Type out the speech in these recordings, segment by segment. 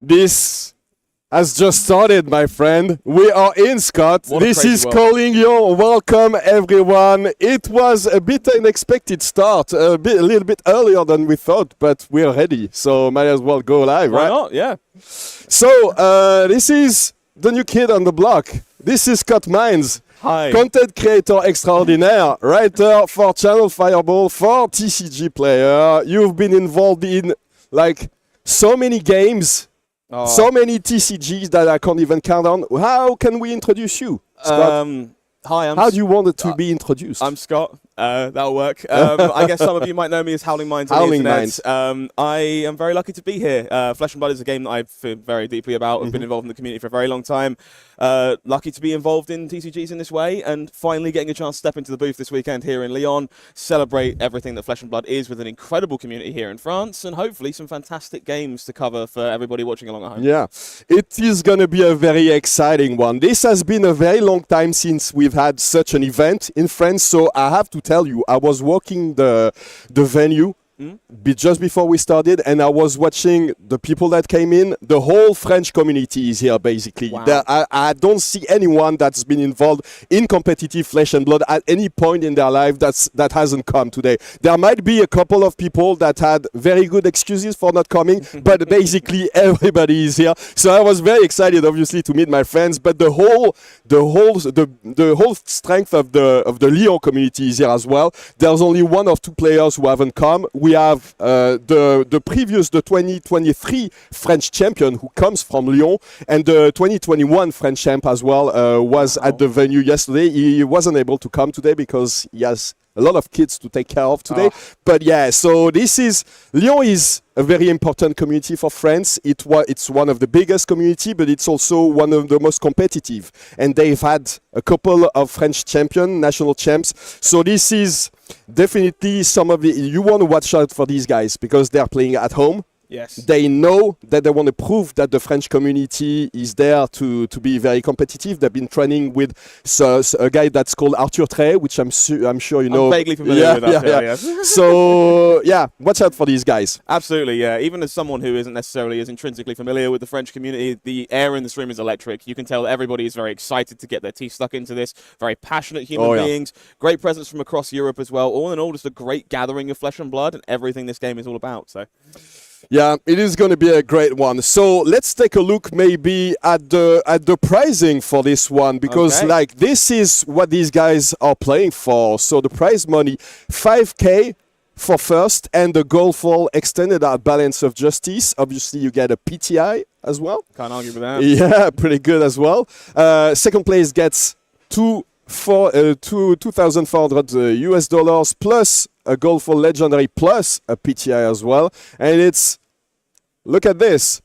This has just started, my friend. We are in, Scott. This is calling you. Welcome, everyone. It was a bit unexpected start, a little bit earlier than we thought, but we're ready. So might as well go live, right? Why not? Yeah. So this is the new kid on the block. This is Scott Mines. Hi. Content creator extraordinaire, writer for Channel Fireball, for TCG player. You've been involved in like so many games. So many TCGs that I can't even count on. How can we introduce you, Scott? Hi, how do you want it to be introduced? I'm Scott. That'll work. I guess some of you might know me as Howling Minds on the internet. I am very lucky to be here. Flesh and Blood is a game that I feel very deeply about. I've been involved in the community for a very long time. Lucky to be involved in TCGs in this way, and finally getting a chance to step into the booth this weekend here in Lyon, celebrate everything that Flesh and Blood is with an incredible community here in France, and hopefully some fantastic games to cover for everybody watching along at home. Yeah, it is going to be a very exciting one. This has been a very long time since we've had such an event in France, so I have to tell you, I was walking the venue just before we started, and I was watching the people that came in. The whole French community is here, basically. Wow. I don't see anyone that's been involved in competitive Flesh and Blood at any point in their life that hasn't come today. There might be a couple of people that had very good excuses for not coming, but basically everybody is here. So I was very excited, obviously, to meet my friends. But the whole strength of the Lyon community is here as well. There's only one or two players who haven't come. We have the 2023 French champion who comes from Lyon, and the 2021 French champ as well was at the venue yesterday. He wasn't able to come today because he has a lot of kids to take care of today. But yeah, so Lyon is a very important community for France. It's one of the biggest community, but it's also one of the most competitive. And they've had a couple of French national champs. So this is definitely you want to watch out for these guys because they're playing at home. Yes. They know that they want to prove that the French community is there to be very competitive. They've been training with a guy that's called Arthur Trey, which I'm sure you know. I'm vaguely familiar with that. Yeah. So, yeah, watch out for these guys. Absolutely, yeah. Even as someone who isn't necessarily as intrinsically familiar with the French community, the air in the room is electric. You can tell everybody is very excited to get their teeth stuck into this. Very passionate human beings. Great presence from across Europe as well. All in all, just a great gathering of Flesh and Blood and everything this game is all about. So. Yeah, it is going to be a great one. So let's take a look maybe at the pricing for this one, because like this is what these guys are playing for. So the prize money, 5K for first, and the goal for extended out balance of justice. Obviously, you get a PTI as well. Can't argue with that. Yeah, pretty good as well. Second place gets 2,400 US dollars plus a goal for legendary plus a PTI as well. And look at this.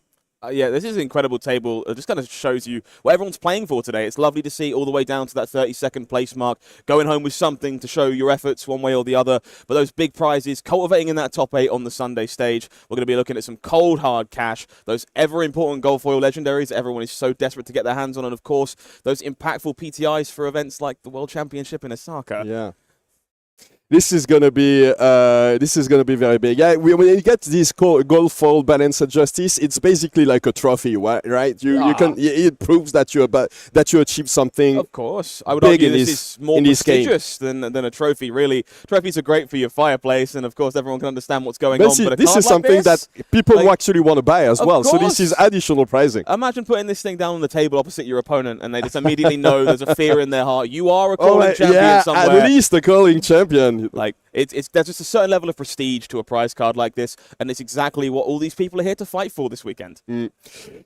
Yeah, this is an incredible table. It just kind of shows you what everyone's playing for today. It's lovely to see all the way down to that 32nd place mark, going home with something to show your efforts one way or the other. But those big prizes, cultivating in that top 8 on the Sunday stage. We're going to be looking at some cold, hard cash, those ever-important gold foil legendaries that everyone is so desperate to get their hands on, and, of course, those impactful PTIs for events like the World Championship in Osaka. Yeah. This is gonna be very big. Yeah, when you get this goal for balance and justice, it's basically like a trophy, right? You can. It proves that you achieved something. Of course, I would argue this is more prestigious than a trophy. Really, trophies are great for your fireplace, and of course, everyone can understand what's going on. But this is something that people actually want to buy as well. Course. So this is additional pricing. Imagine putting this thing down on the table opposite your opponent, and they just immediately know there's a fear in their heart. You are a calling champion somewhere. At least a calling champion. Like there's just a certain level of prestige to a prize card like this, and it's exactly what all these people are here to fight for this weekend.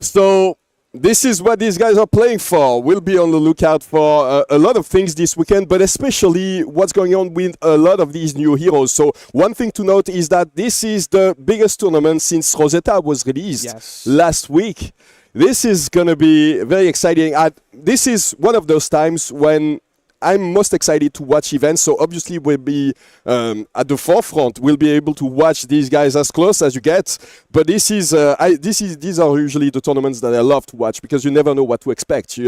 So this is what these guys are playing for. We'll be on the lookout for a lot of things this weekend, but especially what's going on with a lot of these new heroes. So one thing to note is that this is the biggest tournament since Rosetta was released last week. This is going to be very exciting. This is one of those times when I'm most excited to watch events, so obviously we'll be at the forefront. We'll be able to watch these guys as close as you get. But these are usually the tournaments that I love to watch because you never know what to expect.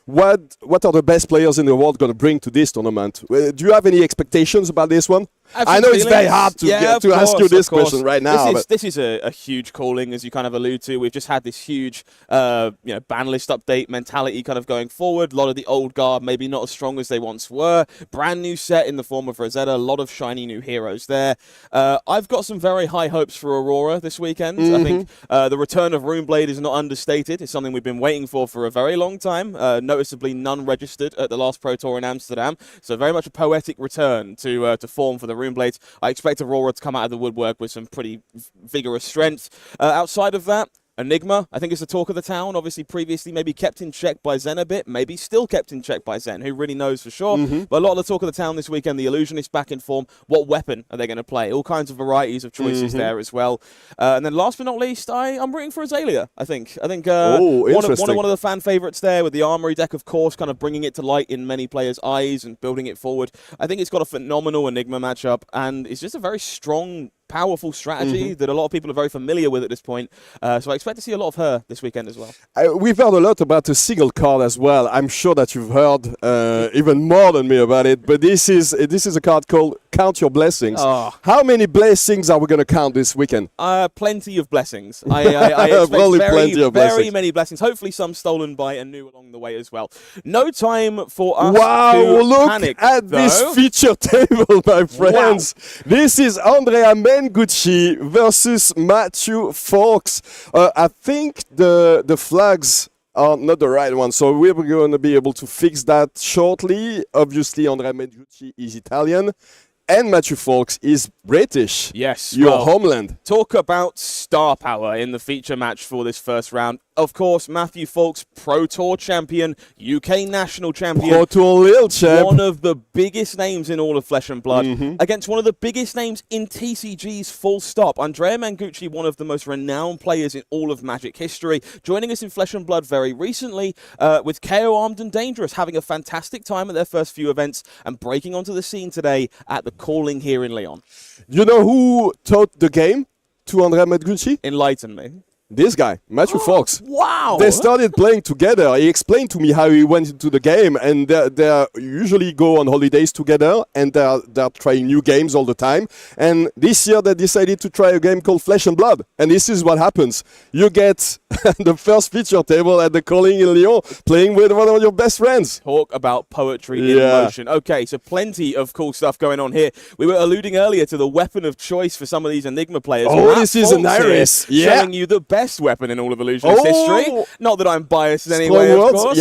What are the best players in the world going to bring to this tournament? Do you have any expectations about this one? I know it's very hard to ask you this question right now. This is a huge calling, as you kind of allude to. We've just had this huge ban list update mentality kind of going forward. A lot of the old guard maybe not as strong as they once were. Brand new set in the form of Rosetta. A lot of shiny new heroes there. I've got some very high hopes for Aurora this weekend. I think the return of Runeblade is not understated. It's something we've been waiting for a very long time. Noticeably none registered at the last Pro Tour in Amsterdam. So very much a poetic return to form for the Runeblades. I expect Aurora to come out of the woodwork with some pretty vigorous strength. Outside of that, Enigma, I think, is the talk of the town. Obviously, previously maybe kept in check by Zen a bit, maybe still kept in check by Zen. Who really knows for sure? But a lot of the talk of the town this weekend, the Illusionist back in form. What weapon are they going to play? All kinds of varieties of choices there as well. And then last but not least, I'm rooting for Azalea, I think. One of the fan favorites there with the Armory deck, of course, kind of bringing it to light in many players' eyes and building it forward. I think it's got a phenomenal Enigma matchup, and it's just a very strong, powerful strategy that a lot of people are very familiar with at this point. So I expect to see a lot of her this weekend as well. We've heard a lot about a single card as well. I'm sure that you've heard even more than me about it. But this is a card called Count Your Blessings. How many blessings are we going to count this weekend? Plenty of blessings. I expect very many blessings. Hopefully some stolen by Anu along the way as well. No time for us to panic, at this feature table, my friends. This is Andrea Mengucci versus Matthew Foulkes. I think the flags are not the right one, so we're going to be able to fix that shortly. Obviously, Andrea Mengucci is Italian, and Matthew Foulkes is British. Yes. Your homeland. Talk about star power in the feature match for this first round. Of course, Matthew Foulkes, Pro Tour champion, UK national champion. Pro Tour Lille champ. One of the biggest names in all of Flesh and Blood. Against one of the biggest names in TCG's full stop. Andrea Mengucci, one of the most renowned players in all of Magic history. Joining us in Flesh and Blood very recently with Kayo Armed and Dangerous. Having a fantastic time at their first few events and breaking onto the scene today at the Calling here in Lyon. You know who taught the game to Andrea Mengucci? Enlighten me. This guy, Matthew Foulkes. Wow! They started playing together. He explained to me how he went into the game, and they usually go on holidays together, and they're trying new games all the time. And this year they decided to try a game called Flesh and Blood. And this is what happens. You get the first feature table at the Calling in Lyon, playing with one of your best friends. Talk about poetry in motion. Okay, so plenty of cool stuff going on here. We were alluding earlier to the weapon of choice for some of these Enigma players. This is an Iris. Showing you the best weapon in all of Illusionist history. Not that I'm biased in any way, of course.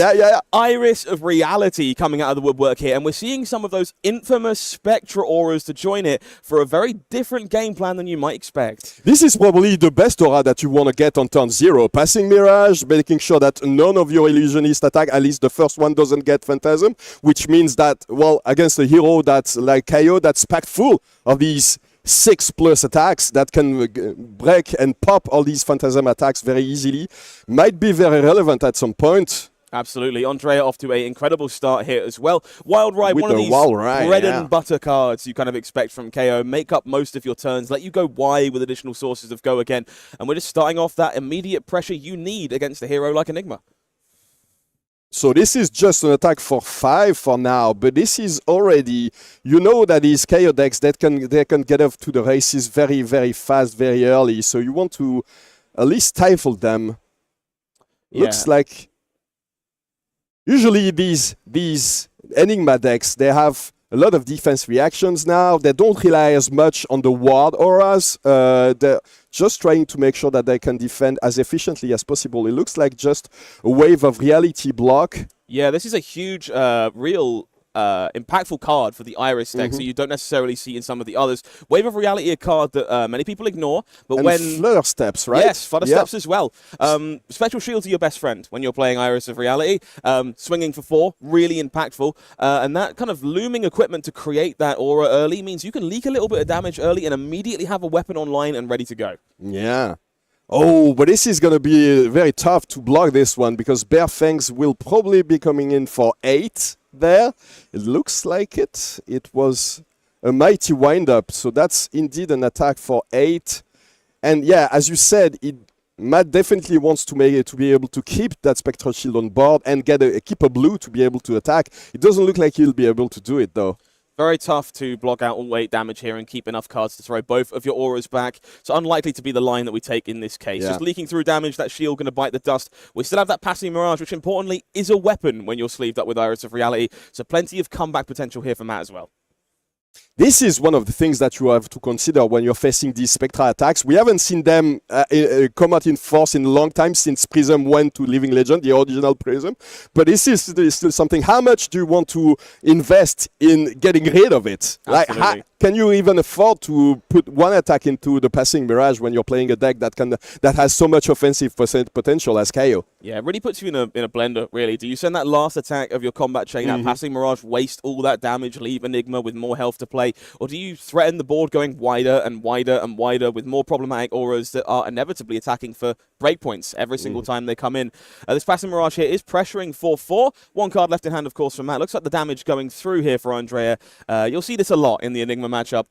Iris of Reality coming out of the woodwork here, and we're seeing some of those infamous Spectra auras to join it for a very different game plan than you might expect. This is probably the best aura that you want to get on turn 0. Passing Mirage, making sure that none of your Illusionist attack, at least the first one, doesn't get Phantasm, which means that, well, against a hero that's like Kayo, that's packed full of these 6+ attacks that can break and pop all these Phantasm attacks very easily, might be very relevant at some point. Absolutely. Andrea off to an incredible start here as well. Wild Ride, one of these bread and butter cards you kind of expect from KO. Make up most of your turns, let you go Y with additional sources of go again. And we're just starting off that immediate pressure you need against a hero like Enigma. So this is just an attack for 5 for now, but this is already, you know that these Kayo decks they can get off to the races very, very fast, very early. So you want to at least stifle them. Yeah. Looks like usually these Enigma decks, they have a lot of defense reactions now. They don't rely as much on the ward auras. They're just trying to make sure that they can defend as efficiently as possible. It looks like just a wave of reality block. Yeah, this is a huge, real impactful card for the Iris deck, so you don't necessarily see in some of the others. Wave of Reality, a card that many people ignore, but and when Flutter Steps, right? Yes, Flutter Steps as well. Special Shields are your best friend when you're playing Iris of Reality. Swinging for 4, really impactful, and that kind of looming equipment to create that aura early means you can leak a little bit of damage early and immediately have a weapon online and ready to go. Yeah. Oh, but this is going to be very tough to block this one because Bear Fangs will probably be coming in for 8 there. It looks like it. It was a mighty wind-up, so that's indeed an attack for 8. And yeah, as you said, Matt definitely wants to make it to be able to keep that Spectral Shield on board and keep a blue to be able to attack. It doesn't look like he'll be able to do it, though. Very tough to block out all 8 damage here and keep enough cards to throw both of your auras back. So unlikely to be the line that we take in this case. Just leaking through damage, that shield going to bite the dust. We still have that passing Mirage, which importantly is a weapon when you're sleeved up with Iris of Reality. So plenty of comeback potential here for Matt as well. This is one of the things that you have to consider when you're facing these Spectra attacks. We haven't seen them come out in force in a long time since Prism went to Living Legend, the original Prism. But this is still something. How much do you want to invest in getting rid of it? Absolutely. Like, can you even afford to put one attack into the passing Mirage when you're playing a deck that has so much offensive potential as Kayo? Yeah, it really puts you in a blender, really. Do you send that last attack of your combat chain, that passing Mirage, waste all that damage, leave Enigma with more health to play? Or do you threaten the board going wider and wider and wider with more problematic auras that are inevitably attacking for breakpoints every single time they come in? This passing Mirage here is pressuring for 4. 1 card left in hand, of course, from Matt. Looks like the damage going through here for Andrea. You'll see this a lot in the Enigma matchup.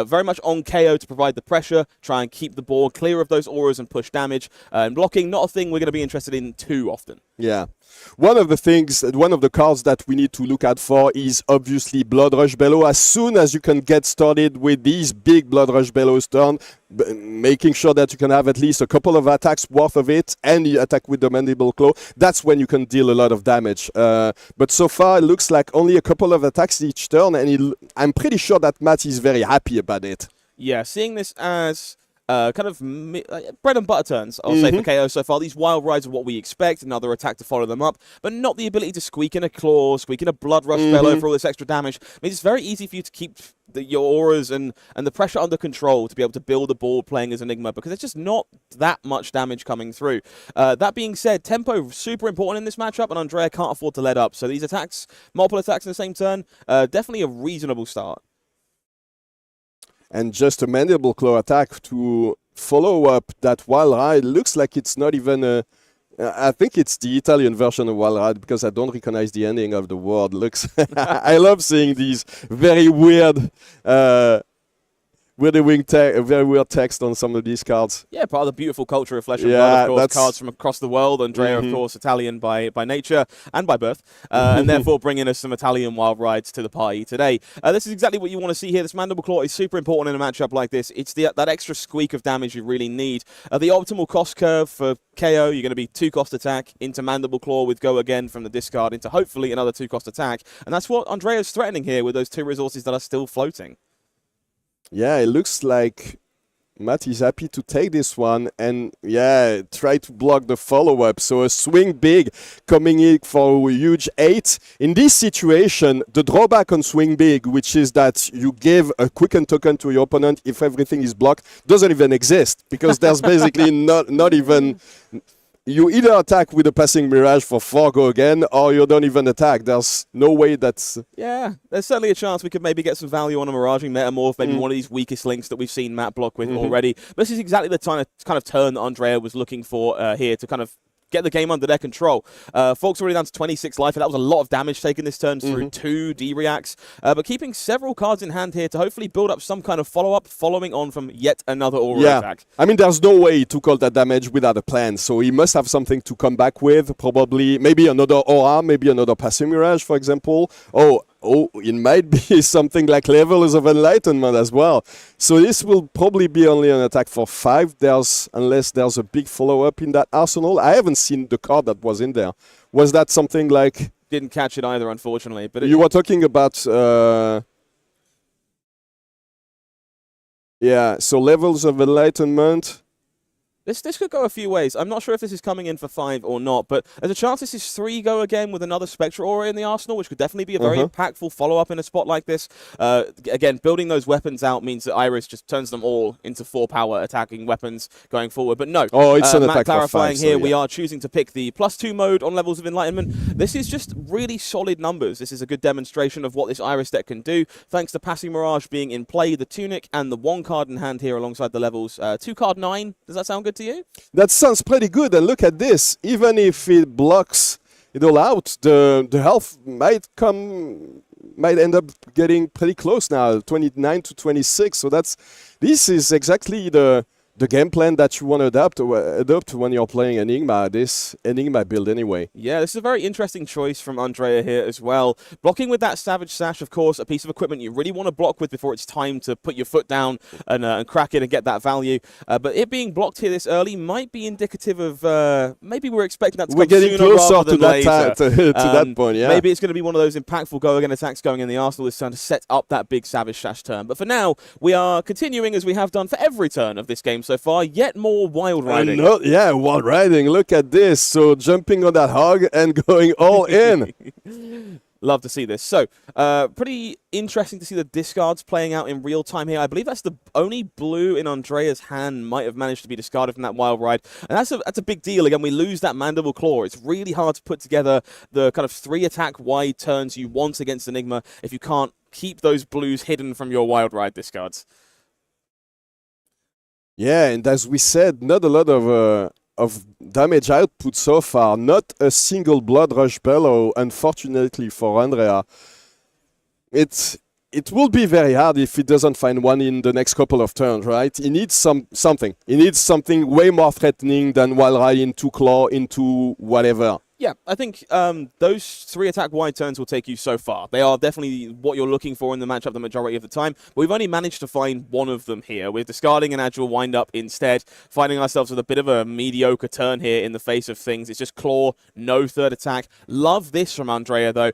Very much on Kayo to provide the pressure, try and keep the board clear of those auras and push damage. And blocking, not a thing we're going to be interested in too often. Yeah. One of the cards that we need to look out for is obviously Blood Rush Bellow. As soon as you can get started with these big Blood Rush Bellows turn, making sure that you can have at least a couple of attacks worth of it and you attack with the Mandible Claw, that's when you can deal a lot of damage. But so far, it looks like only a couple of attacks each turn, and I'm pretty sure that Matt is very happy about it. Yeah, seeing this as kind of bread and butter turns, I'll say, for KO so far. These wild rides are what we expect, another attack to follow them up, but not the ability to squeak in a claw, squeak in a Blood Rush Bellow for all this extra damage. I mean, it's very easy for you to keep your auras and the pressure under control to be able to build a board playing as Enigma, because there's just not that much damage coming through. That being said, tempo super important in this matchup, and Andrea can't afford to let up. So these attacks, multiple attacks in the same turn, definitely a reasonable start. And just a Mandible Claw attack to follow up that Wild Ride. Looks like it's not even I think it's the Italian version of Wild Ride because I don't recognize the ending of the word. Looks. I love seeing these very weird very weird text on some of these cards. Yeah, part of the beautiful culture of Flesh and Blood, of course, cards from across the world. Andrea, of course, Italian by nature and by birth, and therefore bringing us some Italian wild rides to the party today. This is exactly what you want to see here. This Mandible Claw is super important in a matchup like this. It's that extra squeak of damage you really need. The optimal cost curve for KO, you're going to be 2-cost attack into Mandible Claw with Go Again from the discard into hopefully another 2-cost attack. And that's what Andrea's threatening here with those 2 resources that are still floating. Yeah, it looks like Matt is happy to take this one and, yeah, try to block the follow-up. So a swing big coming in for a huge 8. In this situation, the drawback on swing big, which is that you give a quicken token to your opponent if everything is blocked, doesn't even exist because there's basically not even... You either attack with a passing Mirage for 4 Go Again, or you don't even attack. There's no way that's... Yeah, there's certainly a chance we could maybe get some value on a Miraging Metamorph, maybe one of these weakest links that we've seen Matt block with already. But this is exactly the kind of turn that Andrea was looking for here to kind of get the game under their control. Foulkes already down to 26 life, and that was a lot of damage taken this turn through 2 D-reacts. But keeping several cards in hand here to hopefully build up some kind of follow-up, following on from yet another Aurora attack. I mean, there's no way he took all that damage without a plan, so he must have something to come back with, probably maybe another Aura, maybe another Passing Mirage, for example. Oh, it might be something like Levels of Enlightenment as well. So this will probably be only an attack for 5, unless there's a big follow-up in that arsenal. I haven't seen the card that was in there. Was that something like... Didn't catch it either, unfortunately. But you were talking about... yeah, so Levels of Enlightenment... This could go a few ways. I'm not sure if this is coming in for 5 or not, but there's a chance this is 3 go again with another Spectre Aura in the arsenal, which could definitely be a very impactful follow-up in a spot like this. Again, building those weapons out means that Iris just turns them all into 4-power attacking weapons going forward. But no, it's an Matt attack clarifying for 5, here, so yeah. we are choosing to pick the +2 mode on Levels of Enlightenment. This is just really solid numbers. This is a good demonstration of what this Iris deck can do, thanks to Passing Mirage being in play, the Tunic, and the 1 card in hand here alongside the Levels. 2 card 9. Does that sound good to you? That sounds pretty good, and look at this. Even if it blocks it all out, the health might end up getting pretty close now, 29 to 26. So this is exactly the game plan that you want to adopt when you're playing Enigma, this Enigma build anyway. Yeah, this is a very interesting choice from Andrea here as well. Blocking with that Savage Sash, of course, a piece of equipment you really want to block with before it's time to put your foot down and crack it and get that value. But it being blocked here this early might be indicative of maybe we're expecting that to come getting sooner closer rather than to later. to that point, yeah. Maybe it's going to be one of those impactful go-again attacks going in the arsenal this turn to set up that big Savage Sash turn. But for now, we are continuing as we have done for every turn of this game so far, yet more wild riding. Wild riding. Look at this. So jumping on that hog and going all in. Love to see this. So, pretty interesting to see the discards playing out in real time here. I believe that's the only blue in Andrea's hand might have managed to be discarded from that wild ride. And that's a big deal. Again, we lose that Mandible Claw. It's really hard to put together the kind of 3 attack wide turns you want against Enigma if you can't keep those blues hidden from your wild ride discards. Yeah, and as we said, not a lot of damage output so far. Not a single Blood Rush Bellow, unfortunately for Andrea. It will be very hard if he doesn't find one in the next couple of turns, right? He needs something. He needs something way more threatening than Wild Ride into Claw, into whatever. Yeah, I think those 3 attack wide turns will take you so far. They are definitely what you're looking for in the matchup the majority of the time. But we've only managed to find one of them here. We're discarding an Agile wind-up instead, finding ourselves with a bit of a mediocre turn here in the face of things. It's just Claw, no 3rd attack. Love this from Andrea, though.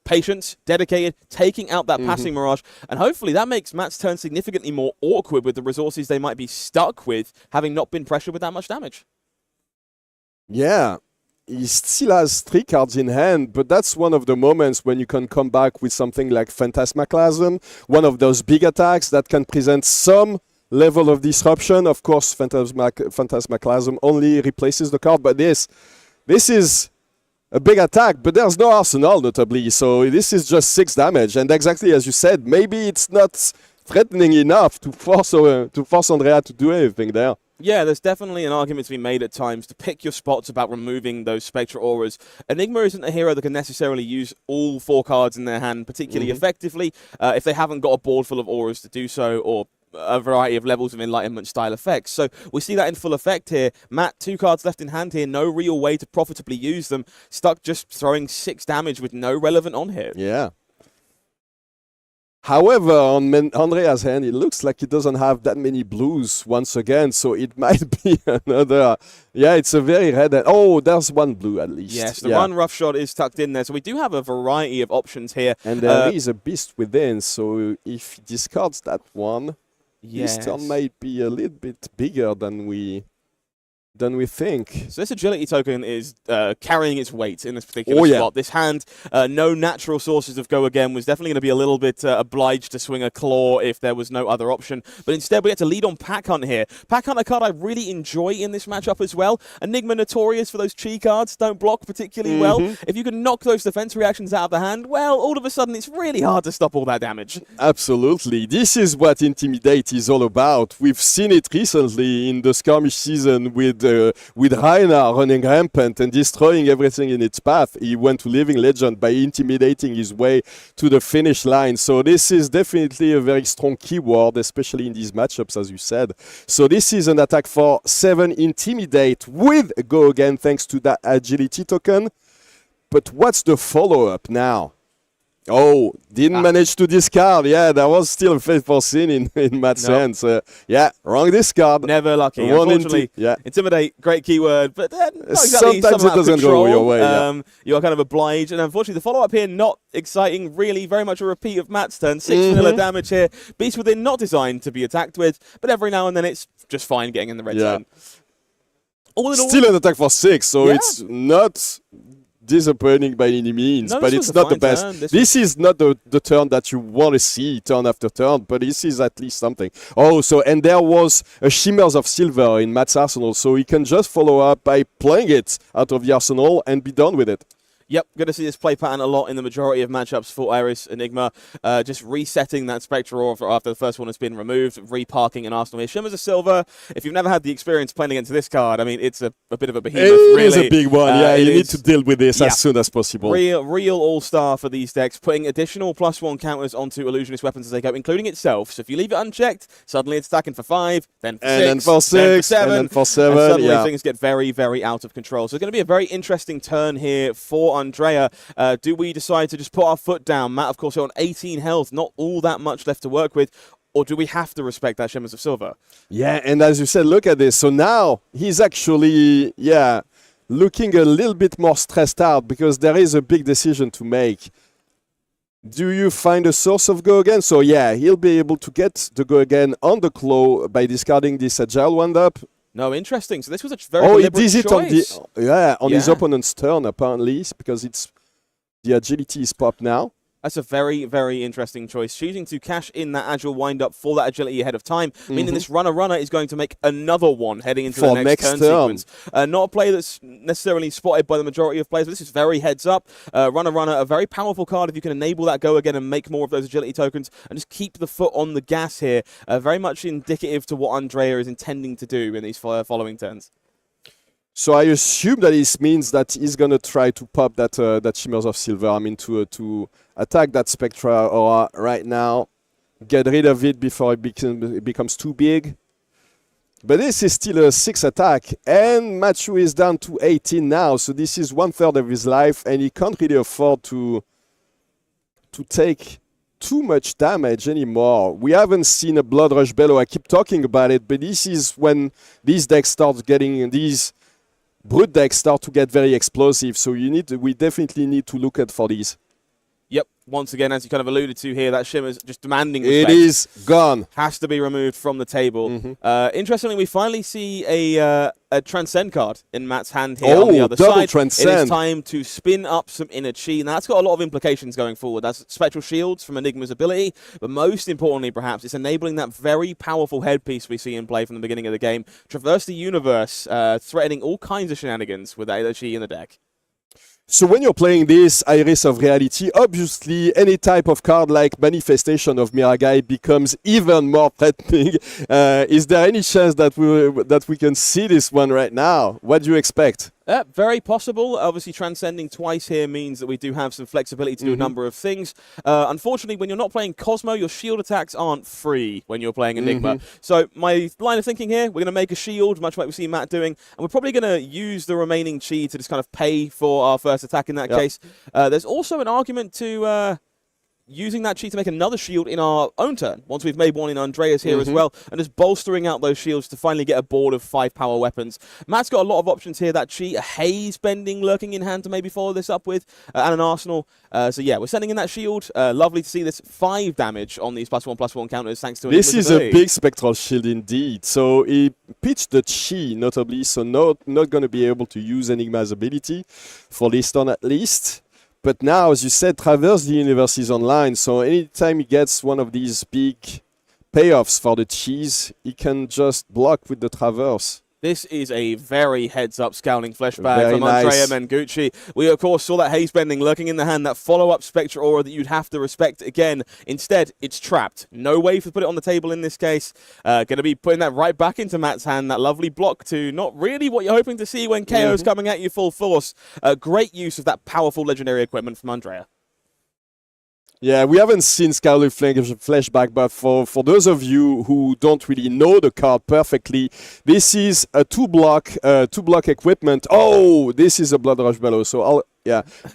Patience, dedicated, taking out that Passing Mirage, and hopefully that makes Matt's turn significantly more awkward with the resources they might be stuck with, having not been pressured with that much damage. Yeah. He still has 3 cards in hand, but that's one of the moments when you can come back with something like Phantasmaclasm, one of those big attacks that can present some level of disruption. Of course, Phantasmaclasm only replaces the card, but this is a big attack, but there's no arsenal, notably, so this is just 6 damage, and exactly as you said, maybe it's not threatening enough to force Andrea to do anything there. Yeah, there's definitely an argument to be made at times to pick your spots about removing those Spectre Auras. Enigma isn't a hero that can necessarily use all 4 cards in their hand particularly effectively if they haven't got a board full of auras to do so, or a variety of levels of enlightenment style effects. So we see that in full effect here. Matt, 2 cards left in hand here, no real way to profitably use them. Stuck just throwing 6 damage with no relevant on here. Yeah. However, on Andrea's hand, it looks like he doesn't have that many blues once again, so it might be another... Yeah, it's a very red... Oh, there's 1 blue at least. Yes, the one rough shot is tucked in there, so we do have a variety of options here. And there is a beast within, so if he discards that one, his turn might be a little bit bigger than we think. So this agility token is carrying its weight in this particular spot. This hand, no natural sources of go again, was definitely going to be a little bit obliged to swing a claw if there was no other option. But instead, we had to lead on Pack Hunt here. Pack Hunt, a card I really enjoy in this matchup as well. Enigma notorious for those chi cards, don't block particularly well. If you can knock those defense reactions out of the hand, well, all of a sudden, it's really hard to stop all that damage. Absolutely. This is what Intimidate is all about. We've seen it recently in the skirmish season with with Reinhard running rampant and destroying everything in its path. He went to Living Legend by intimidating his way to the finish line. So this is definitely a very strong keyword, especially in these matchups, as you said. So this is an attack for 7 Intimidate with Go Again, thanks to that agility token. But what's the follow-up now? Oh, didn't manage to discard. Yeah, that was still a faithful sin in Matt's hands. Yeah, wrong discard. Never lucky. Unfortunately, Intimidate, great keyword, but not exactly sometimes it doesn't go your way. You are kind of obliged. And unfortunately, the follow-up here, not exciting, really, very much a repeat of Matt's turn. 6 vanilla damage here. Beast Within not designed to be attacked with, but every now and then it's just fine getting in the red zone. All in all, still an attack for 6, so it's not disappointing by any means, but it's not the best. This is not the turn that you want to see turn after turn, but this is at least something. Oh, so, and there was a Shimmers of Silver in Matt's arsenal, so he can just follow up by playing it out of the arsenal and be done with it. Yep, going to see this play pattern a lot in the majority of matchups for Iris Enigma. Just resetting that Spectre after the first one has been removed, reparking an arsenal here. Shimmers of Silver, if you've never had the experience playing against this card, I mean, it's a bit of a behemoth, really. It is a big one, you need to deal with this as soon as possible. Real all-star for these decks, putting additional +1 counters onto illusionist weapons as they go, including itself. So if you leave it unchecked, suddenly it's stacking for 5, then for 6, then for 6, then and then for 7. And suddenly things get very, very out of control. So it's going to be a very interesting turn here for Andrea. Do we decide to just put our foot down? Matt, of course, on 18 health, not all that much left to work with. Or do we have to respect that Shimmers of Silver? Yeah, and as you said, look at this. So now he's actually, looking a little bit more stressed out because there is a big decision to make. Do you find a source of Go Again? So he'll be able to get the Go Again on the claw by discarding this Agile Wind-Up. No, interesting. So this was a very deliberate choice. On his opponent's turn, apparently, because the agility is popped now. That's a very, very interesting choice. Choosing to cash in that Agile wind-up for that agility ahead of time, meaning this runner is going to make another one heading into the next turn sequence. Not a play that's necessarily spotted by the majority of players, but this is very heads up. Runner, a very powerful card if you can enable that Go Again and make more of those agility tokens and just keep the foot on the gas here. Very much indicative to what Andrea is intending to do in these following turns. So I assume that this means that he's going to try to pop that Shimmers of Silver, I mean, to attack that Spectra Aura right now, get rid of it before it becomes too big. But this is still a 6 attack, and Matthew is down to 18 now, so this is 1/3 of his life, and he can't really afford to take too much damage anymore. We haven't seen a Blood Rush Bellow. I keep talking about it, but this is when these decks start getting these Brute decks start to get very explosive, so we definitely need to look at for these. Yep, once again, as you kind of alluded to here, that Shimmer's just demanding respect. It is gone. Has to be removed from the table. Interestingly, we finally see a Transcend card in Matt's hand here on the other side. Transcend. It is time to spin up some inner chi. Now, that's got a lot of implications going forward. That's Spectral Shields from Enigma's ability, but most importantly, perhaps, it's enabling that very powerful headpiece we see in play from the beginning of the game. Traverse the universe, threatening all kinds of shenanigans with that inner chi in the deck. So when you're playing this Iris of Reality, obviously any type of card like Manifestation of Miragai becomes even more threatening. Is there any chance that we can see this one right now? What do you expect? Very possible. Obviously, transcending twice here means that we do have some flexibility to do a number of things. Unfortunately, when you're not playing Cosmo, your shield attacks aren't free when you're playing Enigma. So my line of thinking here, we're going to make a shield, much like we see Matt doing, and we're probably going to use the remaining chi to just kind of pay for our first attack in that case. There's also an argument to using that chi to make another shield in our own turn, once we've made one in Andrea's here as well, and just bolstering out those shields to finally get a board of 5 power weapons. Matt's got a lot of options here. That chi, a haze bending lurking in hand to maybe follow this up with, and an arsenal. So yeah, we're sending in that shield. Lovely to see this 5 damage on these +1/+1 counters thanks to This is a big spectral shield indeed. So he pitched the chi, notably, so not going to be able to use Enigma's ability for this turn at least. But now, as you said, Traverse the Universe is online, so anytime he gets one of these big payoffs for the cheese, he can just block with the Traverse. This is a very heads-up scowling flesh bag from Andrea Mengucci. We, of course, saw that haze bending lurking in the hand, that follow-up Spectre Aura that you'd have to respect again. Instead, it's trapped. No way to put it on the table in this case. Going to be putting that right back into Matt's hand, that lovely block to not really what you're hoping to see when Kayo's coming at you full force. Great use of that powerful legendary equipment from Andrea. Yeah, we haven't seen Scowling Flashback, but for those of you who don't really know the card perfectly, this is a two-block equipment. Oh, this is a Blood Rush Bellow, so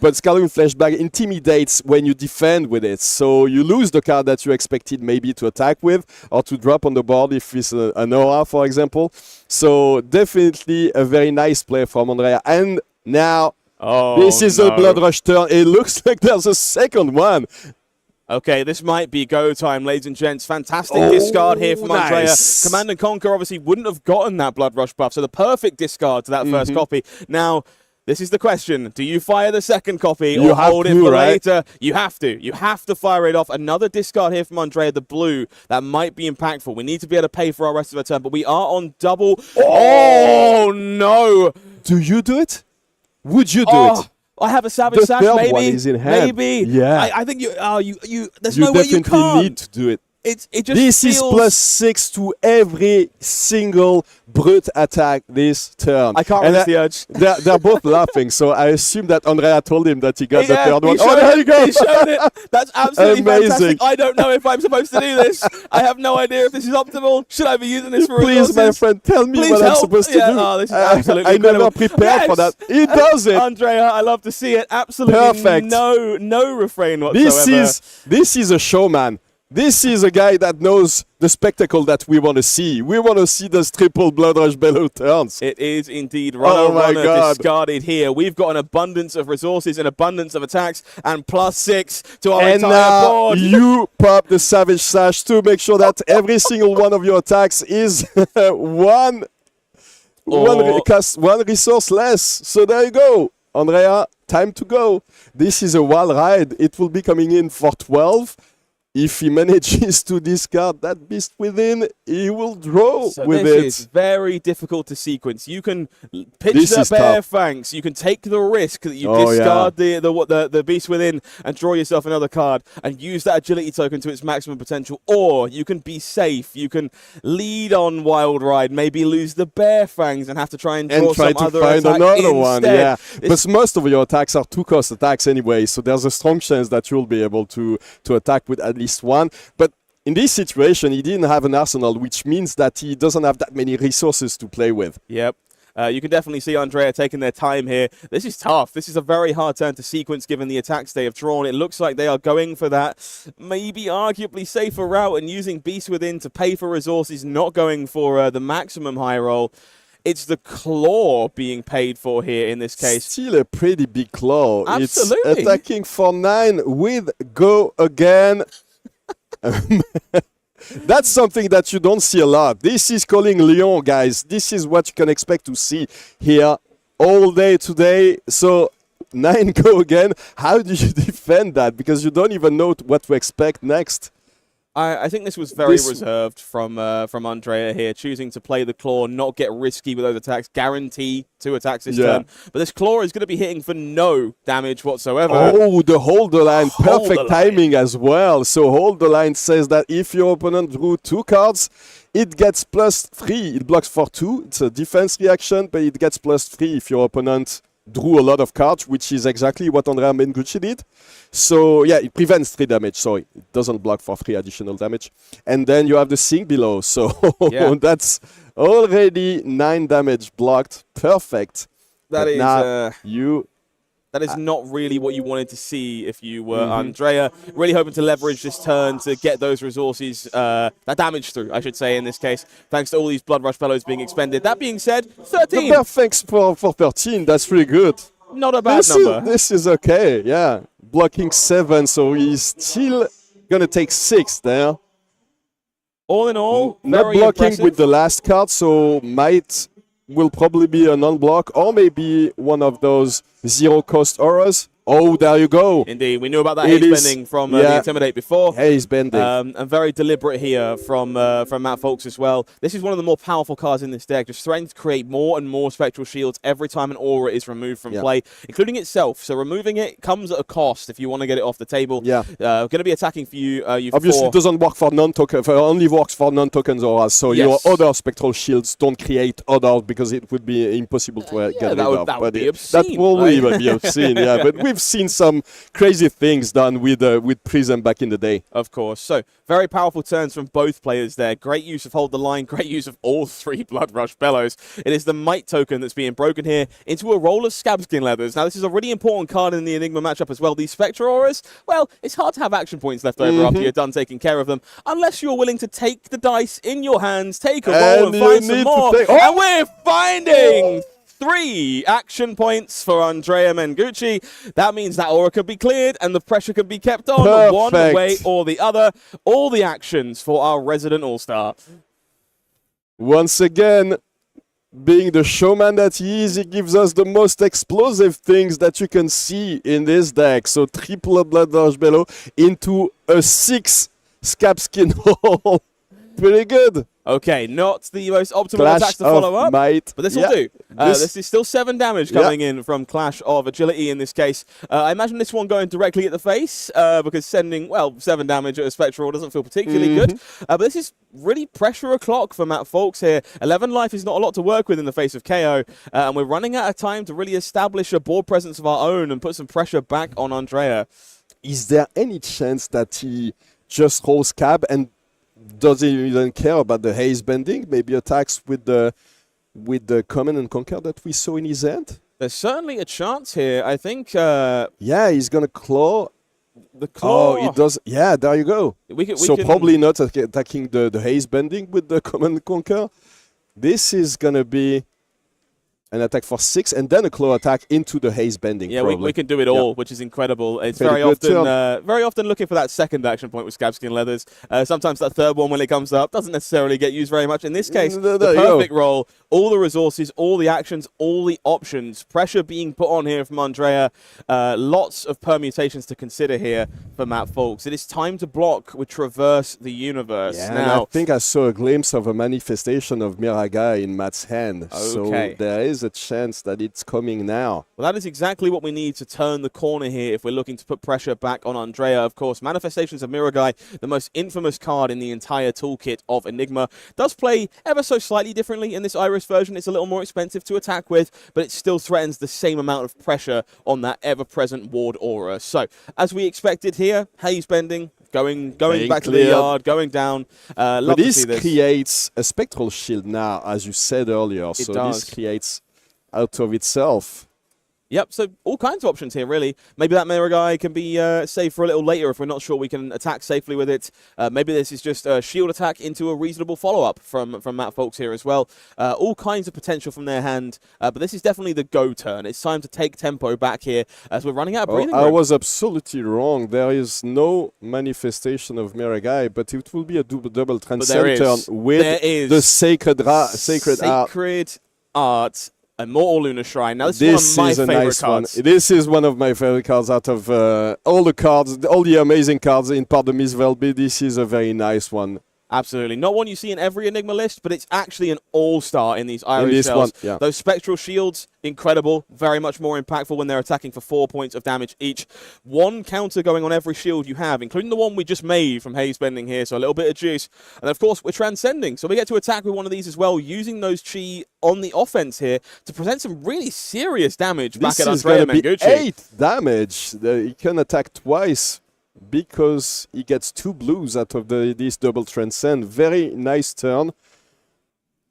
but Scowling Flashback intimidates when you defend with it, so you lose the card that you expected maybe to attack with or to drop on the board if it's an Aura, for example. So definitely a very nice play from Andrea. And now this is a Blood Rush turn. It looks like there's a second one. Okay, this might be go time, ladies and gents. Fantastic discard here from Andrea. Command and Conquer obviously wouldn't have gotten that Blood Rush buff, so the perfect discard to that first copy. Now, this is the question. Do you fire the second copy or hold it for later? You have to. You have to fire it off. Another discard here from Andrea, the blue. That might be impactful. We need to be able to pay for our rest of the turn, but we are on double. Oh no! Do you do it? Would you do it? I have a Savage Sash, maybe. One is in hand. Maybe. Yeah. I think there's no way you can't. You definitely need to do it. It just this feels... is +6 to every single brute attack this turn. I can't resist the urge. They're both laughing, so I assume that Andrea told him that he got the third one. There you go. He showed it. That's absolutely fantastic. I don't know if I'm supposed to do this. I have no idea if this is optimal. Should I be using this for resources? Please, my friend, tell me what I'm supposed to do. Oh, this is absolutely incredible. I never prepared for that. He does it. Andrea, I love to see it. Absolutely perfect. No refrain whatsoever. This is a showman. This is a guy that knows the spectacle that we want to see. We want to see those triple Blood Rush Bellow turns. It is indeed runner discarded here. We've got an abundance of resources, an abundance of attacks, and +6 to our entire board. You pop the Savage Sash to make sure that every single one of your attacks is one resource less. So there you go. Andrea, time to go. This is a wild ride. It will be coming in for 12. If he manages to discard that Beast Within, he will draw with it. This is very difficult to sequence. You can pitch the Bear Fangs. You can take the risk that you discard the Beast Within and draw yourself another card and use that agility token to its maximum potential. Or you can be safe. You can lead on Wild Ride, maybe lose the Bear Fangs and have to try and draw some other attack another one. Yeah, but most of your attacks are 2-cost attacks anyway, so there's a strong chance that you'll be able to attack with at least one. But in this situation, he didn't have an arsenal, which means that he doesn't have that many resources to play with. Yep. You can definitely see Andrea taking their time here. This is tough. This is a very hard turn to sequence given the attacks they have drawn. It looks like they are going for that maybe arguably safer route and using Beast Within to pay for resources, not going for the maximum high roll. It's the claw being paid for here in this case. Still a pretty big claw. Absolutely. It's attacking for 9 with go again. That's something that you don't see a lot. This is calling Lyon, guys. This is what you can expect to see here all day today. So 9 go again. How do you defend that? Because you don't even know what to expect next. I think this was very reserved from Andrea here, choosing to play the claw, not get risky with those attacks, guarantee 2 attacks this turn. But this claw is going to be hitting for no damage whatsoever. Oh, the hold the line, perfect timing as well. So hold the line says that if your opponent drew 2 cards, it gets +3. It blocks for 2. It's a defense reaction, but it gets +3 if your opponent drew a lot of cards, which is exactly what Andrea Mengucci did. So yeah, it prevents 3 damage, so it doesn't block for 3 additional damage. And then you have the sink below, so that's already 9 damage blocked. Perfect. That is that is not really what you wanted to see if you were Andrea. Really hoping to leverage this turn to get those resources, that damage through, I should say, in this case, thanks to all these Blood Rush Fellows being expended. That being said, 13. Thanks for 13. That's pretty good. Not a bad number. This is okay, yeah. Blocking 7, so he's still going to take 6 there. All in all, not blocking with the last card, so will probably be a non-block or maybe one of those 0-cost auras. Oh, there you go. Indeed. We knew about that haze bending from the Intimidate before. Haze bending. And very deliberate here from Matt Foulkes as well. This is one of the more powerful cards in this deck, just threatening to create more and more spectral shields every time an aura is removed from play, including itself. So removing it comes at a cost if you want to get it off the table. Yeah. Going to be attacking for you. Obviously, it doesn't work for non-token. It only works for non-tokens auras. So your other spectral shields don't create others because it would be impossible to get rid of. That would be obscene. That will even be obscene. Yeah, but we've seen some crazy things done with Prism back in the day. Of course. So very powerful turns from both players there. Great use of Hold the Line. Great use of all three Blood Rush Bellows. It is the Might token that's being broken here into a roll of Scabskin Leathers. Now, this is a really important card in the Enigma matchup as well. These Spectre Auras, well, it's hard to have action points left over after you're done taking care of them, unless you're willing to take the dice in your hands, take a roll and find some more. And we're finding 3 action points for Andrea Mengucci. That means that aura could be cleared and the pressure could be kept on one way or the other. All the actions for our resident all-star. Once again, being the showman that he is, he gives us the most explosive things that you can see in this deck. So triple Blood Rush Bellow into a 6 Scabskin Hole. Pretty good. Okay, not the most optimal attack to follow up, might. but this will do. This is still 7 damage coming in from Clash of Agility in this case. I imagine this one going directly at the face because sending, 7 damage at a Spectral doesn't feel particularly good. But this is really pressure o'clock for Matt Foulkes here. 11 life is not a lot to work with in the face of Kayo, and we're running out of time to really establish a board presence of our own and put some pressure back on Andrea. Is there any chance that he just rolls Cab and doesn't even care about the haze bending? Maybe attacks with the Command and Conquer that we saw in his hand? There's certainly a chance here. I think... yeah, he's going to claw. The claw. Oh, he does. Yeah, there you go. We can probably not attacking the haze bending with the Command and Conquer. This is going to be an attack for 6 and then a claw attack into the haze bending. Yeah, we can do it all, which is incredible. It's very often looking for that second action point with Scabskin Leathers. Sometimes that third one, when it comes up, doesn't necessarily get used very much. In this case, the perfect roll, all the resources, all the actions, all the options. Pressure being put on here from Andrea. Lots of permutations to consider here for Matt Foulkes. It is time to block with Traverse the Universe. Yeah, now, I think I saw a glimpse of a manifestation of Mirande in Matt's hand. Okay. So there is a chance that it's coming now. Well, that is exactly what we need to turn the corner here if we're looking to put pressure back on Andrea. Of course, Manifestations of Mirande, the most infamous card in the entire toolkit of Enigma, does play ever so slightly differently in this Iris version. It's a little more expensive to attack with, but it still threatens the same amount of pressure on that ever-present ward aura. So, as we expected here, haze bending, going back to the yard, going down. But this creates a spectral shield now, as you said earlier. So this creates out of itself. Yep, so all kinds of options here, really. Maybe that mirror guy can be saved for a little later if we're not sure we can attack safely with it. Maybe this is just a shield attack into a reasonable follow-up from Matt Foulkes here as well. All kinds of potential from their hand, but this is definitely the go turn. It's time to take tempo back here as we're running out of breathing room. I was absolutely wrong. There is no manifestation of mirror guy, but it will be a double transcend turn with the sacred art. Immortal Lunar Shrine. Now, this is one of my favorite cards. This is one of my favorite cards out of all the amazing cards in Part de Miss Velby. This is a very nice one. Absolutely. Not one you see in every Enigma list, but it's actually an all-star in these Irish shells. Those spectral shields, incredible. Very much more impactful when they're attacking for 4 points of damage each. 1 counter going on every shield you have, including the one we just made from haze bending here, so a little bit of juice. And of course, we're transcending, so we get to attack with one of these as well, using those chi on the offense here to present some really serious damage back at Andrea Mengucci. 8 damage. He can attack twice, because he gets 2 blues out of this double transcend. Very nice turn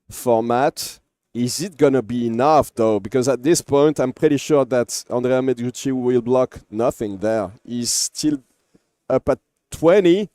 for Matt. Is it going to be enough, though? Because at this point, I'm pretty sure that Andrea Mengucci will block nothing there. He's still up at 20.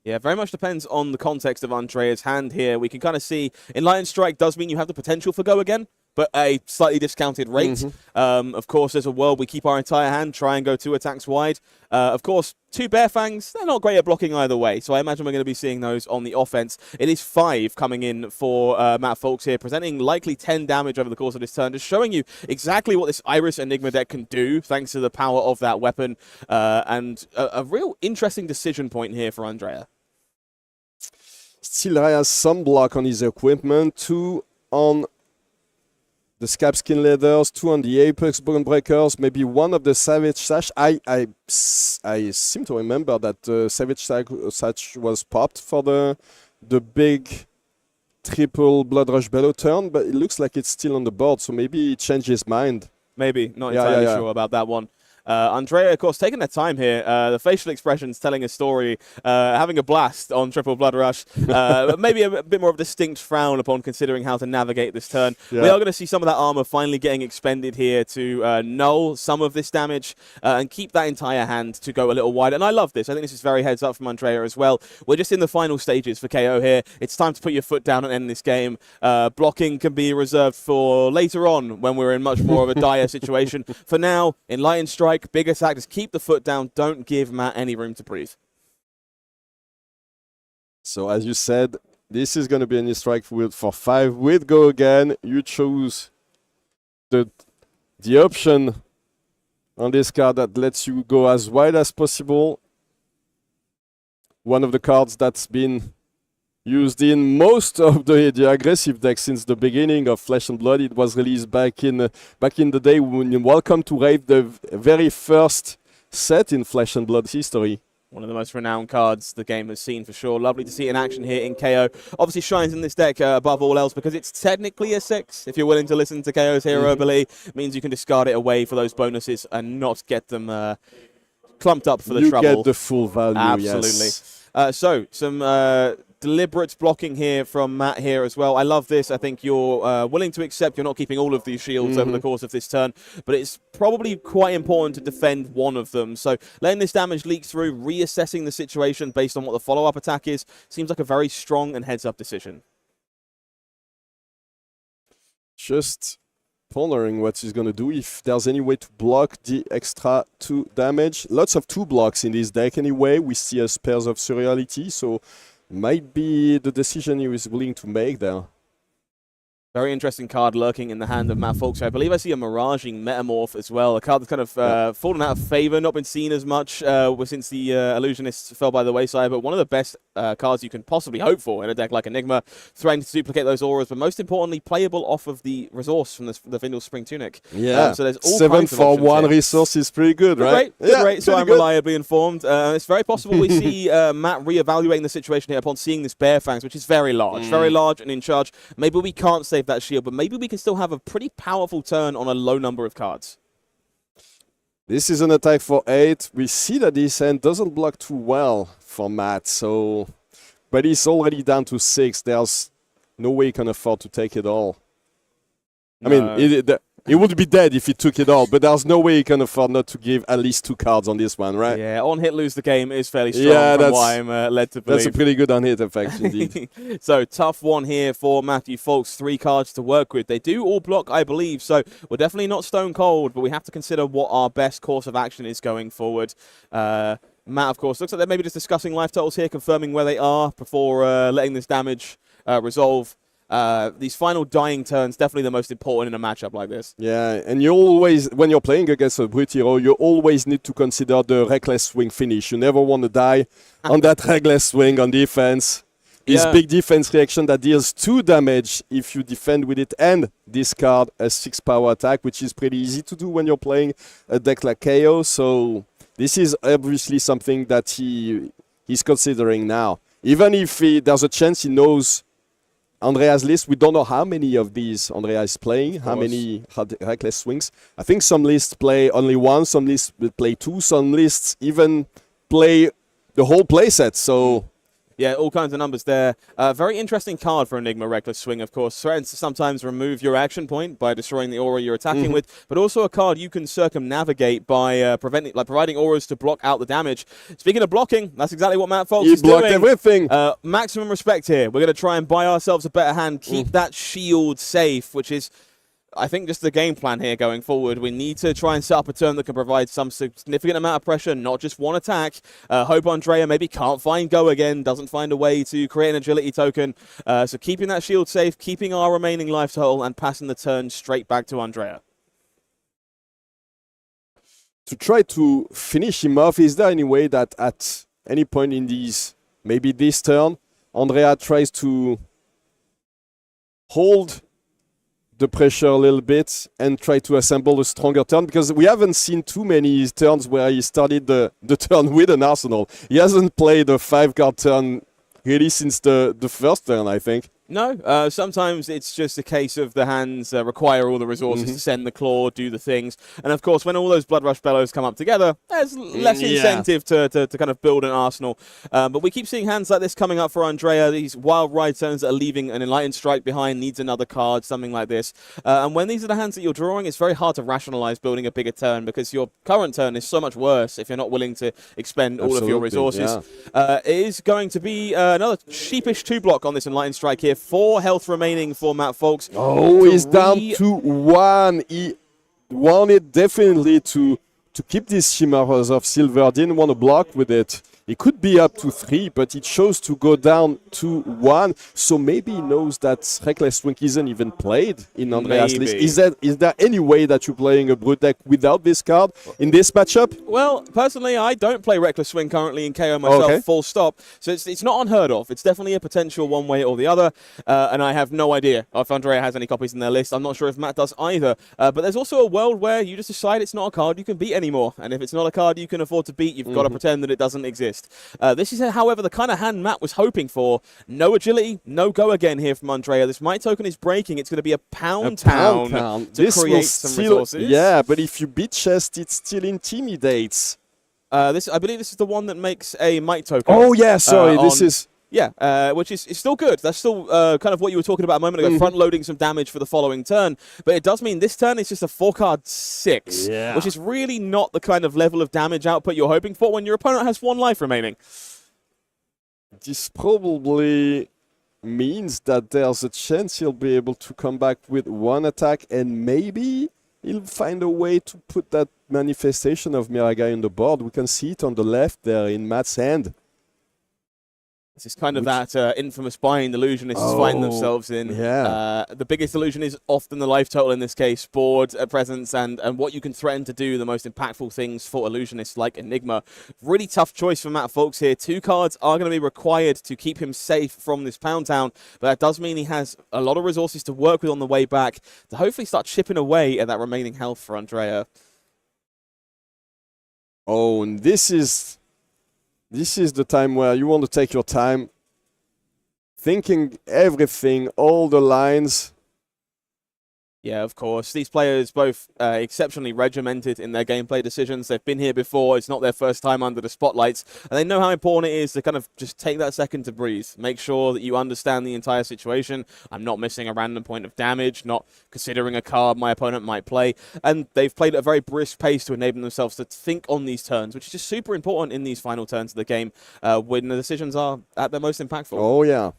Yeah, very much depends on the context of Andrea's hand here. We can kind of see, in Lion Strike does mean you have the potential for go again, but a slightly discounted rate. Of course, there's a world we keep our entire hand, try and go 2 attacks wide. Of course, 2 Bear Fangs, they're not great at blocking either way, so I imagine we're going to be seeing those on the offense. It is 5 coming in for Matt Foulkes here, presenting likely 10 damage over the course of this turn, just showing you exactly what this Iris Enigma deck can do, thanks to the power of that weapon, and a real interesting decision point here for Andrea. Still has some block on his equipment, 2 on the Scab Skin Leathers, 2 on the Apex Bone Breakers, maybe 1 of the Savage Sash. I seem to remember that Savage Sash was popped for the big triple Blood Rush Bellow turn, but it looks like it's still on the board, so maybe he changed his mind. Maybe, not entirely sure about that one. Andrea, of course, taking their time here. The facial expressions telling a story, having a blast on Triple Blood Rush. Maybe a bit more of a distinct frown upon considering how to navigate this turn. Yeah. We are going to see some of that armor finally getting expended here to null some of this damage and keep that entire hand to go a little wide. And I love this. I think this is very heads up from Andrea as well. We're just in the final stages for Kayo here. It's time to put your foot down and end this game. Blocking can be reserved for later on when we're in much more of a dire situation. For now, in Light Strike, big attack, just keep the foot down. Don't give Matt any room to breathe. So as you said, this is going to be an strike for 5 with Go Again. You choose the option on this card that lets you go as wide as possible. One of the cards that's been used in most of the aggressive decks since the beginning of Flesh and Blood. It was released back in the day when Welcome to Rave, the very first set in Flesh and Blood history. One of the most renowned cards the game has seen for sure. Lovely to see it in action here in KO. Obviously shines in this deck above all else because it's technically a 6. If you're willing to listen to KO's Hero Ability, it means you can discard it away for those bonuses and not get them clumped up for the trouble. You get the full value, absolutely. Yes. So, some deliberate blocking here from Matt here as well. I love this. I think you're willing to accept you're not keeping all of these shields over the course of this turn, but it's probably quite important to defend one of them. So letting this damage leak through, reassessing the situation based on what the follow-up attack is, seems like a very strong and heads-up decision. Just pondering what he's going to do, if there's any way to block the extra 2 damage. Lots of 2 blocks in this deck anyway. We see a Pairs of Surreality, so might be the decision he was willing to make there. Very interesting card lurking in the hand of Matt Foulkes. I believe I see a Miraging Metamorph as well. A card that's kind of fallen out of favor, not been seen as much since the Illusionists fell by the wayside, but one of the best cards you can possibly hope for in a deck like Enigma, threatening to duplicate those auras, but most importantly, playable off of the resource from the Vindel Spring Tunic. Yeah, so there's all 7 kinds of for 1 here. Resource is pretty good, right? Good rate, so I'm reliably informed. It's very possible we see Matt reevaluating the situation here upon seeing this Bear Fangs, which is very large and in charge. Maybe we can't save that shield, but maybe we can still have a pretty powerful turn on a low number of cards. This is an attack for 8. We see that this hand doesn't block too well for Matt, so... But he's already down to 6. There's no way he can afford to take it all. No. I mean, he would be dead if he took it all, but there's no way he can afford not to give at least 2 cards on this one, right? Yeah, on hit, lose the game is fairly strong from what I'm led to believe. That's a pretty good on hit effect, indeed. So, tough one here for Matthew Foulkes. 3 cards to work with. They do all block, I believe, so we're definitely not stone cold, but we have to consider what our best course of action is going forward. Matt, of course, looks like they're maybe just discussing life totals here, confirming where they are before letting this damage resolve. These final dying turns, definitely the most important in a matchup like this. Yeah, and you always, when you're playing against a Brute Hero, you always need to consider the Reckless Swing finish. You never want to die on that Reckless Swing on defense. This big defense reaction that deals 2 damage if you defend with it and discard a 6 power attack, which is pretty easy to do when you're playing a deck like Kayo. So this is obviously something that he's considering now. Even if there's a chance he knows Andrea's list, we don't know how many of these Andrea is playing, how many Reckless Swings. I think some lists play only 1, some lists play 2, some lists even play the whole playset. So yeah, all kinds of numbers there. Very interesting card for Enigma Reckless Swing, of course. Threatens to sometimes remove your action point by destroying the aura you're attacking with, but also a card you can circumnavigate by providing auras to block out the damage. Speaking of blocking, that's exactly what Matt Foulkes is doing. He blocked everything. Maximum respect here. We're going to try and buy ourselves a better hand, keep that shield safe, which is I think just the game plan here going forward, we need to try and set up a turn that can provide some significant amount of pressure, not just one attack. Hope Andrea maybe can't find Go again, doesn't find a way to create an agility token. So keeping that shield safe, keeping our remaining life total, and passing the turn straight back to Andrea. To try to finish him off, is there any way that at any point in these, maybe this turn, Andrea tries to hold the pressure a little bit and try to assemble a stronger turn? Because we haven't seen too many turns where he started the turn with an arsenal. He hasn't played a 5-card turn really since the first turn, I think. No, sometimes it's just a case of the hands require all the resources to send the claw, do the things. And of course, when all those Blood Rush Bellows come up together, there's less incentive to kind of build an arsenal. But we keep seeing hands like this coming up for Andrea. These wild ride turns that are leaving an Enlightened Strike behind, needs another card, something like this. And when these are the hands that you're drawing, it's very hard to rationalize building a bigger turn because your current turn is so much worse if you're not willing to expend all of your resources. Yeah. It is going to be another sheepish 2-block on this Enlightened Strike here. 4 health remaining for Matt Foulkes. Oh, he's down to 1. He wanted definitely to keep these Chimeras of Silver. Didn't want to block with it. He could be up to 3, but he chose to go down to 1. So maybe he knows that Reckless Swing isn't even played in Andrea's list. Is there any way that you're playing a Brute deck without this card in this matchup? Well, personally, I don't play Reckless Swing currently in KO myself, full stop. So it's not unheard of. It's definitely a potential one way or the other. And I have no idea if Andrea has any copies in their list. I'm not sure if Matt does either. But there's also a world where you just decide it's not a card you can beat anymore. And if it's not a card you can afford to beat, you've got to pretend that it doesn't exist. This is, however, the kind of hand Matt was hoping for. No agility, no go again here from Andrea. This might token is breaking. It's going to be a pound town to this create some resources. Yeah, but if you beat chest, it still intimidates. I believe this is the one that makes a might token. Oh, yeah, sorry. This is... Yeah, which is still good. That's still kind of what you were talking about a moment ago, front-loading some damage for the following turn. But it does mean this turn is just a 4-card 6, which is really not the kind of level of damage output you're hoping for when your opponent has 1 life remaining. This probably means that there's a chance he'll be able to come back with 1 attack, and maybe he'll find a way to put that manifestation of Miragai on the board. We can see it on the left there in Matt's hand. This is kind of that infamous buying illusionists find themselves in. Yeah. The biggest illusion is often the life total in this case, board presence, and what you can threaten to do, the most impactful things for illusionists like Enigma. Really tough choice for Matt Foulkes here. 2 cards are going to be required to keep him safe from this Pound Town, but that does mean he has a lot of resources to work with on the way back to hopefully start chipping away at that remaining health for Andrea. Oh, and this is the time where you want to take your time, thinking everything, all the lines. Yeah, of course. These players both exceptionally regimented in their gameplay decisions. They've been here before. It's not their first time under the spotlights. And they know how important it is to kind of just take that second to breathe. Make sure that you understand the entire situation. I'm not missing a random point of damage, not considering a card my opponent might play. And they've played at a very brisk pace to enable themselves to think on these turns, which is just super important in these final turns of the game when the decisions are at their most impactful. Oh, yeah.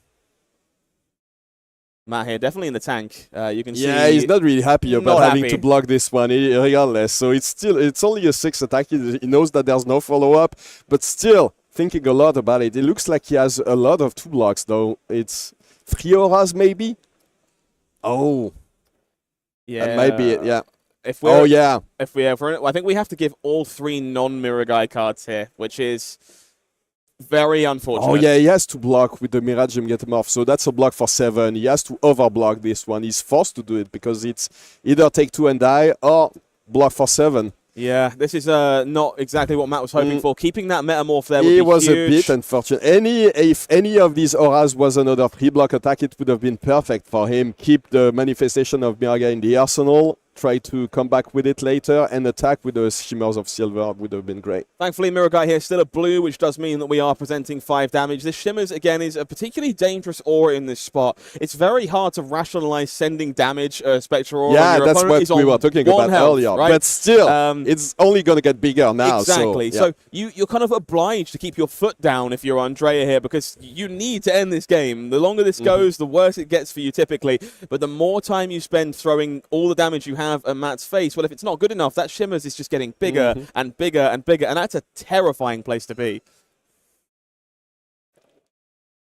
Matt here, definitely in the tank. You can see. Yeah, he's not really happy about having to block this one, regardless. So it's only a 6 attack. He knows that there's no follow-up, but still thinking a lot about it. It looks like he has a lot of 2 blocks, though. It's 3 auras, maybe. Oh, yeah, that might be it. Yeah. If I think we have to give all 3 non-Miragai cards here, which is very unfortunate. Oh, yeah, he has to block with the Mirage and get him off. So that's a block for 7. He has to overblock this one. He's forced to do it because it's either take 2 and die or block for 7. Yeah, this is not exactly what Matt was hoping for. Keeping that Metamorph there would be was huge. A bit unfortunate. If any of these auras was another 3-block attack, it would have been perfect for him. Keep the manifestation of Miragai in the arsenal, try to come back with it later and attack with the Shimmers of Silver would have been great. Thankfully, Mirror Guy here still a blue, which does mean that we are presenting 5 damage. This Shimmers, again, is a particularly dangerous aura in this spot. It's very hard to rationalize sending damage, Spectre Aura. Yeah, that's what we were talking about earlier. Right? But still, it's only going to get bigger now. Exactly. So you're kind of obliged to keep your foot down if you're Andrea here, because you need to end this game. The longer this goes, the worse it gets for you typically. But the more time you spend throwing all the damage you have at Matt's face, well, if it's not good enough, that Shimmers is just getting bigger and bigger and bigger, and that's a terrifying place to be.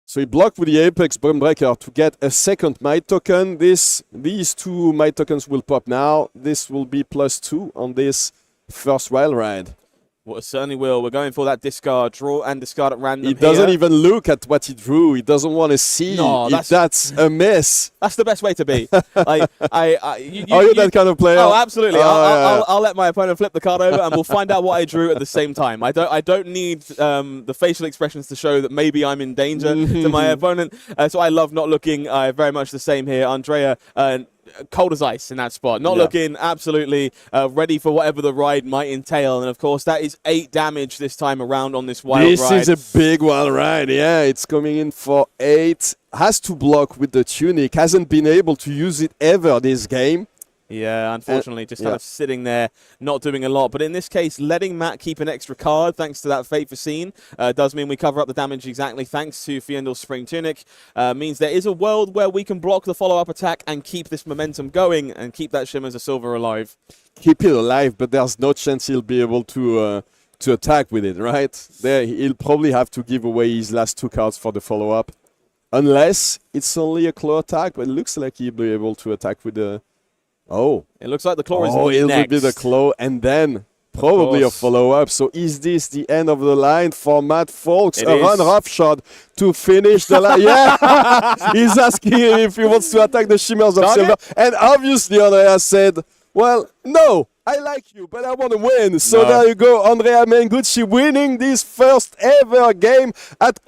So he blocked with the Apex Bonebreaker to get a second Might token. These 2 Might tokens will pop now. This will be +2 on this first Wild Ride. Well, it certainly will. We're going for that discard, draw and discard at random. He doesn't even look at what he drew. He doesn't want to see if that's a miss. That's the best way to be. Are you that kind of player? Oh, absolutely. I'll let my opponent flip the card over, and we'll find out what I drew at the same time. I don't need the facial expressions to show that maybe I'm in danger to my opponent. So I love not looking very much the same here. Andrea. Cold as ice in that spot, not looking absolutely ready for whatever the ride might entail. And of course, that is 8 damage this time around on this wild ride. This is a big wild ride. Yeah, it's coming in for 8. Has to block with the tunic. Hasn't been able to use it ever this game. Yeah, unfortunately, just kind of sitting there, not doing a lot. But in this case, letting Matt keep an extra card, thanks to that Fate Foreseen, does mean we cover up the damage exactly, thanks to Fiendl's Spring Tunic. Means there is a world where we can block the follow-up attack and keep this momentum going and keep that Shimmers of Silver alive. Keep it alive, but there's no chance he'll be able to attack with it, right? There, he'll probably have to give away his last 2 cards for the follow-up. Unless it's only a claw attack, but it looks like he'll be able to attack with the... It looks like the claw is next. It will be the claw, and then probably a follow-up. So is this the end of the line for Matt Foulkes? A run roughshod to finish the line. Yeah, he's asking him if he wants to attack the Shimmers of Silver. And obviously Andrea said, well, no, I like you, but I want to win. So there you go, Andrea Mengucci winning this first ever game at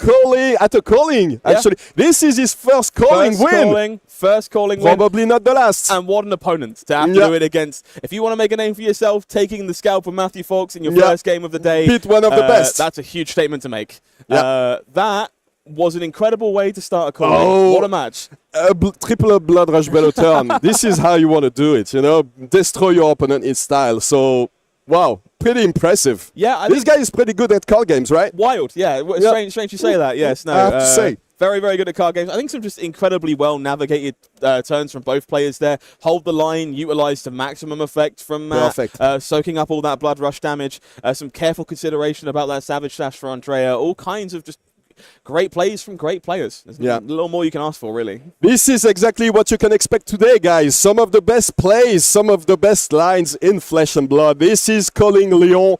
a calling. Actually, this is his first calling win. First calling win. Probably not the last. And what an opponent to have to do it against. If you want to make a name for yourself, taking the scalp of Matthew Foulkes in your first game of the day. Beat one of the best. That's a huge statement to make. That was an incredible way to start a calling. What a match. Triple Blood Rush Bellow turn. This is how you want to do it, you know. Destroy your opponent in style. So, wow, pretty impressive. Yeah, this guy is pretty good at card games, right? Wild, yeah. Strange you say that. Yes, no. I have to say. Very, very good at card games. I think some just incredibly well-navigated turns from both players there. Hold the line, utilized to maximum effect from Matt. Perfect. Soaking up all that Blood Rush damage. Some careful consideration about that Savage Slash for Andrea. All kinds of just great plays from great players. There's a little more you can ask for, really. This is exactly what you can expect today, guys. Some of the best plays, some of the best lines in Flesh and Blood. This is calling Lyon.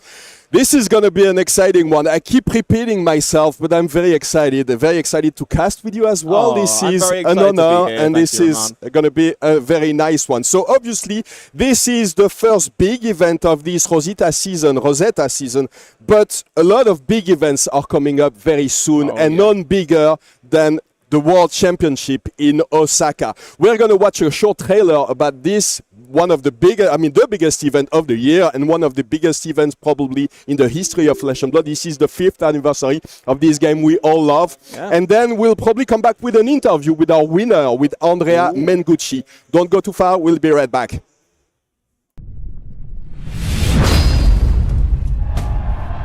This is going to be an exciting one. I keep repeating myself, but I'm very excited to cast with you as well. This is an honor, and this is going to be a very nice one. So obviously, this is the first big event of this Rosetta season, but a lot of big events are coming up very soon, and none bigger than the World Championship in Osaka. We're going to watch a short trailer about this, one of the the biggest event of the year and one of the biggest events probably in the history of Flesh and Blood. This is the 5th anniversary of this game we all love. Yeah. And then we'll probably come back with an interview with our winner, with Andrea Mengucci. Don't go too far. We'll be right back.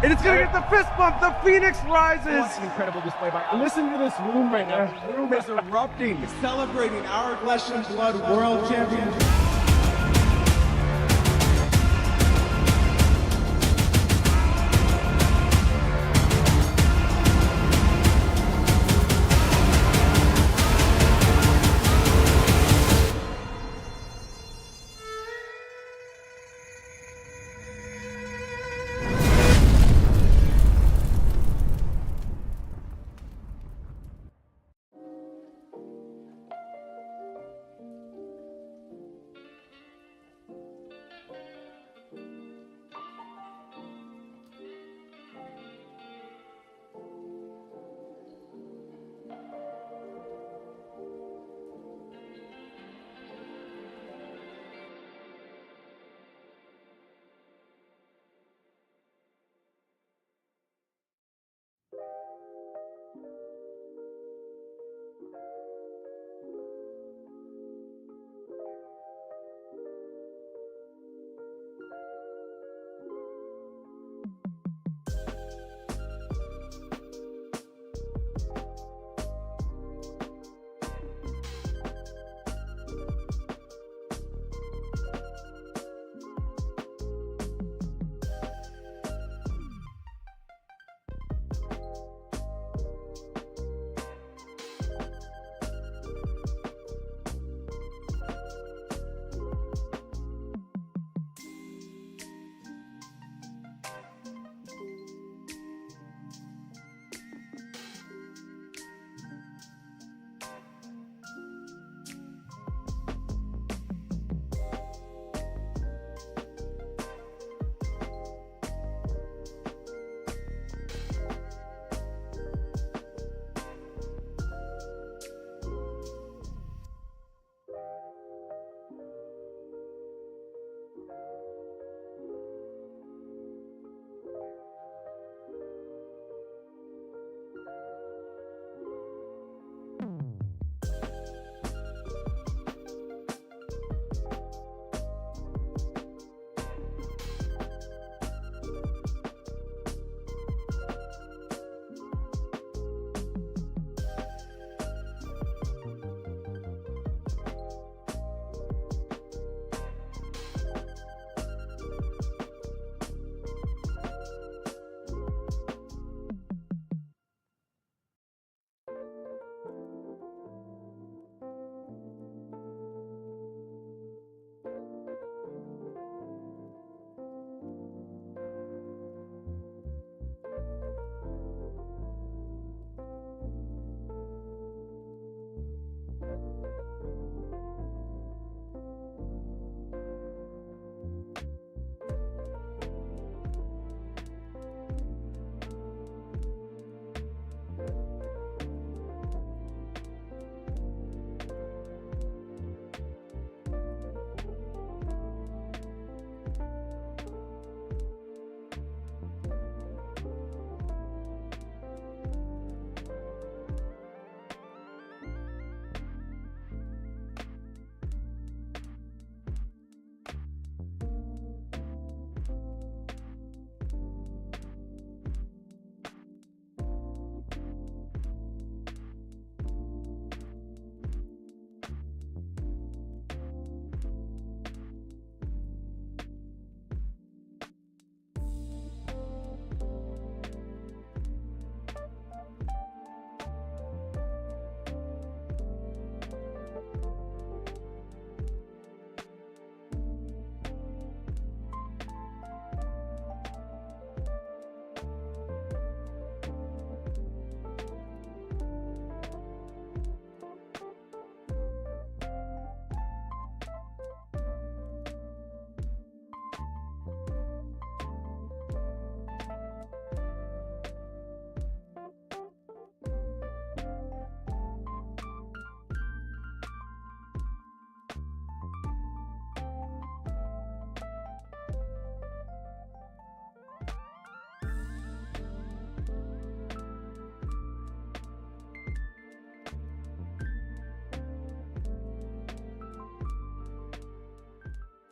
And it's going to get the fist bump. The Phoenix rises. What an incredible display by. Listen to this room right now. This room is erupting, celebrating our Flesh and Blood World Championship.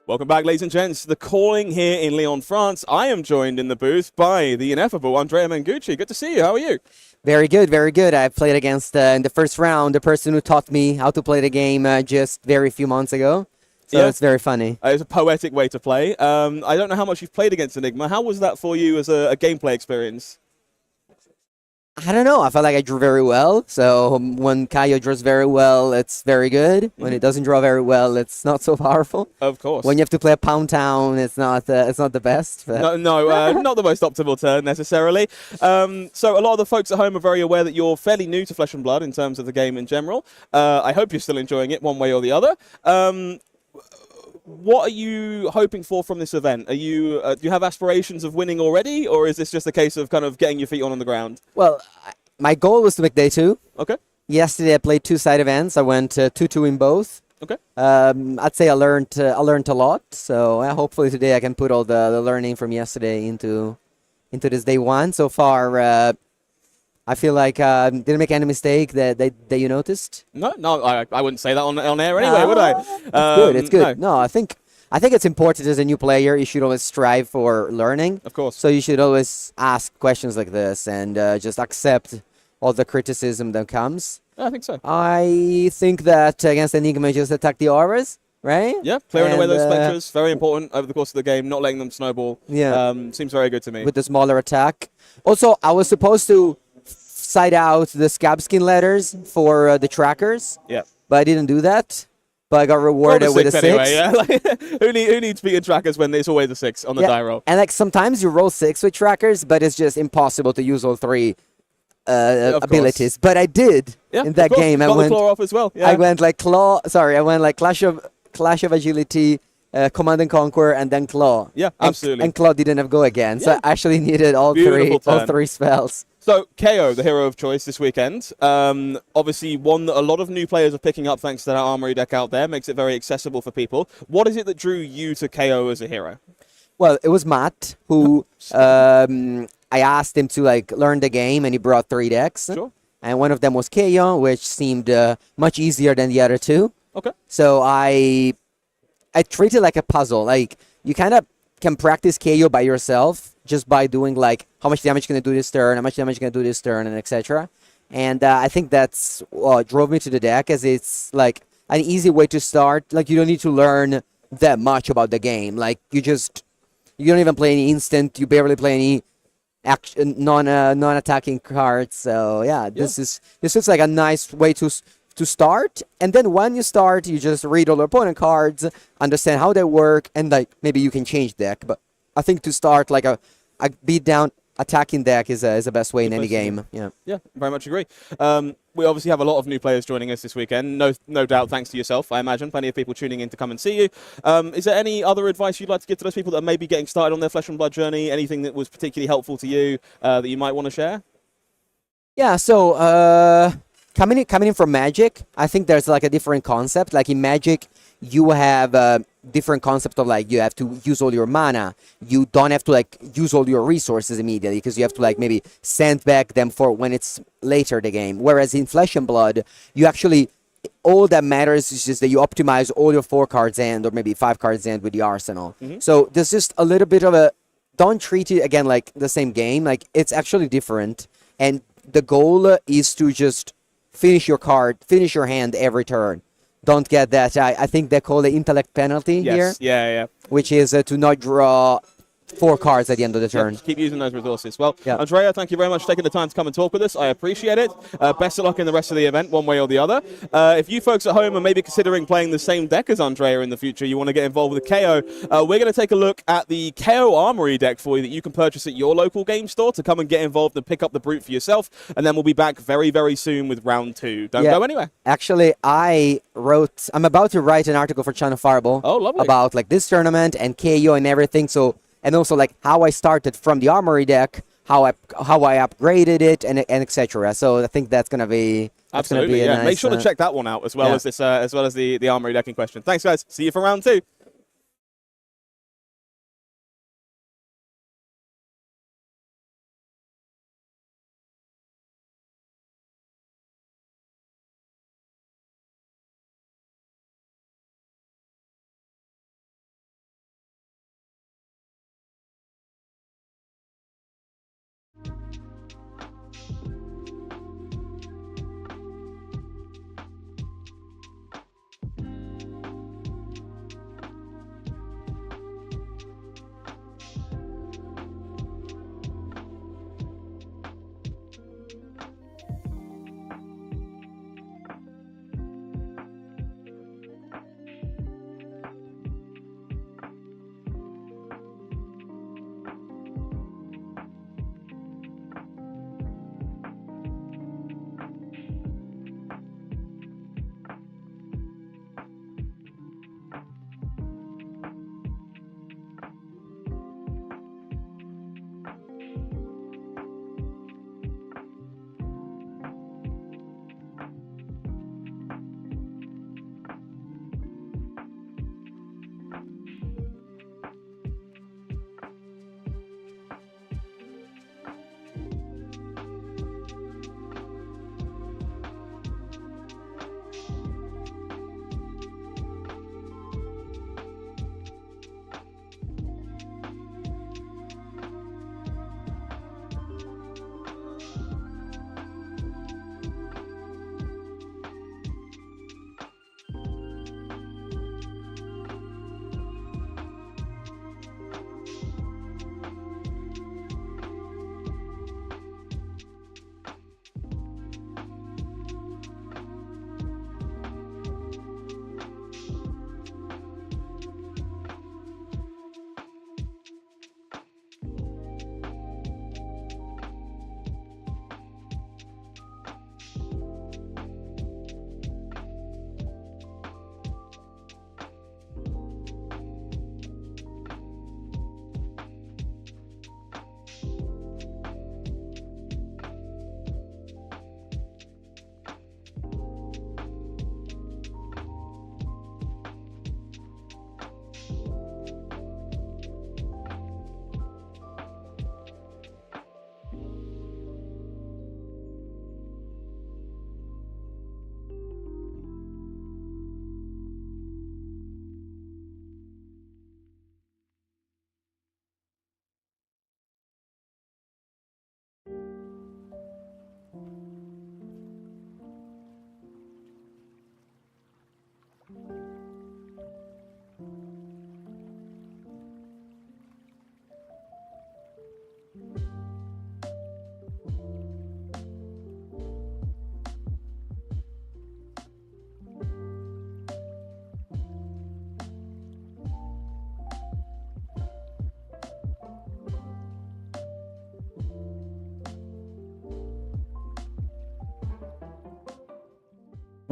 Welcome back, ladies and gents. The calling here in Lyon, France. I am joined in the booth by the ineffable Andrea Mengucci. Good to see you. How are you? Very good, very good. I played against, in the first round, the person who taught me how to play the game just very few months ago. So it's very funny. It's a poetic way to play. I don't know how much you've played against Enigma. How was that for you as a gameplay experience? I don't know. I felt like I drew very well. So when Kayo draws very well, it's very good. When it doesn't draw very well, it's not so powerful. Of course. When you have to play a Pound Town, it's not the best. But. No, not the most optimal turn necessarily. So a lot of the folks at home are very aware that you're fairly new to Flesh and Blood in terms of the game in general. I hope you're still enjoying it one way or the other. What are you hoping for from this event? Are you do you have aspirations of winning already, or is this just a case of kind of getting your feet on the ground? Well, my goal was to make day 2. Okay. Yesterday I played 2 side events. I went 2-2 in both. Okay. I'd say I learned a lot. So hopefully today I can put all the learning from yesterday into this day 1. So far, I feel like didn't make any mistake that you noticed. No, I wouldn't say that on air anyway, would I? It's good. It's good. No, I think it's important as a new player. You should always strive for learning. Of course. So you should always ask questions like this and just accept all the criticism that comes. I think so. I think that against Enigma, just attack the auras, right? Yeah, clearing away those spectres, very important over the course of the game, not letting them snowball. Yeah. Seems very good to me. With the smaller attack. Also, I was supposed to side out the scab skin letters for the trackers. Yeah. But I didn't do that. But I got rewarded with a 6. Anyway, yeah? who needs beating trackers when there's always a 6 on the die roll? And like sometimes you roll 6 with trackers, but it's just impossible to use all 3 abilities. But I did in that game. I went the claw off as well. Yeah. I went like claw. Sorry, I went like Clash of Agility, Command and Conquer, and then claw. Yeah, absolutely. And claw didn't have go again, so I actually needed all three spells. So, Kayo, the hero of choice this weekend, obviously one that a lot of new players are picking up thanks to that armory deck out there, makes it very accessible for people. What is it that drew you to Kayo as a hero? Well, it was Matt, who I asked him to like learn the game, and he brought 3 decks. Sure. And one of them was Kayo, which seemed much easier than the other 2. Okay. So I treat it like a puzzle. Like, you kind of can practice Kayo by yourself just by doing like how much damage can I do this turn, how much damage can I do this turn, and etc. And I think that's what drove me to the deck, as it's like an easy way to start. Like, you don't need to learn that much about the game. Like, you don't even play any instant. You barely play any non-attacking cards. So yeah, this is like a nice way to start. And then when you start, you just read all the opponent cards, understand how they work, and like maybe you can change deck. But I think to start like a beat down attacking deck is the best way in any game. Yeah, very much agree. We obviously have a lot of new players joining us this weekend. No doubt, thanks to yourself, I imagine. Plenty of people tuning in to come and see you. Is there any other advice you'd like to give to those people that are maybe getting started on their Flesh and Blood journey? Anything that was particularly helpful to you that you might want to share? Yeah. So coming in from Magic, I think there's like a different concept. Like in Magic, you have a different concept of like you have to use all your mana. You don't have to like use all your resources immediately, because you have to like maybe send back them for when it's later the game. Whereas in Flesh and Blood, you actually, all that matters is just that you optimize all your 4 cards end, or maybe 5 cards end with the arsenal. So there's just a little bit of a, don't treat it again like the same game. Like, it's actually different, and the goal is to just finish your hand every turn. Don't get that. I think they call it intellect penalty here. Yeah. Which is to not draw 4 cards at the end of the turn. Keep using those resources. Well, Andrea, thank you very much for taking the time to come and talk with us. I appreciate it. Best of luck in the rest of the event, one way or the other. If you folks at home are maybe considering playing the same deck as Andrea in the future, you want to get involved with the KO, we're going to take a look at the KO Armory deck for you that you can purchase at your local game store to come and get involved and pick up the brute for yourself. And then we'll be back very, very soon with round 2. Don't go anywhere. Actually, I'm about to write an article for Channel Fireball about like this tournament and KO and everything. So, and also like how I started from the Armory deck, how I upgraded it, and etc. So I think that's gonna be absolutely nice, make sure to check that one out as well as this as well as the Armory deck in question. Thanks, guys. See you for round 2.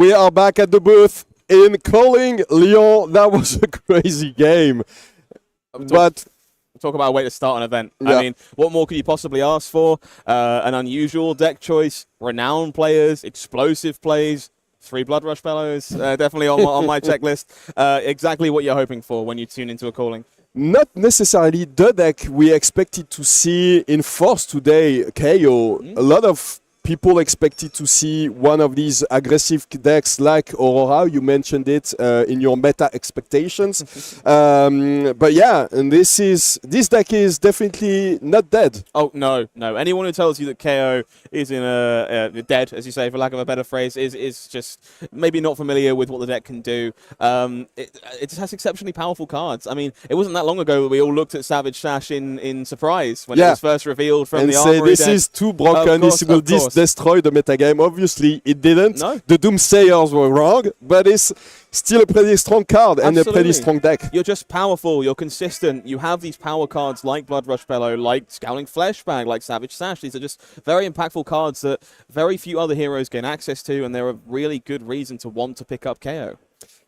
We are back at the booth in calling Lyon. That was a crazy game. But talk about a way to start an event. Yeah. I mean, what more could you possibly ask for? An unusual deck choice, renowned players, explosive plays, 3 Blood Rush Fellows, definitely on my checklist. Exactly what you're hoping for when you tune into a calling. not necessarily the deck we expected to see in Force today, Kayo. A lot of people expected to see one of these aggressive decks like Aurora. You mentioned it in your meta expectations. But yeah, and this deck is definitely not dead. Oh, no. Anyone who tells you that KO is in dead, as you say, for lack of a better phrase, is just maybe not familiar with what the deck can do. It just has exceptionally powerful cards. I mean, it wasn't that long ago that we all looked at Savage Sash in surprise when it was first revealed from the Armory and say, this deck. is too broken, this will destroy the metagame. Obviously, it didn't. No. The Doomsayers were wrong, but it's still a pretty strong card and a pretty strong deck. You're just powerful, you're consistent, you have these power cards like Blood Rush Fellow, like Scowling Fleshbag, like Savage Sash. These are just very impactful cards that very few other heroes gain access to, and they're a really good reason to want to pick up KO.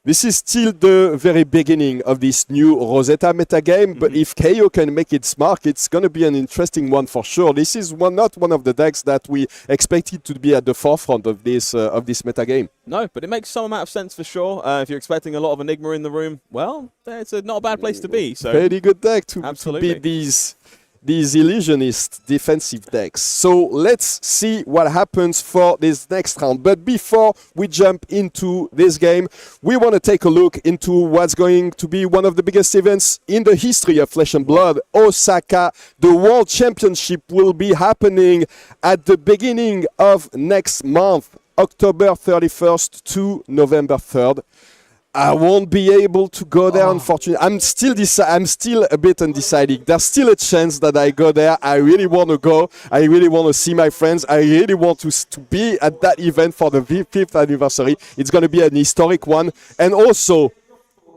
This is still the very beginning of this new Rosetta metagame, but if KO can make its mark, it's going to be an interesting one for sure. This is not one of the decks that we expected to be at the forefront of this metagame. No, but it makes some amount of sense for sure. If you're expecting a lot of Enigma in the room, well, it's not a bad place to be. So pretty good deck to beat these illusionist defensive decks. So let's see what happens for this next round. But before we jump into this game, we want to take a look into what's going to be one of the biggest events in the history of Flesh and Blood, Osaka. The World Championship will be happening at the beginning of next month, October 31st to November 3rd. I won't be able to go there, unfortunately. I'm still a bit undecided. There's still a chance that I go there. I really want to go. I really want to see my friends. I really want to be at that event for the 5th anniversary. It's going to be an historic one. And also,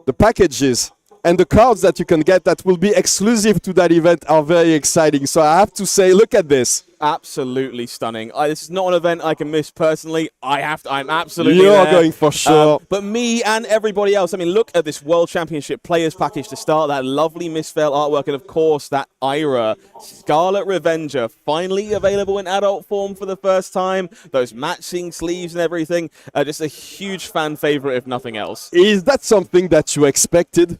the packages and the cards that you can get that will be exclusive to that event are very exciting. So I have to say, look at this. Absolutely stunning. This is not an event I can miss personally. I'm absolutely You're there. going for sure. But me and everybody else, I mean, look at this World Championship Players Package to start. That lovely Misfell artwork. And, of course, that Ira Scarlet Revenger finally available in adult form for the first time. Those matching sleeves and everything. Just a huge fan favorite, if nothing else. Is that something that you expected?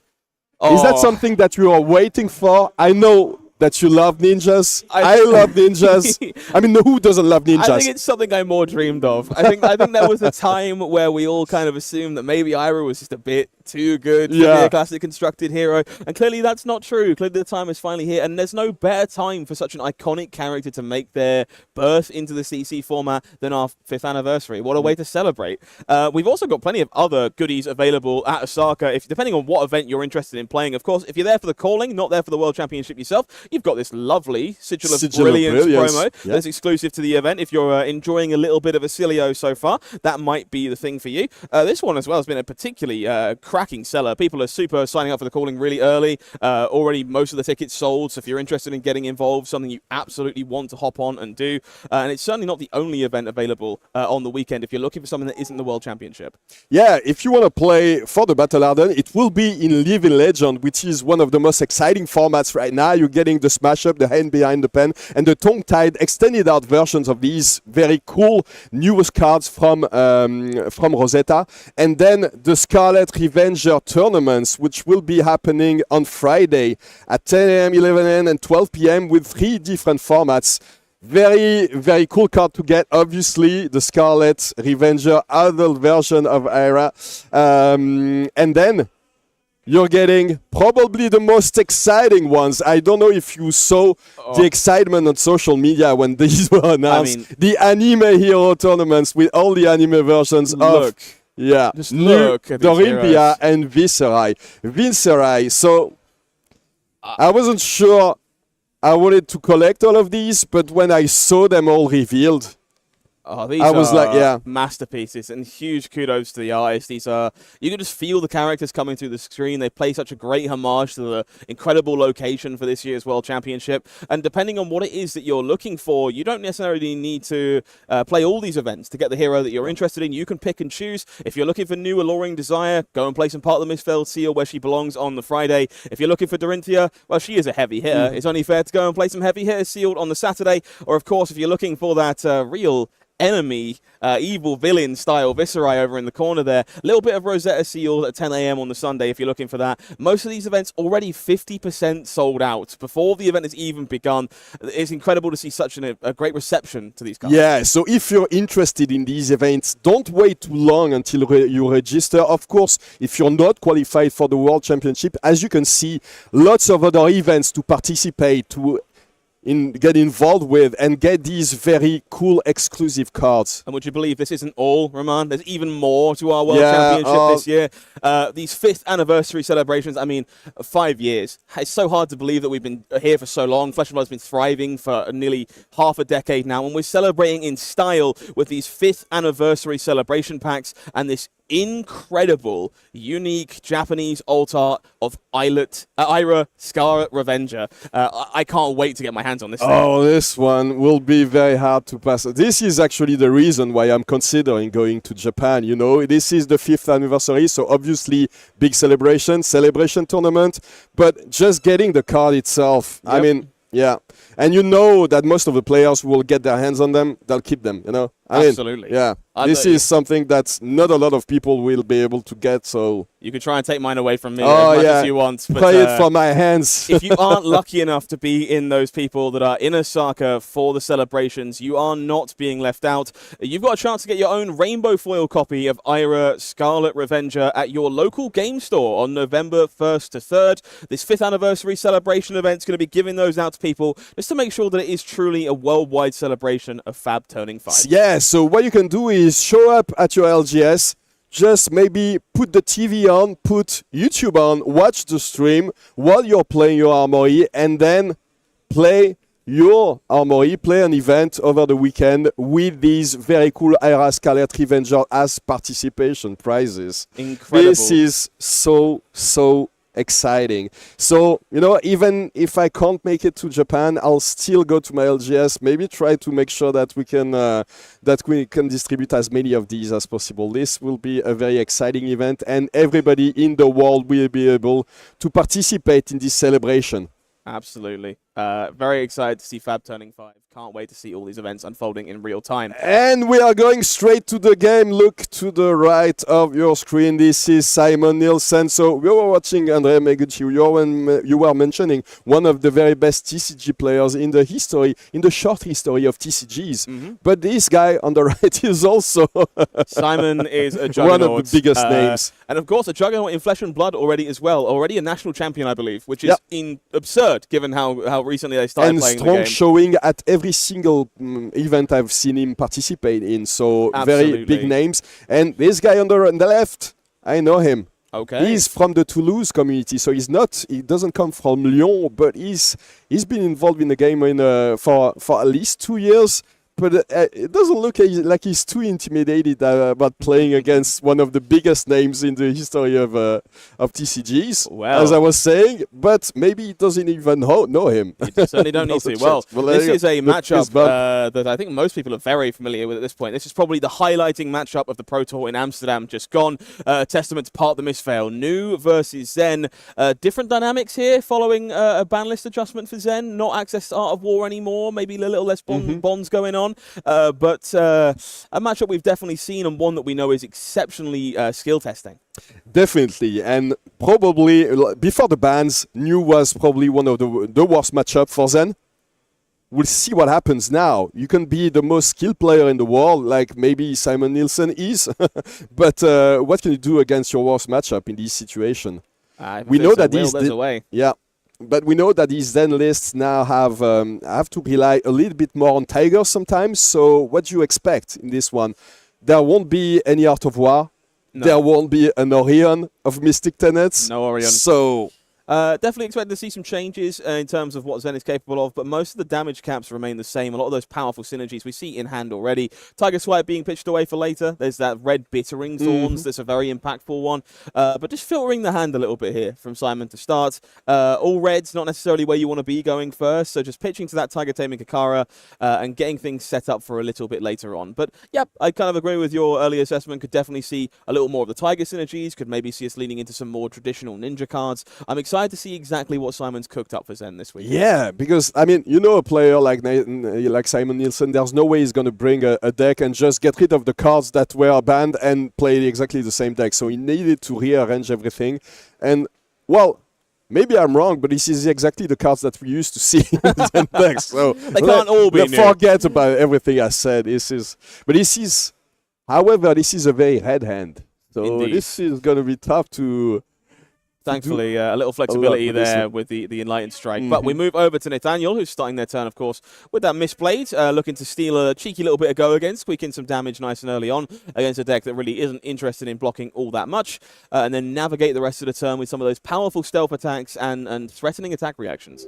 Is that something that you are waiting for? I know that you love ninjas. I love ninjas. I mean, who doesn't love ninjas? I think it's something I more dreamed of. I think there was a time where we all kind of assumed that maybe Ira was just a bit too good to be a classic constructed hero, and clearly that's not true. Clearly the time is finally here, and there's no better time for such an iconic character to make their birth into the CC format than our 5th anniversary. What a way to celebrate. We've also got plenty of other goodies available at Osaka, depending on what event you're interested in playing. Of course, if you're there for the calling, not there for the World Championship yourself, you've got this lovely Sigil of Brilliance promo that's exclusive to the event. If you're enjoying a little bit of Acilio so far, that might be the thing for you. This one as well has been a particularly cracking seller. People are super signing up for the calling really early. Already most of the tickets sold, so if you're interested in getting involved, something you absolutely want to hop on and do. And it's certainly not the only event available on the weekend if you're looking for something that isn't the World Championship. Yeah, if you want to play for the Battle Harden, it will be in Live in Legend, which is one of the most exciting formats right now. You're getting the Smash Up, the Hand Behind the Pen, and the Tongue-Tied extended out versions of these very cool newest cards from Rosetta. And then the Scarlet Revenger tournaments, which will be happening on Friday at 10 a.m., 11 a.m., and 12 p.m. with 3 different formats. Very, very cool card to get. Obviously, the Scarlet Revenger adult version of Ira. And then you're getting probably the most exciting ones. I don't know if you saw the excitement on social media when these were announced. The anime hero tournaments with all the anime versions of... Yeah, just look at Dorimpia and Viscerai. So I wasn't sure I wanted to collect all of these, but when I saw them all revealed, Oh, these I was are like, yeah. masterpieces, and huge kudos to the artists. These are, you can just feel the characters coming through the screen. They play such a great homage to the incredible location for this year's World Championship. And depending on what it is that you're looking for, you don't necessarily need to play all these events to get the hero that you're interested in. You can pick and choose. If you're looking for new alluring desire, go and play some part of the Misfelled Seal where she belongs on the Friday. If you're looking for Dorinthia, well, she is a heavy hitter. It's only fair to go and play some heavy hitters sealed on the Saturday. Or, of course, if you're looking for that real enemy, evil villain style Viscerai over in the corner there. A little bit of Rosetta Sealed at 10 a.m. on the Sunday if you're looking for that. Most of these events already 50% sold out before the event has even begun. It's incredible to see such a great reception to these cards. Yeah, so if you're interested in these events, don't wait too long until you register. Of course, if you're not qualified for the World Championship, as you can see, lots of other events to participate, to get involved with and get these very cool exclusive cards. And would you believe this isn't all, Roman? There's even more to our World Championship this year. These 5th anniversary celebrations, I mean, 5 years. It's so hard to believe that we've been here for so long. Flesh and Blood's been thriving for nearly half a decade now, and we're celebrating in style with these 5th anniversary celebration packs and this incredible, unique Japanese alt art of Ira Scarlet Revenger. I can't wait to get my hands on this thing. Oh, this one will be very hard to pass. This is actually the reason why I'm considering going to Japan. You know, this is the 5th anniversary, so obviously big celebration tournament, but just getting the card itself, Yep. I mean, yeah. And you know that most of the players who will get their hands on them, they'll keep them, you know? Absolutely. This is something that not a lot of people will be able to get, so... You can try and take mine away from me as much as you want. But, play it from my hands. If you aren't lucky enough to be in those people that are in Osaka for the celebrations, you are not being left out. You've got a chance to get your own rainbow foil copy of Ira Scarlet Revenger at your local game store on November 1st to 3rd. This 5th anniversary celebration event is going to be giving those out to people just to make sure that it is truly a worldwide celebration of Fab turning 5. Yeah, so what you can do is show up at your LGS, just maybe put the TV on, put YouTube on, watch the stream while you're playing your armory, and then play your armory, play an event over the weekend with these very cool Ira Scarlet Revenger as participation prizes. Incredible. This is so exciting. So, you know, even if I can't make it to Japan, I'll still go to my LGS, maybe try to make sure that we can distribute as many of these as possible. This will be a very exciting event, and everybody in the world will be able to participate in this celebration. Absolutely. Very excited to see Fab turning 5. Can't wait to see all these events unfolding in real time. And we are going straight to the game. Look to the right of your screen. This is Simon Nielsen. So we were watching Andrea Mengucci. You were mentioning one of the very best TCG players in the history, in the short history of TCGs. Mm-hmm. But this guy on the right is also Simon is a juggernaut. one of the biggest names. And of course, a juggernaut in Flesh and Blood already as well. Already a national champion, I believe, which is absurd given how recently they started playing the game. And strong showing at every single event I've seen him participate in. So Absolutely. Very big names. And this guy on the left, I know him. Okay. He's from the Toulouse community, so he doesn't come from Lyon, but he's been involved in the game for at least 2 years. But it doesn't look like he's too intimidated about playing against one of the biggest names in the history of TCGs, as I was saying. But maybe he doesn't even know him. You certainly don't need to. Well, this is a matchup that I think most people are very familiar with at this point. This is probably the highlighting matchup of the Pro Tour in Amsterdam just gone. Testament to Part the Misfail. New versus Zen. Different dynamics here following a ban list adjustment for Zen. Not access to Art of War anymore. Maybe a little less bonds going on. But a matchup we've definitely seen, and one that we know is exceptionally skill testing. Definitely, and probably before the bans, New was probably one of the worst matchup for Zen. We'll see what happens now. You can be the most skilled player in the world, like maybe Simon Nielsen is, but what can you do against your worst matchup in this situation? We know that there's a way. Yeah. But we know that these Zen lists now have to rely a little bit more on Tigers sometimes. So what do you expect in this one? There won't be any Art of War. No. There won't be an Orion of Mystic Tenets. No Orion. So Definitely expect to see some changes in terms of what Zen is capable of, but most of the damage caps remain the same. A lot of those powerful synergies we see in hand already. Tiger Swipe being pitched away for later. There's that red Bittering Thorns. That's a very impactful one. But just filtering the hand a little bit here from Simon to start. All reds, not necessarily where you want to be going first, so just pitching to that Tiger Taming Kakara and getting things set up for a little bit later on. But yeah, I kind of agree with your early assessment. Could definitely see a little more of the Tiger synergies. Could maybe see us leaning into some more traditional ninja cards. I'm excited to see exactly what Simon's cooked up for Zen this week. Yeah, because, I mean, you know, a player like Simon Nielsen, there's no way he's going to bring a deck and just get rid of the cards that were banned and play exactly the same deck. So he needed to rearrange everything. And, well, maybe I'm wrong, but this is exactly the cards that we used to see in Zen decks. So they can't all be new. Forget about everything I said. However, this is a very red hand. So Indeed. This is going to be tough to... Thankfully, a little flexibility there with the Enlightened Strike. But we move over to Nathanaël, who's starting their turn, of course, with that Mistblade, looking to steal a cheeky little bit of go again, squeak in some damage nice and early on against a deck that really isn't interested in blocking all that much, and then navigate the rest of the turn with some of those powerful stealth attacks and threatening attack reactions.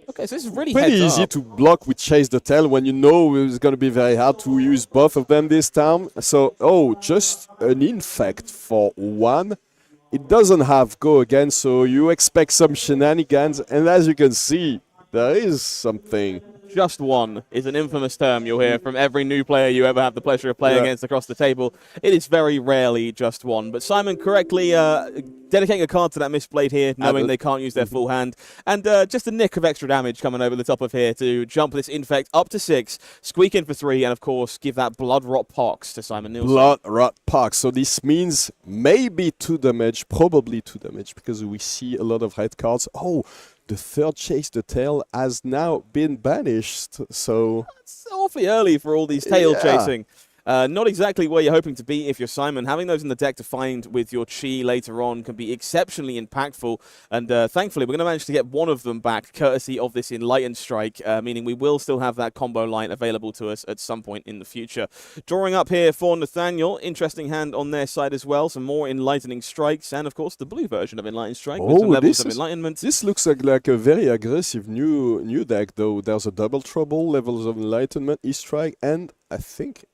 Okay, so this is really pretty easy to block with Chase the Tail when you know it's going to be very hard to use both of them this time. So, just an Infect for one. It doesn't have Go again, so you expect some shenanigans. And as you can see, there is something. Just one is an infamous term you'll hear from every new player you ever have the pleasure of playing against across the table. It is very rarely just one. But Simon correctly dedicating a card to that Mistblade here, knowing they can't use their full hand. And just a nick of extra damage coming over the top of here to jump this Infect up to 6, squeak in for 3, and of course give that Blood Rot Pox to Simon Nielsen. Blood Rot Pox. So this means maybe 2 damage, probably 2 damage, because we see a lot of red cards. Oh, the third Chase the Tail has now been banished, so... It's awfully early for all these tail chasing. Not exactly where you're hoping to be if you're Simon. Having those in the deck to find with your Chi later on can be exceptionally impactful. And thankfully, we're going to manage to get one of them back, courtesy of this Enlightened Strike, meaning we will still have that combo line available to us at some point in the future. Drawing up here for Nathanaël. Interesting hand on their side as well. Some more Enlightening Strikes, and of course, the blue version of Enlightened Strike with some levels of Enlightenment. This looks like a very aggressive new deck, though. There's a Double Trouble, levels of Enlightenment, E-Strike, and I think...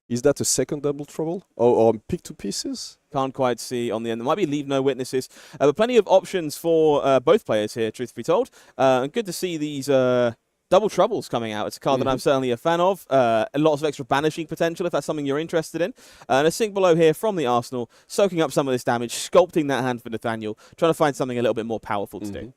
Is that a second Double Trouble? Or pick 2 pieces? Can't quite see on the end. There might be Leave No Witnesses. But plenty of options for both players here, truth be told. Good to see these Double Troubles coming out. It's a card that I'm certainly a fan of. Lots of extra banishing potential if that's something you're interested in. And a Sink Below here from the Arsenal, soaking up some of this damage, sculpting that hand for Nathanaël, trying to find something a little bit more powerful to do.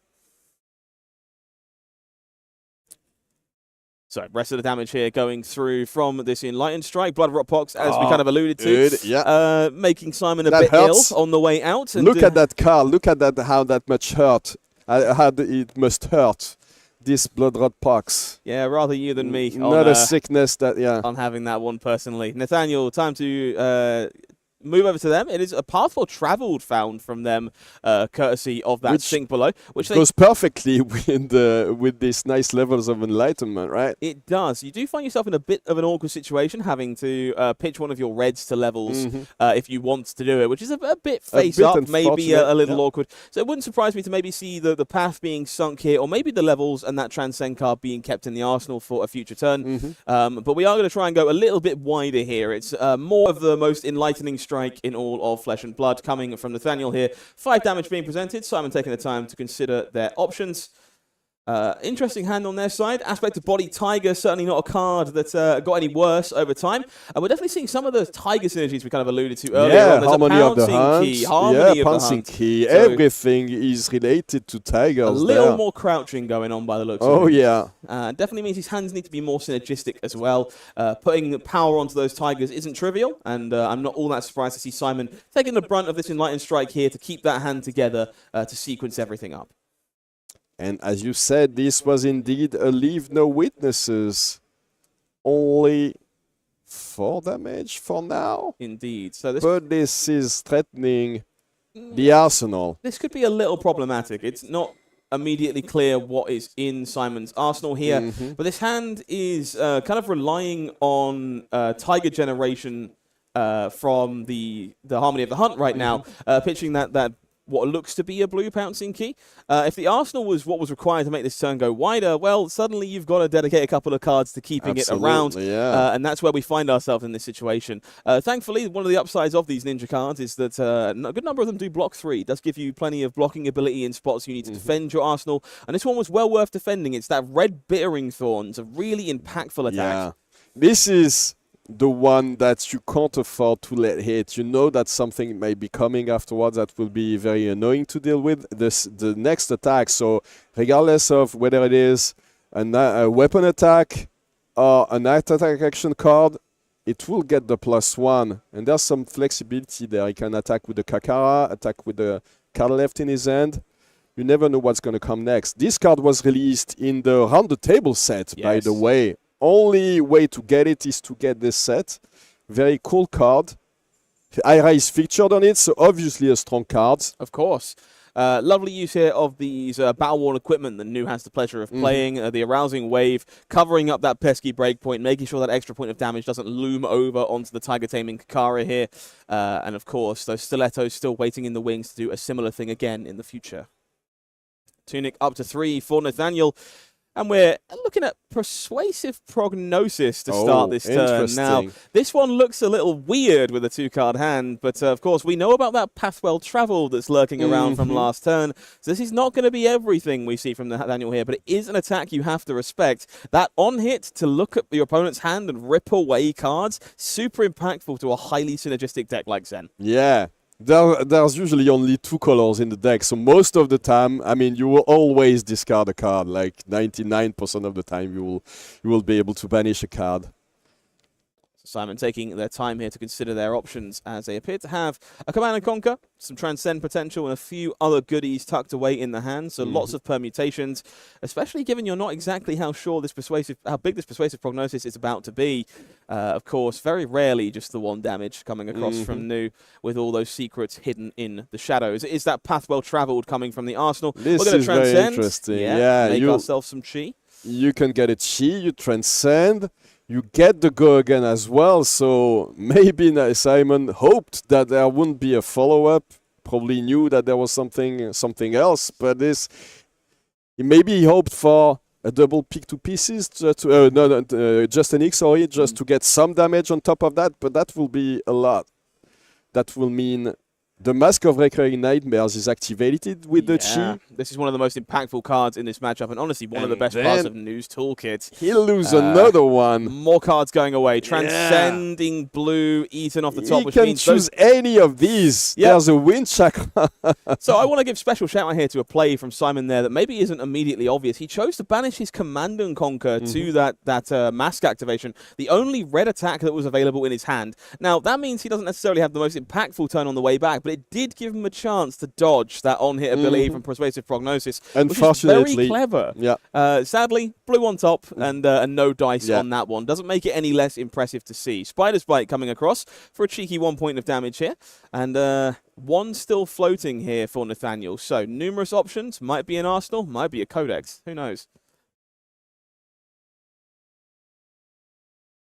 So, rest of the damage here going through from this Enlightened Strike. Blood Rot Pox, as we kind of alluded to. Making Simon a bit ill on the way out. And look at that card. Look at that, how that much hurt. How it must hurt. This Blood Rot Pox. Yeah, rather you than me. Not a sickness that, on having that one personally. Nathanaël, time to... move over to them. It is a path or traveled found from them, courtesy of that Sink Below, which goes perfectly with these nice levels of Enlightenment, right? It does. You do find yourself in a bit of an awkward situation, having to pitch one of your reds to levels if you want to do it, which is a bit face up, maybe a little awkward. So it wouldn't surprise me to maybe see the path being sunk here, or maybe the levels and that Transcend card being kept in the arsenal for a future turn. But we are going to try and go a little bit wider here. It's more of the most enlightening strike in all of Flesh and Blood coming from Nathanaël here. 5 damage being presented. Simon taking the time to consider their options. Interesting hand on their side. Aspect of Body Tiger, certainly not a card that got any worse over time. And we're definitely seeing some of the Tiger synergies we kind of alluded to earlier on. There's Harmony of the Hunt. Harmony of the Hunt. Key. So everything is related to Tigers. A little more crouching going on by the looks of it. Oh, yeah. Definitely means his hands need to be more synergistic as well. Putting power onto those Tigers isn't trivial, and I'm not all that surprised to see Simon taking the brunt of this Enlightened Strike here to keep that hand together to sequence everything up. And as you said, this was indeed a Leave No Witnesses. Only 4 damage for now. Indeed. So but this is threatening the arsenal. This could be a little problematic. It's not immediately clear what is in Simon's arsenal here. But this hand is kind of relying on Tiger generation from the Harmony of the Hunt right now, pitching that what looks to be a blue pouncing key. If the Arsenal was what was required to make this turn go wider, well, suddenly you've got to dedicate a couple of cards to keeping it around. And that's where we find ourselves in this situation. Thankfully, one of the upsides of these Ninja cards is that a good number of them do block 3. It does give you plenty of blocking ability in spots you need to defend your Arsenal. And this one was well worth defending. It's that red Bittering Thorns, a really impactful attack. Yeah. This is the one that you can't afford to let hit. You know that something may be coming afterwards that will be very annoying to deal with. The next attack, so regardless of whether it is a weapon attack or a night attack action card, it will get the +1. And there's some flexibility there. He can attack with the Kakara, attack with the card left in his hand. You never know what's going to come next. This card was released in the Round the Table set, by the way. Only way to get it is to get this set. Very cool card. Ira is featured on it, so obviously a strong card. Of course. Lovely use here of these battle-worn equipment that Nu has the pleasure of playing. The Arousing Wave, covering up that pesky breakpoint, making sure that extra point of damage doesn't loom over onto the Tiger Taming Kakara here. And of course, those Stilettos still waiting in the wings to do a similar thing again in the future. Tunic up to 3 for Nathanaël. And we're looking at Persuasive Prognosis to start this turn. Now, this one looks a little weird with a 2-card hand, but of course, we know about that path well traveled that's lurking around from last turn. So this is not going to be everything we see from Nathanaël here, but it is an attack you have to respect. That on-hit to look at your opponent's hand and rip away cards, super impactful to a highly synergistic deck like Zen. Yeah. There's usually only 2 colors in the deck, so most of the time, I mean, you will always discard a card. Like 99% of the time, you will be able to banish a card. Simon taking their time here to consider their options as they appear to have a Command and Conquer, some Transcend potential, and a few other goodies tucked away in the hand. So lots of permutations, especially given you're not exactly how big this Persuasive Prognosis is about to be. Of course, very rarely just the 1 damage coming across from Nu with all those secrets hidden in the shadows. It is that path well traveled coming from the Arsenal. This We're going is to Transcend. very interesting. Yeah, make ourselves some chi. You can get a chi, you Transcend. You get the go again as well, so maybe Simon hoped that there wouldn't be a follow-up. Probably knew that there was something else, but maybe he hoped for a double pick to pieces, just an X, just to get some damage on top of that, but that will be a lot. That will mean the Mask of Recurring Nightmares is activated with the Chi. This is one of the most impactful cards in this matchup, and honestly, one of the best parts of Nu's toolkit. He'll lose another one. More cards going away. Transcending blue, eaten off the top, which means he can choose any of these. Yep. There's a Wind Chakra. So I want to give special shout out here to a play from Simon there that maybe isn't immediately obvious. He chose to banish his Command and Conquer to that mask activation, the only red attack that was available in his hand. Now, that means he doesn't necessarily have the most impactful turn on the way back, but it did give him a chance to dodge that on-hit ability from Persuasive Prognosis, which is very clever. Sadly, blue on top and no dice on that one. Doesn't make it any less impressive to see. Spider's Bite coming across for a cheeky 1 point of damage here, and 1 still floating here for Nathanaël. So numerous options. Might be an Arsenal, might be a Codex. Who knows?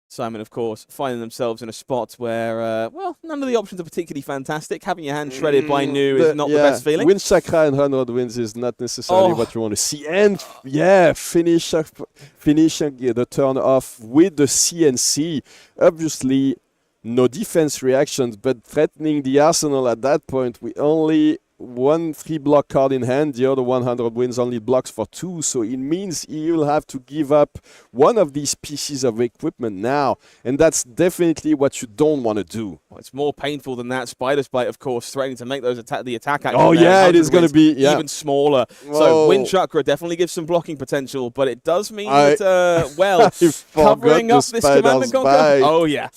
Simon, of course, finding themselves in a spot where, well, none of the options are particularly fantastic. Having your hand shredded by Nu is not the best feeling. Wind Chakra and 100 wins is not necessarily what you want to see. And, finishing the turn off with the CNC. Obviously, no defense reactions, but threatening the Arsenal at that point. We only 1 3-block card in hand, the other 100 wins only blocks for 2, so it means he will have to give up one of these pieces of equipment now, and that's definitely what you don't want to do. Well, it's more painful than that. Spider's Bite, of course, threatening to make those the attack action. Oh yeah, it is going to be even smaller. Whoa. So Wind Chakra definitely gives some blocking potential, but it does mean that covering up this Command and Conquer. Oh yeah,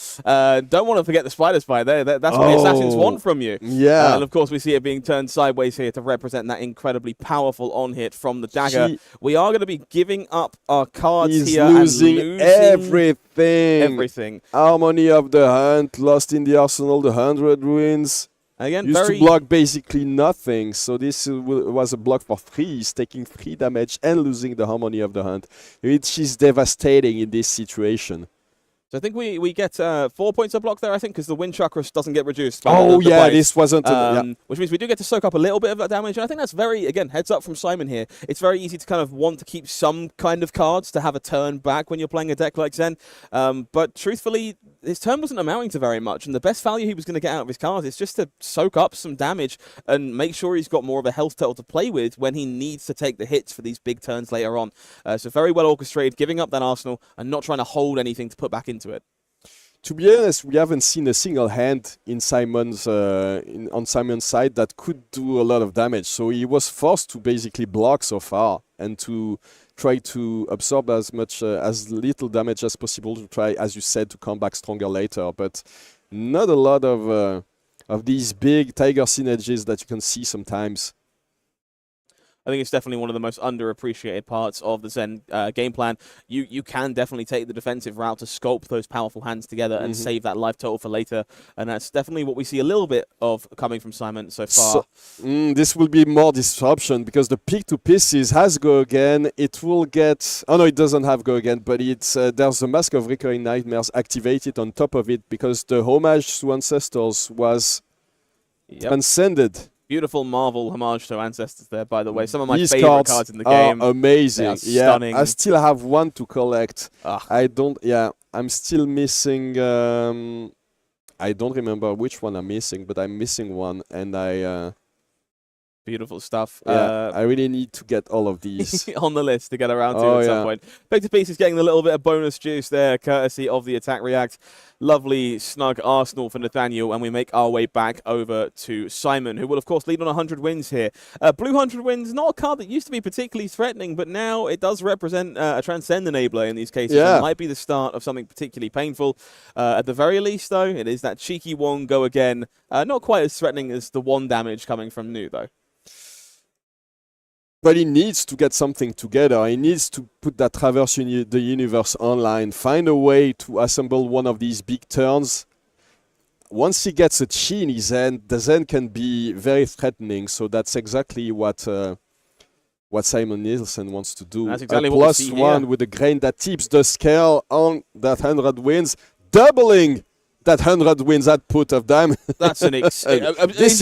don't want to forget the Spider's Bite there. That's what the assassins want from you. Yeah, and of course we see it being turned sideways here to represent that incredibly powerful on-hit from the dagger. We are going to be giving up our cards here losing and losing everything. Harmony of the Hunt, lost in the Arsenal, the 100 wins. Again, used to block basically nothing, so this was a block for 3. He's taking 3 damage and losing the Harmony of the Hunt, which is devastating in this situation. So I think we get 4 points of block there, I think, because the wind chakras doesn't get reduced. Oh, the yeah, bite, this wasn't... which means we do get to soak up a little bit of that damage. And I think that's very, again, heads up from Simon here. It's very easy to kind of want to keep some kind of cards to have a turn back when you're playing a deck like Zen. But truthfully, his turn wasn't amounting to very much. And the best value he was going to get out of his cards is just to soak up some damage and make sure he's got more of a health total to play with when he needs to take the hits for these big turns later on. So very well orchestrated, giving up that arsenal and not trying to hold anything to put back into it. To be honest, we haven't seen a single hand in Simon's on Simon's side that could do a lot of damage. So he was forced to basically block so far and to try to absorb as little damage as possible to try, as you said, to come back stronger later. But not a lot of these big tiger synergies that you can see sometimes. I think it's definitely one of the most underappreciated parts of the Zen game plan. You can definitely take the defensive route to sculpt those powerful hands together and save that life total for later. And that's definitely what we see a little bit of coming from Simon so far. So, this will be more disruption because the pick to pieces has go again. It will get... Oh, no, it doesn't have go again, but it's there's a Mask of Recurring Nightmares activated on top of it because the homage to ancestors was transcended. Beautiful Marvel homage to ancestors there, by the way. Some of my These favorite cards in the game. Are amazing. They are stunning. I still have one to collect. I'm still missing... I don't remember which one I'm missing, but I'm missing one, and I... Beautiful stuff. I really need to get all of these on the list to get around to at some point. Pick to Piece is getting a little bit of bonus juice there, courtesy of the Attack React. Lovely, snug arsenal for Nathanaël, and we make our way back over to Simon, who will, of course, lead on 100 wins here. Blue 100 wins, not a card that used to be particularly threatening, but now it does represent a Transcend enabler in these cases. It might be the start of something particularly painful. At the very least, though, it is that cheeky one go again. Not quite as threatening as the one damage coming from Nu, though. But he needs to get something together. He needs to put that Traverse the Universe online, find a way to assemble one of these big turns. Once he gets a chi in his hand, the Zen can be very threatening. So that's exactly what Simon Nielsen wants to do. That's exactly a what we see +1 here. with a grain that tips the scale on that 100 wins, doubling that 100 wins output of damage. That's an this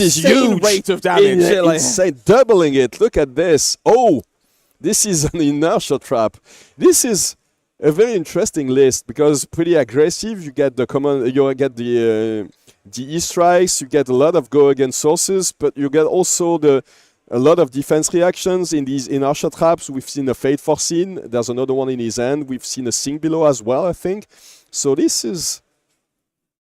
is insane huge rate of damage. Insane. Doubling it. Look at this. Oh, this is an inertia trap. This is a very interesting list because pretty aggressive. You get the common. You get the E-strikes. You get a lot of go against sources, but you get also a lot of defense reactions in these inertia traps. We've seen a Fate Foreseen. There's another one in his hand. We've seen a Sing Below as well, I think. So this is...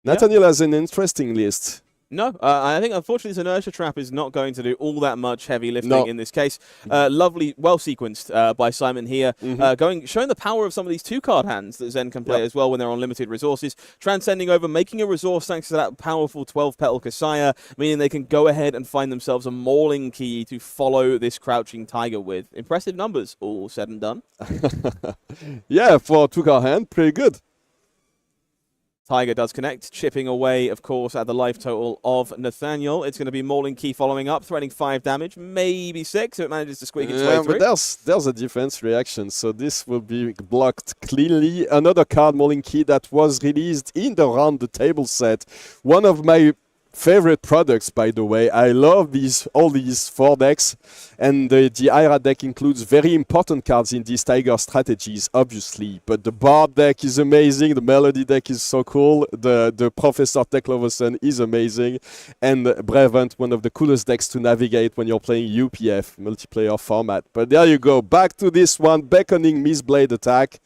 Nathanaël has an interesting list. No, I think unfortunately this inertia trap is not going to do all that much heavy lifting in this case. Lovely, well sequenced by Simon here, showing the power of some of these 2-card hands that Zen can play as well when they're on limited resources, transcending over, making a resource thanks to that powerful 12-petal Kasaya, meaning they can go ahead and find themselves a mauling key to follow this crouching tiger with. Impressive numbers, all said and done. Yeah, for a 2-card hand, pretty good. Tiger does connect, chipping away, of course, at the life total of Nathanaël. It's going to be Mauling Key following up, threatening 5 damage, maybe 6, if it manages to squeak its way through. But there's a defense reaction, so this will be blocked cleanly. Another card, Mauling Key, that was released in the Round the Table set. One of my favorite products, by the way. I love all these 4 decks, and the Ira deck includes very important cards in these Tiger strategies, obviously. But the Bard deck is amazing, the Melody deck is so cool, the Professor Teklovosen is amazing, and Brevant, one of the coolest decks to navigate when you're playing UPF, multiplayer format. But there you go, back to this one, Beckoning Mistblade attack.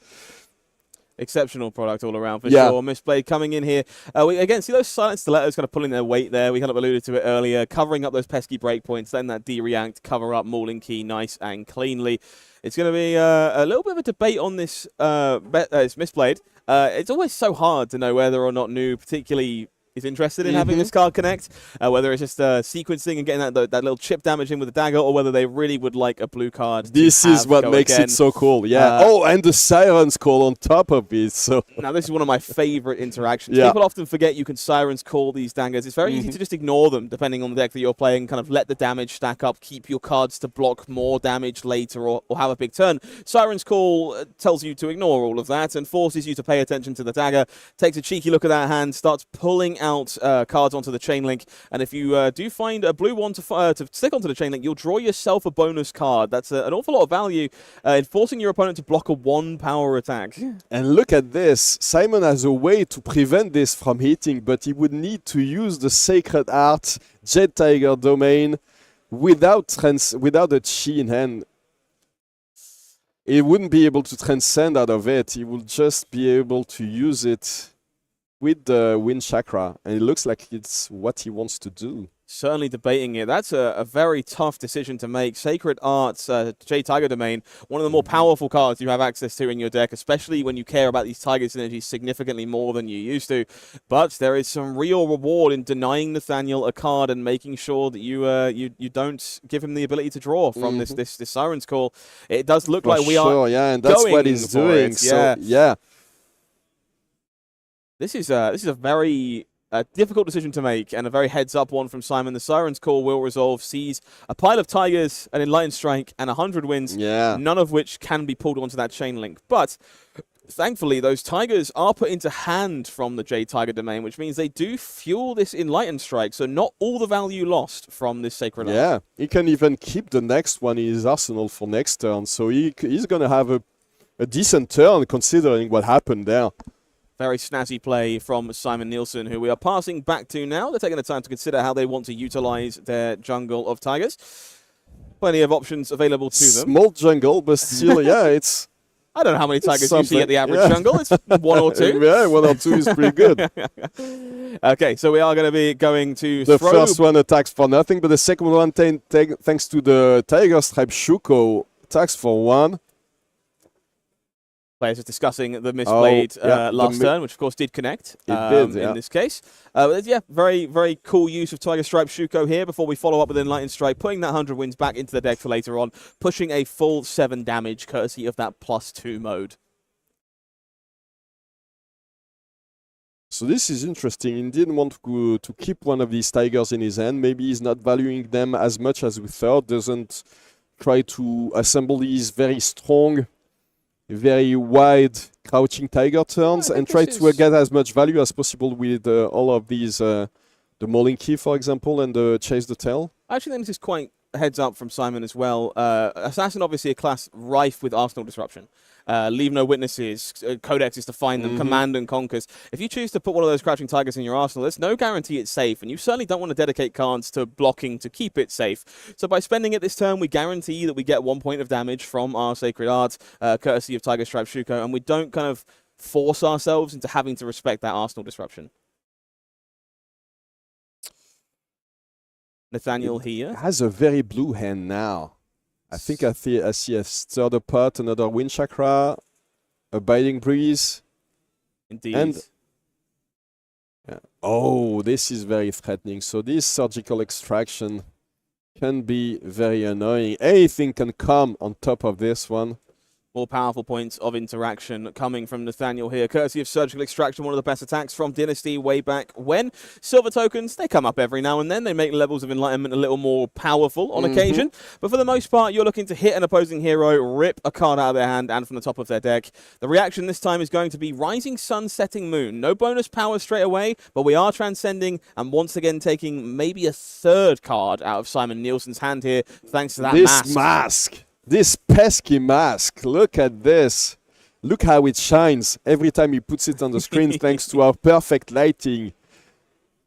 Exceptional product all around for sure. Mistblade coming in here. We again see those silent stilettos kind of pulling their weight there. We kind of alluded to it earlier, covering up those pesky breakpoints, letting that D-react cover up Mauling Key nice and cleanly. It's going to be a little bit of a debate on this Mistblade. It's always so hard to know whether or not Nu particularly is interested in having this card connect, whether it's just sequencing and getting that little chip damage in with the dagger, or whether they really would like a blue card. This is what makes it so cool. Yeah. And the Siren's Call on top of it. So now this is one of my favorite interactions. People often forget you can Siren's Call these daggers. It's very easy to just ignore them depending on the deck that you're playing. Kind of let the damage stack up, keep your cards to block more damage later, or have a big turn. Siren's Call tells you to ignore all of that and forces you to pay attention to the dagger. Takes a cheeky look at that hand, starts pulling out cards onto the chain link, and if you do find a blue one to stick onto the chain link, you'll draw yourself a bonus card. That's an awful lot of value in forcing your opponent to block a 1-power attack. And look at this. Simon has a way to prevent this from hitting, but he would need to use the Sacred Art Jet Tiger Domain without a chi in hand. He wouldn't be able to transcend out of it. He will just be able to use it with the Wind Chakra. And it looks like it's what he wants to do. Certainly debating it. That's a very tough decision to make. Sacred Arts, J Tiger Domain, one of the more powerful cards you have access to in your deck, especially when you care about these Tiger synergies significantly more than you used to. But there is some real reward in denying Nathanaël a card and making sure that you don't give him the ability to draw from this Siren's Call. It does look like we are and that's what he's doing. So yeah. This is a very difficult decision to make, and a very heads-up one from Simon. The Siren's Call will resolve, sees a pile of Tigers, an Enlightened Strike, and 100 wins, none of which can be pulled onto that chain link. But thankfully, those Tigers are put into hand from the J Tiger Domain, which means they do fuel this Enlightened Strike, so not all the value lost from this Sacred Art. Yeah, he can even keep the next one in his arsenal for next turn, so he's going to have a decent turn considering what happened there. Very snazzy play from Simon Nielsen, who we are passing back to now. They're taking the time to consider how they want to utilize their jungle of Tigers. Plenty of options available to them. Small jungle, but still, it's... I don't know how many Tigers you see at the average jungle. It's 1 or 2. Yeah, 1 or 2 is pretty good. Okay, so we are going to be going to the first one attacks for nothing, but the second one, thanks to the Tiger Stripe Shuko, attacks for 1. Players are discussing the misplayed last turn, which of course did connect in this case. Very, very cool use of Tiger Stripe Shuko here before we follow up with Enlightened Strike, putting that 100 wins back into the deck for later on, pushing a full 7 damage courtesy of that +2 mode. So this is interesting. He didn't want to keep one of these Tigers in his hand. Maybe he's not valuing them as much as we thought. Doesn't try to assemble these very strong, very wide crouching Tiger turns and try to get as much value as possible with all of these, the Mauling Key, for example, and the Chase the Tail. I actually think this is quite a heads up from Simon as well. Assassin, obviously a class rife with arsenal disruption. Leave no witnesses, codexes to find them, command and conquers. If you choose to put one of those crouching tigers in your arsenal, there's no guarantee it's safe, and you certainly don't want to dedicate cards to blocking to keep it safe. So by spending it this turn, we guarantee that we get 1 point of damage from our Sacred Art, courtesy of Tiger Stripe Shuko, and we don't kind of force ourselves into having to respect that arsenal disruption. Nathanaël here has a very blue hand now. I think I see a Stirred Pot, another Wind Chakra, a Biting Breeze. Indeed. And oh, this is very threatening. So this Surgical Extraction can be very annoying. Anything can come on top of this one. More powerful points of interaction coming from Nathanaël here, courtesy of Surgical Extraction, one of the best attacks from Dynasty way back when. Silver tokens, they come up every now and then. They make levels of Enlightenment a little more powerful on occasion. But for the most part, you're looking to hit an opposing hero, rip a card out of their hand and from the top of their deck. The reaction this time is going to be Rising Sun, Setting Moon. No bonus power straight away, but we are transcending and once again taking maybe a third card out of Simon Nielsen's hand here, thanks to that mask. This pesky mask, look at this. Look how it shines every time he puts it on the screen thanks to our perfect lighting.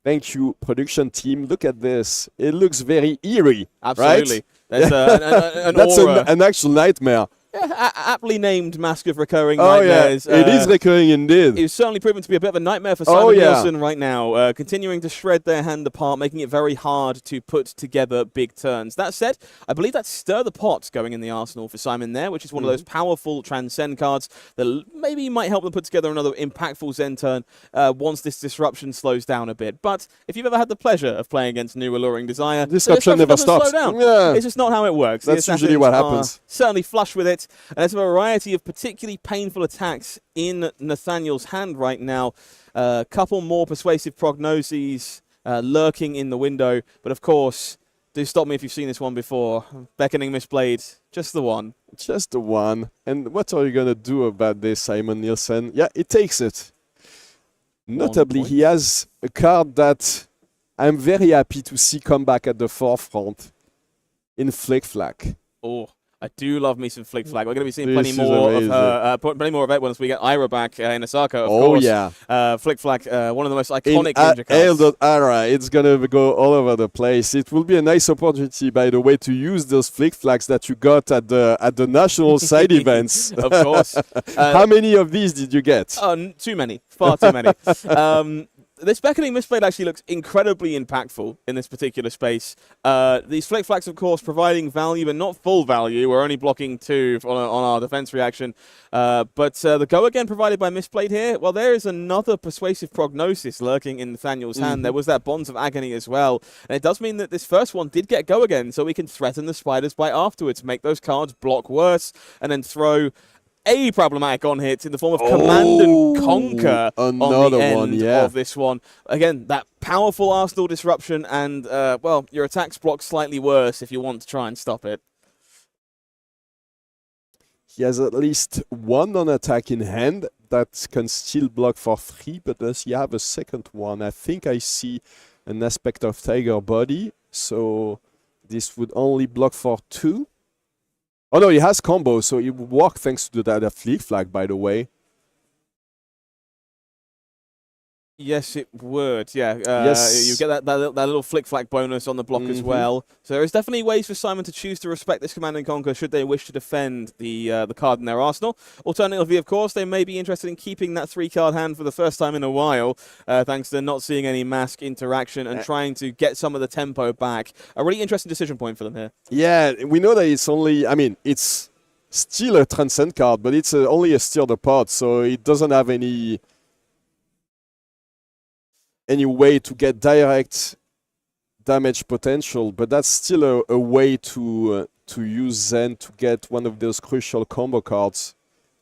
Thank you, production team. Look at this. It looks very eerie. Absolutely. Right? There's an That's aura. an actual nightmare. aptly named Mask of Recurring Nightmares. It is recurring indeed. It's certainly proven to be a bit of a nightmare for Simon Nielsen right now, continuing to shred their hand apart, making it very hard to put together big turns. That said, I believe that's Stir the Pot going in the arsenal for Simon there, which is one of those powerful transcend cards that maybe might help them put together another impactful Zen turn once this disruption slows down a bit. But if you've ever had the pleasure of playing against New Alluring Desire, disruption never stops. Slow down. Yeah. It's just not how it works. That's usually what happens. Certainly flush with it. And there's a variety of particularly painful attacks in Nathanael's hand right now. A couple more persuasive prognoses lurking in the window. But of course, do stop me if you've seen this one before. Beckoning Mistblade, just the one. Just the one. And what are you going to do about this, Simon Nielsen? Yeah, he takes it. Notably, he has a card that I'm very happy to see come back at the forefront in Flick Flack. Oh, I do love me some Flick Flag. We're going to be seeing plenty more of her, plenty more of it once we get Ira back in Osaka, of course. Yeah. Flick Flag, one of the most iconic ninja cards. Ira, it's going to go all over the place. It will be a nice opportunity, by the way, to use those Flick Flags that you got at the national side events. Of course. How many of these did you get? Too many. Far too many. This Beckoning Mistblade actually looks incredibly impactful in this particular space. These Flick Flags, of course, providing value, but not full value. We're only blocking 2 on our defense reaction. But the go again provided by Mistblade here, well, there is another persuasive prognosis lurking in Nathanael's hand. There was that Bonds of Agony as well. And it does mean that this first one did get go again, so we can threaten the Spider's Bite afterwards, make those cards block worse, and then throw a problematic on hit in the form of Command and Conquer on the end of this one. Again, that powerful Arsenal disruption and, well, your attacks block slightly worse if you want to try and stop it. He has at least one non-attack in hand that can still block for 3, but does he have a second one? I think I see an aspect of Tiger Body, so this would only block for 2. Oh no, he has combo, so he would walk thanks to that Flick Flag, by the way. Yes, it would. Yeah, yes. You get that little Flick Flag bonus on the block as well. So there is definitely ways for Simon to choose to respect this Command and Conquer should they wish to defend the card in their arsenal. Alternatively, of course, they may be interested in keeping that 3-card hand for the first time in a while, thanks to not seeing any mask interaction and trying to get some of the tempo back. A really interesting decision point for them here. Yeah, we know that it's only, I mean, it's still a Transcend card, but it's only a Stir the Pot, so it doesn't have any way to get direct damage potential, but that's still a way to use Zen to get one of those crucial combo cards,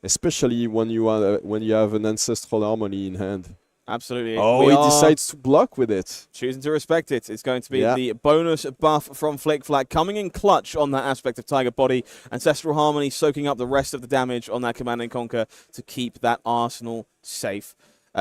especially when you have an Ancestral Harmony in hand. Absolutely. Oh, he decides to block with it. Choosing to respect it. It's going to be the bonus buff from Flick Flag coming in clutch on that aspect of Tiger Body. Ancestral Harmony soaking up the rest of the damage on that Command and Conquer to keep that arsenal safe.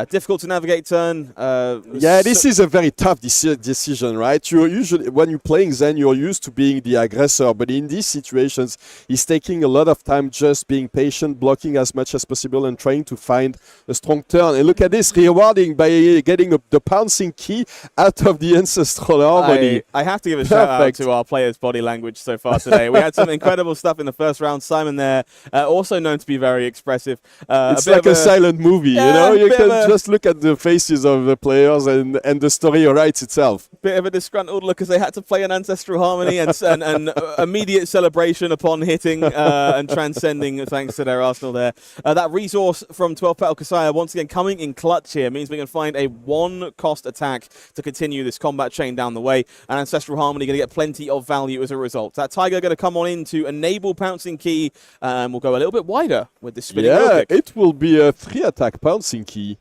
Difficult to navigate turn. This is a very tough decision, right? You're usually, when you're playing Zen, you're used to being the aggressor, but in these situations, he's taking a lot of time just being patient, blocking as much as possible, and trying to find a strong turn. And look at this, rewarding by getting the pouncing key out of the Ancestral Harmony. I have to give a shout out to our players' body language so far today. We had some incredible stuff in the first round. Simon there, also known to be very expressive. It's like a silent movie, you know? You can just look at the faces of the players and the story writes itself. Bit of a disgruntled look as they had to play an Ancestral Harmony and immediate celebration upon hitting and transcending thanks to their arsenal there. That resource from 12 Petal Kasaya once again coming in clutch here means we can find a 1-cost attack to continue this combat chain down the way, and Ancestral Harmony going to get plenty of value as a result. That Tiger going to come on in to enable Pouncing Key, and we'll go a little bit wider with the spinning wheel kick. It will be a 3-attack Pouncing Key,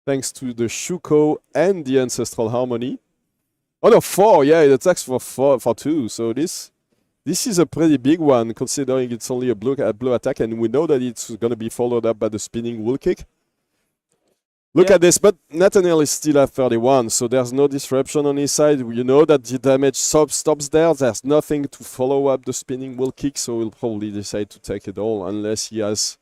thanks to the Shuko and the Ancestral Harmony. Oh no, 4, yeah, it attacks for 2. So this is a pretty big one, considering it's only a blue attack, and we know that it's going to be followed up by the spinning wheel kick. Look at this, but Nathanaël is still at 31, so there's no disruption on his side. You know that the damage stops there. There's nothing to follow up the spinning wheel kick, so he'll probably decide to take it all, unless he has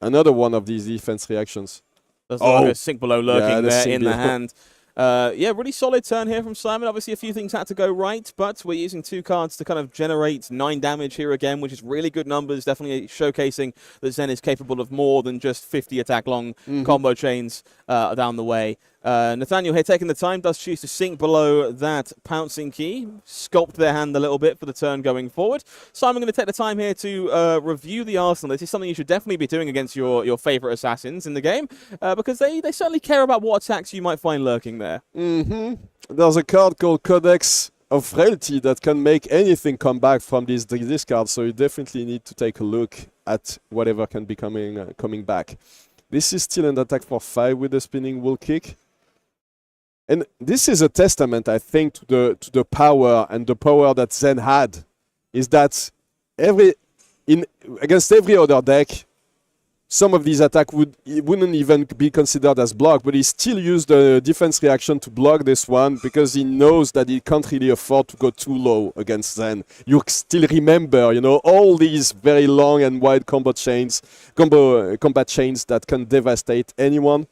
another one of these defense reactions. There's like a sink below lurking there in the hand. Yeah, really solid turn here from Simon. Obviously, a few things had to go right, but we're using 2 cards to kind of generate 9 damage here again, which is really good numbers, definitely showcasing that Zen is capable of more than just 50 attack long combo chains down the way. Nathanaël here taking the time, does choose to sink below that pouncing key, sculpt their hand a little bit for the turn going forward. Simon going to take the time here to review the arsenal. This is something you should definitely be doing against your favorite assassins in the game, because they certainly care about what attacks you might find lurking there. There's a card called Codex of Frailty that can make anything come back from this discard, so you definitely need to take a look at whatever can be coming back. This is still an attack for 5 with the spinning wool kick. And this is a testament, I think, to the power and the power that Zen had. Is that against every other deck, some of these attacks wouldn't even be considered as block, but he still used the defense reaction to block this one because he knows that he can't really afford to go too low against Zen. You still remember, you know, all these very long and wide combat chains that can devastate anyone.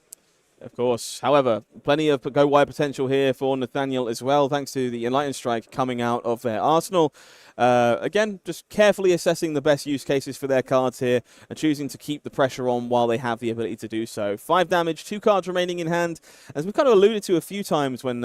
Of course. However, plenty of go-wide potential here for Nathanaël as well, thanks to the Enlightened Strike coming out of their arsenal. Again, just carefully assessing the best use cases for their cards here and choosing to keep the pressure on while they have the ability to do so. 5 damage, 2 cards remaining in hand. As we've kind of alluded to a few times when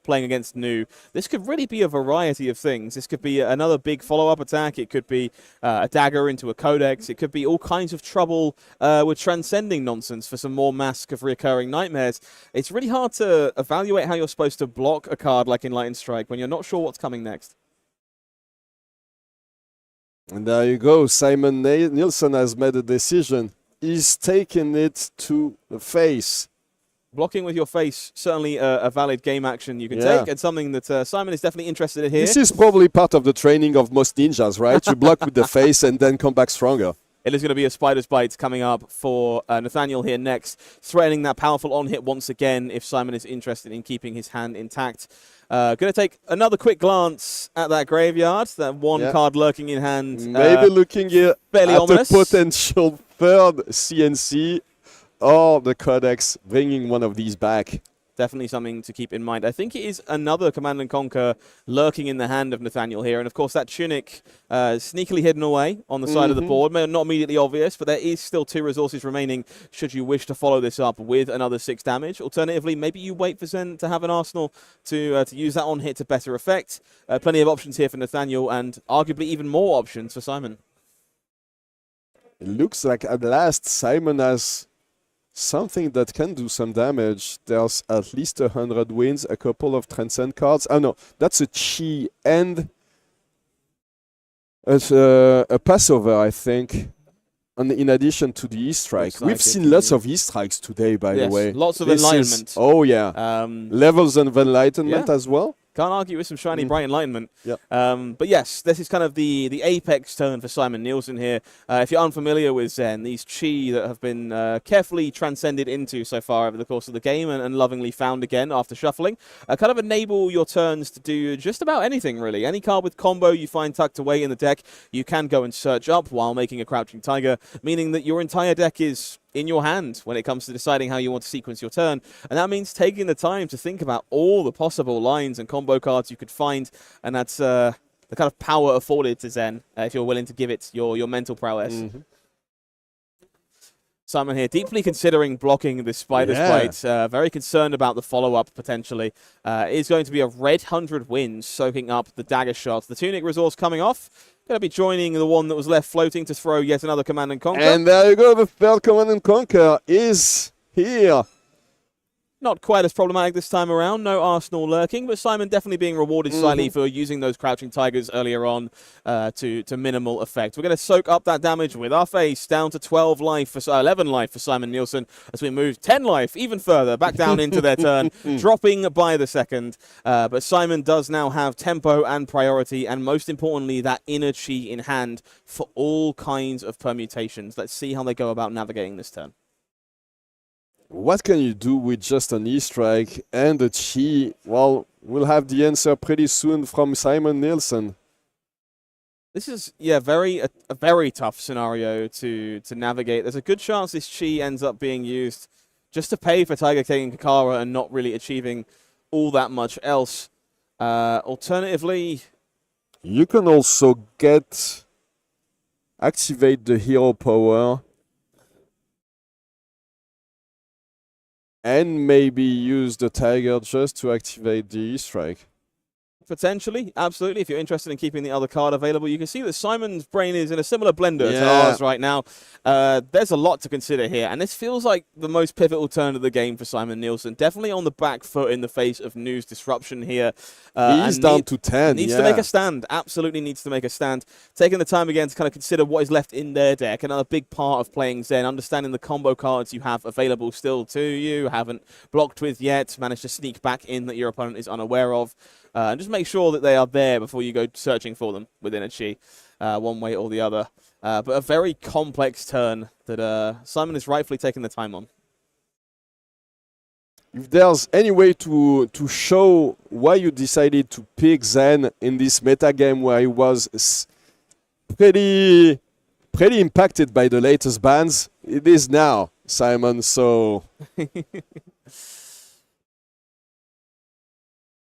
playing against New, this could really be a variety of things. This could be another big follow-up attack. It could be a dagger into a codex. It could be all kinds of trouble with transcending nonsense for some more Mask of Reoccurring Nightmares. It's really hard to evaluate how you're supposed to block a card like Enlightened Strike when you're not sure what's coming next. And there you go. Simon Nielsen has made a decision. He's taking it to the face. Blocking with your face, certainly a valid game action you can take, and something that Simon is definitely interested in here. This is probably part of the training of most ninjas, right? To block with the face and then come back stronger. It is going to be a Spider's Bite coming up for Nathanaël here next, threatening that powerful on-hit once again if Simon is interested in keeping his hand intact. Going to take another quick glance at that graveyard, that one card lurking in hand. Maybe looking here fairly at ominous. a potential third CNC or the Codex, bringing one of these back. Definitely something to keep in mind. I think it is another Command & Conquer lurking in the hand of Nathanaël here. And, of course, that tunic sneakily hidden away on the side of the board. Not immediately obvious, but there is still 2 resources remaining should you wish to follow this up with another 6 damage. Alternatively, maybe you wait for Zen to have an arsenal to use that on hit to better effect. Plenty of options here for Nathanaël and arguably even more options for Simon. It looks like at last Simon has something that can do some damage. There's at least 100 wins, a couple of Transcend cards. Oh no, that's a Chi and a Passover, I think. And in addition to the E-Strike. We've seen lots of E-Strikes today, by the way. Lots of Enlightenment. Oh yeah. Levels of Enlightenment as well. Can't argue with some shiny, bright Enlightenment. But yes, this is kind of the apex turn for Simon Nielsen here. If you're unfamiliar with Zen, these Chi that have been carefully transcended into so far over the course of the game and lovingly found again after shuffling, kind of enable your turns to do just about anything, really. Any card with combo you find tucked away in the deck, you can go and search up while making a Crouching Tiger, meaning that your entire deck is in your hand when it comes to deciding how you want to sequence your turn. And that means taking the time to think about all the possible lines and combo cards you could find. And that's the kind of power afforded to Zen if you're willing to give it your mental prowess. Simon here deeply considering blocking this Spider's Bite. Very concerned about the follow-up potentially. It is going to be a red 100 wins soaking up the dagger shot. The Tunic resource coming off. Going to be joining the one that was left floating to throw yet another Command & Conquer. And there you go, the third Command & Conquer is here. Not quite as problematic this time around. No Arsenal lurking, but Simon definitely being rewarded slightly for using those Crouching Tigers earlier on to minimal effect. We're going to soak up that damage with our face down to 11 life for Simon Nielsen as we move 10 life even further back down into their turn, dropping by the second. But Simon does now have tempo and priority, and most importantly, that inner chi in hand for all kinds of permutations. Let's see how they go about navigating this turn. What can you do with just an E-Strike and a Chi? Well, we'll have the answer pretty soon from Simon Nielsen. This is, a very tough scenario to navigate. There's a good chance this Chi ends up being used just to pay for Tiger King and Kakara and not really achieving all that much else. Alternatively, you can also activate the hero power and maybe use the tiger just to activate the E-Strike. potentially, absolutely. If you're interested in keeping the other card available, you can see that Simon's brain is in a similar blender to ours right now. There's a lot to consider here, and this feels like the most pivotal turn of the game for Simon Nielsen. Definitely on the back foot in the face of news disruption here. He's down to 10. Needs to make a stand. Absolutely needs to make a stand. Taking the time again to kind of consider what is left in their deck. Another big part of playing Zen, understanding the combo cards you have available still to you, haven't blocked with yet, managed to sneak back in that your opponent is unaware of. And just make sure that they are there before you go searching for them within a chi, one way or the other. But a very complex turn that Simon is rightfully taking the time on. If there's any way to show why you decided to pick Zen in this meta game where he was pretty impacted by the latest bans, it is now, Simon, so...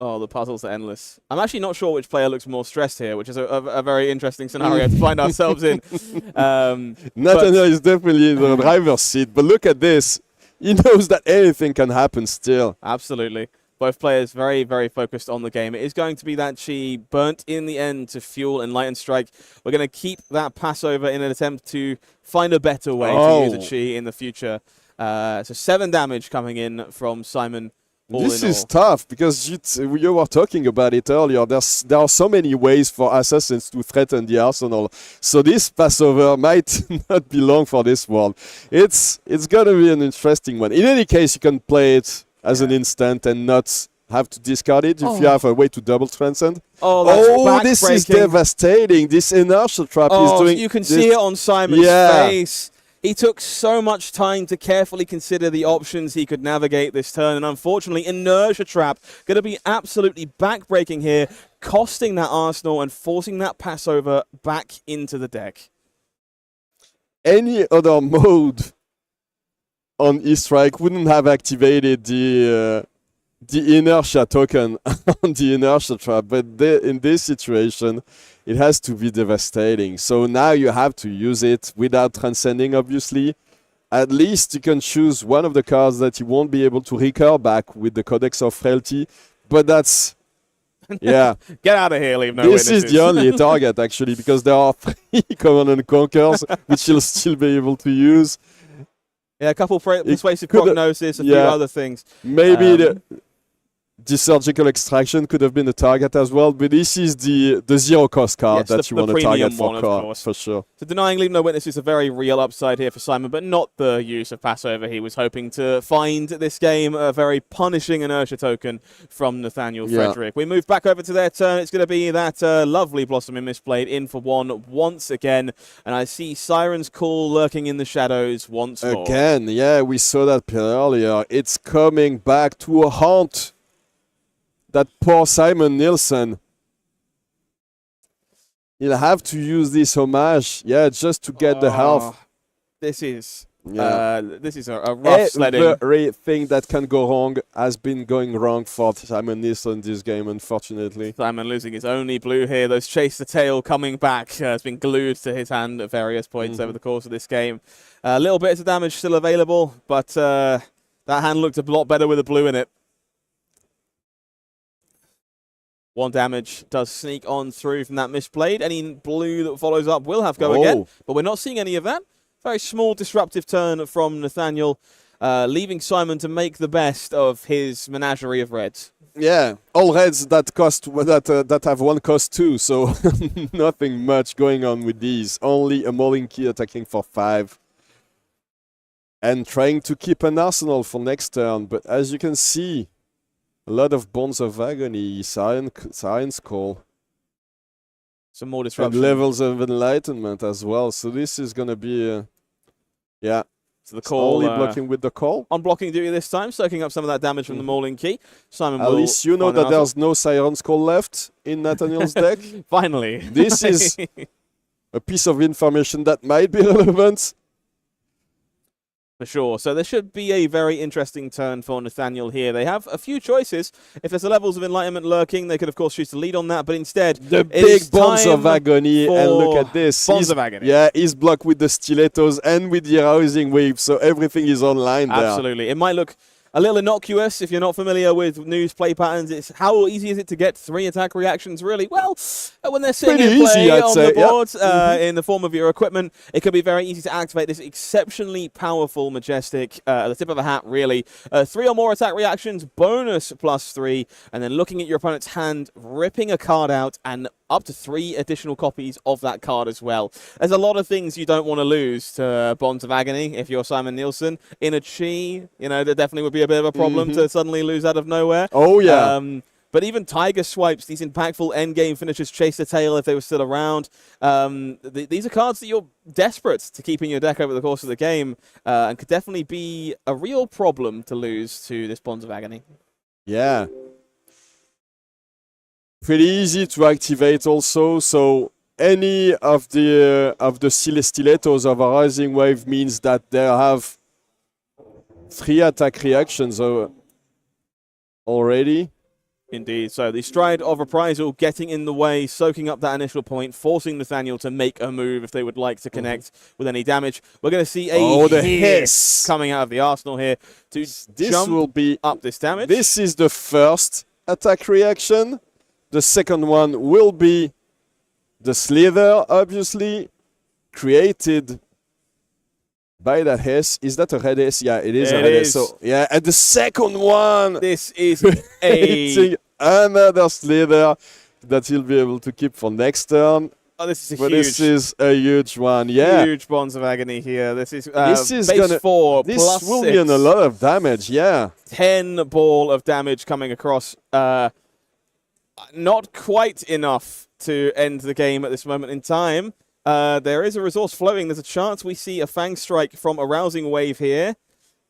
Oh, the puzzles are endless. I'm actually not sure which player looks more stressed here, which is a very interesting scenario to find ourselves in. Nathanaël is definitely in the driver's seat, but look at this. He knows that anything can happen still. Absolutely. Both players very, very focused on the game. It is going to be that chi burnt in the end to fuel Enlightened Strike. We're going to keep that Passover in an attempt to find a better way to use a chi in the future. So 7 damage coming in from Simon. This is tough because you were talking about it earlier. There are so many ways for assassins to threaten the arsenal. So this Passover might not be long for this world. It's gonna be an interesting one. In any case, you can play it as an instant and not have to discard it if you have a way to double transcend. Oh, this is devastating. This inertia trap is doing. You can see it on Simon's face. He took so much time to carefully consider the options he could navigate this turn, and unfortunately, Inertia Trap going to be absolutely backbreaking here, costing that Arsenal and forcing that Passover back into the deck. Any other mode on E-Strike wouldn't have activated the Inertia token on the Inertia Trap, but in this situation, it has to be devastating. So now you have to use it without transcending, obviously. At least you can choose one of the cards that you won't be able to recur back with the Codex of Frailty. But that's... Yeah. Get out of here, leave no witnesses. This is the only target, actually, because there are 3 Command and Conquers, which you'll still be able to use. Yeah, a couple persuasive prognosis, a few other things. Maybe the surgical extraction could have been a target as well, but this is the zero cost card that you want to target for sure. So denying leave no witness is a very real upside here for Simon, but not the use of Passover he was hoping to find this game. A very punishing inertia token from Nathanaël Frederic. We move back over to their turn. It's going to be that lovely Blossoming Mistblade in for 1 once again, and I see Siren's Call lurking in the shadows once more. Again, yeah, we saw that earlier. It's coming back to haunt that poor Simon Nielsen. He'll have to use this homage, just to get the health. This is a rough sledding. Everything that can go wrong has been going wrong for Simon Nielsen this game, unfortunately. Simon losing his only blue here. Those Chase the Tail coming back has been glued to his hand at various points over the course of this game. Little bits of damage still available, but that hand looked a lot better with a blue in it. 1 damage does sneak on through from that Mistblade. Any blue that follows up will have go again, but we're not seeing any of that. Very small disruptive turn from Nathanaël, leaving Simon to make the best of his menagerie of reds. Yeah, all reds that cost that have 1 cost 2, so nothing much going on with these. Only a Molinki attacking for 5. And trying to keep an arsenal for next turn, but as you can see, a lot of Bonds of Agony, Siren's Call. Some more disruption. And levels of enlightenment as well. So this is going to be, So the call. Only blocking with the call. On blocking duty this time, soaking up some of that damage from the Mauling Key. Simon At least you know that there's no Siren's Call left in Nathanaël's deck. Finally. This is a piece of information that might be relevant. For sure. So there should be a very interesting turn for Nathanaël here. They have a few choices. If there's levels of enlightenment lurking, they could, of course, choose to lead on that. But instead, the big Bonds of Agony. And look at this. Bonds of Agony. Yeah, he's blocked with the stilettos and with the arousing wave. So everything is online there. Absolutely. It might look a little innocuous if you're not familiar with news play patterns. It's how easy is it to get 3 attack reactions, really? Well, when they're sitting in play on the board in the form of your equipment, it can be very easy to activate this exceptionally powerful Majestic at the tip of a hat, really. 3 or more attack reactions, bonus +3, and then looking at your opponent's hand, ripping a card out, and up to 3 additional copies of that card as well. There's a lot of things you don't want to lose to Bonds of Agony if you're Simon Nielsen. In a Chi, there definitely would be a bit of a problem to suddenly lose out of nowhere. Oh, yeah. But even Tiger Swipes, these impactful endgame finishers, Chase the Tail if they were still around. These are cards that you're desperate to keep in your deck over the course of the game and could definitely be a real problem to lose to this Bonds of Agony. Yeah. Pretty easy to activate also, so any of the stilettos of a rising wave means that they have 3 attack reactions already. Indeed. So the Stride of Reprisal getting in the way, soaking up that initial point, forcing Nathanaël to make a move if they would like to connect with any damage. We're going to see a hiss coming out of the arsenal here to jump up this damage. This is the first attack reaction. The second one will be the Slither, obviously, created by that hiss. Is that a red hiss? Yeah, it is a red hiss. So, yeah, and the second one. This is another Slither that he'll be able to keep for next turn. Oh, this is This is a huge one, yeah. Huge Bonds of Agony here. This is base 4 this plus will 6. be in a lot of damage, yeah. 10 ball of damage coming across. Not quite enough to end the game at this moment in time. There is a resource flowing. There's a chance we see a Fang Strike from Arousing Wave here.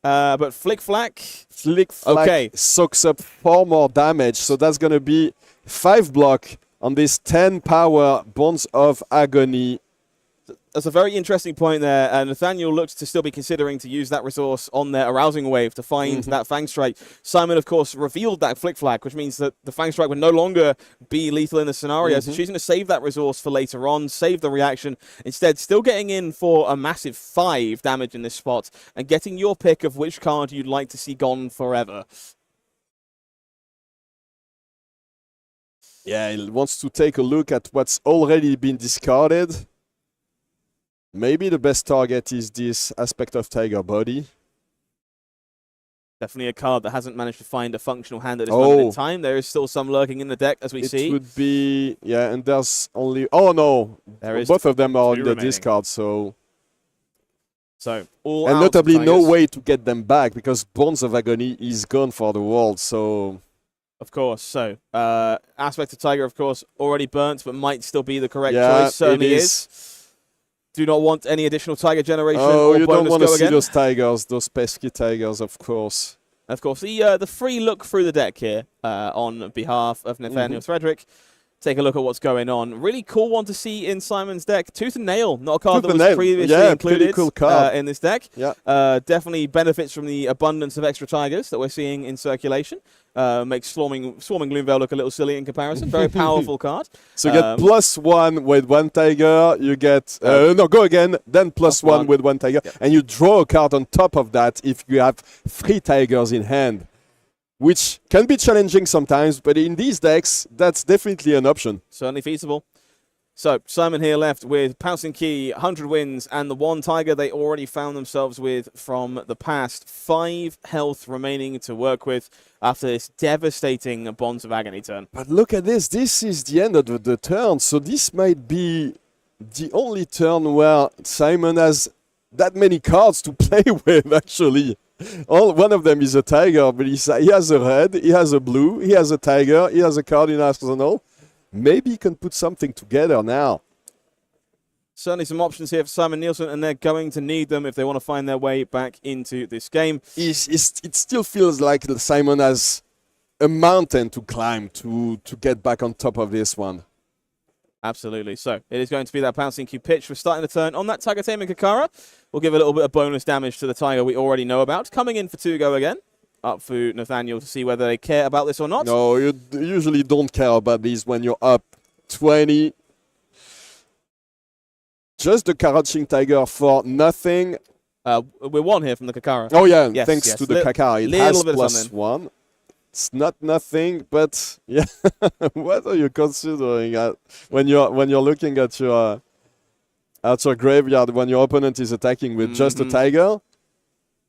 But Flick Flack. Soaks up 4 more damage. So that's going to be 5 block on this 10 power Bonds of Agony. That's a very interesting point there. Nathanaël looks to still be considering to use that resource on their Arousing Wave to find that Fang Strike. Simon, of course, revealed that Flick Flag, which means that the Fang Strike would no longer be lethal in the scenario. So choosing to save that resource for later on, save the reaction. Instead, still getting in for a massive 5 damage in this spot and getting your pick of which card you'd like to see gone forever. Yeah, he wants to take a look at what's already been discarded. Maybe the best target is this Aspect of Tiger Body. Definitely a card that hasn't managed to find a functional hand at this moment in time. There is still some lurking in the deck, as we see. It would be, yeah, and there's only, oh no, both of them are on the discard, so. All and notably no way to get them back because Bonds of Agony is gone for the world, so. Of course, so Aspect of Tiger, of course, already burnt, but might still be the correct choice. Certainly is. Do not want any additional Tiger generation. Oh, you don't want to see those Tigers, those pesky Tigers, of course. Of course, the free look through the deck here on behalf of Nathanaël Frederic. Take a look at what's going on. Really cool one to see in Simon's deck. Tooth and Nail, not a card that was previously included cool card. in this deck. Yeah. Definitely benefits from the abundance of extra Tigers that we're seeing in circulation. Makes Swarming Gloomveil look a little silly in comparison. Very powerful card. So you get +1 with 1 Tiger. You get, go again, then +1 with 1 Tiger. Yeah. And you draw a card on top of that if you have 3 Tigers in hand. Which can be challenging sometimes, but in these decks, that's definitely an option. Certainly feasible. So, Simon here left with Pouncing Key, 100 wins, and the 1 Tiger they already found themselves with from the past. 5 health remaining to work with after this devastating Bonds of Agony turn. But look at this. This is the end of the turn, so this might be the only turn where Simon has that many cards to play with, actually. One of them is a Tiger, but he has a red, he has a blue, he has a Tiger, he has a card in arsenal. Maybe he can put something together now. Certainly some options here for Simon Nielsen, and they're going to need them if they want to find their way back into this game. It still feels like Simon has a mountain to climb to get back on top of this one. Absolutely. So it is going to be that pouncing cue pitch. We're starting the turn on that Tiger Taming Kakara. We'll give a little bit of bonus damage to the Tiger we already know about. Coming in for 2-go again. Up for Nathanaël to see whether they care about this or not. No, you usually don't care about these when you're up 20. Just the Crouching Tiger for nothing. We're 1 here from the Kakara. Oh yeah, yes, thanks to the Kakara. It has +1. It's not nothing, but yeah. What are you considering when you're looking at your graveyard when your opponent is attacking with just a tiger?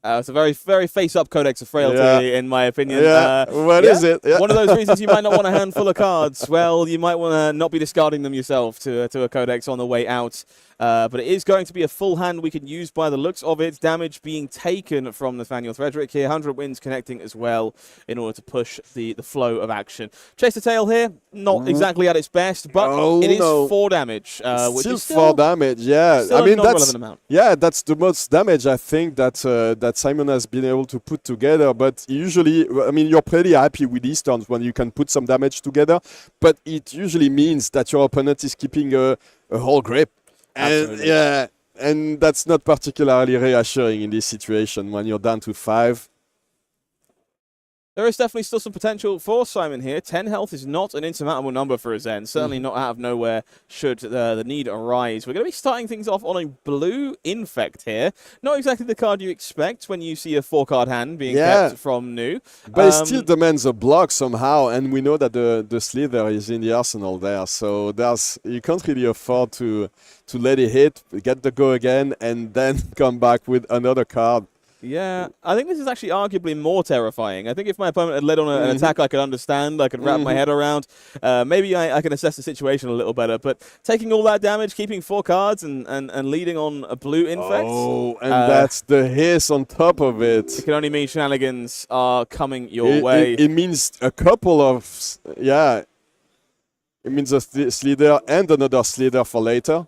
It's a very, very face-up Codex of Frailty, in my opinion. Yeah. What is it? Yeah. One of those reasons you might not want a handful of cards. Well, you might want to not be discarding them yourself to a Codex on the way out. But it is going to be a full hand we can use by the looks of it. Damage being taken from Nathanaël Frederic here. 100 wins connecting as well in order to push the flow of action. Chase the tail here, not exactly at its best, but it is 4 damage. Which is still 4 damage, yeah. I mean, that's amount. Yeah, that's the most damage I think that Simon has been able to put together. But usually, I mean, you're pretty happy with these turns when you can put some damage together. But it usually means that your opponent is keeping a whole grip. And, yeah, and that's not particularly reassuring in this situation when you're down to 5. There is definitely still some potential for Simon here. 10 health is not an insurmountable number for a Zen. Certainly not out of nowhere should the need arise. We're going to be starting things off on a blue Infect here. Not exactly the card you expect when you see a 4-card hand being kept from new. But it still demands a block somehow, and we know that the Slither is in the arsenal there. So you can't really afford to let it hit, get the go again, and then come back with another card. Yeah, I think this is actually arguably more terrifying. I think if my opponent had led on an attack I could understand, I could wrap my head around, maybe I can assess the situation a little better. But taking all that damage, keeping 4 cards, and leading on a blue Infect. Oh, and that's the hiss on top of it. It can only mean shenanigans are coming your way. It means a couple of, it means a Slither and another Slither for later.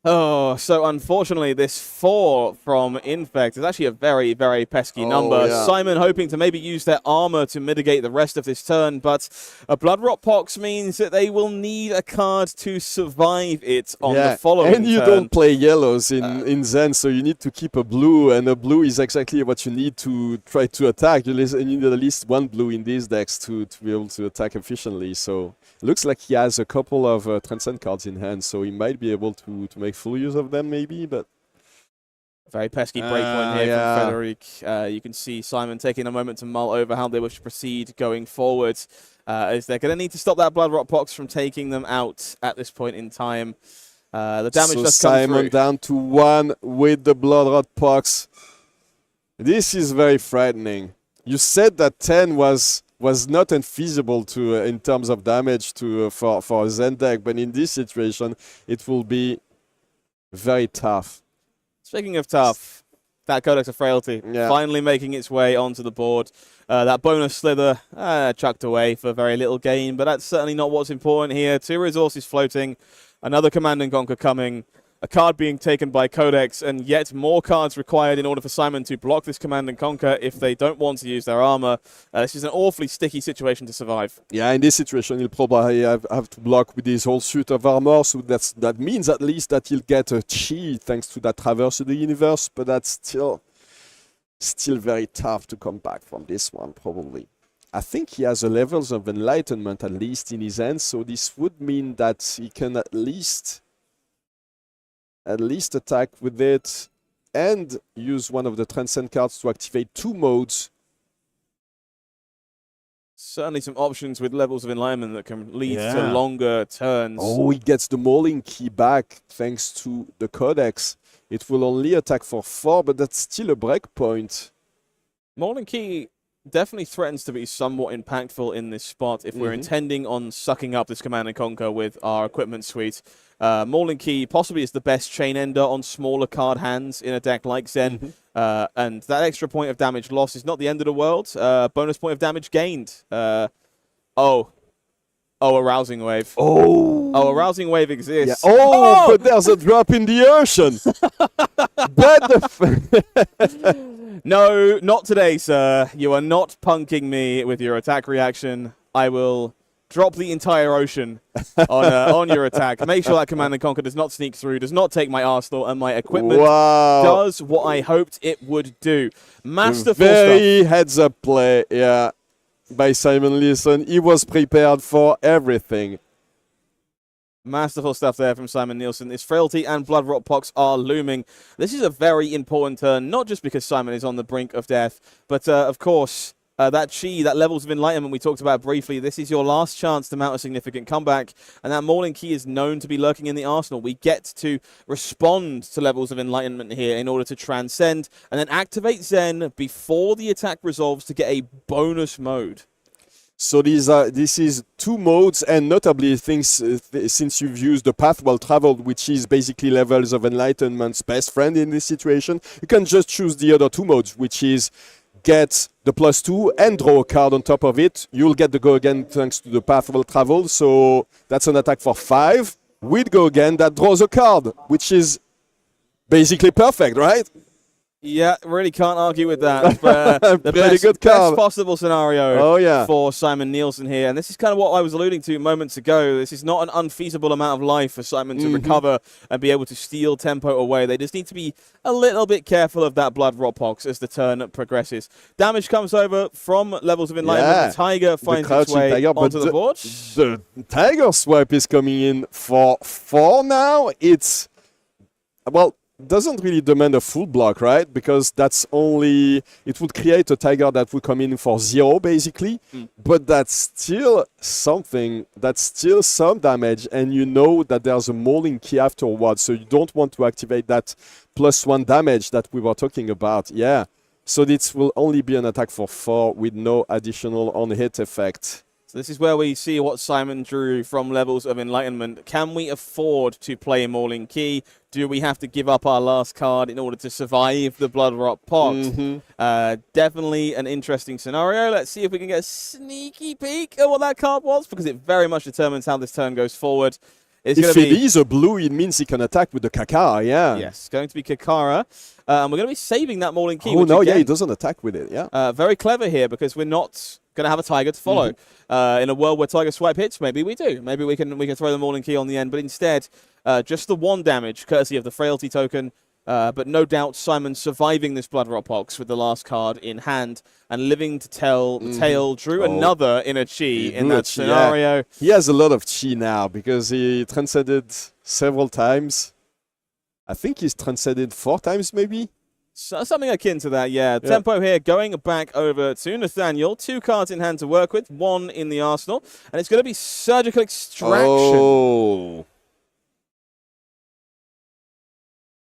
Oh, so unfortunately, this 4 from Infect is actually a very, very pesky number. Yeah. Simon hoping to maybe use their armor to mitigate the rest of this turn, but a Bloodrot Pox means that they will need a card to survive it on the following and you turn. don't play yellows in Zen, so you need to keep a blue, and a blue is exactly what you need to try to attack. You need at least 1 blue in these decks to be able to attack efficiently, so looks like he has a couple of Transcend cards in hand, so he might be able to make full use of them maybe, but... Very pesky breakpoint here from Frederic. You can see Simon taking a moment to mull over how they wish to proceed going forward, as they're going to need to stop that Bloodrot Pox from taking them out at this point in time. The damage does come Simon through. down to 1 with the Bloodrot Pox. This is very frightening. You said that 10 was not infeasible to in terms of damage for a Zen deck, but in this situation, it will be very tough. Speaking of tough, that Codex of Frailty finally making its way onto the board. That bonus Slither chucked away for very little gain, but that's certainly not what's important here. 2 resources floating, another Command and Conquer coming, a card being taken by Codex, and yet more cards required in order for Simon to block this Command and Conquer if they don't want to use their armor. This is an awfully sticky situation to survive. Yeah, in this situation, he'll probably have to block with his whole suit of armor, so that means at least that he'll get a chi thanks to that Traverse of the Universe, but that's still very tough to come back from this one, probably. I think he has a Levels of Enlightenment at least in his hands, so this would mean that he can at least attack with it and use one of the Transcend cards to activate 2 modes. Certainly some options with Levels of Enlightenment that can lead to longer turns. Oh, he gets the Mauling Key back thanks to the Codex. It will only attack for 4, but that's still a breakpoint. Mauling Key definitely threatens to be somewhat impactful in this spot if we're intending on sucking up this Command and Conquer with our equipment suite. Mauling Key possibly is the best chain ender on smaller card hands in a deck like Zen. And that extra point of damage loss is not the end of the world. Bonus point of damage gained. A Rousing Wave. A Rousing Wave exists. Yeah. But there's a drop in the ocean. No, not today, sir. You are not punking me with your attack reaction. I will drop the entire ocean on your attack. Make sure that Command and Conquer does not sneak through, does not take my arsenal, and my equipment does what I hoped it would do. Masterful Very stuff. heads-up play, yeah, by Simon Nielsen. He was prepared for everything. Masterful stuff there from Simon Nielsen. This Frailty and Blood Rot Pox are looming. This is a very important turn, not just because Simon is on the brink of death, but of course, that Chi, that levels of enlightenment we talked about briefly, this is your last chance to mount a significant comeback, and that Mauling Key is known to be lurking in the arsenal. We get to respond to levels of enlightenment here in order to transcend, and then activate Zen before the attack resolves to get a bonus mode. So this is 2 modes, and notably things since you've used the path well traveled, which is basically levels of enlightenment's best friend in this situation, you can just choose the other 2 modes, which is get the +2 and draw a card on top of it. You'll get the go again thanks to the path well traveled. So that's an attack for 5 with go again that draws a card, which is basically perfect, right? Yeah, really can't argue with that. The best possible scenario for Simon Nielsen here. And this is kind of what I was alluding to moments ago. This is not an unfeasible amount of life for Simon to recover and be able to steal tempo away. They just need to be a little bit careful of that Blood Rot Pox as the turn progresses. Damage comes over from levels of enlightenment. Yeah. The Tiger finds its way onto the board. The Tiger Swipe is coming in for 4 now. It's, well, doesn't really demand a full block, right? Because that's only, it would create a tiger that would come in for 0 basically, but that's still something, that's still some damage, and you know that there's a Mauling Key afterwards, so you don't want to activate that +1 damage that we were talking about. Yeah, so this will only be an attack for 4 with no additional on-hit effect. So this is where we see what Simon drew from levels of enlightenment. Can we afford to play Mauling Key? Do we have to give up our last card in order to survive the Blood Rot Pox? Definitely an interesting scenario. Let's see if we can get a sneaky peek at what that card was, because it very much determines how this turn goes forward. If it is a blue, it means he can attack with the Kakara, yeah. Yes, going to be Kakara. And we're going to be saving that Mauling Key. Oh, no, yeah, he doesn't attack with it, yeah. Very clever here, because we're not going to have a Tiger to follow. In a world where Tiger Swipe hits, maybe we do. Maybe we can throw the Mauling Key on the end, but instead, just the 1 damage, courtesy of the Frailty token. But no doubt Simon surviving this Blood Rot Pox with the last card in hand and living to tell the tale. Drew another inner Chi in that scenario. Yeah. He has a lot of Chi now because he transcended several times. I think he's transcended 4 times maybe. So, something akin to that, yeah. Tempo here going back over to Nathanaël. 2 cards in hand to work with, 1 in the arsenal. And it's going to be Surgical Extraction. Oh.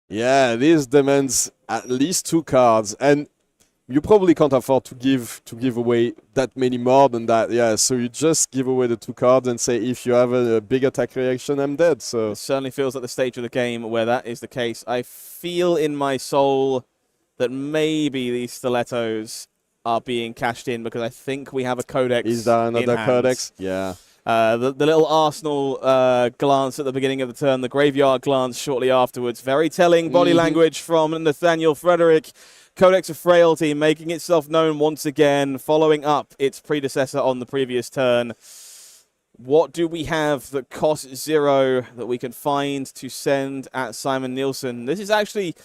Yeah, this demands at least 2 cards, and you probably can't afford to give away that many more than that. Yeah, so you just give away the 2 cards and say, if you have a big attack reaction, I'm dead. So it certainly feels like the stage of the game where that is the case. I feel in my soul that maybe these stilettos are being cashed in because I think we have a codex. Is there another codex? Yeah. The little Arsenal glance at the beginning of the turn, the graveyard glance shortly afterwards. Very telling body language from Nathanaël Frederic. Codex of Frailty making itself known once again, following up its predecessor on the previous turn. What do we have that costs 0 that we can find to send at Simon Nielsen? This is actually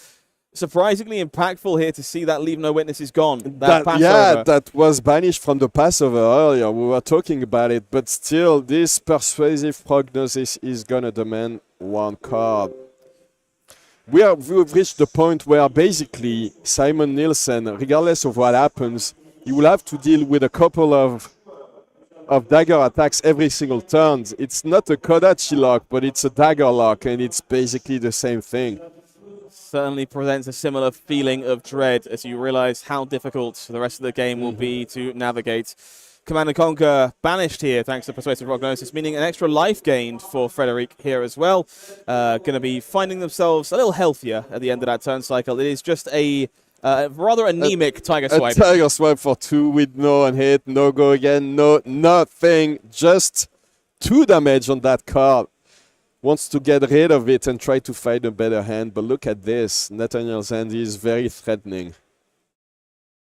surprisingly impactful here to see that Leave No Witnesses gone. Yeah, that was banished from the Passover earlier. We were talking about it, but still, this Persuasive Prognosis is going to demand 1 card. We've reached the point where basically Simon Nielsen, regardless of what happens, you will have to deal with a couple of dagger attacks every single turn. It's not a Kodachi lock, but it's a dagger lock, and it's basically the same thing. Certainly presents a similar feeling of dread as you realize how difficult the rest of the game will be to navigate. Command and Conquer banished here thanks to Persuasive Prognosis, meaning an extra life gained for Frederic here as well. Going to be finding themselves a little healthier at the end of that turn cycle. It is just a rather anemic Tiger Swipe. A Tiger Swipe for 2 with no hit, no go again, no nothing. Just 2 damage on that card. Wants to get rid of it and try to find a better hand. But look at this. Nathanaël's hand is very threatening.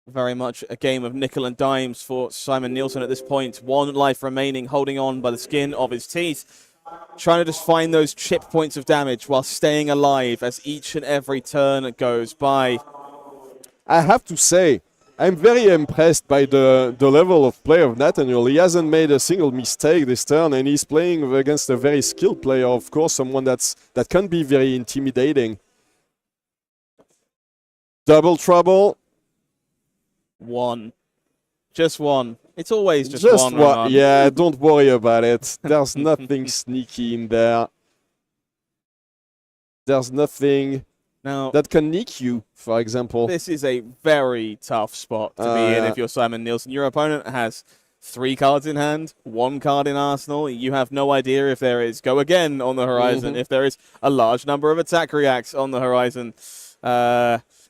Very much a game of nickel and dimes for Simon Nielsen at this point. 1 life remaining, holding on by the skin of his teeth. Trying to just find those chip points of damage while staying alive as each and every turn goes by. I have to say, I'm very impressed by the level of play of Nathanaël. He hasn't made a single mistake this turn, and he's playing against a very skilled player, of course, someone that can be very intimidating. Double trouble. 1. Just 1. It's always just one. One. Yeah, don't worry about it. There's nothing sneaky in there. There's nothing that can nick you, for example. This is a very tough spot to be in if you're Simon Nielsen. Your opponent has 3 cards in hand, 1 card in arsenal. You have no idea if there is Go Again on the horizon, if there is a large number of attack reacts on the horizon.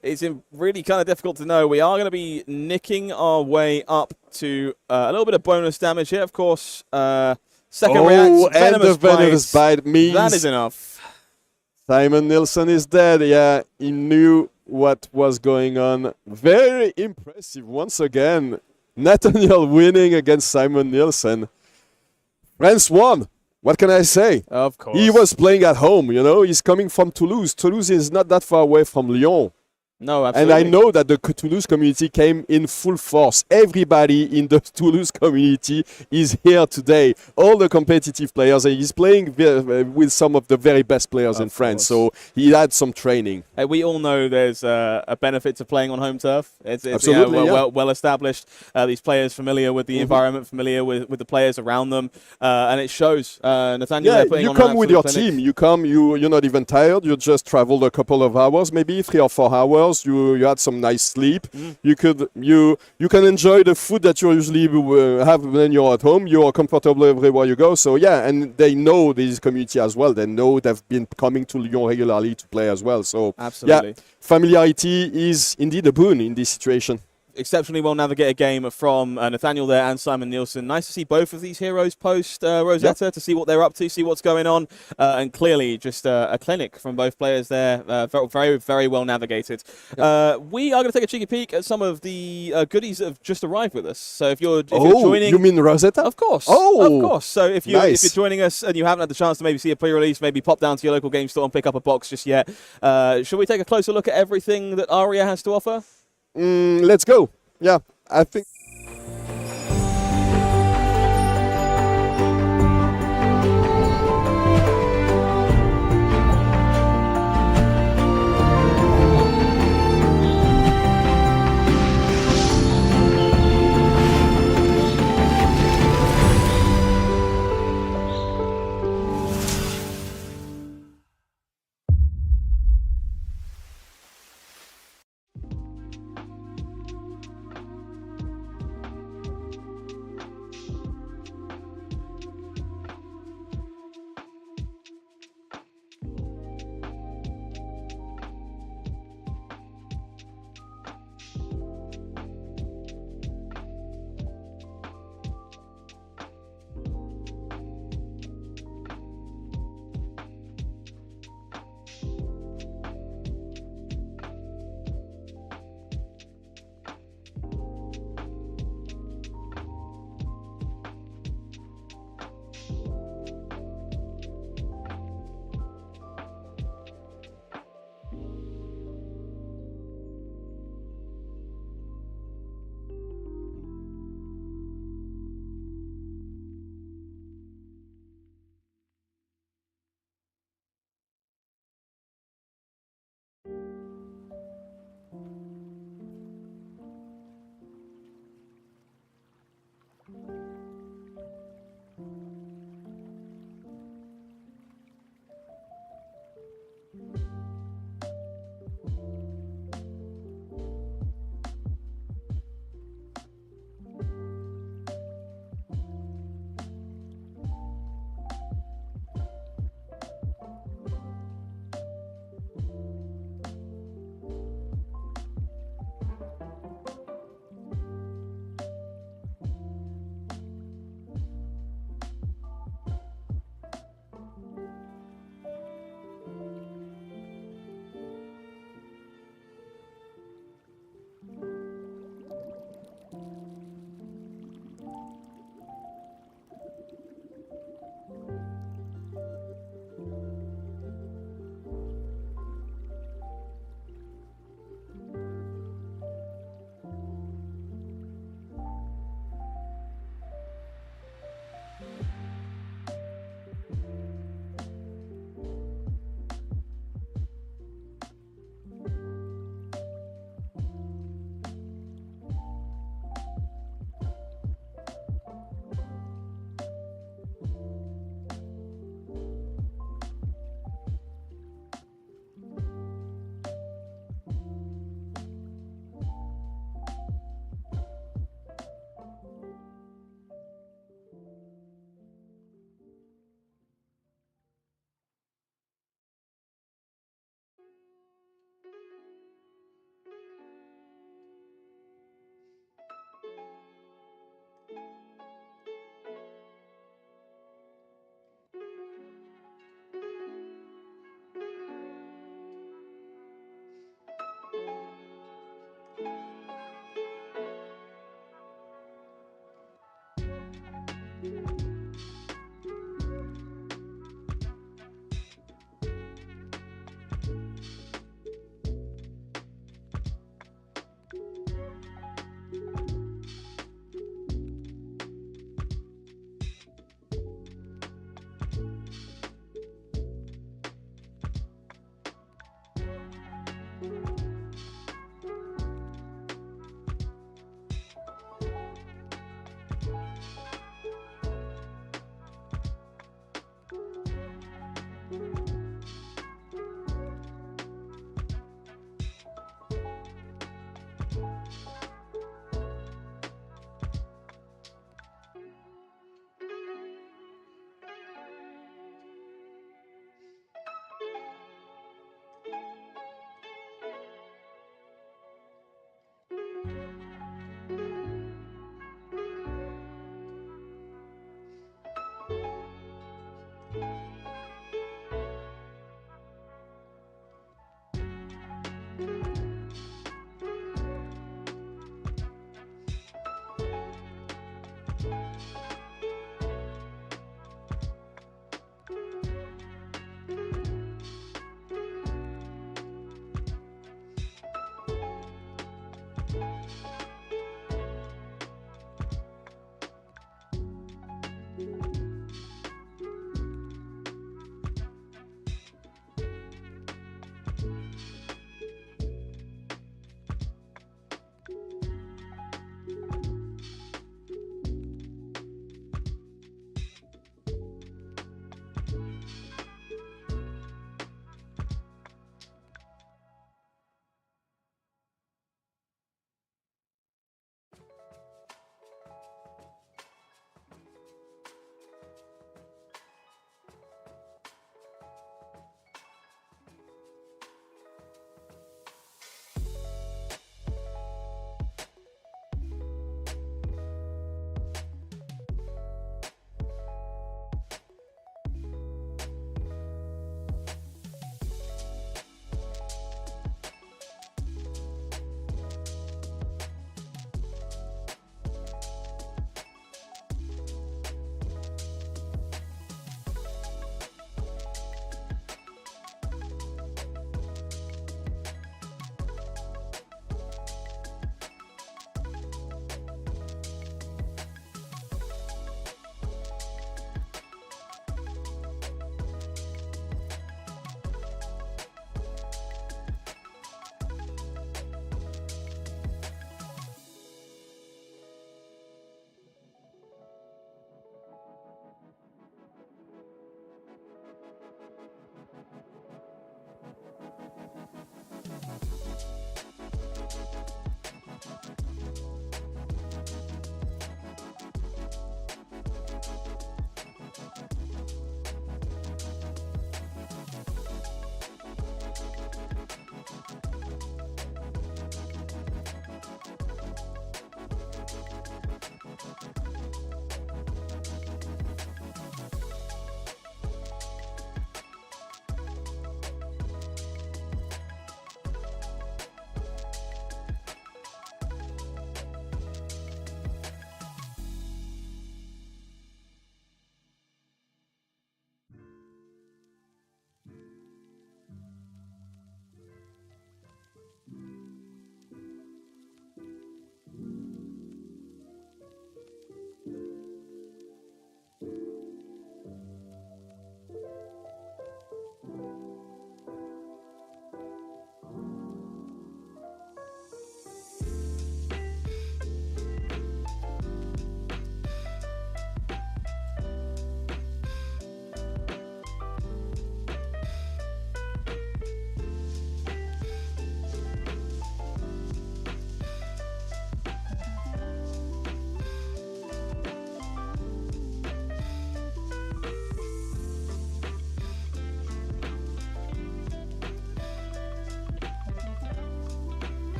It's really kind of difficult to know. We are going to be nicking our way up to a little bit of bonus damage here, of course. Second react, and the venomous bite means that is enough. Simon Nielsen is dead. Yeah, he knew what was going on. Very impressive once again. Nathanaël winning against Simon Nielsen. France won. What can I say? Of course. He was playing at home, you know. He's coming from Toulouse. Toulouse is not that far away from Lyon. No, absolutely. And I know that the Toulouse community came in full force. Everybody in the Toulouse community is here today. All the competitive players. And he's playing with some of the very best players in France. So he had some training. Hey, we all know there's a benefit to playing on home turf. It's Absolutely, well established. These players familiar with the environment, familiar with the players around them. And it shows. Nathanaël, you come with your team. You come, you're not even tired. You just traveled a couple of hours, maybe 3 or 4 hours. You had some nice sleep. You can enjoy the food that you usually have when you're at home. You are comfortable everywhere you go. So yeah, and they know this community as well. They know they've been coming to Lyon regularly to play as well. So absolutely, yeah, familiarity is indeed a boon in this situation. Exceptionally well navigated game from Nathanaël there and Simon Nielsen. Nice to see both of these heroes post Rosetta to see what they're up to, see what's going on, and clearly just a clinic from both players there. Very, very well navigated. We are going to take a cheeky peek at some of the goodies that have just arrived with us. So if you're joining, you mean Rosetta? Of course. Oh, of course. So if you're joining us and you haven't had the chance to maybe see a pre-release, maybe pop down to your local game store and pick up a box just yet. Should we take a closer look at everything that Aria has to offer? Let's go. Yeah, I think.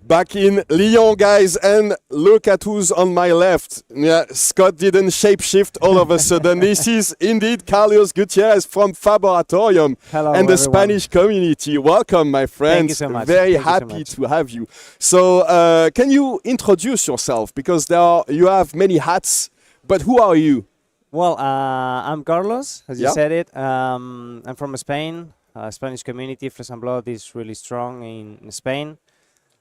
back in Lyon, guys, and look at who's on my left. Yeah, Scott didn't shapeshift all of a sudden. This is indeed Carlos Gutierrez from Faboratorium and the everyone. Spanish community. Welcome, my friends. Thank you so much. Very Thank you so happy much. to have you. So, can you introduce yourself? Because you have many hats, but who are you? Well, I'm Carlos, as you Yeah. said it. I'm from Spain. Spanish community, Flesh and Blood is really strong in Spain.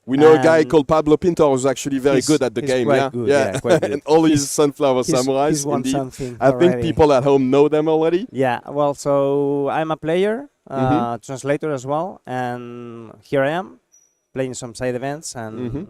We know a guy And called Pablo Pintor who's actually very he's- good at the he's game. quite Yeah, good, yeah, quite good. and all his Sunflower He's Samurais. won Indeed. something I think already. people at home know them already. Yeah, well, so I'm a player, Mhm. translator as well, and here I am playing some side events and Mhm.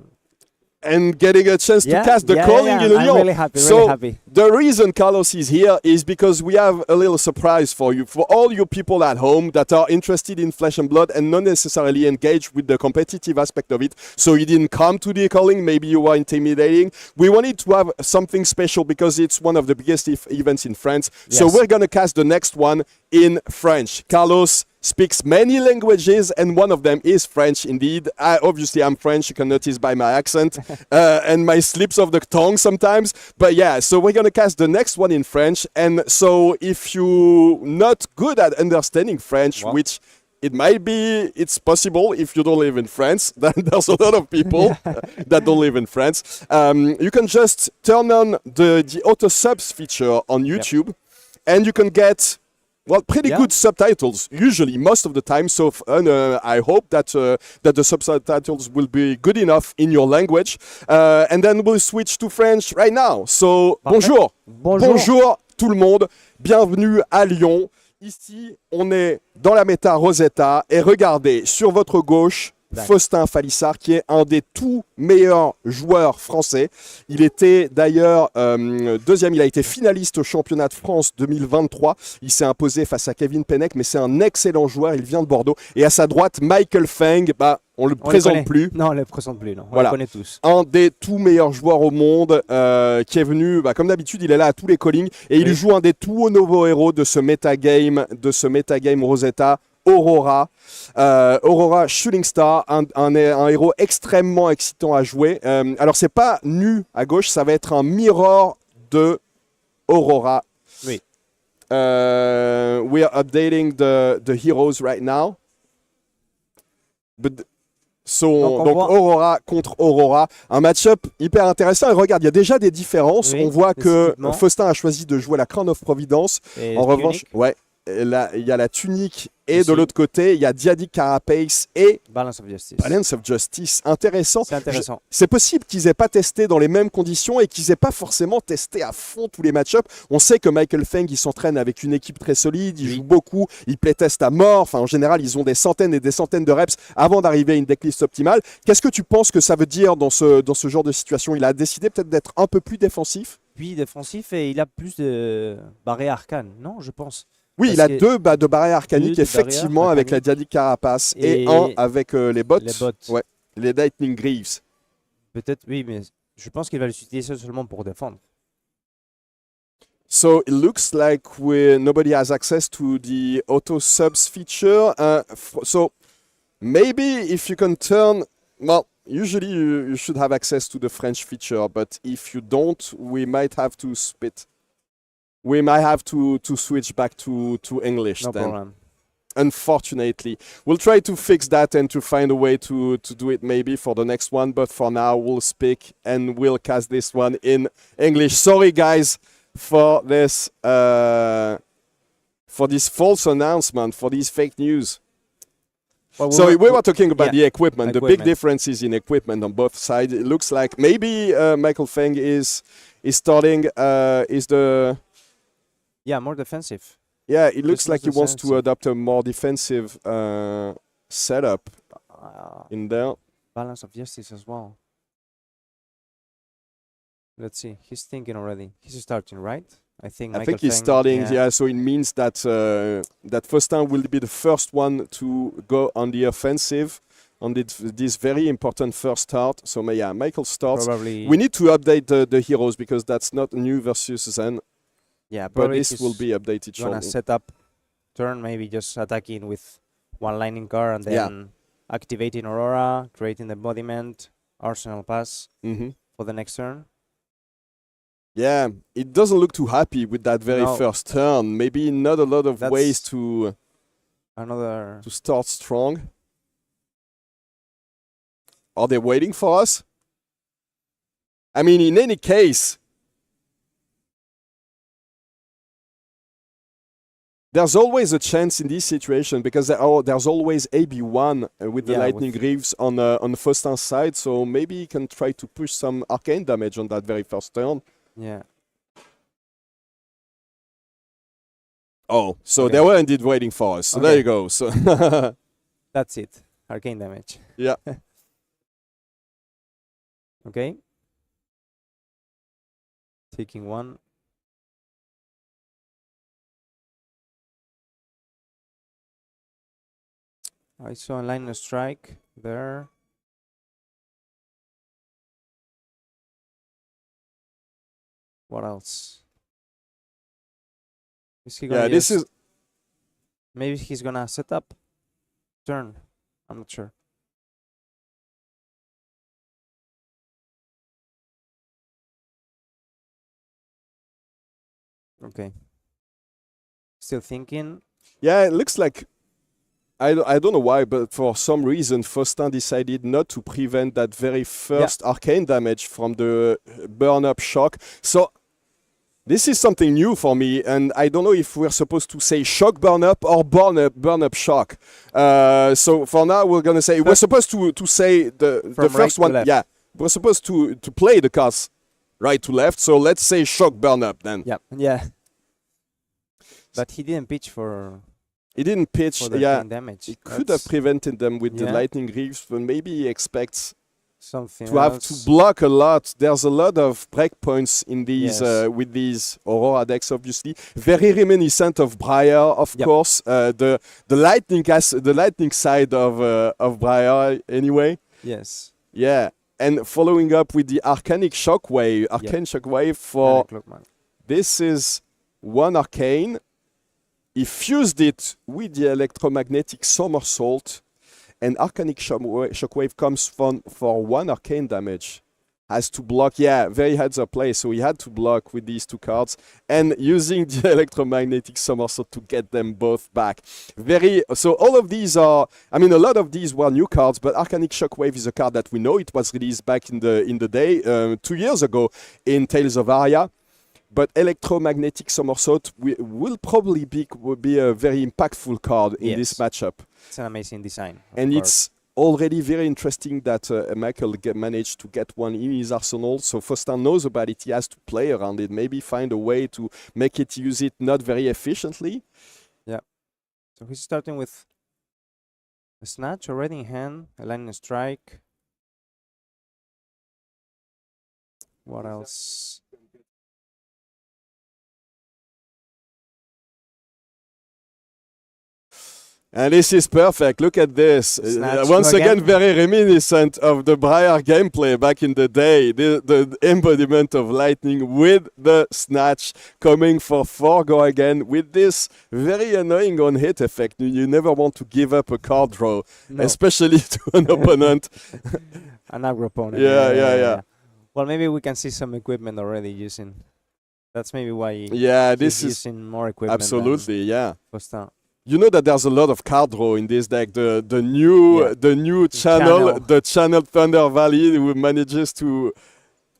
And getting a chance to Yeah, cast the yeah, calling yeah, in I'm Lyon. really happy, So really happy. the reason Carlos is here is because we have a little surprise for you. For all you people at home that are interested in Flesh and Blood and not necessarily engaged with the competitive aspect of it, so you didn't come to the calling, maybe you were intimidating. We wanted to have something special because it's one of the biggest events in France. So Yes. we're going to cast the next one in French. Carlos speaks many languages, and one of them is French indeed. Obviously, I'm French, you can notice by my accent and my slips of the tongue sometimes. But yeah, so we're going to cast the next one in French. And so if you're not good at understanding French, Well. which it might be, it's possible if you don't live in France. Then there's a lot of people that don't live in France. You can just turn on the auto subs feature on YouTube, and you can get pretty Yeah. good subtitles usually, most of the time. So I hope that the subtitles will be good enough in your language. And then we'll switch to French right now. So Parfait. bonjour, Bonjour. tout le monde, bienvenue à Lyon. Ici, on est dans la méta Rosetta et regardez sur votre gauche. D'accord. Faustin Falissard, qui est un des tout meilleurs joueurs français. Il était d'ailleurs deuxième, il a été finaliste au championnat de France 2023. Il s'est imposé face à Kevin Pennec, mais c'est un excellent joueur, il vient de Bordeaux. Et à sa droite, Michael Feng, on le On les présente connaît. plus. Non, on ne le présente plus, non. Voilà. On le connaît tous. Un des tout meilleurs joueurs au monde qui est venu, comme d'habitude, il est là à tous les callings et il Oui. joue un des tout nouveaux héros de ce metagame Rosetta, Aurora. Aurora Shooting Star, un héros extrêmement excitant à jouer. Alors c'est pas nu à gauche, ça va être un mirror de Aurora. Oui. We are updating the heroes right now. Donc voit- Aurora contre Aurora, un match-up hyper intéressant. Et regarde, il y a déjà des différences. Oui, On voit des que équipements. Faustin a choisi de jouer la Crown of Providence. Et En revanche, tunique, ouais, là, il y a la tunique et Aussi. de l'autre côté, il y a Diadic Carapace et Balance of Justice. Balance of Justice. Intéressant. C'est intéressant. C'est possible qu'ils aient pas testé dans les mêmes conditions et qu'ils aient pas forcément testé à fond tous les match-ups. On sait que Michael Feng, il s'entraîne avec une équipe très solide, il Oui. joue beaucoup, il playtest à mort. Enfin, en général, ils ont des centaines et des centaines de reps avant d'arriver à une decklist optimale. Qu'est-ce que tu penses que ça veut dire dans ce genre de situation? Il a décidé peut-être d'être un peu plus défensif. Puis défensif et il a plus de barrés arcanes, non, je pense. Oui, Parce il a que- deux de barrières arcaniques, Deux de barrières effectivement, avec la arcaniques. Diadic Carapace et Et un avec les bots. les bots. Ouais, les Lightning Greaves. Peut-être, oui, mais je pense qu'il va l'utiliser seulement pour défendre. So it looks like nobody has access to the auto subs feature. So maybe if you can turn, well, usually you should have access to the French feature, but if you don't, we might have to split. We might have to switch back to English No then. problem. Unfortunately, we'll try to fix that and to find a way to do it maybe for the next one. But for now, we'll speak and we'll cast this one in English. Sorry, guys, for this false announcement, for these fake news. Well, So we were talking about yeah, the equipment. The big equipment. difference is in equipment on both sides. It looks like maybe Michael Feng is starting Yeah, more defensive. Yeah, it looks Just like he the wants to sense. adopt a more defensive setup in there. Balance of Justice as well. Let's see. He's thinking already. He's starting, right? I think. I think he's starting, yeah. So it means that that Faustin will be the first one to go on the offensive on this very important first start. So yeah, Michael starts. Probably. We need to update the heroes because that's not new versus Zen, Yeah, but probably this will be updated gonna shortly. set up turn, maybe just attacking with one lightning car and then Yeah. activating Aurora, creating the embodiment, Arsenal pass Mm-hmm. for the next turn. Yeah, it doesn't look too happy with that very No. first turn. Maybe not a lot of ways That's to Another. start strong. Are they waiting for us? I mean, in any case, there's always a chance in this situation because there's always AB1 with the Yeah, Lightning with- Greaves on Faustin's side, so maybe he can try to push some arcane damage on that very first turn. Yeah. Oh, so Okay. they were indeed waiting for us. So there Okay. you go. So That's it. Arcane damage. yeah. Okay. Taking one. I saw a line of strike there. What else? Is he gonna Yeah, this just- is maybe he's gonna set up turn. I'm not sure. Okay. Still thinking. yeah, it looks like I don't know why, but for some reason Faustin decided not to prevent that very first arcane damage from the burn-up shock. So this is something new for me, and I don't know if we're supposed to say shock burn-up or burn-up shock. So for now, we're going to say, we're supposed to say the From first right to one. left. Yeah, we're supposed to play the cards right to left, so let's say shock burn-up then. Yeah. Yeah. But he didn't pitch for He didn't pitch, the yeah. arcane damage. He could have That's prevented them with the Yeah. lightning greaves, but maybe he expects something to have to else. block a lot. There's a lot of breakpoints in these Yes. with these Aurora decks, obviously. Very reminiscent of Briar, of Yep. course. The lightning side of Briar, anyway. Yes. Yeah, and following up with the arcane shockwave for 9 o'clock, man. this is one arcane. He fused it with the electromagnetic somersault, and arcanic shockwave comes for one arcane damage. Has to block, yeah, very heads up play, so he had to block with these two cards, and using the electromagnetic somersault to get them both back. So all of these are, I mean, a lot of these were new cards, but arcanic shockwave is a card that we know. It was released back in the day, 2 years ago in Tales of Aria. But electromagnetic somersault will probably be a very impactful card in this Yes. matchup. It's an amazing design. of And course. it's already very interesting that Michael managed to get one in his arsenal. So Faustin knows about it. He has to play around it. Maybe find a way to make it use it not very efficiently. So he's starting with a snatch already in hand, a lightning strike. What else? And this is perfect. Look at this. Snatch Once again, again. very reminiscent of the Briar gameplay back in the day. The embodiment of lightning with the snatch coming for 4 go again with this very annoying on-hit effect. You never want to give up a card draw, No, especially to an opponent. an aggro opponent. Yeah. Well, maybe we can see some equipment already using. That's maybe why Yeah, he's this is using more equipment. absolutely, yeah. Faustin. You know that there's a lot of card draw in this deck. The new channel, the channel Thunder Valley, who manages to,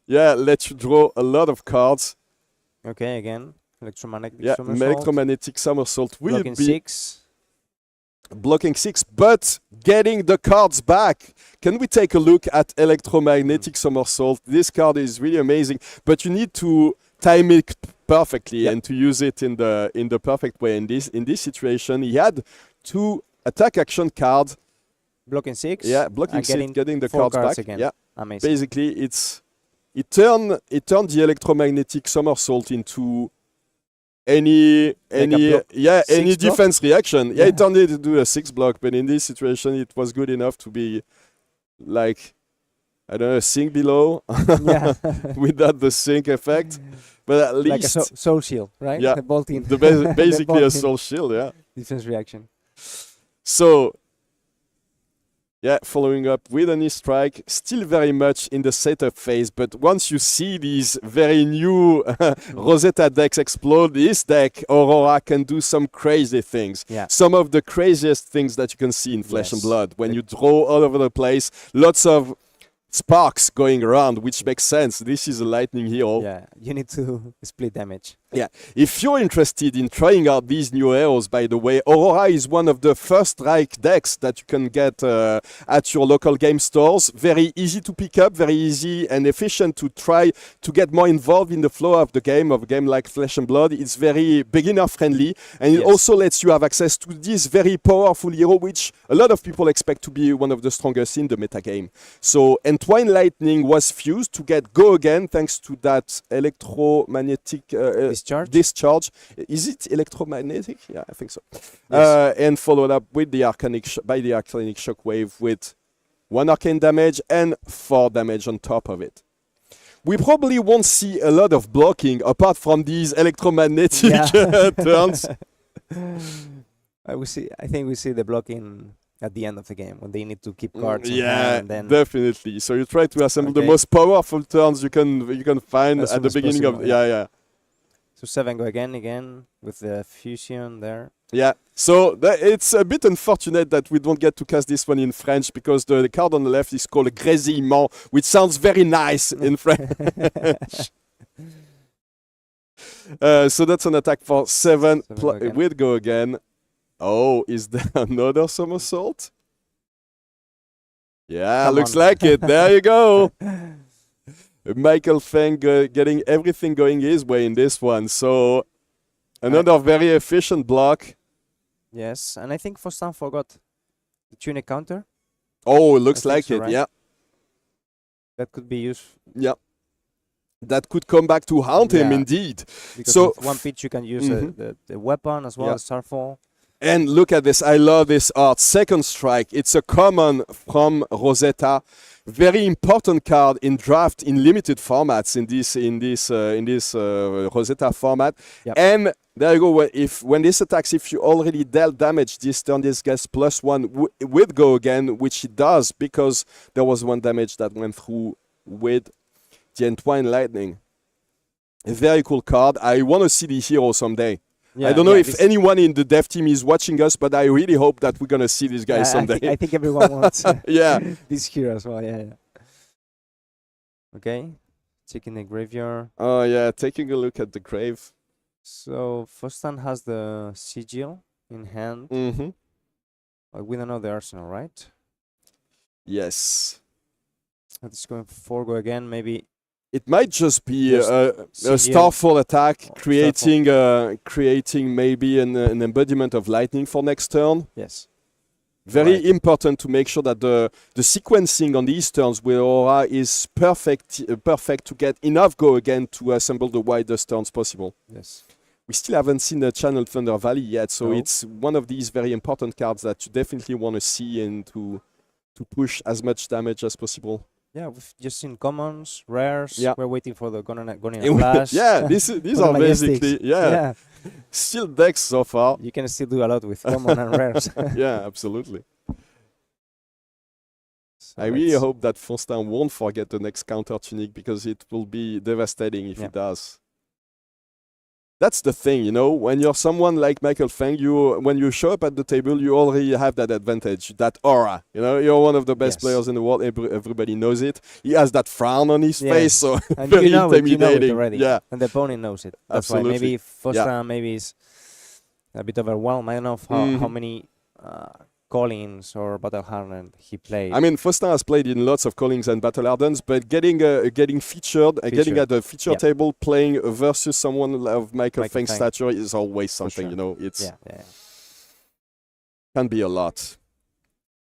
let you draw a lot of cards. Okay, again, electromagnetic Yeah, somersault. electromagnetic somersault will Blocking be 6. blocking 6, but getting the cards back. Can we take a look at electromagnetic somersault? This card is really amazing, but you need to time it perfectly and to use it in the perfect way. In this situation, he had 2 attack action cards. Blocking 6. Yeah, blocking and 6, getting the 4 cards back. again. Yeah, Amazing. basically it turned the electromagnetic somersault into any block. any 6 block? defense reaction. Yeah, Yeah. it turned it into a 6 block, but in this situation it was good enough to be like, I don't know, sink below Yeah. without the sink effect. But at Like a least soul shield, right? Yeah. The bolting. basically a bolting soul shield, yeah. defense reaction. So Yeah, following up with an E-Strike, still very much in the setup phase, but once you see these very new Rosetta decks explode, this deck, Aurora, can do some crazy things. Yeah. Some of the craziest things that you can see in Flesh and Blood. When you draw all over the place, lots of sparks going around, which makes sense. This is a lightning hero. Yeah, you need to split damage. Yeah, if you're interested in trying out these new heroes, by the way, Aurora is one of the first strike decks that you can get at your local game stores. Very easy to pick up, very easy and efficient to try to get more involved in the flow of a game like Flesh and Blood. It's very beginner friendly, and it also lets you have access to this very powerful hero, which a lot of people expect to be one of the strongest in the metagame. So Entwine Lightning was fused to get Go Again thanks to that electromagnetic discharge. Is it electromagnetic? Yeah, I think so. Yes. And followed up with the Arcanic Shockwave with 1 arcane damage and 4 damage on top of it. We probably won't see a lot of blocking apart from these electromagnetic turns. I think we see the blocking at the end of the game when they need to keep cards. Yeah, and then definitely. So you try to assemble the most powerful turns you can find as at the beginning of So 7 Go again with the fusion there. Yeah, so it's a bit unfortunate that we don't get to cast this one in French because the card on the left is called Grzeforz, which sounds very nice in French. So that's an attack for 7 with Go Again. Oh, is there another somersault? Yeah, looks like it. There you go. Michael Feng getting everything going his way in this one. So another very efficient block. Yes, and I think Faustin forgot the tunic counter. Oh, it looks like it, right? yeah. That could be used. Yeah. That could come back to haunt him indeed. Because so with 1 pitch you can use the weapon as well as Starfall. And look at this. I love this art. Second Strike. It's a common from Rosetta. Very important card in draft in limited formats in this Rosetta format. Yep. And there you go. When this attacks, if you already dealt damage this turn, this gets +1 with Go Again, which it does because there was 1 damage that went through with the Entwine Lightning. A very cool card. I want to see the hero someday. Yeah, I don't know if anyone in the dev team is watching us, but I really hope that we're going to see this guy someday. I think everyone wants this hero as well. Yeah. Okay. Checking the graveyard. Oh, yeah. Taking a look at the grave. So, Faustin has the sigil in hand. Mm-hmm. But we don't know the arsenal, right? Yes. It's going for Go Again, maybe. It might just be a Starfall attack, creating maybe an embodiment of lightning for next turn. Yes. Very important to make sure that the sequencing on these turns with Aurora is perfect to get enough Go Again to assemble the widest turns possible. Yes. We still haven't seen the Channel Thunder Valley yet, so it's one of these very important cards that you definitely want to see and to push as much damage as possible. Yeah, we've just seen commons, rares. Yeah. We're waiting for the Gonina Flash. Yeah, these are basically still decks so far. You can still do a lot with common and rares. Yeah, absolutely. So I really hope that Faustin won't forget the next counter tunic because it will be devastating if he does. That's the thing, when you're someone like Michael Feng, when you show up at the table, you already have that advantage, that aura. You're one of the best players in the world. Everybody knows it. He has that frown on his face, so and very intimidating. You know it already. Yeah. And the opponent knows it. That's why maybe Faustin maybe is a bit overwhelmed. I don't know how many callings or battle hardened he played. I mean, Faustin has played in lots of callings and battle hardens, but getting featured, getting at the feature table, playing versus someone of Michael Feng's stature is always something. It's can be a lot.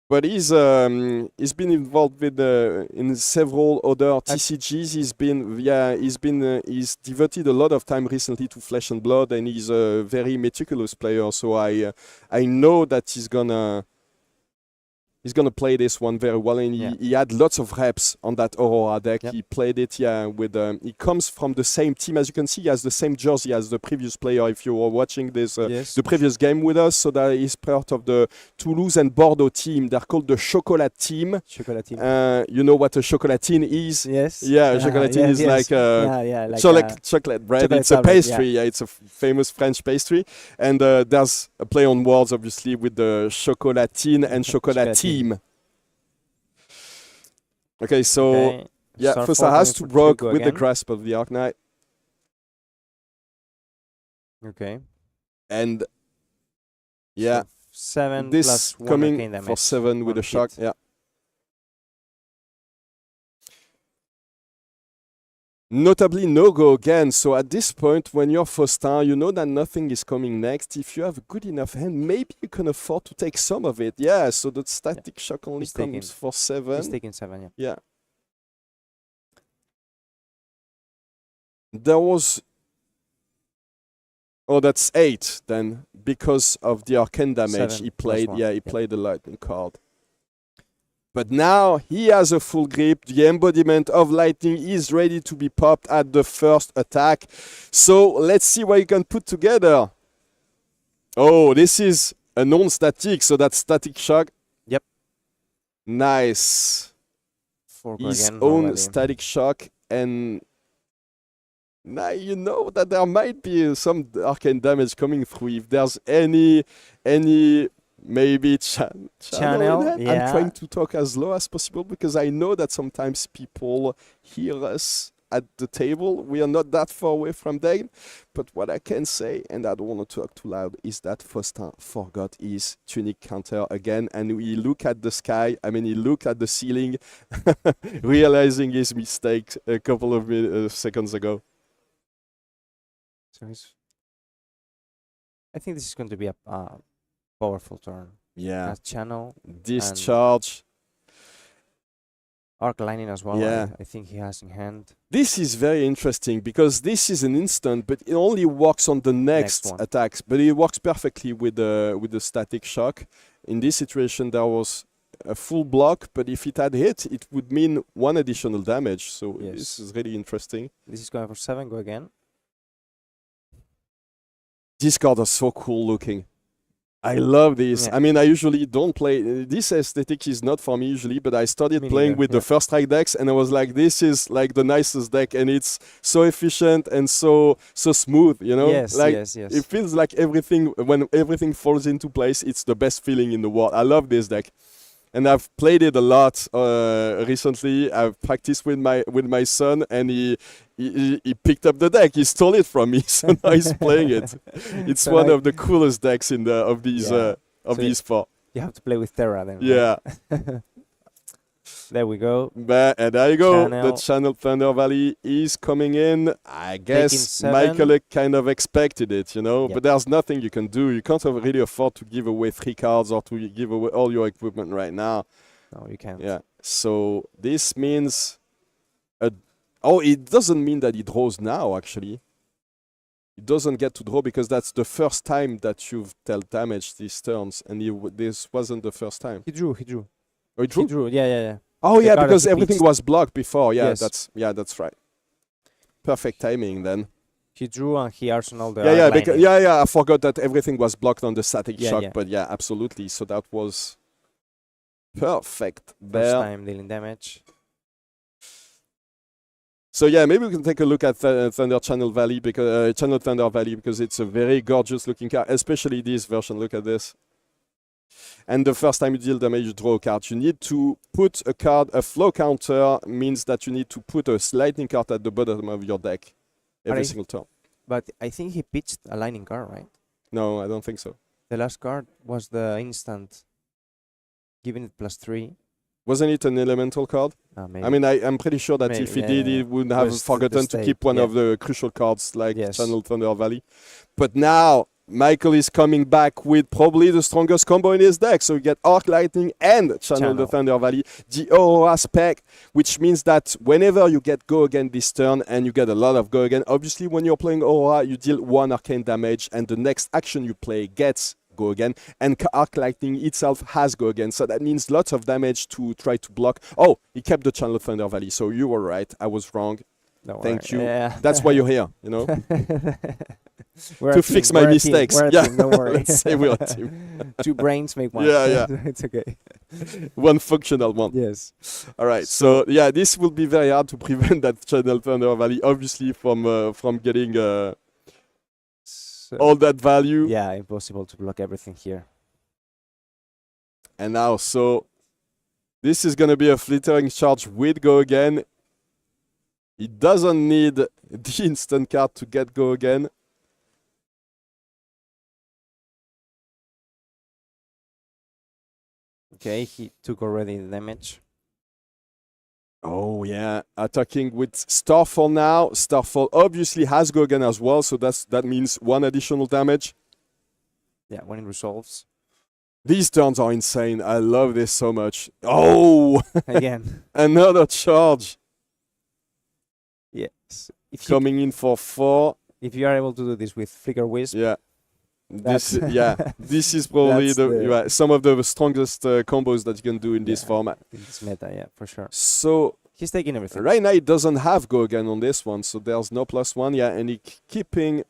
But he's been involved with in several other TCGs. He's devoted a lot of time recently to Flesh and Blood, and he's a very meticulous player. So I know that he's gonna He's going to play this one very well, and he had lots of reps on that Aurora deck. He played it, with... he comes from the same team. As you can see, he has the same jersey as the previous player, if you were watching this, the previous game with us. So that he's part of the Toulouse and Bordeaux team. They're called the Chocolat team. You know what a chocolatine is? Yes. Yeah, chocolatine is like chocolate bread. It's a pastry. Yeah, it's a famous French pastry. And there's a play on words, obviously, with the chocolatine and chocolatine. Okay, so Faustin has to broke with the grasp of the Arknight. Okay. And so 7 this plus 1 coming for 7 with a shock. Yeah. Notably, no go again. So at this point, when you're Faustin, you know that nothing is coming next. If you have a good enough hand, maybe you can afford to take some of it. Yeah, so the static shock only comes for 7. He's taking 7, yeah. There was... Oh, that's 8 then. Because of the arcane damage, 7 he played. +1. Yeah, he played the lightning card. But now he has a full grip. The embodiment of lightning is ready to be popped at the first attack. So let's see what you can put together. Oh, this is a non-static, so that's static shock. Yep. Nice. His own static shock, and now you know that there might be some arcane damage coming through. If there's any maybe channel. I'm trying to talk as low as possible because I know that sometimes people hear us at the table. We are not that far away from them. But what I can say, and I don't want to talk too loud, is that Faustin forgot his tunic counter again. And we look at the sky. I mean, he looked at the ceiling, realizing his mistake a couple of seconds ago. So I think this is going to be a powerful turn. Yeah. Channel. Discharge. Arc Lightning as well. Yeah. I think he has in hand. This is very interesting because this is an instant, but it only works on the next attacks. But it works perfectly with the static shock. In this situation, there was a full block, but if it had hit, it would mean 1 additional damage. So this is really interesting. This is going for 7. Go again. These cards are so cool looking. I love this. I mean, I usually don't play. This aesthetic is not for me usually, but I started playing with the first strike decks, and I was like, this is like the nicest deck, and it's so efficient and so smooth, you know? Yes, like, yes. It feels like when everything falls into place, it's the best feeling in the world. I love this deck. And I've played it a lot recently. I've practiced with my son, and he picked up the deck. He stole it from me, so now he's playing it. It's one of the coolest decks of these 4. You have to play with Terra then. Yeah. Right? There we go. And there you go. The Channel Thunder Valley is coming in. I guess Michael kind of expected it, you know. But there's nothing you can do. You can't really afford to give away 3 cards or to give away all your equipment right now. No, you can't. Yeah. So this means... it doesn't mean that he draws now, actually. He doesn't get to draw because that's the first time that you've dealt damage these turns. And this wasn't the first time. He drew. Oh, he drew? He drew, yeah. Oh, yeah, because everything was blocked before. Yeah, that's right. Perfect timing then. He drew and he arsenaled the I forgot that everything was blocked on the static shock, but yeah, absolutely. So that was perfect there. First time dealing damage. So yeah, maybe we can take a look at Thunder Channel Valley because Channel Thunder Valley because it's a very gorgeous looking card, especially this version. Look at this. And the first time you deal damage, you draw a card. You need to put a card. A flow counter means that you need to put a lightning card at the bottom of your deck every single turn. But I think he pitched a lightning card, right? No, I don't think so. The last card was the instant, giving it +3. Wasn't it an elemental card? Maybe. I mean, I'm pretty sure that if he did, he would have forgotten to keep one of the crucial cards like Channel Thunder Valley. But now, Michael is coming back with probably the strongest combo in his deck. So you get Arc Lightning and Channel the Thunder Valley, the Aurora spec, which means that whenever you get go again this turn and you get a lot of go again, obviously when you're playing Aurora, you deal 1 arcane damage and the next action you play gets go again, and Arc Lightning itself has go again. So that means lots of damage to try to block. Oh, he kept the Channel Thunder Valley, so you were right. I was wrong. Thank you. Yeah. That's why you're here, you know, to fix my mistakes. Don't worry. Let's say we're a team. 2 brains make 1. Yeah. It's okay. 1 functional one. Yes. All right. So yeah, this will be very hard to prevent that Channel Thunder Valley, obviously, from getting all that value. Yeah, impossible to block everything here. And now, so this is going to be a flittering charge with go again. He doesn't need the instant card to get go again. Okay, he took already the damage. Oh yeah, attacking with Starfall now. Starfall obviously has go again as well, so that means 1 additional damage. Yeah, when it resolves. These turns are insane. I love this so much. Oh! Again. Another charge. Yes. Coming in for 4. If you are able to do this with Flicker Wisp. Yeah. This is probably some of the strongest combos that you can do in this format. In this meta, yeah, for sure. So he's taking everything. Right now he doesn't have go again on this one, so there's no +1. Yeah, and he keeping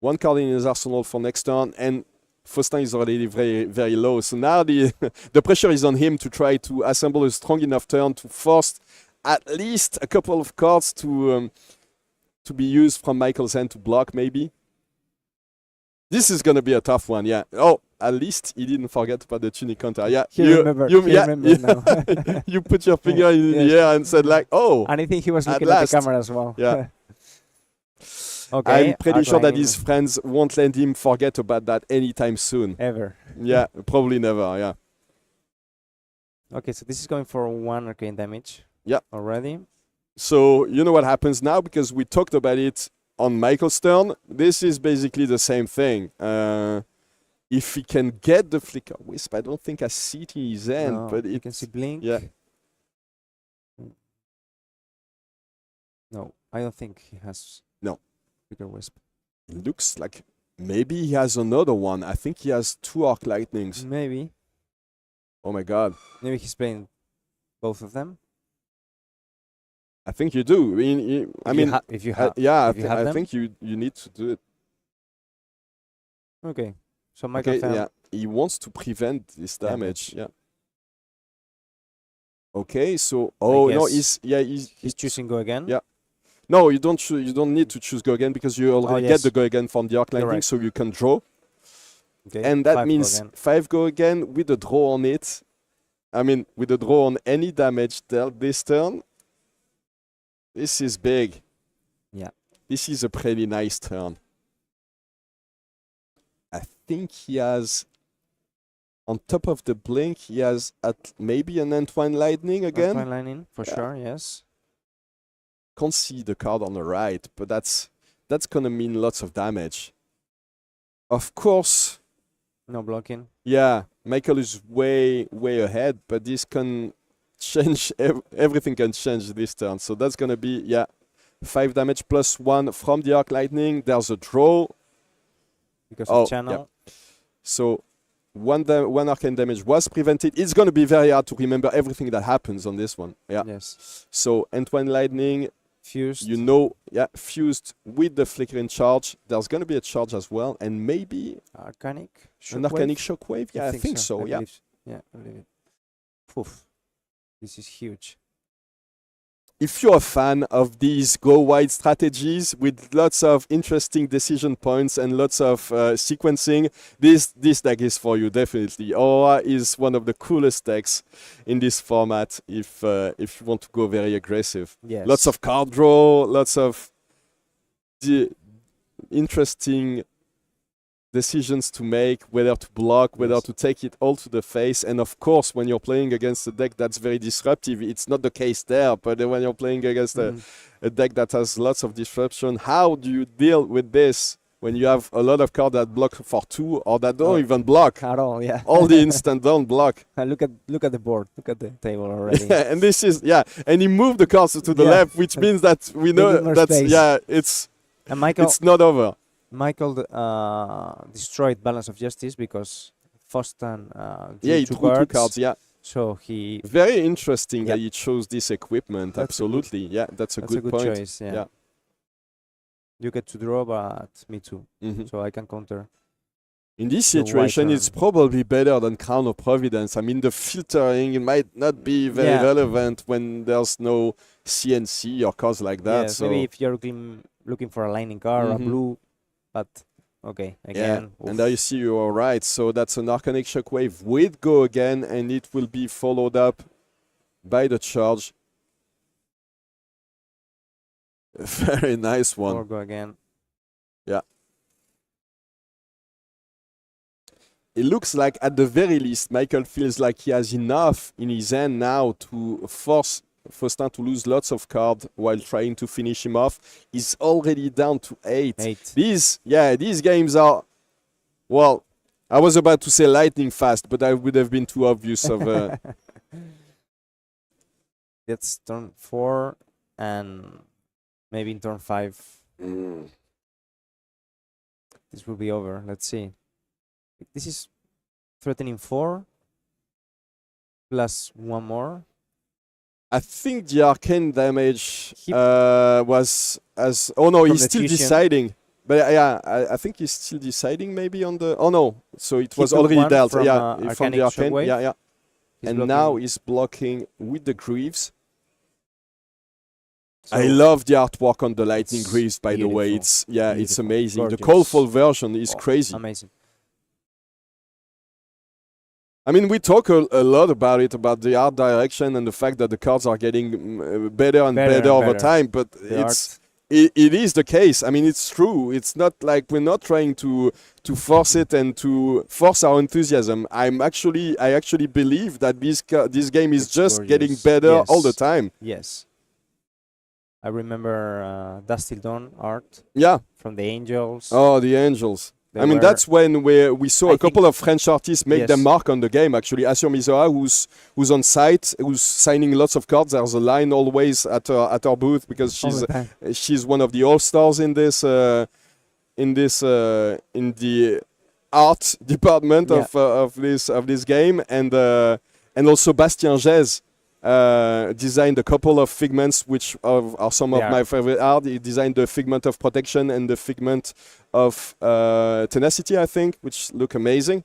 1 card in his arsenal for next turn, and Faustin is already very, very low. So now the pressure is on him to try to assemble a strong enough turn to force at least a couple of cards to be used from Michael's hand to block, maybe. This is going to be a tough one, yeah. Oh, at least he didn't forget about the tunic counter. Yeah, you remember now. You put your finger in the air and said like, oh. And I think he was looking at the camera as well. Yeah. Okay. I'm pretty sure that his friends won't let him forget about that anytime soon. Ever. Yeah, probably never, yeah. Okay, so this is going for 1 arcane damage. Yeah. Already. So, you know what happens now? Because we talked about it on Michael's turn, this is basically the same thing. If he can get the Flicker Wisp, I don't think I see it in his hand, no, but you can see Blink. Yeah. No, I don't think he has. No. Flicker Wisp. It looks like maybe he has another one. I think he has 2 Arc Lightnings. Maybe. Oh my god. Maybe he's playing both of them. I think you do. I mean, if you have, I think you need to do it. Okay, so Michael yeah, he wants to prevent this damage. Yeah. Okay, so no, he's choosing go again. Yeah. No, you don't need to choose go again because you already get the go again from the Arc Lightning, right. so you can draw. Okay. And that means 5 go again with a draw on it. I mean, with a draw on any damage dealt this turn. This is big. Yeah. This is a pretty nice turn. I think he has, on top of the blink, he has maybe an Entwine Lightning again. Entwine Lightning, for sure, yes. Can't see the card on the right, but that's going to mean lots of damage. Of course. No blocking. Yeah, Michael is way, way ahead, but this can change, everything can change this turn. So that's going to be, 5 damage plus 1 from the Arc Lightning. There's a draw. Because of channel. Yeah. So one arcane damage was prevented. It's going to be very hard to remember everything that happens on this one. Yeah. Yes. So Entwine Lightning. Fused. Fused with the Flickering Charge. There's going to be a charge as well. And maybe Arcanic Shockwave? An Arcanic Shockwave? Yeah, I think so. I believe it. Poof. This is huge. If you're a fan of these go-wide strategies with lots of interesting decision points and lots of sequencing, this deck is for you, definitely. Aurora is one of the coolest decks in this format if you want to go very aggressive. Yes. Lots of card draw, lots of interesting decisions to make, whether to block, whether to take it all to the face. And of course, when you're playing against a deck that's very disruptive, it's not the case there, but when you're playing against a deck that has lots of disruption, how do you deal with this when you have a lot of cards that block for 2 or that don't even block at all? Yeah, all the instant don't block. Look at the board, look at the table already. Yeah, and this is and he moved the cards to the left, which means that we know that's it's not over. Michael destroyed Balance of Justice because Faustin drew he drew 2 cards, yeah. So he... Very interesting that he chose this equipment, absolutely. Yeah, that's a good point. Choice, yeah. You get to draw, but me too. So I can counter. In this situation, it's probably better than Crown of Providence. I mean, the filtering might not be very relevant when there's no CNC or cards like that. Yes, maybe if you're looking for a lightning card or a blue, but okay, again. Yeah. And there you see you are right. So that's an Arcanic Shockwave with Go again, and it will be followed up by the charge. A very nice one. Or Go again. Yeah. It looks like, at the very least, Michael feels like he has enough in his hand now to force Faustin to lose lots of cards while trying to finish him off. He's already down to 8. These games are, well, I was about to say lightning fast, but I would have been too obvious of... That's turn 4 and maybe in turn 5. This will be over. Let's see. This is threatening 4 plus 1 more. I think the arcane damage was as... Oh no, he's still deciding. But yeah, I think he's still deciding maybe on the... Oh no, so it was already dealt. From, from the arcane. Yeah. And now he's blocking with the Greaves. So I love the artwork on the Lightning Greaves, by the way. It's it's amazing. Gorgeous. The colorful version is crazy. Amazing. I mean, we talk a lot about it, about the art direction and the fact that the cards are getting better and better over time, but it is the case. I mean, it's true. It's not like we're not trying to force it and to force our enthusiasm. I actually believe that this game is just getting better all the time. Yes. I remember Dusty Dawn art. Yeah. From the Angels. Oh, the Angels. I mean, that's when we saw a couple of French artists make their mark on the game, actually. Assur Mizoa, who's on site, who's signing lots of cards. There's a line always at her booth because she's one of the all-stars in the art department of this game. And also Bastien Gèze designed a couple of figments, which are some of my favorite art. He designed the Figment of Protection and the Figment of Tenacity, I think, which look amazing.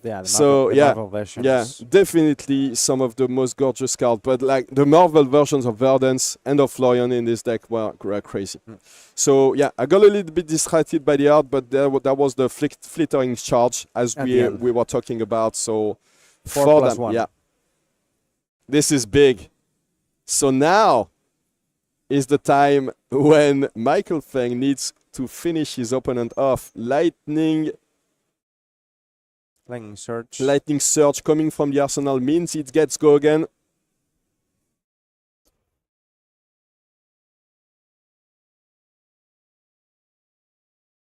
Yeah, the Marvel versions. Yeah, definitely some of the most gorgeous cards. But like the Marvel versions of Verdance and of Florian in this deck were crazy. So yeah, I got a little bit distracted by the art, but that was the flittering charge as we were talking about. So 4+1. Yeah. This is big. So now is the time when Michael Feng needs to finish his opponent off. Lightning Surge coming from the arsenal means it gets Go again.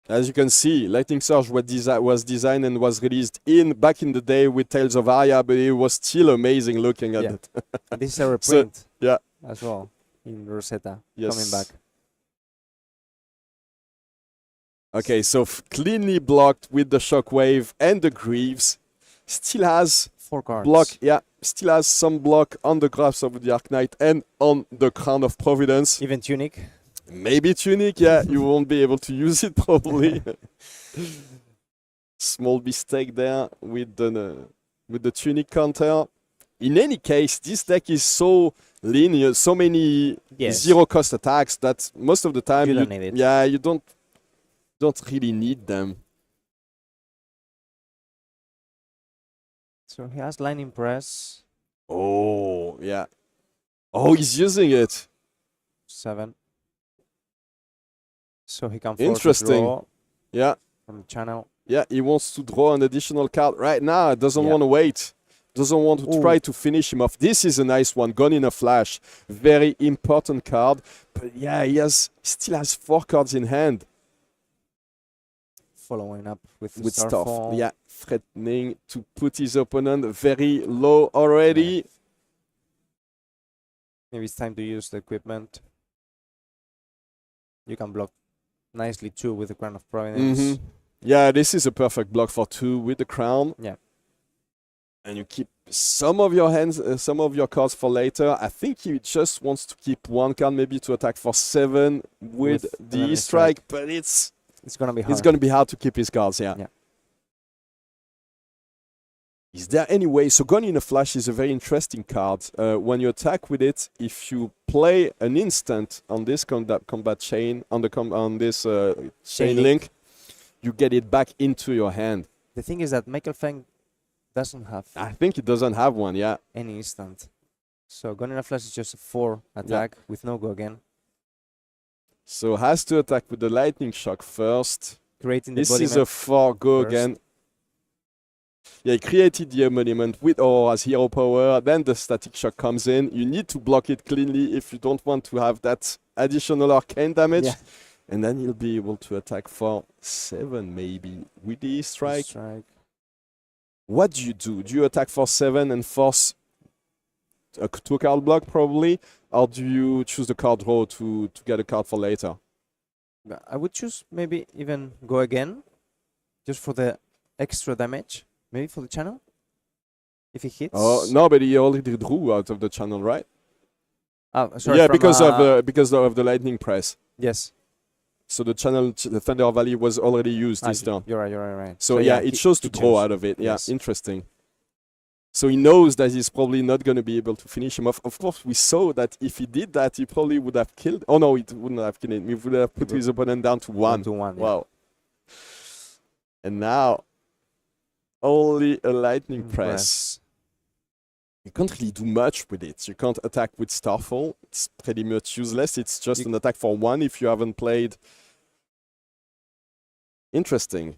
As you can see, Lightning Surge was designed and was released back in the day with Tales of Aria, but it was still amazing looking at it. This is a reprint as well in Rosetta coming back. Okay, so cleanly blocked with the Shockwave and the Greaves. Still has 4 cards. Block, still has some block on the Grasp of the Arc Knight and on the Crown of Providence. Even Tunic. Maybe Tunic, you won't be able to use it probably. Small mistake there with the Tunic counter. In any case, this deck is so linear, so many zero-cost attacks that most of the time you don't need it. Yeah, you don't really need them. So he has Lightning Press. Oh, yeah. Oh, he's using it. 7. So he can force a draw from the channel. Yeah, he wants to draw an additional card right now. Doesn't want to wait. Doesn't want to try to finish him off. This is a nice one. Gone in a Flash. Very important card. But yeah, he still has 4 cards in hand. Following up with stuff. Yeah, threatening to put his opponent very low already. Maybe it's time to use the equipment. You can block nicely too with the Crown of Providence. Yeah, this is a perfect block for 2 with the Crown. Yeah. And you keep some of your hands, some of your cards for later. I think he just wants to keep 1 card maybe to attack for 7 with the strike, but it's gonna be hard. It's gonna be hard to keep his cards. Yeah. Is there any way? So Gone in a Flash is a very interesting card. When you attack with it, if you play an instant on this combat chain, on this chain link, you get it back into your hand. The thing is that Michael Feng doesn't have. I think it doesn't have one. Yeah. Any instant. So Gone in a Flash is just a 4 attack with no go again. So has to attack with the lightning shock first. Creating the this embodiment. Is a 4 go first. again. Yeah, he created the embodiment with Aurora's hero power. Then the static shock comes in. You need to block it cleanly if you don't want to have that additional arcane damage. Yeah. And then he'll be able to attack for 7 maybe with the strike. What do? Do you attack for 7 and force a 2-card block probably? Or do you choose the card draw to get a card for later? I would choose maybe even go again. Just for the extra damage. Maybe for the channel? If he hits? Oh, no, but he already drew out of the channel, right? Oh, sorry. Yeah, because of the lightning press. Yes. So the channel, the Thunder Valley was already used this turn. You're right. So yeah, it chose to draw out of it. Yeah, yes. Interesting. So he knows that he's probably not going to be able to finish him off. Of course, we saw that if he did that, he probably would have killed. Oh no, it wouldn't have killed him. He would have put his opponent down to 1. Wow. And now, only a lightning press. You can't really do much with it. You can't attack with Starfall. It's pretty much useless. It's just an attack for 1 if you haven't played. Interesting.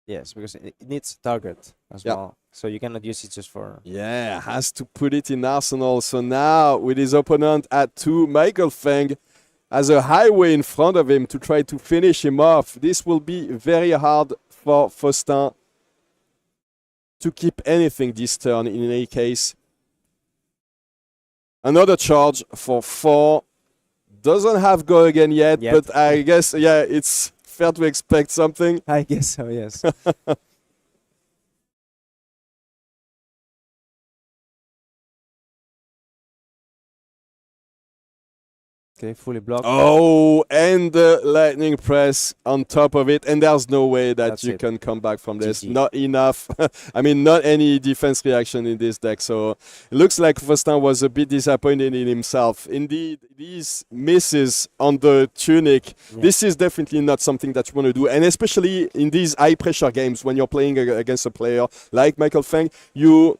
Yes, because it needs target as well. So you cannot use it just for... Yeah, has to put it in arsenal. So now, with his opponent at 2, Michael Feng has a highway in front of him to try to finish him off. This will be very hard for Faustin to keep anything this turn in any case. Another charge for 4. Doesn't have go again yet, but I guess, yeah, it's fair to expect something. I guess so, yes. Okay, fully blocked. Oh, and the lightning press on top of it. And there's no way that you can come back from this. GG. Not enough. I mean, not any defense reaction in this deck. So it looks like Faustin was a bit disappointed in himself. Indeed, these misses on the tunic, this is definitely not something that you want to do. And especially in these high-pressure games when you're playing against a player like Michael Feng, you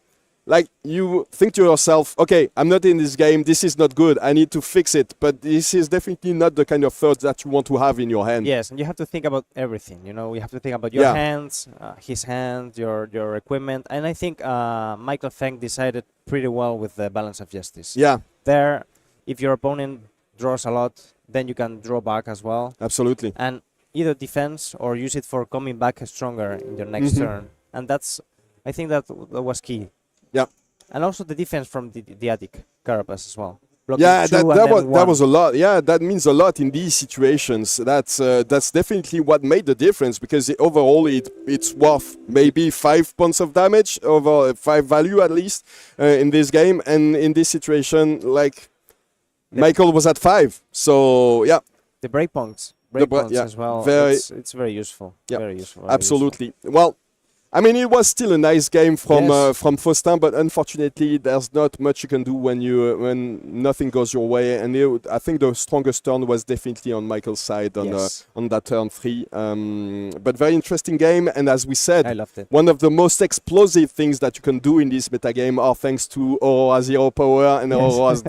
think to yourself, okay, I'm not in this game, this is not good, I need to fix it. But this is definitely not the kind of thoughts that you want to have in your hand. Yes, and you have to think about everything. You know, you have to think about your hands, his hand, your equipment. And I think Michael Feng decided pretty well with the balance of justice. Yeah. There, if your opponent draws a lot, then you can draw back as well. Absolutely. And either defense or use it for coming back stronger in your next turn. And that's, I think that was key. Yeah. And also the defense from the attic carapace as well. Blocking Yeah, that was a lot. Yeah, that means a lot in these situations. That's definitely what made the difference, because overall it's worth maybe 5 points of damage, over 5 value at least in this game. And in this situation, like Michael was at 5. So yeah. The breakpoints as well. It's very useful. Yeah, very useful. Absolutely. Well, I mean, it was still a nice game from Faustin, but unfortunately, there's not much you can do when nothing goes your way. And I think the strongest turn was definitely on Michael's side on that turn 3. But very interesting game, and as we said, I loved it. One of the most explosive things that you can do in this metagame are thanks to Aurora's hero power and Aurora's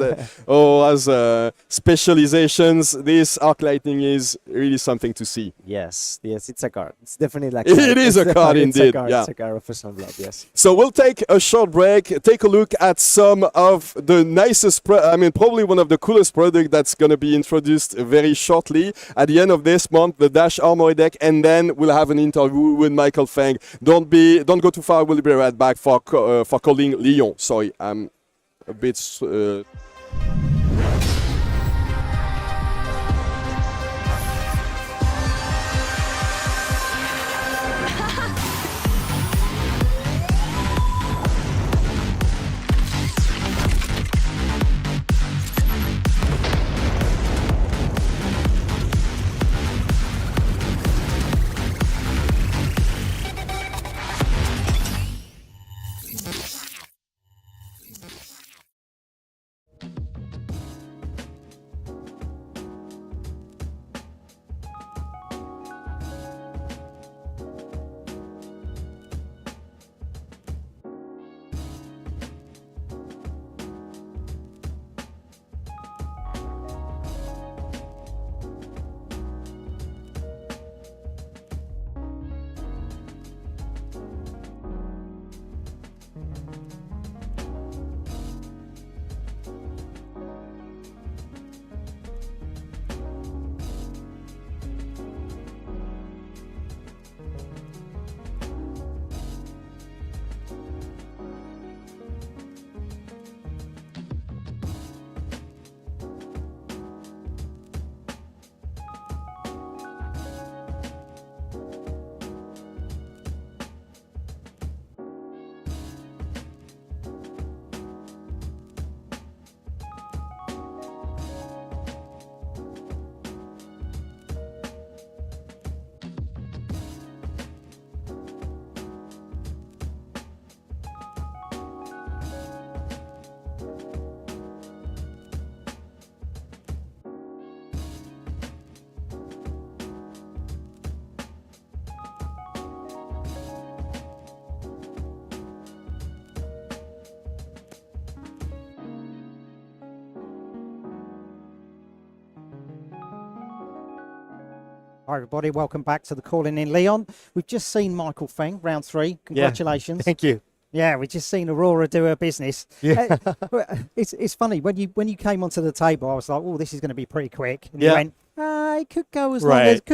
specializations. This Arc Lightning is really something to see. Yes, it's a card. It's definitely like it is a card indeed. It's a card of Flesh Blood, yes. So we'll take a short break, take a look at some of the nicest, probably one of the coolest products that's going to be introduced very shortly at the end of this month, the Dash Armory deck, and then we'll have an interview with Michael Feng. Don't go too far, we'll be right back for calling Lyon. Sorry, I'm a bit... Hi, everybody. Welcome back to the Calling in Lyon. We've just seen Michael Feng, round 3. Congratulations. Yeah, thank you. Yeah, we've just seen Aurora do her business. Yeah. It's funny, when you came onto the table, I was like, oh, this is going to be pretty quick. And yeah. you went, it could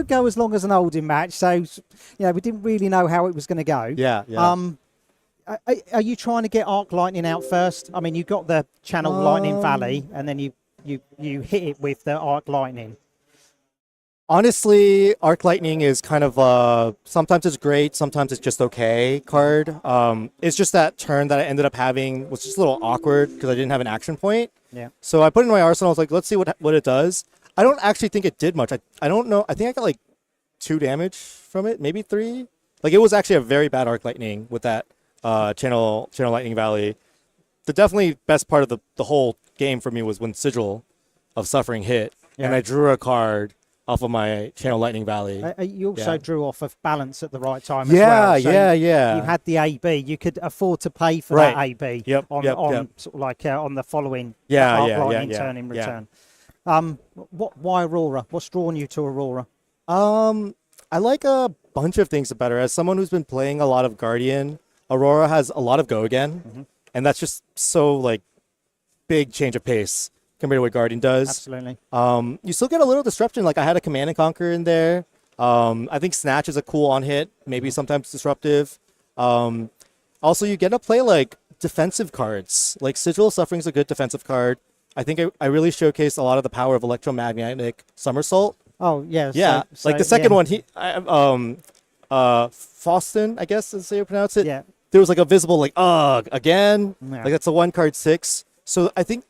go as long as an Oldham match. So, we didn't really know how it was going to go. Yeah. Are you trying to get Arc Lightning out first? I mean, you got the Channel Lightning Valley, and then you hit it with the Arc Lightning. Honestly, Arc Lightning is kind of sometimes it's great, sometimes it's just okay card. It's just that turn that I ended up having was just a little awkward because I didn't have an action point. Yeah. So I put it in my arsenal. I was like, let's see what it does. I don't actually think it did much. I don't know. I think I got like 2 damage from it, maybe 3. Like it was actually a very bad Arc Lightning with that Channel Lightning Valley. The definitely best part of the whole game for me was when Sigil of Suffering hit, and I drew a card off of my Channel Lightning Valley. You also drew off of balance at the right time as well. So yeah. You had the AB. You could afford to pay for that AB on sort of like on the following Lightning turn in return. Why Aurora? What's drawn you to Aurora? I like a bunch of things about her. As someone who's been playing a lot of Guardian, Aurora has a lot of go again, and that's just so like big change of pace compared to what Guardian does. Absolutely. You still get a little disruption. Like I had a Command and Conquer in there. I think Snatch is a cool on hit, maybe sometimes disruptive. Also, you get to play like defensive cards. Like Sigil of Suffering is a good defensive card. I think I really showcased a lot of the power of Electromagnetic Somersault. Oh yeah. Yeah. So, like the second one, Faustin, I guess is how you pronounce it. Yeah. There was like a visible like again. Yeah. Like that's a 1 card 6. So I think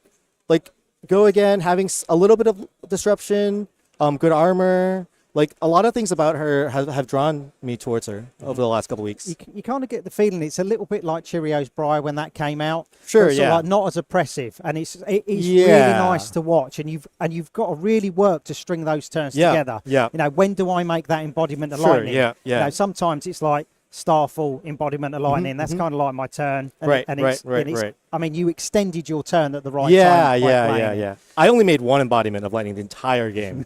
like go again, having a little bit of disruption, good armor, like a lot of things about her have drawn me towards her over the last couple of weeks. You kind of get the feeling it's a little bit like Cheerios Briar when that came out. Sure, yeah. Like not as oppressive, and it is really nice to watch. And you've got to really work to string those turns together. Yeah. When do I make that embodiment of Sure, lightning? yeah. Sometimes it's like Starfall, embodiment of lightning. That's kind of like my turn. And Right. I mean, you extended your turn at the right time. Yeah. I only made 1 embodiment of lightning the entire game,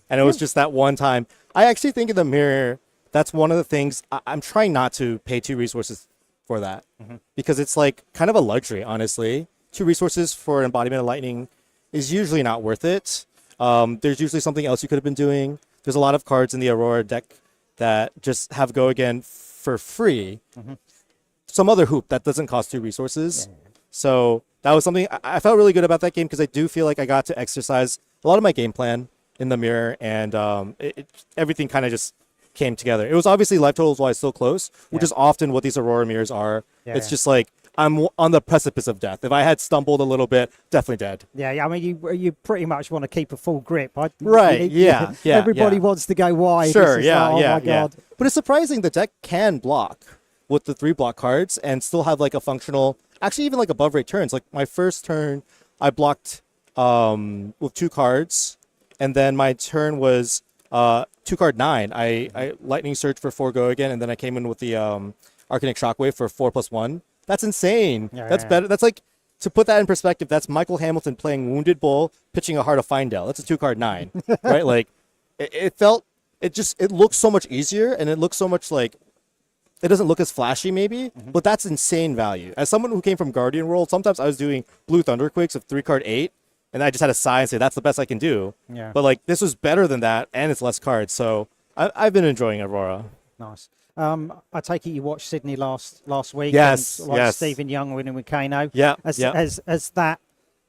and it was just that one time. I actually think in the mirror, that's one of the things I'm trying not to pay 2 resources for that, because it's like kind of a luxury, honestly. 2 resources for an embodiment of lightning is usually not worth it. There's usually something else you could have been doing. There's a lot of cards in the Aurora deck that just have go again for free. Some other hoop that doesn't cost 2 resources. So that was something I felt really good about that game, because I do feel like I got to exercise a lot of my game plan in the mirror, and everything kind of just came together. It was obviously life totals wise still close, which is often what these Aurora mirrors are. It's just like I'm on the precipice of death. If I had stumbled a little bit, definitely dead. Yeah. I mean, you pretty much want to keep a full grip. Everybody wants to go wide. Sure, my God. But it's surprising the deck can block with the 3 block cards and still have like a functional, actually even like above rate turns. Like my first turn, I blocked with 2 cards, and then my turn was 2 card 9. I Lightning Surge for 4 go again, and then I came in with the Arcanic Shockwave for 4+1. That's insane. That's better. That's like, to put that in perspective, that's Michael Hamilton playing Wounded Bull, pitching a Heart of Findale. That's a 2 card 9, right? Like it looks so much easier, and it looks so much like, it doesn't look as flashy maybe, but that's insane value. As someone who came from Guardian World, sometimes I was doing Blue Thunderquakes of 3 card 8, and I just had to sigh and say, that's the best I can do. Yeah. But like, this was better than that, and it's less cards. So I've been enjoying Aurora. Nice. I take it you watched Sydney last week. Yes, and yes. Stephen Young winning with Kano. Yeah. Has that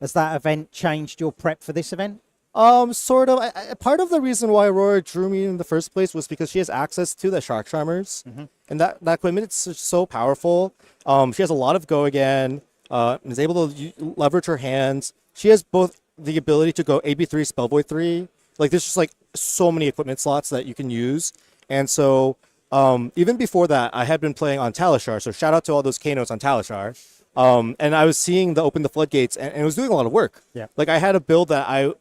event changed your prep for this event? Sort of. Part of the reason why Aurora drew me in the first place was because she has access to the Shark Charmers, and that equipment is so powerful. She has a lot of go again. Is able to leverage her hands. She has both the ability to go AB3, Spellvoid 3. Like there's just like so many equipment slots that you can use, and so even before that, I had been playing on Talishar. So shout out to all those Kanos on Talishar. And I was seeing the Open the Floodgates, and it was doing a lot of work. Yeah. Like I had a build that I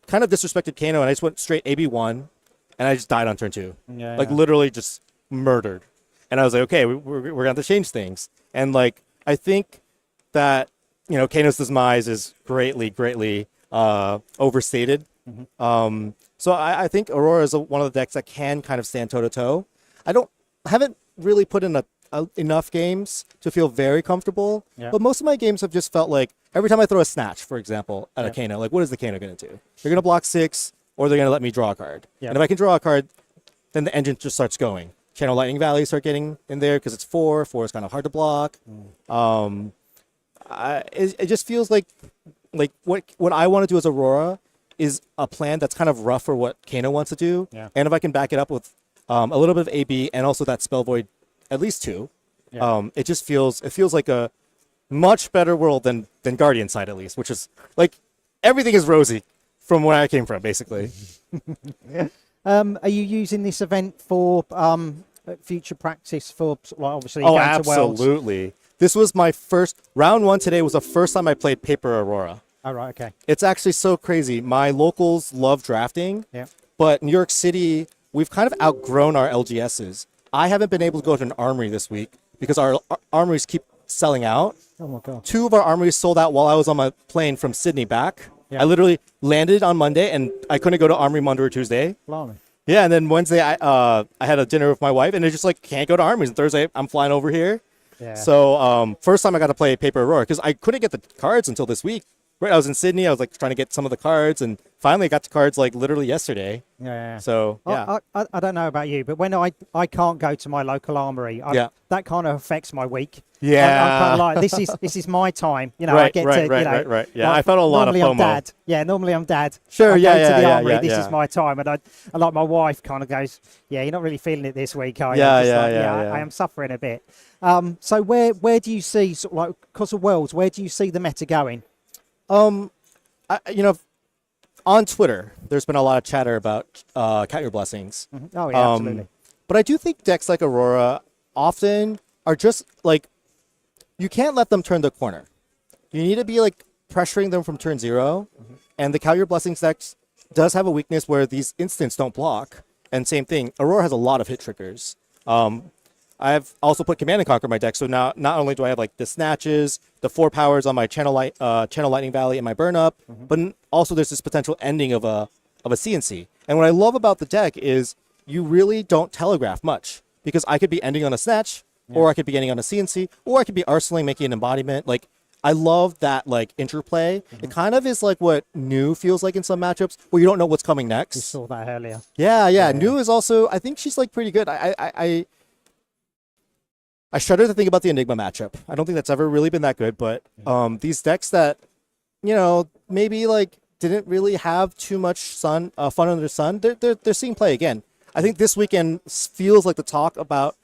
kind of disrespected Kano, and I just went straight AB1, and I just died on turn 2. Literally just murdered. And I was like, okay, we're going to have to change things. And like, I think that, Kano's demise is greatly overstated So I think Aurora is one of the decks that can kind of stand toe-to-toe. I haven't really put in enough games to feel very comfortable, but most of my games have just felt like every time I throw a Snatch, for example, at a Kano, like what is the Kano going to do? They're going to block 6, or they're going to let me draw a card. And if I can draw a card, then the engine just starts going. Channel Lightning Valley start getting in there because it's 4. 4 is kind of hard to block. It just feels like what I want to do as Aurora is a plan that's kind of rough for what Kano wants to do. And if I can back it up with a little bit of AB and also that Spell Void, at least 2, it feels like a much better world than Guardian side, at least, which is like everything is rosy from where I came from, basically. Are you using this event for future practice for obviously? Oh, absolutely. This was my first round 1 today. Was the first time I played Paper Aurora. Oh, right, okay. It's actually so crazy. My locals love drafting, but New York City, we've kind of outgrown our LGSs. I haven't been able to go to an armory this week because our armories keep selling out. Oh my God. 2 of our armories sold out while I was on my plane from Sydney back. I literally landed on Monday and I couldn't go to Armory Monday or Tuesday. Blimey. Yeah, and then Wednesday I had a dinner with my wife and it's just like can't go to armories. And Thursday I'm flying over here. So first time I got to play Paper Aurora because I couldn't get the cards until this week. Right, I was in Sydney. I was like trying to get some of the cards, and finally got the cards like literally yesterday. So yeah, I don't know about you, but when I can't go to my local armory, that kind of affects my week. I'm kind of like this is my time. You know, I get to right. Yeah, I felt a lot of FOMO. I'm dad. Yeah, normally I'm dad. Sure. I go to the armory. This is my time, and I like my wife kind of goes, yeah, you're not really feeling it this week, are you? I am suffering a bit. So where do you see sort of like because of Worlds? Where do you see the meta going? On Twitter, there's been a lot of chatter about Count Your Blessings. Oh, yeah, absolutely. But I do think decks like Aurora often are just like, you can't let them turn the corner. You need to be like pressuring them from turn 0. And the Count Your Blessings decks does have a weakness where these instants don't block. And same thing, Aurora has a lot of hit triggers. I've also put Command and Conquer in my deck, so now not only do I have like the Snatches, the 4 powers on my Channel Lightning Valley and my Burn Up, but also there's this potential ending of a CNC. And what I love about the deck is you really don't telegraph much because I could be ending on a Snatch, or I could be ending on a CNC, or I could be arsenaling, making an embodiment. Like I love that like interplay. It kind of is like what New feels like in some matchups where you don't know what's coming next. We saw that earlier. Yeah. New is also, I think she's like pretty good. I shudder to think about the Enigma matchup. I don't think that's ever really been that good, but these decks that, maybe like didn't really have too much fun under the sun, they're seeing play again. I think this weekend feels like the talk about,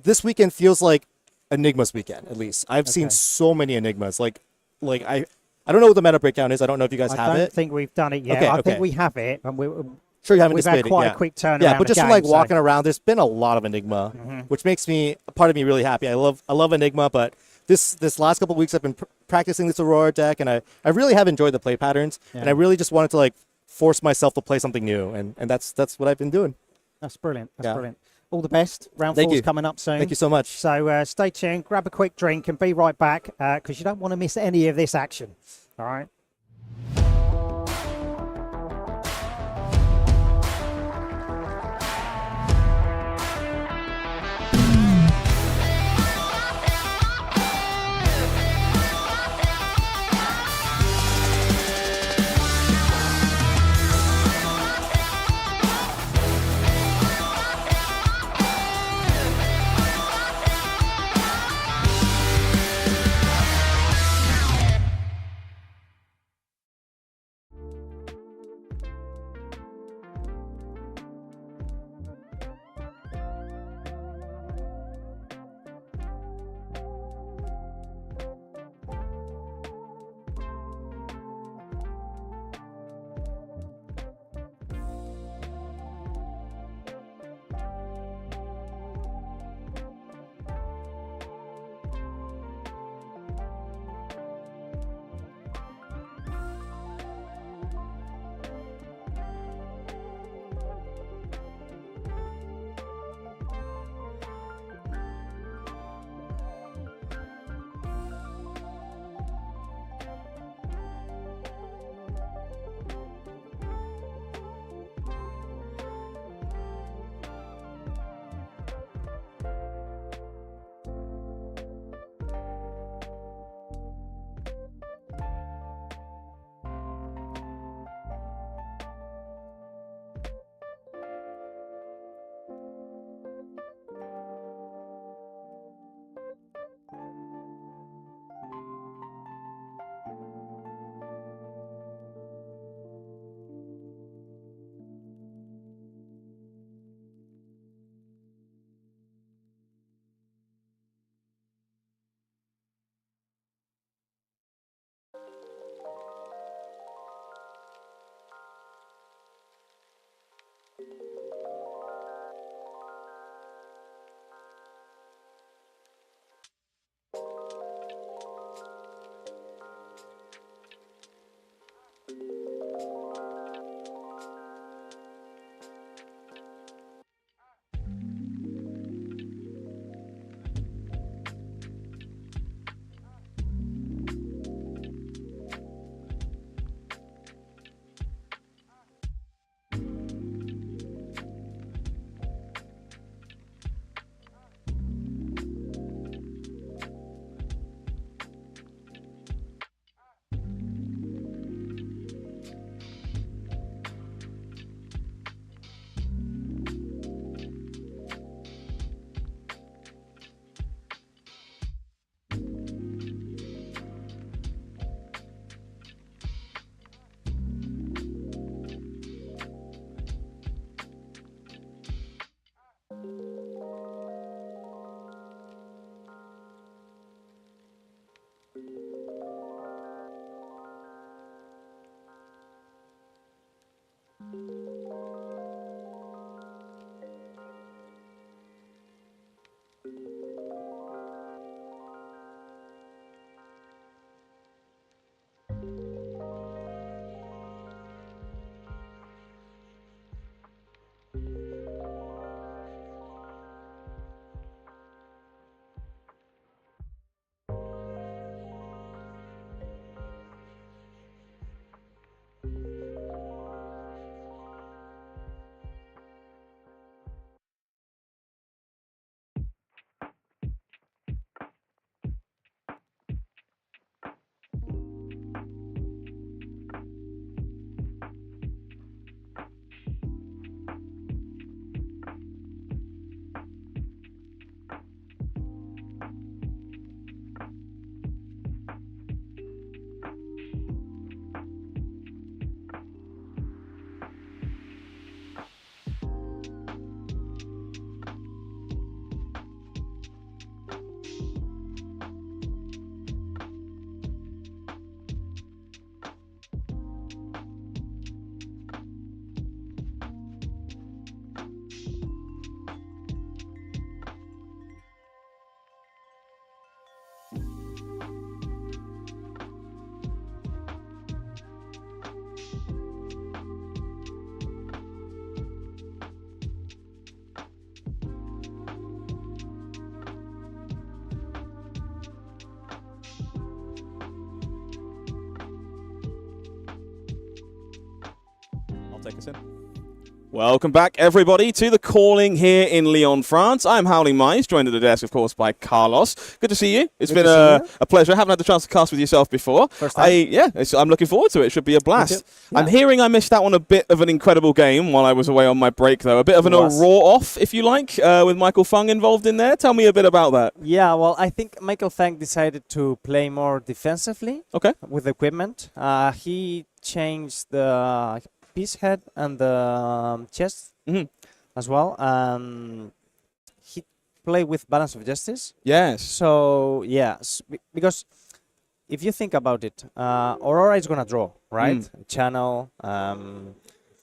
this weekend feels like Enigma's weekend, at least. I've seen so many Enigmas. Like I don't know what the meta breakdown is. I don't know if you guys have it. I don't think we've done it yet. I think we have it, and sure, you haven't We've had quite a quick turnaround. Yeah, but just from like walking around, there's been a lot of Enigma, which makes part of me really happy. I love Enigma, but this last couple of weeks I've been practicing this Aurora deck, and I really have enjoyed the play patterns, and I really just wanted to like force myself to play something new, and that's what I've been doing. That's brilliant. That's brilliant. All the best. Round 4's coming up soon. Thank you so much. So stay tuned, grab a quick drink, and be right back because you don't want to miss any of this action. All right. Take us in. Welcome back, everybody, to the calling here in Lyon, France. I'm Howling Mice, joined at the desk, of course, by Carlos. Good to see you. It's been a pleasure. I haven't had the chance to cast with yourself before. First time. I'm looking forward to it. It should be a blast. Yeah. I'm hearing I missed out on a bit of an incredible game while I was away on my break, though. A bit of an Aurora off, if you like, with Michael Feng involved in there. Tell me a bit about that. Yeah, well, I think Michael Feng decided to play more defensively with equipment. He changed the piece head and the chest as well. He played with balance of justice. Yes. So, yes, because if you think about it, Aurora is going to draw, right? Channel.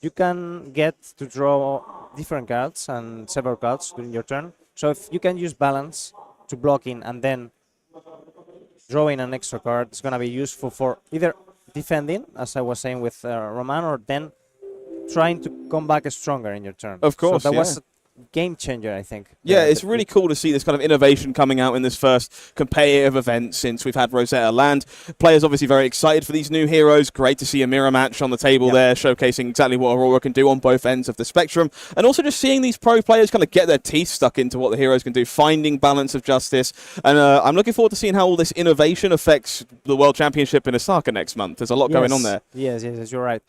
You can get to draw different cards and several cards during your turn. So if you can use balance to block in and then drawing an extra card, it's going to be useful for either defending, as I was saying with Roman, or then trying to come back stronger in your turn. Of course, so that was a game changer, I think. Yeah, it's really cool to see this kind of innovation coming out in this first competitive event since we've had Rosetta land. Players obviously very excited for these new heroes. Great to see a mirror match on the table there, showcasing exactly what Aurora can do on both ends of the spectrum. And also just seeing these pro players kind of get their teeth stuck into what the heroes can do, finding balance of justice. And I'm looking forward to seeing how all this innovation affects the World Championship in Osaka next month. There's a lot going on there. Yes, you're right.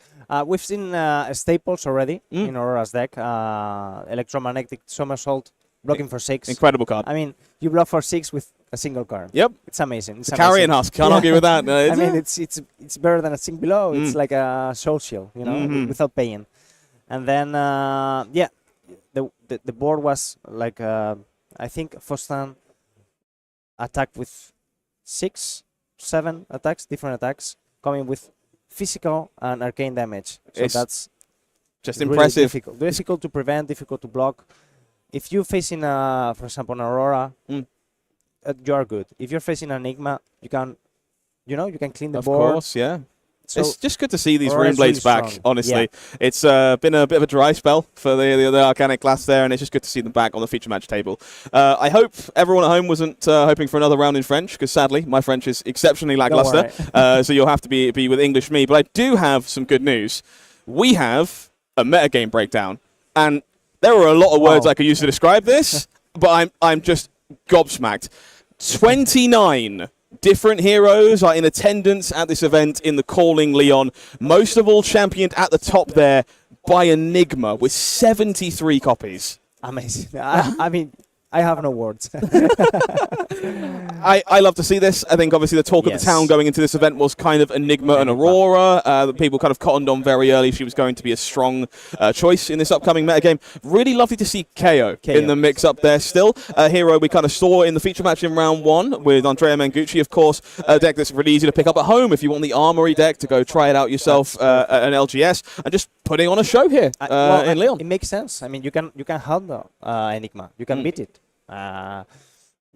We've seen staples already in Aurora's deck. Electromagnetic somersault, blocking for 6. Incredible card. I mean, you block for 6 with a single card. Yep. It's amazing. It's carrion husk. Can't argue with that. I mean, it's better than a sink below. It's like a soul shield, you know, without paying. And then, the board was like, I think Faustin attacked with 6, 7 attacks, different attacks, coming with physical and arcane damage. So Just really impressive. Difficult to prevent, difficult to block. If you're facing, for example, an Aurora, you are good. If you're facing an Enigma, you can clean the board. Of course, yeah. So it's just good to see these Aurora's rune blades really back, strong. honestly. It's been a bit of a dry spell for the Arcanic class there, and it's just good to see them back on the feature match table. I hope everyone at home wasn't hoping for another round in French, because sadly, my French is exceptionally lackluster, so you'll have to be with English me. But I do have some good news. We have a metagame breakdown, and there are a lot of words I could use to describe this, but I'm just gobsmacked. 29 different heroes are in attendance at this event in the Calling Lyon. Most of all championed at the top there by Enigma with 73 copies. Amazing. I mean, I have no words. I love to see this. I think obviously the talk of the town going into this event was kind of Enigma and Aurora. The people kind of cottoned on very early. She was going to be a strong choice in this upcoming metagame. Really lovely to see Kayo in the mix up there still. A hero we kind of saw in the feature match in round 1 with Andrea Mengucci, of course. A deck that's really easy to pick up at home if you want the Armory deck to go try it out yourself at an LGS and just putting on a show here in Lyon. It makes sense. I mean, you can handle Enigma. You can beat it.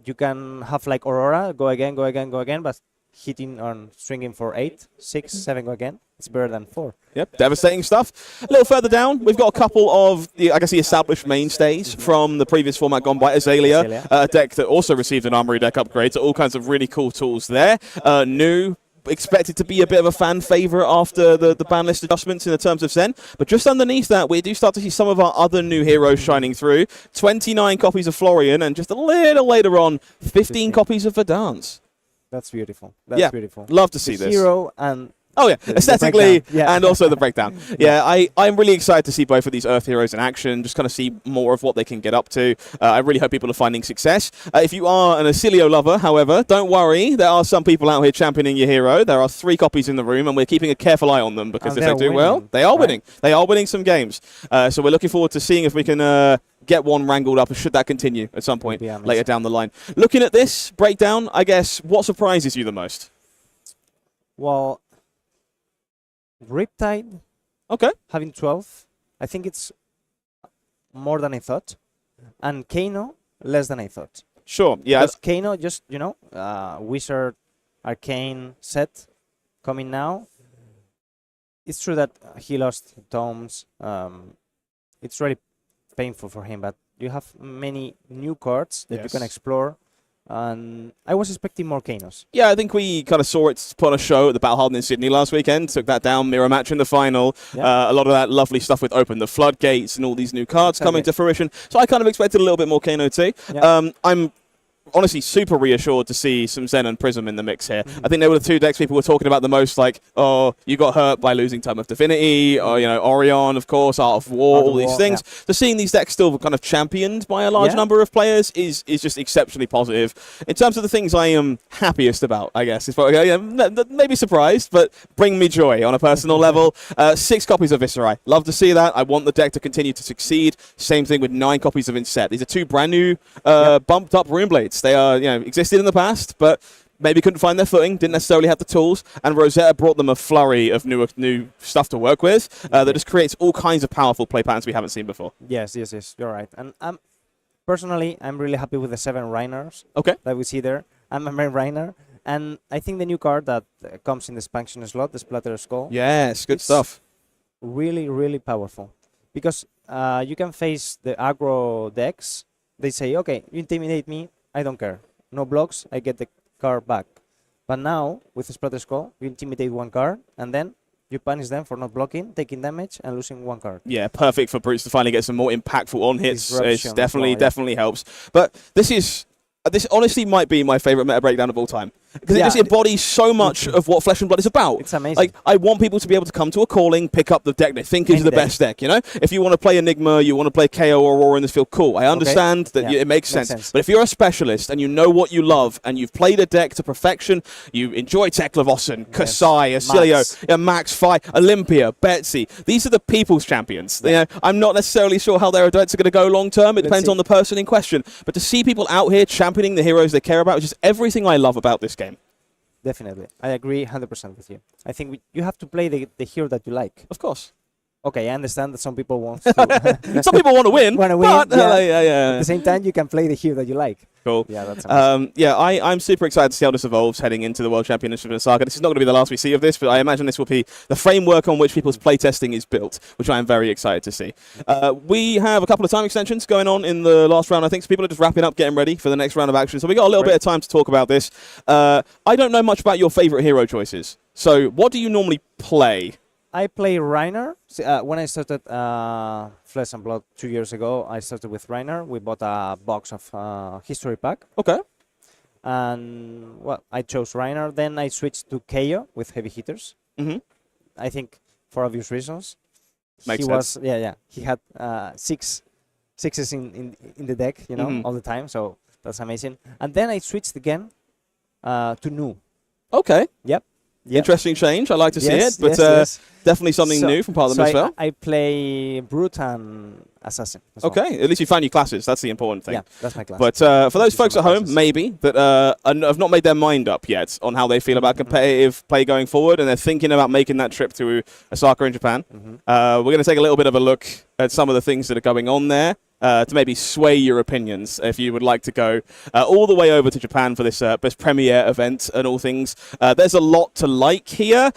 You can have like Aurora, go again, but hitting on stringing for 8, 6, 7 go again. It's better than 4. Yep, devastating stuff. A little further down, we've got a couple of the established mainstays from the previous format gone by. Azalea, a deck that also received an Armory deck upgrade, so all kinds of really cool tools there. New. Expected to be a bit of a fan favorite after the ban list adjustments in the terms of Zen. But just underneath that, we do start to see some of our other new heroes shining through. 29 copies of Florian, and just a little later on, 15 copies of Verdance. That's beautiful. That's beautiful. Love to see this. Hero and... Oh, yeah, aesthetically and also the breakdown. I'm really excited to see both of these Earth heroes in action, just kind of see more of what they can get up to. I really hope people are finding success. If you are an Acilio lover, however, don't worry. There are some people out here championing your hero. There are 3 copies in the room, and we're keeping a careful eye on them because if they do well, they are winning. They are winning some games. So we're looking forward to seeing if we can get one wrangled up, should that continue at some point later down the line. Looking at this breakdown, I guess, what surprises you the most? Well... Riptide, having 12, I think it's more than I thought, and Kano less than I thought. Sure, yeah. Because Kano just Wizard, Arcane set coming now. It's true that he lost Tomes. It's really painful for him, but you have many new cards that you can explore. And I was expecting more Kanos. Yeah, I think we kind of saw it put on a show at the Battle Harden in Sydney last weekend. Took that down, mirror match in the final. A lot of that lovely stuff with Open the Floodgates and all these new cards coming to fruition. So I kind of expected a little bit more Kano too. I'm honestly super reassured to see some Zen and Prism in the mix here. I think they were the 2 decks people were talking about the most, like, oh, you got hurt by losing Tome of Divinity, or, Orion, of course, Art of War, all these things. So seeing these decks still kind of championed by a large number of players is just exceptionally positive. In terms of the things I am happiest about, I guess, is maybe surprised, but bring me joy on a personal level. 6 copies of Viscera. Love to see that. I want the deck to continue to succeed. Same thing with 9 copies of Inset. These are 2 brand new bumped up Rune Blades. They are, existed in the past, but maybe couldn't find their footing, didn't necessarily have the tools, and Rosetta brought them a flurry of new stuff to work with that just creates all kinds of powerful play patterns we haven't seen before. Yes, you're right. And personally, I'm really happy with the 7 Reiners that we see there. I'm a main Reiner, and I think the new card that comes in the expansion slot, the Splatter Skull. Yes, good stuff. Really, really powerful. Because you can face the aggro decks. They say, okay, you intimidate me, I don't care. No blocks, I get the card back. But now, with the Splatter Skull, you intimidate 1 card, and then you punish them for not blocking, taking damage, and losing 1 card. Yeah, perfect for Brutes to finally get some more impactful on hits. It definitely helps. But this honestly might be my favorite meta breakdown of all time. Because it just embodies so much of what Flesh and Blood is about. It's amazing. Like, I want people to be able to come to a calling, pick up the deck they think is the best deck, If you want to play Enigma, you want to play Kayo or Aurora in this field, cool. I understand that it makes sense. But if you're a specialist and you know what you love and you've played a deck to perfection, you enjoy Teklevossen, Kasai, Acilio, Max, Fi, Olympia, Betsy. These are the people's champions. I'm not necessarily sure how their decks are going to go long term. It depends on the person in question. But to see people out here championing the heroes they care about is just everything I love about this game. Definitely. I agree 100% with you. I think you have to play the hero that you like. Of course. Okay, I understand that some people want to. Some people want to win. But, yeah. At the same time, you can play the hero that you like. Cool. Yeah, that's amazing. I'm super excited to see how this evolves heading into the World Championship in Saga. This is not going to be the last we see of this, but I imagine this will be the framework on which people's playtesting is built, which I am very excited to see. We have a couple of time extensions going on in the last round, I think, so people are just wrapping up, getting ready for the next round of action. So we got a little bit of time to talk about this. I don't know much about your favorite hero choices. So what do you normally play? I play Reiner. When I started Flesh and Blood 2 years ago, I started with Reiner. We bought a box of history pack. Okay. And, well, I chose Reiner. Then I switched to Kayo with heavy hitters. Mm-hmm. I think for obvious reasons. Makes sense. He had sixes in the deck, all the time. So that's amazing. And then I switched again to Nu. Okay. Yep. Interesting change. I like to see it, but definitely something new from part of the Misfell. I play Brute and Assassin. Okay, at least you found your classes. That's the important thing. Yeah, that's my class. But for those folks at home, maybe, that have not made their mind up yet on how they feel about competitive play going forward, and they're thinking about making that trip to Osaka in Japan, we're going to take a little bit of a look at some of the things that are going on there. To maybe sway your opinions if you would like to go all the way over to Japan for this premiere event and all things. There's a lot to like here.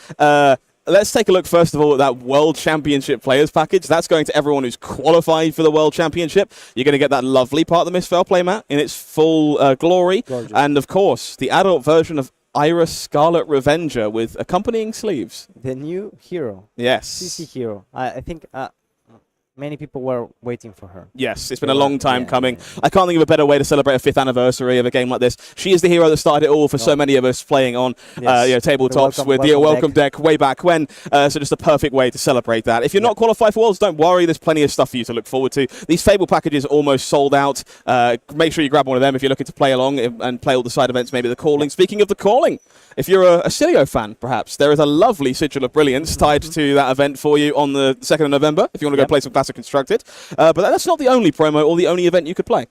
Let's take a look, first of all, at that World Championship Players Package. That's going to everyone who's qualified for the World Championship. You're going to get that lovely part of the Misfell playmat in its full glory. Gorgeous. And, of course, the adult version of Ira Scarlet Revenger with accompanying sleeves. The new hero. Yes. CC hero. I think... many people were waiting for her. Yes, it's been a long time coming. I can't think of a better way to celebrate a 5th anniversary of a game like this. She is the hero that started it all for so many of us playing on tabletops with the welcome deck way back when. So just a perfect way to celebrate that. If you're not qualified for Worlds, don't worry. There's plenty of stuff for you to look forward to. These Fable packages are almost sold out. Make sure you grab one of them if you're looking to play along and play all the side events, maybe the Calling. Speaking of the Calling, if you're a Cilio fan, perhaps, there is a lovely Sigil of Brilliance tied to that event for you on the 2nd of November, if you want to go play some Classic Constructed. But that's not the only promo or the only event you could play.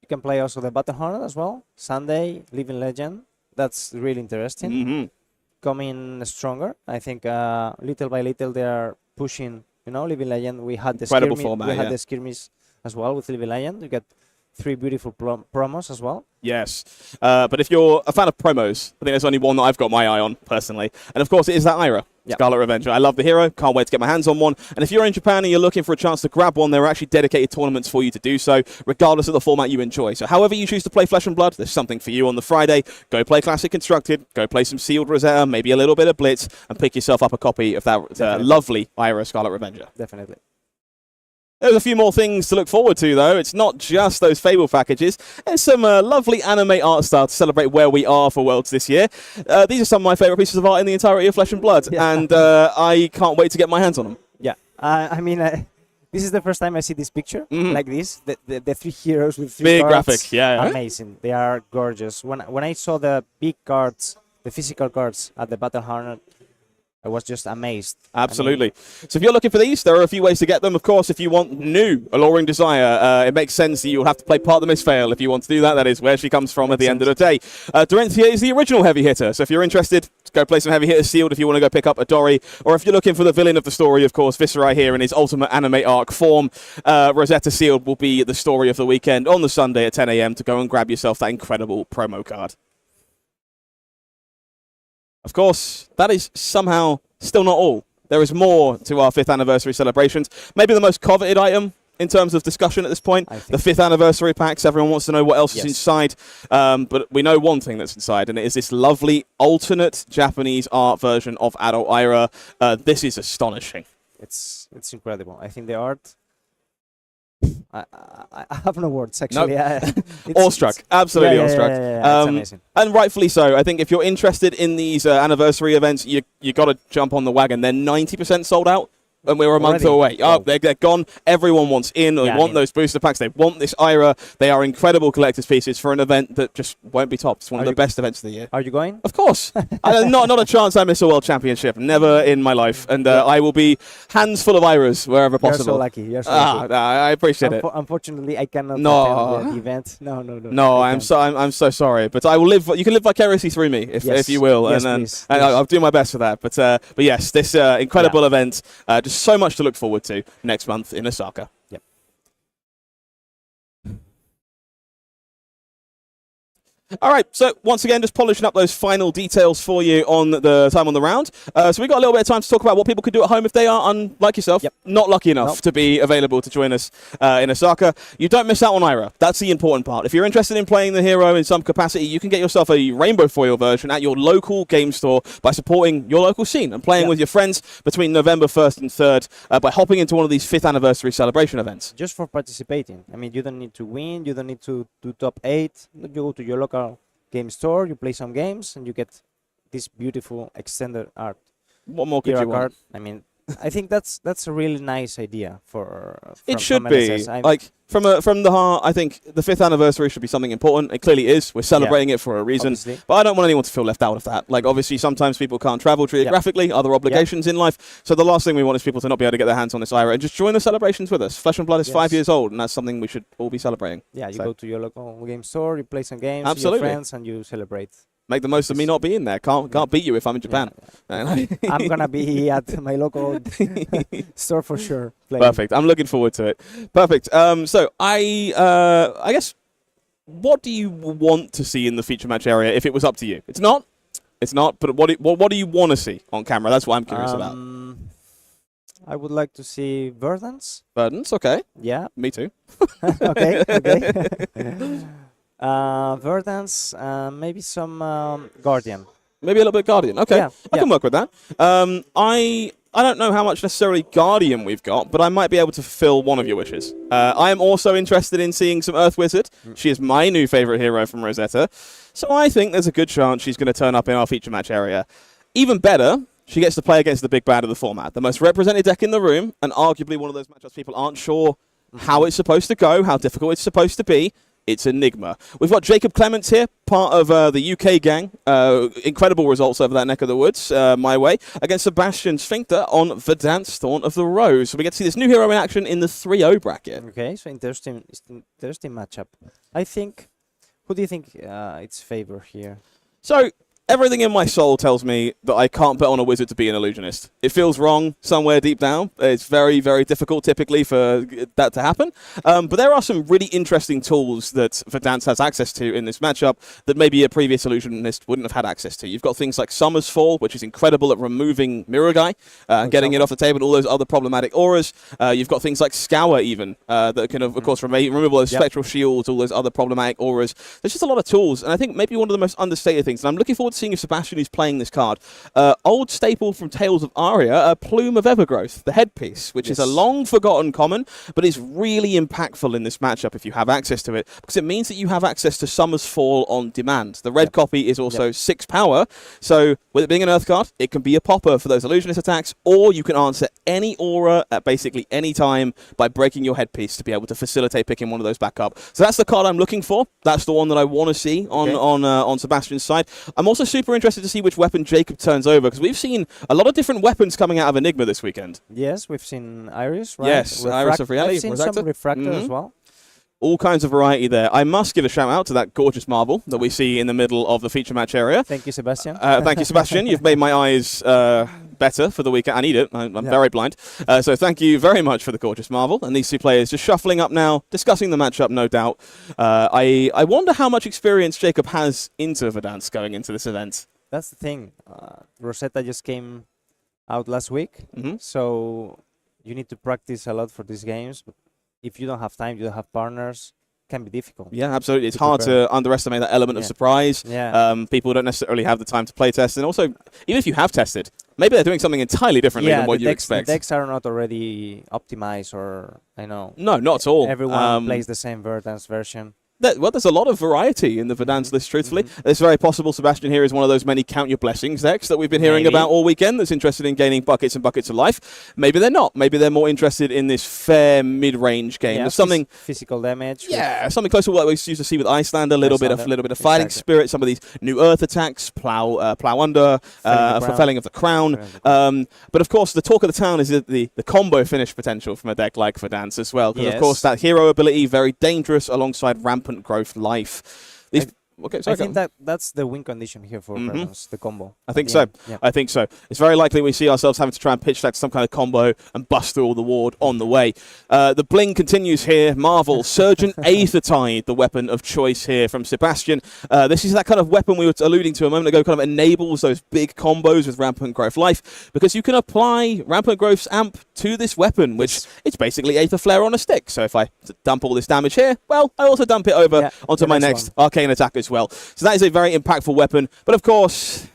You can play also the Battle Hornet as well. Sunday, Living Legend. That's really interesting. Coming stronger. I think little by little they are pushing, Living Legend. We had the the skirmish as well with Living Legend. You get 3 beautiful promos as well. Yes. But if you're a fan of promos, I think there's only one that I've got my eye on, personally. And, of course, it is that Ira, Scarlet Revenger. I love the hero. Can't wait to get my hands on one. And if you're in Japan and you're looking for a chance to grab one, there are actually dedicated tournaments for you to do so, regardless of the format you enjoy. So however you choose to play Flesh and Blood, there's something for you on the Friday. Go play Classic Constructed, go play some Sealed Rosetta, maybe a little bit of Blitz, and pick yourself up a copy of that lovely Ira Scarlet Revenger. Definitely. There's a few more things to look forward to, though. It's not just those Fable packages. There's some lovely anime art style to celebrate where we are for Worlds this year. These are some of my favourite pieces of art in the entirety of Flesh and Blood, and I can't wait to get my hands on them. Yeah, this is the first time I see this picture like this. The 3 heroes with 3 big cards. graphic, yeah. Amazing. They are gorgeous. When I saw the big cards, the physical cards at the Battle Hornet, I was just amazed. Absolutely. So if you're looking for these, there are a few ways to get them. Of course, if you want new Alluring Desire, it makes sense that you'll have to play part of the Misfail if you want to do that. That is where she comes from at the end of the day. Dorentia is the original heavy hitter. So if you're interested, go play some heavy hitters sealed if you want to go pick up a Dory. Or if you're looking for the villain of the story, of course, Viscerai here in his ultimate anime arc form. Rosetta Sealed will be the story of the weekend on the Sunday at 10 a.m. to go and grab yourself that incredible promo card. Of course, that is somehow still not all. There is more to our 5th anniversary celebrations. Maybe the most coveted item in terms of discussion at this point, the 5th anniversary packs. Everyone wants to know what else is inside. But we know one thing that's inside, and it is this lovely alternate Japanese art version of Adult Ira. This is astonishing. It's incredible. I think the art... I have no words, actually. Nope. Awestruck. Absolutely awestruck. It's amazing. And rightfully so. I think if you're interested in these anniversary events, you got to jump on the wagon. They're 90% sold out. And we're a month away. Oh, they're gone. Everyone wants in. They want those booster packs. They want this Ira. They are incredible collector's pieces for an event that just won't be topped. It's one of the best events of the year. Are you going? Of course. Not a chance I miss a World Championship. Never in my life. And I will be hands full of Iras wherever possible. You're so lucky. You're so lucky. I appreciate it. Unfortunately, I cannot attend the event. No, I'm so sorry. But I will live. You can live vicariously through me if you will. Yes, and I'll do my best for that. But yes, this incredible event. Just so much to look forward to next month in Osaka. Yep. All right, so once again, just polishing up those final details for you on the time on the round. So we've got a little bit of time to talk about what people could do at home if they are, unlike yourself, not lucky enough to be available to join us in Osaka. You don't miss out on Ira. That's the important part. If you're interested in playing the hero in some capacity, you can get yourself a rainbow foil version at your local game store by supporting your local scene and playing with your friends between November 1st and 3rd by hopping into one of these 5th anniversary celebration events. Just for participating. I mean, you don't need to win. You don't need to do top 8. You go to your local game store, you play some games, and you get this beautiful extended art. What more could you want? I mean, I think that's a really nice idea for. It should be like from the heart. I think the 5th anniversary should be something important. It clearly is. We're celebrating it for a reason. Obviously. But I don't want anyone to feel left out of that. Like obviously, sometimes people can't travel geographically, other obligations in life. So the last thing we want is people to not be able to get their hands on this IRA and just join the celebrations with us. Flesh and Blood is 5 years old, and that's something we should all be celebrating. Yeah, you go to your local game store, you play some games with Absolutely. your friends, and you celebrate. Make the most of me not being there. Can't beat you if I'm in Japan. I'm gonna be at my local store for sure. Playing. Perfect. I'm looking forward to it. Perfect. So I guess, what do you want to see in the feature match area if it was up to you? It's not. But what do you want to see on camera? That's what I'm curious about. I would like to see Verdance. Verdance, okay. Yeah. Me too. Okay. Verdance, maybe some Guardian. Maybe a little bit Guardian. Okay, I can work with that. I don't know how much necessarily Guardian we've got, but I might be able to fulfill one of your wishes. I am also interested in seeing some Earth Wizard. She is my new favorite hero from Rosetta, so I think there's a good chance she's going to turn up in our feature match area. Even better, she gets to play against the big bad of the format, the most represented deck in the room, and arguably one of those matchups people aren't sure how it's supposed to go, how difficult it's supposed to be. It's Enigma. We've got Jakub Clements here, part of the UK gang. Incredible results over that neck of the woods, my way, against Sebastian Sphincter on Verdance, Thorn of the Rose. So we get to see this new hero in action in the 3-0 bracket. Okay, so interesting matchup. I think, who do you think it's favor here? So everything in my soul tells me that I can't bet on a wizard to be an illusionist. It feels wrong somewhere deep down. It's very, very difficult typically for that to happen. But there are some really interesting tools that Verdance has access to in this matchup that maybe a previous illusionist wouldn't have had access to. You've got things like Summer's Fall, which is incredible at removing Mirror Guy and getting it off the table, all those other problematic auras. You've got things like Scour even that can, of course, remove all those spectral shields, all those other problematic auras. There's just a lot of tools, and I think maybe one of the most understated things, and I'm looking forward to seeing if Sebastian is playing this card. Old staple from Tales of Aria, a Plume of Evergrowth, the headpiece, which is a long-forgotten common, but is really impactful in this matchup if you have access to it, because it means that you have access to Summer's Fall on demand. The red copy is also 6 power, so with it being an Earth card, it can be a popper for those illusionist attacks, or you can answer any aura at basically any time by breaking your headpiece to be able to facilitate picking one of those back up. So that's the card I'm looking for. That's the one that I want to see on Sebastian's side. I'm also super interested to see which weapon Jakub turns over, because we've seen a lot of different weapons coming out of Enigma this weekend. Yes, we've seen Iris, right? Yes, Iris of Reality. I've seen some Refractor as well. All kinds of variety there. I must give a shout out to that gorgeous marble that we see in the middle of the feature match area. Thank you, Sebastian. Thank you, Sebastian. You've made my eyes better for the weekend. I need it. I'm very blind. So thank you very much for the gorgeous marble. And these two players just shuffling up now, discussing the matchup, no doubt. I wonder how much experience Jakub has into Verdance going into this event. That's the thing. Rosetta just came out last week, so you need to practice a lot for these games. But if you don't have time, you don't have partners, it can be difficult. Yeah, absolutely. It's hard to underestimate that element of surprise. People don't necessarily have the time to play test. And also, even if you have tested, maybe they're doing something entirely differently than what you expect. The decks are not already optimized, or I know. No, not at all. Everyone plays the same Verdance version. Well, there's a lot of variety in the Verdance list, truthfully. It's very possible Sebastian here is one of those many Count Your Blessings decks that we've been hearing about all weekend that's interested in gaining buckets and buckets of life. Maybe they're not. Maybe they're more interested in this fair mid-range game. There's something physical damage. Yeah, something close to what we used to see with Iceland, a little bit of fighting spirit, some of these new Earth attacks, plow under, Felling of the Crown. But of course, the talk of the town is the combo finish potential from a deck like Verdance as well. Because of course, that hero ability, very dangerous alongside rampant growth life. Okay, sorry, I think that's the win condition here for Verdance, the combo. I think so. Yeah. I think so. It's very likely we see ourselves having to try and pitch that to some kind of combo and bust through all the ward on the way. The bling continues here. Marvel, Surgeon Aethertide, the weapon of choice here from Sebastian. This is that kind of weapon we were alluding to a moment ago, kind of enables those big combos with Rampant Growth Life, because you can apply Rampant Growth's amp to this weapon, which it's basically Aether Flare on a stick. So if I dump all this damage here, well, I also dump it over onto my next arcane attack as well. So that is a very impactful weapon. But of course,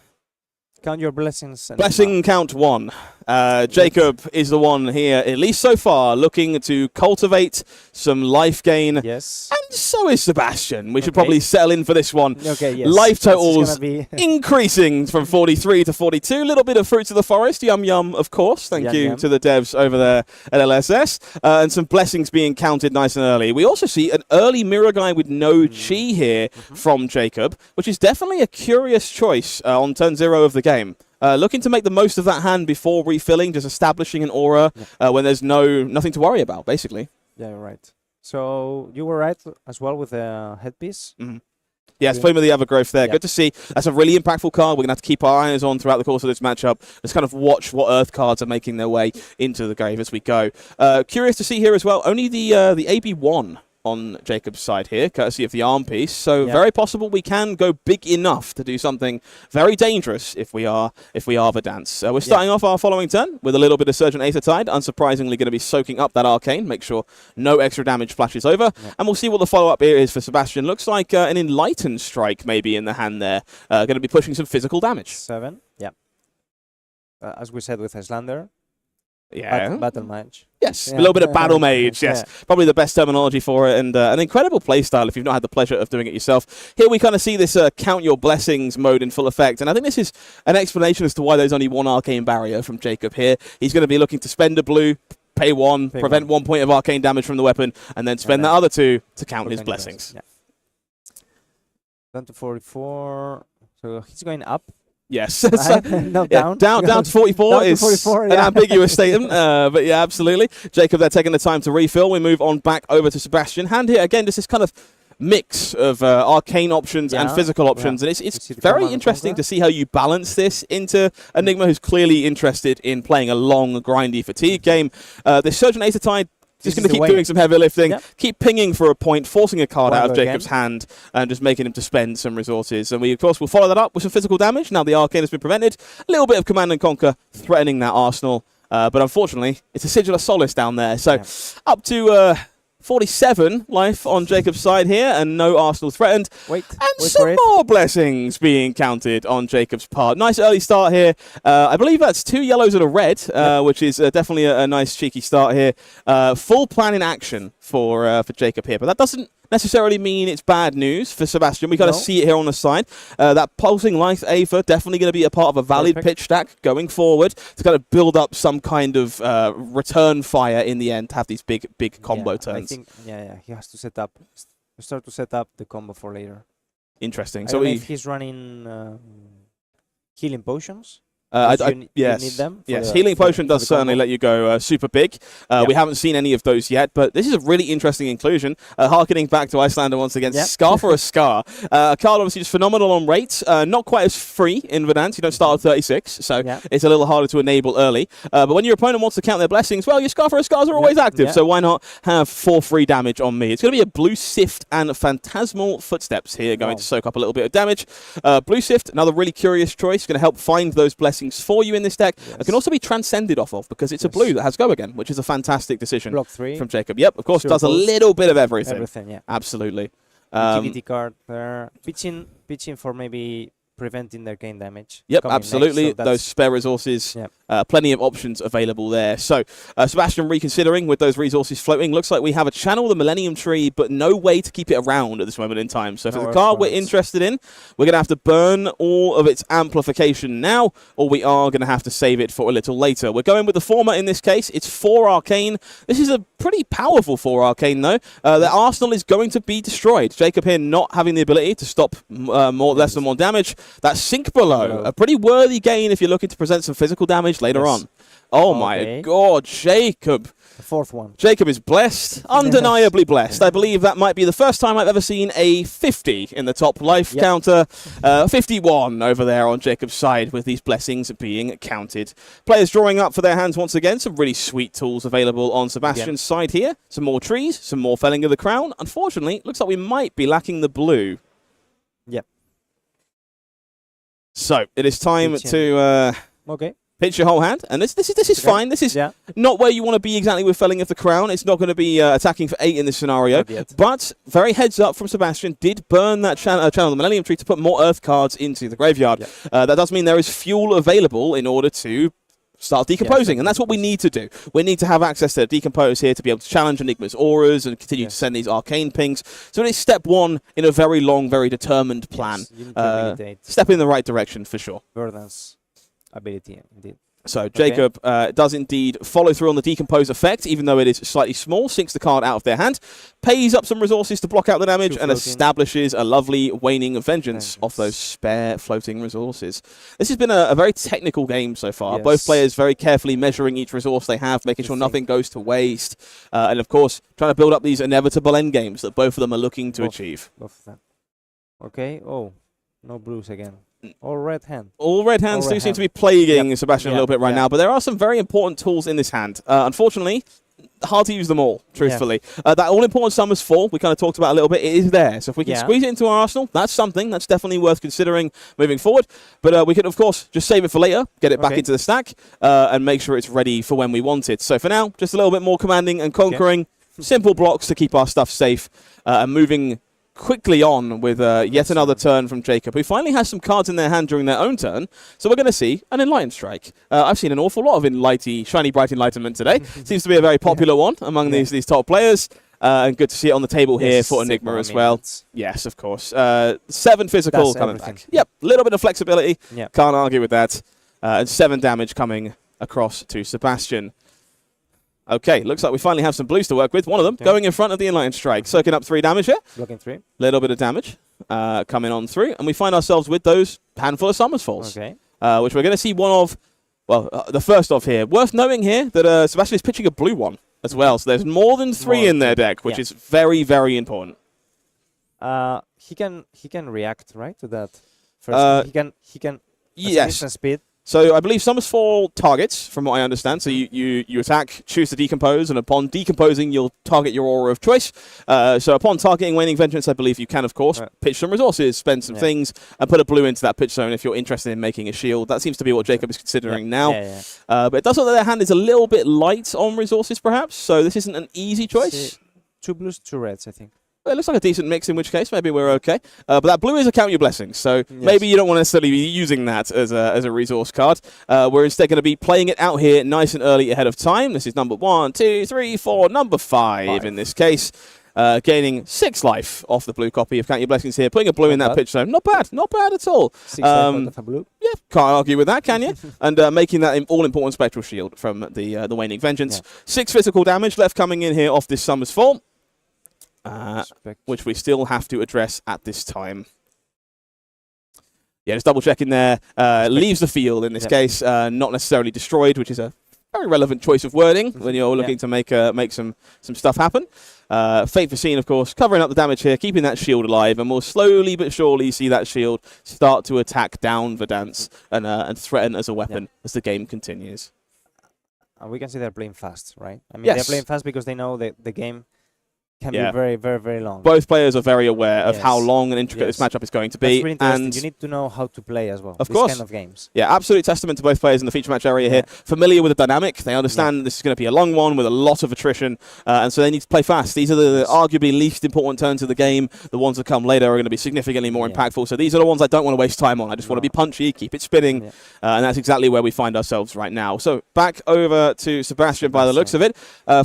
count your blessings. Blessing count 1. Jakub is the one here, at least so far, looking to cultivate some life gain. Yes. And so is Sebastian. We should probably settle in for this one. Okay, yes. Life totals increasing from 43 to 42. A little bit of Fruits of the Forest. Yum, yum, of course. Thank you to the devs over there at LSS. And some blessings being counted nice and early. We also see an early mirror guy with no chi here from Jakub, which is definitely a curious choice on turn 0 of the game. Looking to make the most of that hand before refilling, just establishing an aura when there's nothing to worry about, basically. Yeah, you're right. So you were right as well with the headpiece. Yes, playing with the Evergrowth there. Good to see. That's a really impactful card. We're going to have to keep our eyes on throughout the course of this matchup. Let's kind of watch what Earth cards are making their way into the grave as we go. Curious to see here as well, only the AB1 on Jakub's side here, courtesy of the arm piece. So very possible we can go big enough to do something very dangerous if we are Verdance. We're starting off our following turn with a little bit of Surgeon Aethertide. Unsurprisingly, going to be soaking up that arcane. Make sure no extra damage flashes over. And we'll see what the follow-up here is for Sebastian. Looks like an Enlightened Strike maybe in the hand there. Going to be pushing some physical damage. 7, as we said with Icelander. Battle Mage. Yes, a little bit of Battle Mage, yes. Probably the best terminology for it, and an incredible playstyle if you've not had the pleasure of doing it yourself. Here we kind of see this Count Your Blessings mode in full effect, and I think this is an explanation as to why there's only one Arcane Barrier from Jakub here. He's going to be looking to spend a blue, pay 1, prevent 1 point of Arcane damage from the weapon, and then spend that other 2 to count his blessings. Down to 44, so he's going up. Yes. No, down to 44 down is to 44, an ambiguous statement, but yeah, absolutely. Jakub, they're taking the time to refill. We move on back over to Sebastian. Hand here, again, just this kind of mix of arcane options and physical options, and it's very interesting to see how you balance this into Enigma, who's clearly interested in playing a long, grindy fatigue game. This Surgeon Aethertide, just going to keep doing some heavy lifting, keep pinging for a point, forcing a card out of Jakub's hand, and just making him to spend some resources. And we, of course, will follow that up with some physical damage. Now the Arcane has been prevented. A little bit of Command and Conquer threatening that arsenal. But unfortunately, it's a Sigil of Solace down there. So up to 47 life on Jakub's side here, and no arsenal threatened. Wait some more blessings being counted on Jakub's part. Nice early start here. I believe that's 2 yellows and a red, which is definitely a nice cheeky start here. Full plan in action for Jakub here, but that doesn't necessarily mean it's bad news for Sebastian. We kind of see it here on the side. That Pulsing Life Aether definitely going to be a part of a valid pitch stack going forward to kind of build up some kind of return fire in the end to have these big combo turns. I think, he has to start to set up the combo for later. Interesting. I don't know if he's running healing potions. You need them. Yes, Healing Potion does certainly let you go super big. We haven't seen any of those yet, but this is a really interesting inclusion. Harkening back to Icelander once again, Scar for a Scar. A card obviously just phenomenal on rates, not quite as free in Verdance. You don't start at 36, so it's a little harder to enable early. But when your opponent wants to count their blessings, well, your Scar for a Scars are always active, so why not have 4 free damage on me? It's going to be a Blue Sift and Phantasmal Footsteps here, going to soak up a little bit of damage. Blue Sift, another really curious choice, going to help find those blessings for you in this deck. It can also be transcended off of because it's a blue that has go again, which is a fantastic decision Block 3 from Jakub. Yep, of course, does a little bit of everything. Everything, absolutely. Utility card there. Pitching for maybe preventing their gain damage. Yep, absolutely. Next, so those spare resources, plenty of options available there. So Sebastian reconsidering with those resources floating. Looks like we have a channel, the Millennium Tree, but no way to keep it around at this moment in time. So for the card we're interested in, we're going to have to burn all of its amplification now, or we are going to have to save it for a little later. We're going with the former in this case. It's 4 Arcane. This is a pretty powerful 4 Arcane, though. The arsenal is going to be destroyed. Jakub here not having the ability to stop less than 1 damage. That Sink Below, a pretty worthy gain if you're looking to present some physical damage later on. Oh my God, Jakub. The fourth one. Jakub is blessed, undeniably blessed. I believe that might be the first time I've ever seen a 50 in the top life counter. 51 over there on Jakub's side with these blessings being counted. Players drawing up for their hands once again. Some really sweet tools available on Sebastian's side here. Some more trees, some more felling of the crown. Unfortunately, looks like we might be lacking the blue. Yep. So it is time to pitch your whole hand, and this is fine. This is not where you want to be exactly with felling of the crown. It's not going to be attacking for 8 in this scenario, but very heads up from Sebastian. Did burn that channel the Millennium Tree to put more Earth cards into the graveyard. That does mean there is fuel available in order to start decomposing, and that's what we need to do. We need to have access to decompose here to be able to challenge Enigma's auras and continue to send these arcane pings. So it is step 1 in a very long, very determined plan. Step in the right direction for sure. Verdance ability, indeed. So Jakub does indeed follow through on the decompose effect, even though it is slightly small, sinks the card out of their hand, pays up some resources to block out the damage, and establishes a lovely waning vengeance off those spare floating resources. This has been a very technical game so far. Both players very carefully measuring each resource they have, making sure nothing goes to waste, and of course trying to build up these inevitable endgames that both of them are looking to achieve. Both of them. Okay, no blues again. All red hand. All red hands do seem to be plaguing Sebastian a little bit right now, but there are some very important tools in this hand. Unfortunately, hard to use them all, truthfully. That all-important Summer's Fall, we kind of talked about a little bit, it is there. So if we can squeeze it into our arsenal, that's something. That's definitely worth considering moving forward. But we can, of course, just save it for later, get it back into the stack, and make sure it's ready for when we want it. So for now, just a little bit more commanding and conquering. Simple blocks to keep our stuff safe, and moving quickly on with yet another turn from Jakub, who finally has some cards in their hand during their own turn. So we're going to see an Enlightened Strike. I've seen an awful lot of shiny bright enlightenment today. Seems to be a very popular one among these top players. And good to see it on the table here for Enigma as well. Yes, of course. 7 physical coming back. Yep, a little bit of flexibility. Can't argue with that. And 7 damage coming across to Sebastian. Okay, looks like we finally have some blues to work with. One of them going in front of the Enlightened Strike, soaking up 3 damage here. Blocking 3. Little bit of damage coming on through, and we find ourselves with those handful of Summer's Falls, which we're going to see one of, the first of here. Worth knowing here that Sebastian is pitching a blue one as well, so there's more than 3 in their deck, which is very, very important. He can react, right, to that. First, he can yes. Speed. So I believe Summer's Fall targets, from what I understand. So you attack, choose to decompose, and upon decomposing, you'll target your aura of choice. So upon targeting Waning Vengeance, I believe you can, of course, pitch some resources, spend some things, and put a blue into that pitch zone if you're interested in making a shield. That seems to be what Jakub is considering now. But it does look that their hand is a little bit light on resources, perhaps. So this isn't an easy choice. 2 blues, 2 reds, I think. It looks like a decent mix, in which case maybe we're okay. But that blue is a count your blessings, so maybe you don't want to necessarily be using that as a resource card. We're instead going to be playing it out here nice and early ahead of time. This is number 1, 2, 3, 4, number 5 in this case. Gaining 6 life off the blue copy of Count Your Blessings here, putting a blue in that pitch zone. Not bad at all. 6 life of blue. Yeah, can't argue with that, can you? And making that all-important Spectral Shield from the Waning Vengeance. 6 physical damage left coming in here off this Summer's Fall. Which we still have to address at this time. Yeah, just double checking there. Leaves the field in this case, not necessarily destroyed, which is a very relevant choice of wording when you're looking to make some stuff happen. Fate Foreseen, of course, covering up the damage here, keeping that shield alive, and we'll slowly but surely see that shield start to attack down Verdance and threaten as a weapon as the game continues. And we can see they're playing fast, right? I mean, they're playing fast because they know that the game can be very, very, very long. Both players are very aware of how long and intricate this matchup is going to be. That's really interesting. And you need to know how to play as well. Of course. Kind of games. Yeah, absolute testament to both players in the feature match area here. Familiar with the dynamic. They understand this is going to be a long one with a lot of attrition. And so they need to play fast. These are the arguably least important turns of the game. The ones that come later are going to be significantly more impactful. So these are the ones I don't want to waste time on. I just want to be punchy, keep it spinning. And that's exactly where we find ourselves right now. So back over to Sebastian by the looks of it.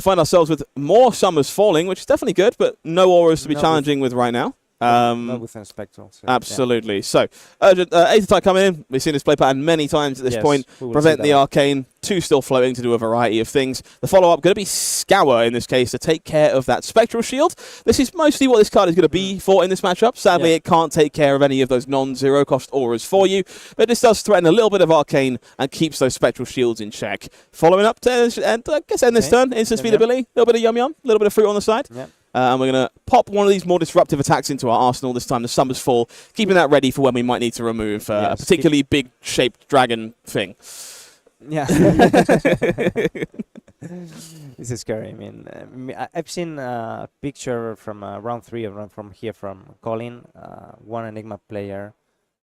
Find ourselves with more Summers Falling, which is definitely good, but no auras to be challenging with right now. Not with Spectral. So, absolutely. Yeah. So, urgent Aether Tide coming in. We've seen this play pattern many times at this point. Prevent the Arcane. 2 still floating to do a variety of things. The follow-up going to be Scour in this case to take care of that Spectral Shield. This is mostly what this card is going to be for in this matchup. Sadly, it can't take care of any of those non-zero cost auras for you, but this does threaten a little bit of Arcane and keeps those Spectral Shields in check. Following up to and I guess end this turn, instant speed ability, a little bit of yum-yum, a little bit of fruit on the side. And we're going to pop one of these more disruptive attacks into our arsenal, this time the Summer's Fall, keeping that ready for when we might need to remove a particularly big-shaped dragon thing. Yeah. This is scary. I mean, I've seen a picture from round 3 from here from Colin, one Enigma player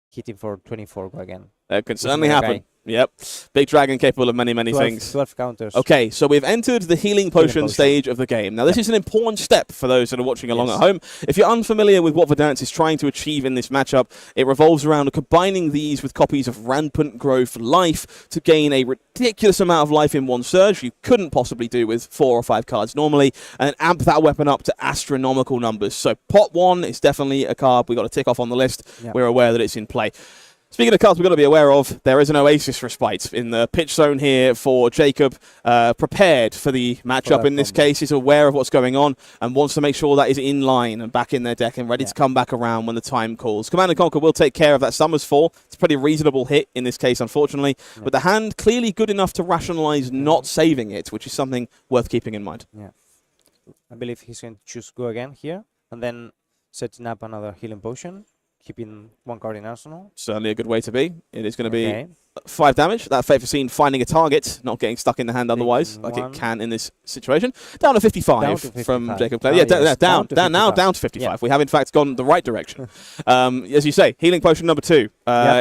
hitting for 24 again. That could certainly happen. Yep. Big dragon capable of many, many 12, things. 12 counters. Okay, so we've entered the healing potion stage of the game. Now, this is an important step for those that are watching along at home. If you're unfamiliar with what Verdance is trying to achieve in this matchup, it revolves around combining these with copies of Rampant Growth Life to gain a ridiculous amount of life in one surge you couldn't possibly do with 4 or 5 cards normally, and amp that weapon up to astronomical numbers. So pot 1 is definitely a card we've got to tick off on the list. We're aware that it's in play. Speaking of cards we've got to be aware of, there is an Oasis Respite in the pitch zone here for Jakub, prepared for the matchup in this case, is aware of what's going on and wants to make sure that is in line and back in their deck and ready to come back around when the time calls. Command & Conquer will take care of that Summer's Fall. It's a pretty reasonable hit in this case, unfortunately, but the hand clearly good enough to rationalize not saving it, which is something worth keeping in mind. Yeah, I believe he's going to choose Go again here and then setting up another healing potion. Keeping 1 card in arsenal. Certainly a good way to be. It is going to be 5 damage. That Fate Foreseen finding a target, not getting stuck in the hand otherwise, like it can in this situation. Down to 55, from Jakub. Down to 55. We have in fact gone the right direction. As you say, healing potion number 2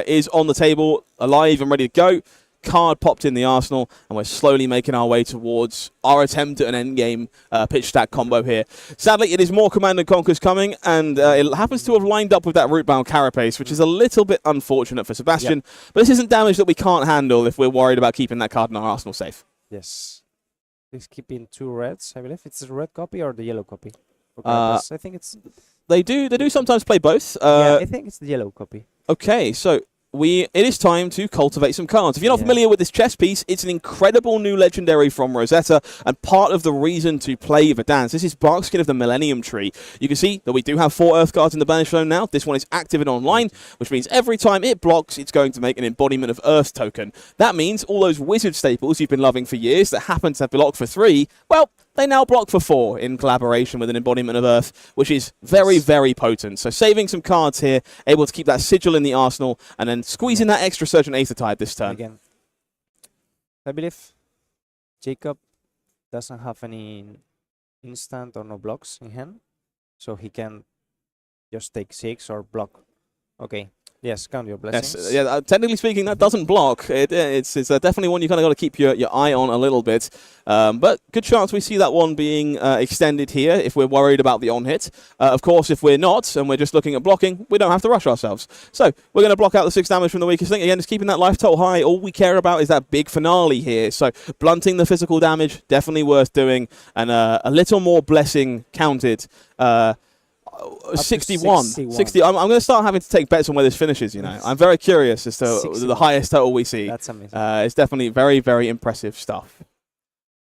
is on the table, alive and ready to go. Card popped in the arsenal, and we're slowly making our way towards our attempt at an endgame pitch stack combo here. Sadly, it is more Command & Conquers coming, and it happens to have lined up with that Rootbound Carapace, which is a little bit unfortunate for Sebastian, but this isn't damage that we can't handle if we're worried about keeping that card in our arsenal safe. Yes. He's keeping 2 reds, I believe. It's the red copy or the yellow copy? I think it's... They do sometimes play both. I think it's the yellow copy. Okay, so... It is time to cultivate some cards. If you're not familiar with this chess piece, it's an incredible new legendary from Rosetta, and part of the reason to play Verdance. This is Barkskin of the Millennium Tree. You can see that we do have 4 Earth cards in the Banish Zone now. This one is active and online, which means every time it blocks, it's going to make an embodiment of Earth token. That means all those wizard staples you've been loving for years that happen to block for 3, well, they now block for 4 in collaboration with an embodiment of Earth, which is very, very potent. So saving some cards here, able to keep that sigil in the arsenal, and then squeezing that extra Surge and Aether Tide this turn. Again, I believe Jakub doesn't have any instant or no blocks in hand, so he can just take 6 or block. Okay. Yes, count your blessings. Yes, technically speaking, that doesn't block. It's definitely one you kind of got to keep your eye on a little bit. But good chance we see that one being extended here if we're worried about the on-hit. Of course, if we're not and we're just looking at blocking, we don't have to rush ourselves. So we're going to block out the 6 damage from the weakest thing. Again, just keeping that life total high. All we care about is that big finale here. So blunting the physical damage, definitely worth doing. And a little more blessing counted. 61. 60. I'm going to start having to take bets on where this finishes, you know. I'm very curious as to the highest total we see. That's amazing. It's definitely very, very impressive stuff.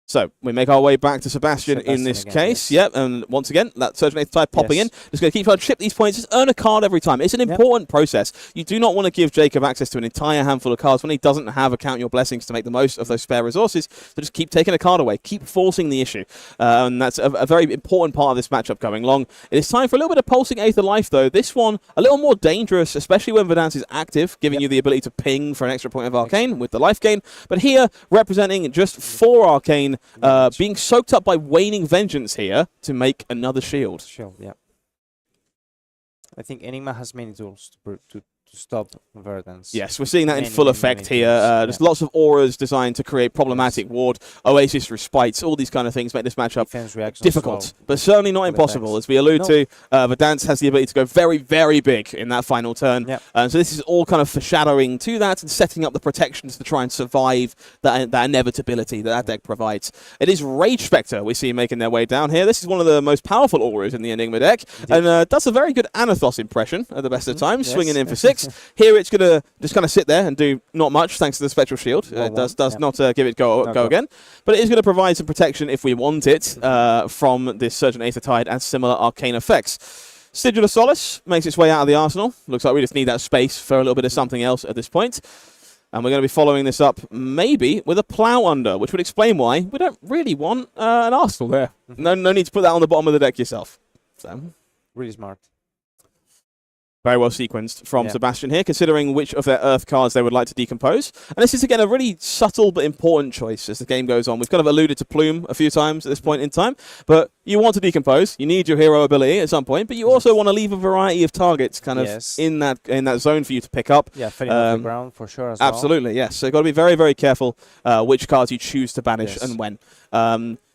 So we make our way back to Sebastian in this case. Yep, and once again, that Surge and Aether Tide popping in. Just going to keep trying to chip these points. Just earn a card every time. It's an important process. You do not want to give Jakub access to an entire handful of cards when he doesn't have a Count Your Blessings to make the most of those spare resources. So just keep taking a card away. Keep forcing the issue. And that's a very important part of this matchup going long. It is time for a little bit of Pulsing Aether Life, though. This one, a little more dangerous, especially when Verdance is active, giving you the ability to ping for an extra point of Arcane with the life gain. But here, representing just 4 Arcane, being soaked up by Waning Vengeance here to make another shield. Yeah. I think Enigma has many tools stop Verdance. Yes, we're seeing that in full effect here. There's lots of auras designed to create problematic ward, Oasis respites, all these kind of things make this matchup difficult, but certainly not impossible. As we allude to, Verdance has the ability to go very, very big in that final turn. So this is all kind of foreshadowing to that and setting up the protections to try and survive that inevitability that deck provides. It is Rage Spectre we see making their way down here. This is one of the most powerful auras in the Enigma deck, and does a very good Anathos impression at the best of times, swinging in for 6. Here it's going to just kind of sit there and do not much thanks to the Spectral Shield. It does not give it go again. But it is going to provide some protection if we want it from this Surgent Aether Tide and similar arcane effects. Sigil of Solace makes its way out of the arsenal. Looks like we just need that space for a little bit of something else at this point. And we're going to be following this up maybe with a Plough Under, which would explain why we don't really want an arsenal there. No need to put that on the bottom of the deck yourself. So really smart. Very well sequenced from Sebastian here, considering which of their Earth cards they would like to decompose. And this is, again, a really subtle but important choice as the game goes on. We've kind of alluded to Plume a few times at this point in time, but you want to decompose. You need your hero ability at some point, but you also want to leave a variety of targets kind of in that zone for you to pick up. Yeah, filling off the ground for sure as absolutely, yes. So you've got to be very, very careful which cards you choose to banish and when.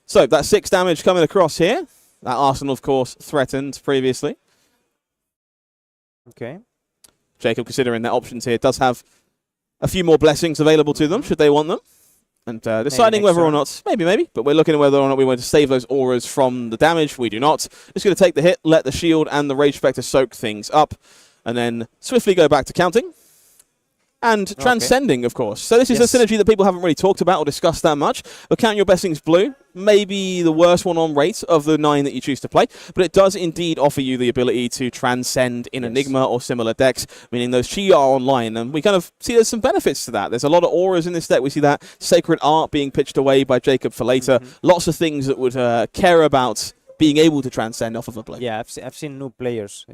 So that 6 damage coming across here. That arsenal, of course, threatened previously. Okay. Jakub, considering their options here, does have a few more blessings available to them, should they want them. And deciding whether or not, maybe, but we're looking at whether or not we want to save those auras from the damage. We do not. Just going to take the hit, let the shield and the Rage Spectre soak things up, and then swiftly go back to counting. And transcending, of course. So this is a synergy that people haven't really talked about or discussed that much. But Count Your Blessings Blue, maybe the worst one on rate of the 9 that you choose to play. But it does indeed offer you the ability to transcend in Enigma or similar decks, meaning those Chi are online. And we kind of see there's some benefits to that. There's a lot of auras in this deck. We see that Sacred Art being pitched away by Jakub for later. Lots of things that would care about being able to transcend off of a blue. Yeah, I've seen new players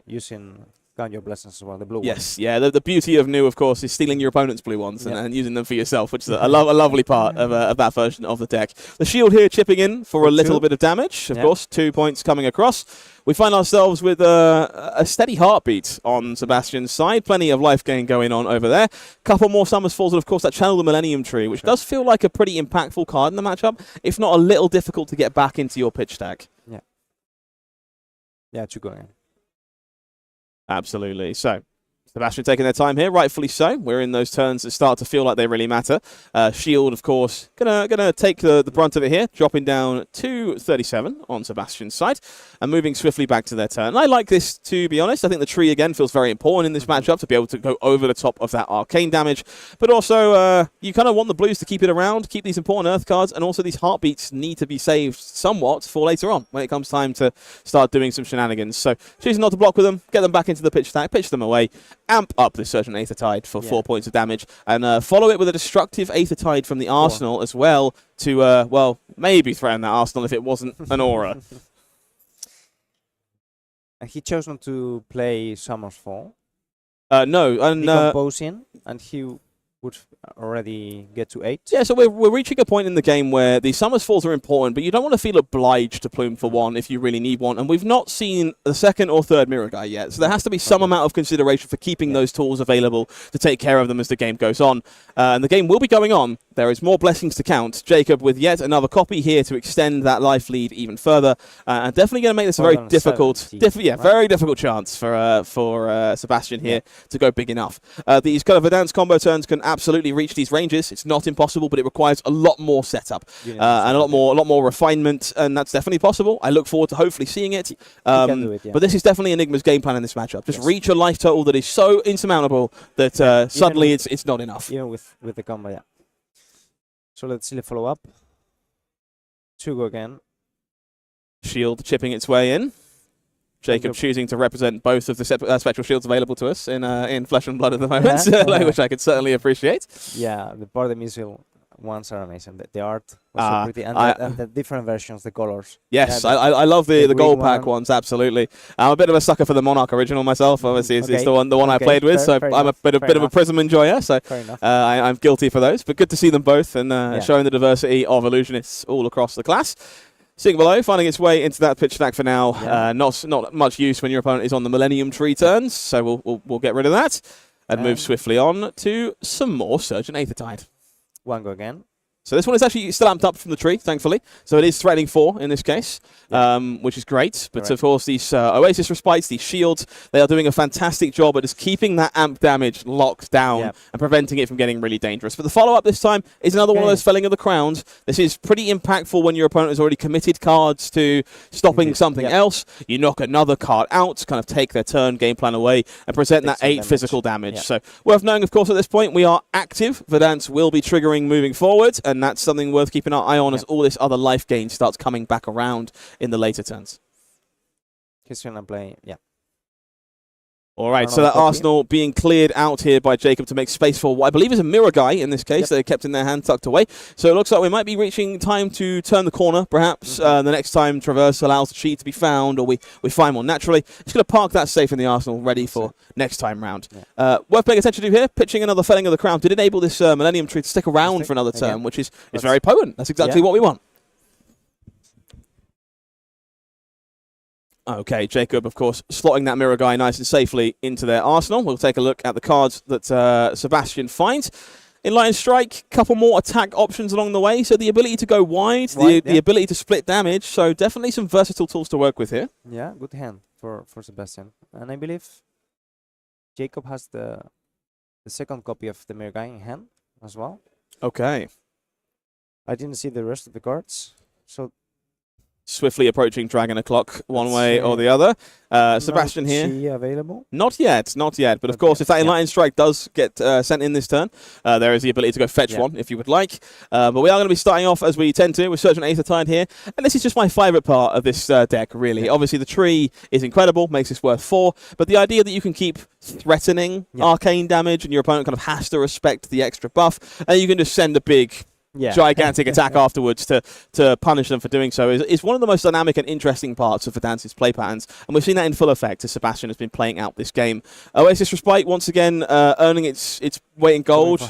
using Count Your Blessings as well, the blue ones. Yes, yeah. The beauty of new, of course, is stealing your opponent's blue ones and using them for yourself, which is a lovely part of that version of the deck. The shield here chipping in for a little bit of damage. Of course, 2 points coming across. We find ourselves with a steady heartbeat on Sebastian's side. Plenty of life gain going on over there. Couple more Summer's Falls, and of course that Channel the Millennium Tree, which does feel like a pretty impactful card in the matchup, if not a little difficult to get back into your pitch stack. Yeah, to go in. Absolutely. So, Sebastian taking their time here, rightfully so. We're in those turns that start to feel like they really matter. Shield, of course, gonna take the brunt of it here, dropping down to 37 on Sebastian's side, and moving swiftly back to their turn. And I like this, to be honest. I think the tree, again, feels very important in this matchup to be able to go over the top of that arcane damage. But also, you kind of want the blues to keep it around, keep these important Earth cards, and also these heartbeats need to be saved somewhat for later on, when it comes time to start doing some shenanigans. So, choosing not to block with them, get them back into the pitch stack, pitch them away, amp up the Surgent Aether Tide for 4 points of damage, and follow it with a destructive Aether Tide from the arsenal as well to, well, maybe threaten that arsenal if it wasn't an aura. And he chose not to play Summer's Fall. No, and decomposing, and he would already get to 8. Yeah, so we're reaching a point in the game where the Summer's Falls are important, but you don't want to feel obliged to plume for one if you really need one. And we've not seen the second or third Mirror Guy yet, so there has to be some amount of consideration for keeping those tools available to take care of them as the game goes on. And the game will be going on. There is more blessings to count. Jakub with yet another copy here to extend that life lead even further. And definitely going to make this a very difficult, very difficult chance for Sebastian here to go big enough. These kind of Verdance combo turns can absolutely reach these ranges. It's not impossible, but it requires a lot more setup and a lot more refinement, and that's definitely possible. I look forward to hopefully seeing it. But this is definitely Enigma's game plan in this matchup. Just reach a life total that is so insurmountable that suddenly it's not enough. Even with the combo, So let's see the follow-up. 2 go again. Shield chipping its way in. Jakub choosing to represent both of the spectral shields available to us in Flesh and Blood at the moment, which I could certainly appreciate. Yeah, the part of the missile ones are amazing. The art was so pretty, and the different versions, the colors. Yes, I love the gold pack ones, absolutely. I'm a bit of a sucker for the Monarch original myself. Obviously, it's the one I played with, so I'm a bit of a Prism enjoyer, so I'm guilty for those. But good to see them both and showing the diversity of illusionists all across the class. Sitting below, finding its way into that pitch stack for now. Not much use when your opponent is on the Millennium Tree turns, so we'll get rid of that and move swiftly on to some more Surgeon Aethertide. One go again. So this one is actually still amped up from the tree, thankfully. So it is threatening 4 in this case, which is great. But of course, these Oasis Respites, these shields, they are doing a fantastic job at just keeping that amp damage locked down and preventing it from getting really dangerous. But the follow-up this time is another one of those Felling of the Crowns. This is pretty impactful when your opponent has already committed cards to stopping something else. You knock another card out, kind of take their turn game plan away, and present that 8 physical damage. So worth knowing, of course, at this point, we are active. Verdance will be triggering moving forward, and that's something worth keeping our eye on as all this other life gain starts coming back around in the later turns. He's going to play, All right, so that Arsenal being cleared out here by Jakub to make space for what I believe is a mirror guy in this case that they kept in their hand tucked away. So it looks like we might be reaching time to turn the corner, perhaps. The next time Traverse allows the cheat to be found or we find one naturally. Just going to park that safe in the Arsenal, ready for next time round. Worth paying attention to here, pitching another Felling of the Crown did enable this Millennium Tree to stick around for another turn, which is very potent. That's exactly what we want. Okay, Jakub, of course, slotting that mirror guy nice and safely into their arsenal. We'll take a look at the cards that Sebastian finds. In Lion Strike, couple more attack options along the way. So the ability to go wide, the ability to split damage. So definitely some versatile tools to work with here. Yeah, good hand for Sebastian. And I believe Jakub has the second copy of the mirror guy in hand as well. Okay. I didn't see the rest of the cards. So swiftly approaching Dragon O'Clock one way or the other. Sebastian here. Available? Not yet. But of course, if that Enlightened Strike does get sent in this turn, there is the ability to go fetch one if you would like. But we are going to be starting off, as we tend to, with Surgeon Aethertide here. And this is just my favourite part of this deck, really. Obviously, the tree is incredible, makes this worth 4. But the idea that you can keep threatening arcane damage and your opponent kind of has to respect the extra buff, and you can just send a big gigantic attack afterwards to punish them for doing so is one of the most dynamic and interesting parts of Verdance's play patterns, and we've seen that in full effect as Sebastian has been playing out this game. Oasis Respite once again earning its weight in gold,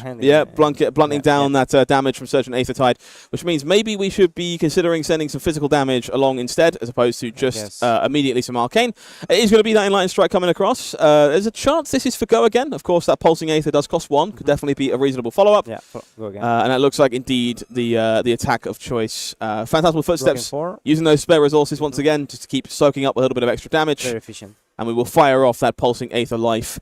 blunting down that damage from Surgeon Aethertide, which means maybe we should be considering sending some physical damage along instead, as opposed to just immediately some arcane. It is going to be that Enlightened Strike coming across. There's a chance this is for go again. Of course, that Pulsing Aether does cost 1, could definitely be a reasonable follow-up. Go again. And it looks like indeed the attack of choice. Phantasmal Footsteps, using those spare resources once again just to keep soaking up a little bit of extra damage. Very efficient. And we will fire off that Pulsing Aether life,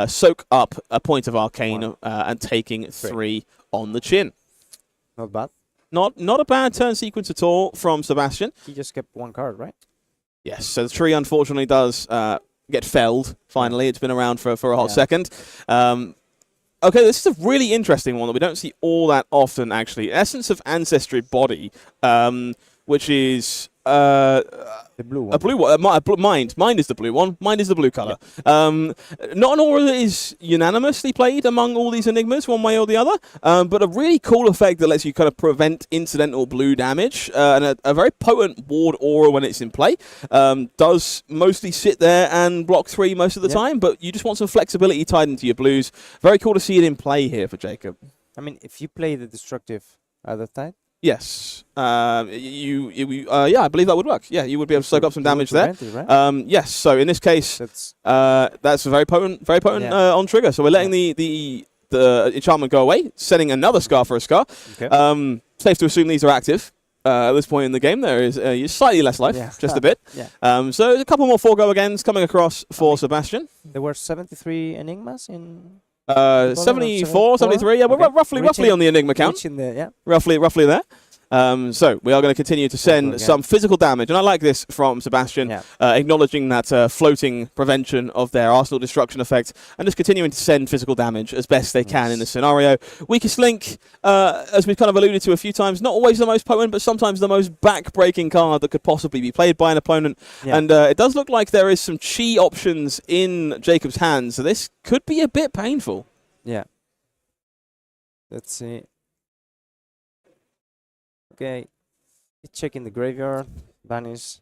soak up a point of arcane, and taking 3 on the chin. Not bad. Not a bad turn sequence at all from Sebastian. He just kept 1 card, right? Yes, so the tree unfortunately does get felled, finally. It's been around for a hot second. Okay, this is a really interesting one that we don't see all that often, actually. Essence of Ancestry Body, which is the blue one. A blue one. Mind is the blue one. Mind is the blue color. Not an aura that is unanimously played among all these Enigmas, one way or the other, but a really cool effect that lets you kind of prevent incidental blue damage, and a very potent ward aura when it's in play. Does mostly sit there and block 3 most of the time, but you just want some flexibility tied into your blues. Very cool to see it in play here for Jakub. I mean, if you play the destructive other type. Yes, I believe that would work. Yeah, you would be able to soak up some damage there. Right? Yes, so in this case, that's a very potent on trigger. So we're letting the enchantment go away, sending another Scar for a Scar. Okay. Safe to assume these are active. At this point in the game, there is slightly less life, just a bit. So there's a couple more 4-go agains coming across for Sebastian. There were 73 Enigmas in... 74, 73, we're roughly on the Enigma count. Roughly there. So we are going to continue to send some physical damage, and I like this from Sebastian, acknowledging that floating prevention of their Arsenal destruction effect, and just continuing to send physical damage as best they can in this scenario. Weakest Link, as we've kind of alluded to a few times, not always the most potent, but sometimes the most back-breaking card that could possibly be played by an opponent. And it does look like there is some chi options in Jakub's hands, so this could be a bit painful. Yeah. Let's see. Okay, checking the graveyard, banish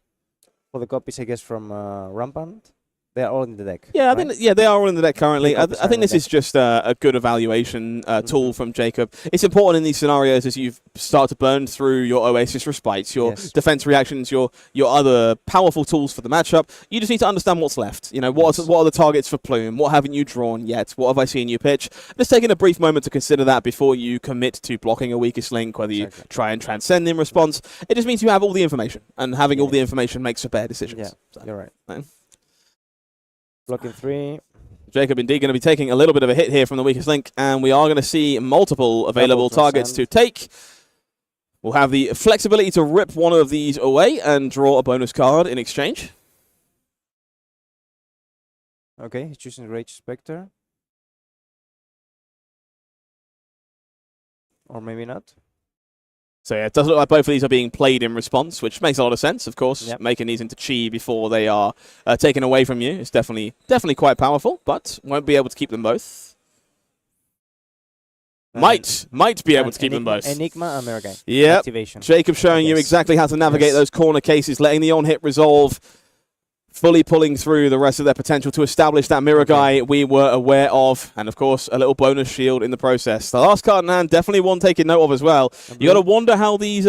for the copies, I guess, from Rampant. They are all in the deck. Yeah, I right? think they are all in the deck currently. I think this is deck. just a good evaluation tool from Jakub. It's important in these scenarios as you start to burn through your Oasis Respites, your defense reactions, your other powerful tools for the matchup. You just need to understand what's left. You know, what are the targets for Plume? What haven't you drawn yet? What have I seen you pitch? Just taking a brief moment to consider that before you commit to blocking a weakest link, whether you try and transcend in response. It just means you have all the information, and having all the information makes for better decisions. Yeah, So, you're right. right. Blocking 3. Jakub indeed going to be taking a little bit of a hit here from the weakest link, and we are going to see multiple available targets to take. We'll have the flexibility to rip one of these away and draw a bonus card in exchange. Okay, he's choosing Rage Spectre. Or maybe not. So yeah, it does look like both of these are being played in response, which makes a lot of sense, of course. Yep. Making these into chi before they are taken away from you is definitely quite powerful, but won't be able to keep them both. Might be able to keep them both. Enigma and Mirage. Yep. Activation. Jakub showing you exactly how to navigate those corner cases, letting the on-hit resolve, fully pulling through the rest of their potential to establish that mirror guy we were aware of, and of course a little bonus shield in the process. The last card in hand, definitely one taking note of as well. You got to wonder how these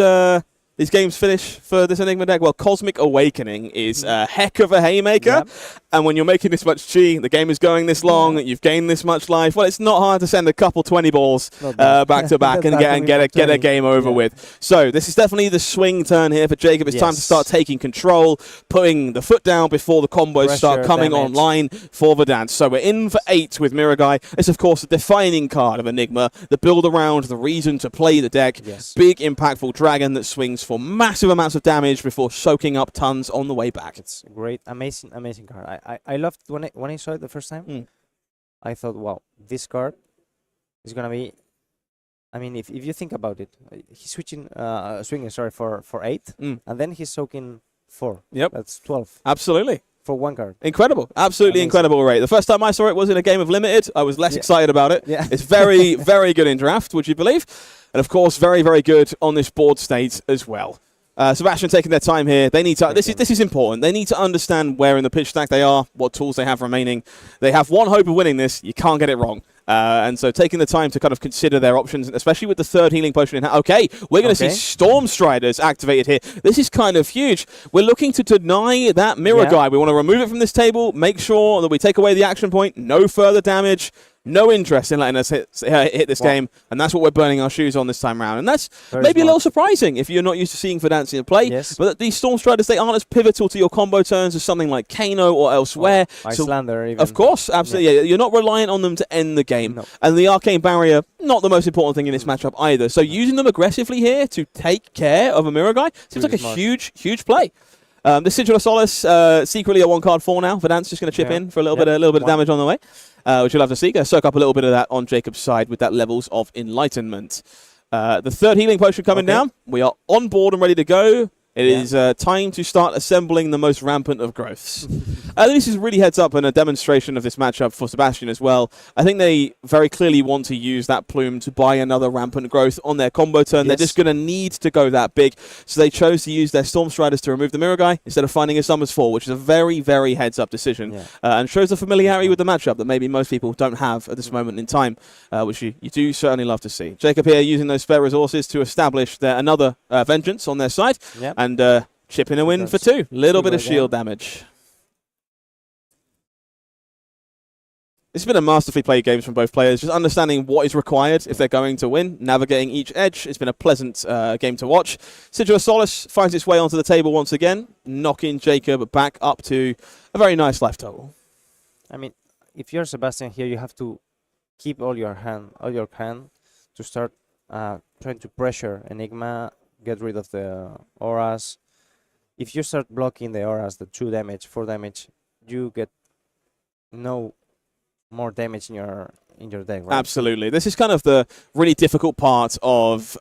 games finish for this Enigma deck. Well, Cosmic Awakening is a heck of a haymaker, and when you're making this much chi, the game is going this long, you've gained this much life, well, it's not hard to send a couple 20 balls back to back and get a game over with. So this is definitely the swing turn here for Jakub. It's time to start taking control, putting the foot down before the combos start coming online for Verdance. So we're in for 8 with Mirage. It's, of course, the defining card of Enigma, the build around, the reason to play the deck. Big, impactful dragon that swings for massive amounts of damage before soaking up tons on the way back. It's great, amazing card. I loved when I saw it the first time. I thought, wow, this card is gonna be. I mean, if you think about it, he's swinging for 8, and then he's soaking 4. Yep, that's 12. Absolutely. For one card. Incredible. Absolutely incredible rate. The first time I saw it was in a game of Limited. I was less excited about it. It's very, very good in draft, would you believe? And of course, very, very good on this board state as well. Sebastian taking their time here. They need to. This is important. They need to understand where in the pitch stack they are, what tools they have remaining. They have one hope of winning this. You can't get it wrong. And so taking the time to kind of consider their options, especially with the third healing potion in hand. Okay, we're going to see Storm Striders activated here. This is kind of huge. We're looking to deny that mirror guy. We want to remove it from this table, make sure that we take away the action point, no further damage. No interest in letting us hit this game, and that's what we're burning our shoes on this time around. And that's maybe a little surprising if you're not used to seeing Verdance in play. But these Storm Striders, they aren't as pivotal to your combo turns as something like Kano or elsewhere. Icelander, even. Of course, absolutely. Yeah. You're not reliant on them to end the game. No. And the Arcane Barrier, not the most important thing in this matchup either. So using them aggressively here to take care of a mirror guy seems like a huge play. The Sigil of Solace, secretly a 1-card 4 now. Verdance just going to chip in for a little bit of damage on the way. Which you'll have to see. Going to soak up a little bit of that on Jakub's side with that levels of enlightenment. The third healing potion coming down. We are on board and ready to go. It is time to start assembling the most rampant of growths. This is really heads up and a demonstration of this matchup for Sebastian as well. I think they very clearly want to use that plume to buy another rampant growth on their combo turn. They're just going to need to go that big. So they chose to use their Storm Striders to remove the mirror guy instead of finding a Summers 4, which is a very, very heads up decision. And shows the familiarity with the matchup that maybe most people don't have at this moment in time, which you do certainly love to see. Jakub here using those spare resources to establish another Vengeance on their side. And chipping a win for 2. Little bit of shield damage. This has been a masterfully played game from both players, just understanding what is required if they're going to win, navigating each edge. It's been a pleasant game to watch. Sigil of Solace finds its way onto the table once again, knocking Jakub back up to a very nice life total. I mean, if you're Sebastian here, you have to keep all your hand to start trying to pressure Enigma, get rid of the auras. If you start blocking the auras, the 2 damage, 4 damage, you get no more damage in in your deck, right? Absolutely. This is kind of the really difficult part of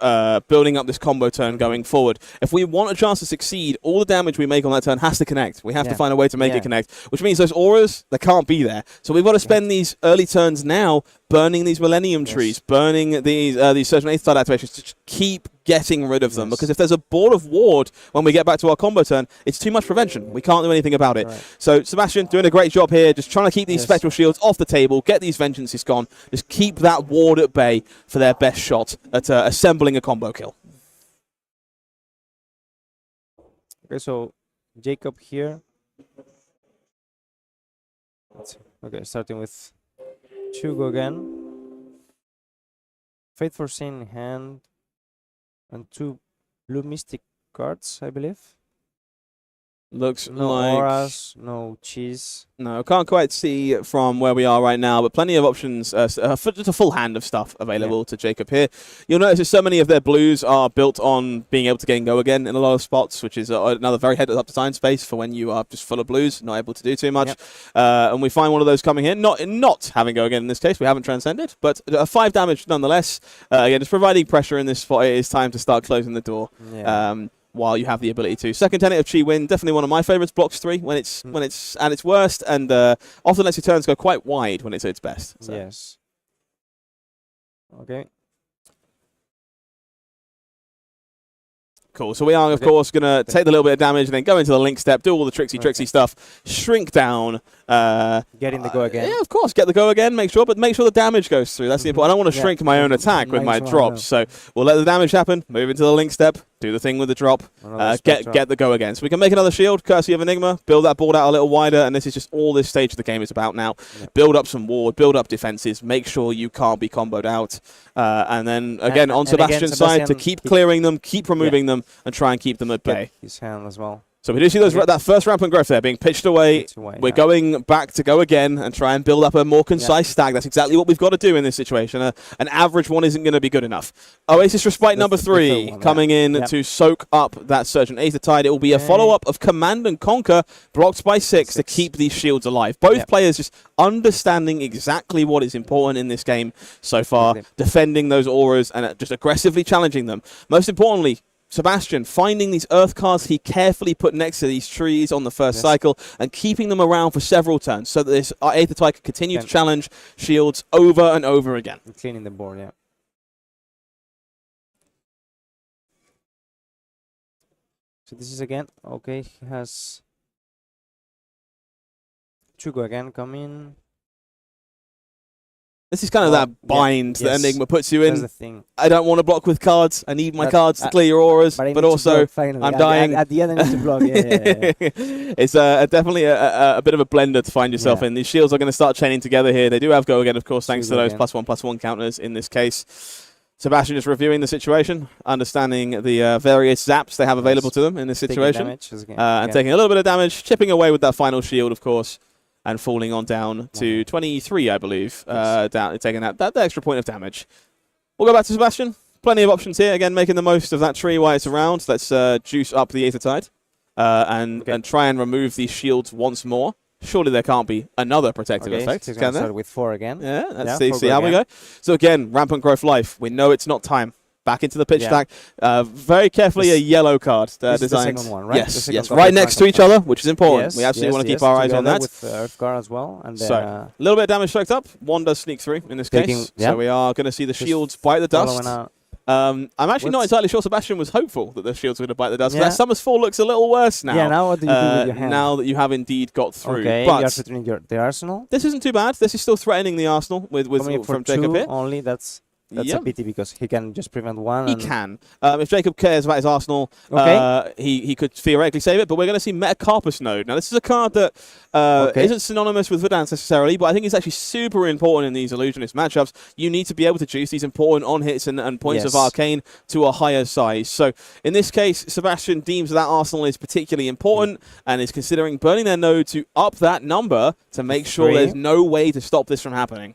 building up this combo turn going forward. If we want a chance to succeed, all the damage we make on that turn has to connect. We have to find a way to make it connect, which means those auras, they can't be there. So we've got to spend these early turns now burning these Millennium Trees, burning these Surgeon 8th side activations to keep getting rid of them. Because if there's a board of ward when we get back to our combo turn, it's too much prevention. We can't do anything about it. So Sebastian doing a great job here, just trying to keep these Spectral Shields off the table, get these Vengeances gone, just keep that ward at bay for their best shot at assembling a combo kill. Okay, so Jakub here. Let's see. Okay, starting with Chugo again. Fate Foreseen in hand. And 2 blue Mystic cards, I believe. Looks no like... auras, no cheese. No, can't quite see from where we are right now, but plenty of options. Just a full hand of stuff available to Jakub here. You'll notice that so many of their blues are built on being able to get and go again in a lot of spots, which is another very head-up-to-time space for when you are just full of blues, not able to do too much. And we find one of those coming in, not having go again in this case. We haven't transcended, but 5 damage nonetheless. Again, just providing pressure in this spot. It is time to start closing the door. While you have the ability to. Second Tenet of Chi Win, definitely one of my favorites. Blocks 3 when it's at its worst, and often lets your turns go quite wide when it's at its best. So. Yes. Okay. Cool. So we are, of course, going to take the little bit of damage and then go into the link step, do all the tricksy stuff, shrink down. Getting the go again. Yeah, of course. Get the go again, make sure the damage goes through. That's the important. I don't want to shrink my own attack with my drops. So we'll let the damage happen, move into the link step, do the thing with the drop, get the go again. So we can make another shield, courtesy of Enigma, build that board out a little wider, and this is just all this stage of the game is about now. Build up some ward, build up defenses, make sure you can't be comboed out. And then, again, on Sebastian's side, to keep clearing them, keep removing them, and try and keep them at bay. His hand as well. So we do see that first rampant growth there being pitched away. We're going back to go again and try and build up a more concise stack. That's exactly what we've got to do in this situation. An average one isn't going to be good enough. Oasis Respite number 3 coming in to soak up that Surgeon Aether Tide. It will be a follow-up of Command and Conquer, blocked by 6 to keep these shields alive. Both players just understanding exactly what is important in this game so far, defending those auras and just aggressively challenging them. Most importantly, Sebastian finding these earth cards he carefully put next to these trees on the first cycle and keeping them around for several turns so that this Aether Tide can continue to challenge shields over and over again. Cleaning the board, So this is again, okay, he has Chugo again coming. This is kind of that bind that Enigma puts you in. That's the thing. I don't want to block with cards. I need my cards to clear your auras, but also I'm dying. At the end, I need to block. It's definitely a bit of a blender to find yourself in. These shields are going to start chaining together here. They do have go again, of course, thanks to those +1/+1 counters in this case. Sebastian just reviewing the situation, understanding the various zaps they have available to them in this situation, and taking a little bit of damage, chipping away with that final shield, of course. And falling on down to 23, I believe, down, taking that extra point of damage. We'll go back to Sebastian. Plenty of options here. Again, making the most of that tree while it's around. Let's juice up the Aether Tide and try and remove these shields once more. Surely there can't be another protective effect. He's going to start with 4 again. Yeah, let's see how we go. So again, Rampant Growth Life. We know it's not time. Back into the pitch stack. Very carefully a yellow card designed. This is the second one, right? Yes, right next to each other, which is important. We absolutely want to keep our eyes on that. With Earth Guard as well. And so, a little bit of damage soaked up. One does sneak through in this case. So we are going to see the shields bite the dust. I'm actually not entirely sure Sebastian was hopeful that the shields were going to bite the dust. That Summer's Fall looks a little worse now. Yeah, now what do you do with your hand? Now that you have indeed got through. Okay, but you are threatening the arsenal. This isn't too bad. This is still threatening the arsenal from Jakub here. Only that's a pity because he can just prevent one. He can. If Jakub cares about his arsenal, he could theoretically save it, but we're going to see Metacarpus Node. Now, this is a card that isn't synonymous with Verdance necessarily, but I think it's actually super important in these Illusionist matchups. You need to be able to juice these important on-hits and points of Arcane to a higher size. So, in this case, Sebastian deems that arsenal is particularly important and is considering burning their node to up that number to make sure there's no way to stop this from happening.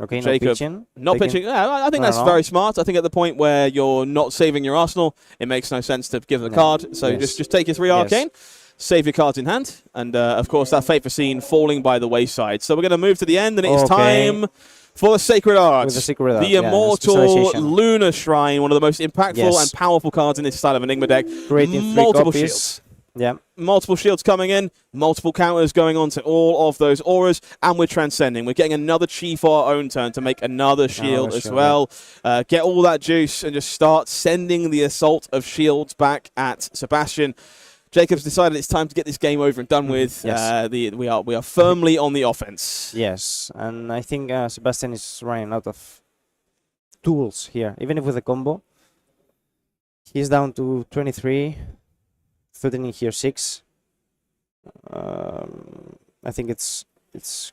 Okay, Jakub, not pitching. Yeah, I think that's very smart. I think at the point where you're not saving your arsenal, it makes no sense to give the card. So just take your 3 Arcane. save your cards in hand. And, of course, that Fate Foreseen falling by the wayside. So we're going to move to the end, and it is time for the Sacred Art. The Immortal Lunar Shrine, one of the most impactful and powerful cards in this style of Enigma deck. Multiple shields. Yeah. Multiple shields coming in, multiple counters going on to all of those auras, and we're transcending. We're getting another chi for our own turn to make another shield as well. Get all that juice and just start sending the assault of shields back at Sebastian. Jakub's decided it's time to get this game over and done with. Yes. We are firmly on the offense. Yes, and I think Sebastian is running out of tools here. Even if with a combo, he's down to 23. 13 in here, 6. I think it's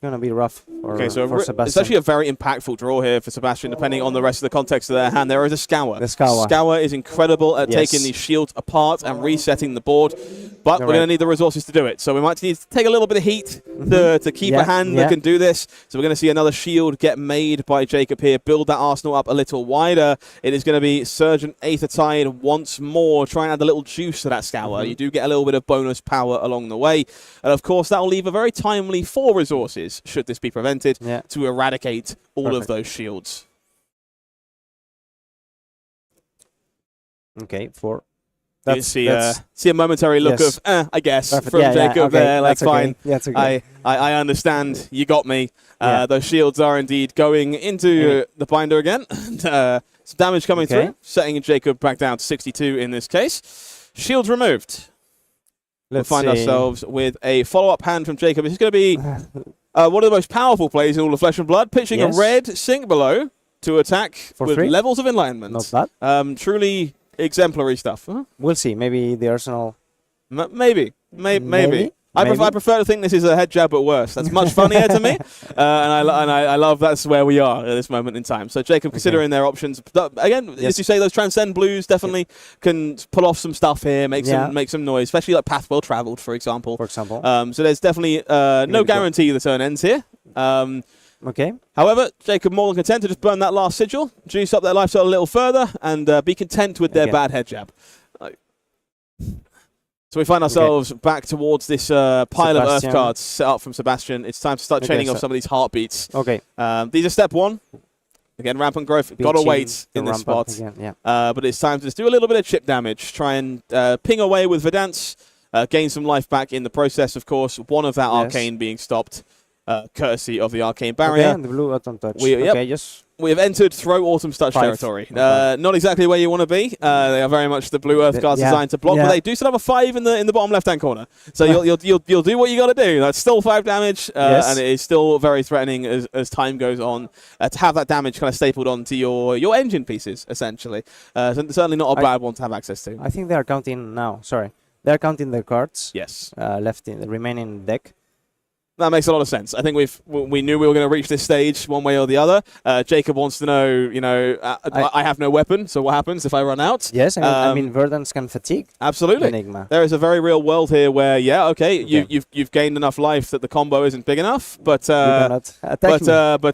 gonna be rough for Sebastian. It's actually a very impactful draw here for Sebastian, depending on the rest of the context of their hand. There is a Scour. The Scour. Scour is incredible at taking these shields apart and resetting the board, but we're going to need the resources to do it. So we might need to take a little bit of heat to keep a hand that can do this. So we're going to see another shield get made by Jakub here, build that arsenal up a little wider. It is going to be Surgeon Aethertide once more, try and add a little juice to that Scour. You do get a little bit of bonus power along the way. And of course, that will leave a very timely 4 resources, should this be prevented, to eradicate all of those shields. Okay, 4. You see a momentary look of, I guess, from Jakub there. Like, fine, I understand. You got me. Those shields are indeed going into the binder again. Some damage coming through, setting Jakub back down to 62 in this case. Shields removed. We'll find ourselves with a follow-up hand from Jakub. This is going to be one of the most powerful plays in all of Flesh and Blood, pitching a red sink below to attack with levels of enlightenment. Not bad. Truly exemplary stuff. We'll see. Maybe the Arsenal. Maybe. I prefer to think this is a head jab at worst. That's much funnier to me, and I love that's where we are at this moment in time. So Jakub considering their options again. As you say, those Transcend Blues definitely can pull off some stuff here, make some noise, especially like Path Well Traveled, for example. So there's definitely no guarantee the turn ends here. However, Jakub more than content to just burn that last sigil, juice up their life a little further, and be content with their bad head jab. So we find ourselves back towards this pile of Earth cards set up from Sebastian. It's time to start chaining off some of these heartbeats. These are step 1. Again, rampant growth. Got to wait in this spot. But it's time to just do a little bit of chip damage. Try and ping away with Verdance. Gain some life back in the process, of course. One of that arcane being stopped, courtesy of the arcane barrier. And the blue Autumn Touch. We have entered Throw Autumn's Touch territory. Not exactly where you want to be. They are very much the blue Earth cards designed to block, but they do still have a 5 in the bottom left-hand corner. So you'll do what you got to do. That's still 5 damage, and it is still very threatening as time goes on to have that damage kind of stapled onto your engine pieces, essentially. Certainly not a bad one to have access to. I think they are counting now. Sorry, they are counting their cards. Yes. Left in the remaining deck. That makes a lot of sense. I think we knew we were going to reach this stage one way or the other. Jakub wants to know, I have no weapon, so what happens if I run out? Yes, I mean, Verdance can fatigue. Absolutely. Enigma. There is a very real world here where, you've gained enough life that the combo isn't big enough, but I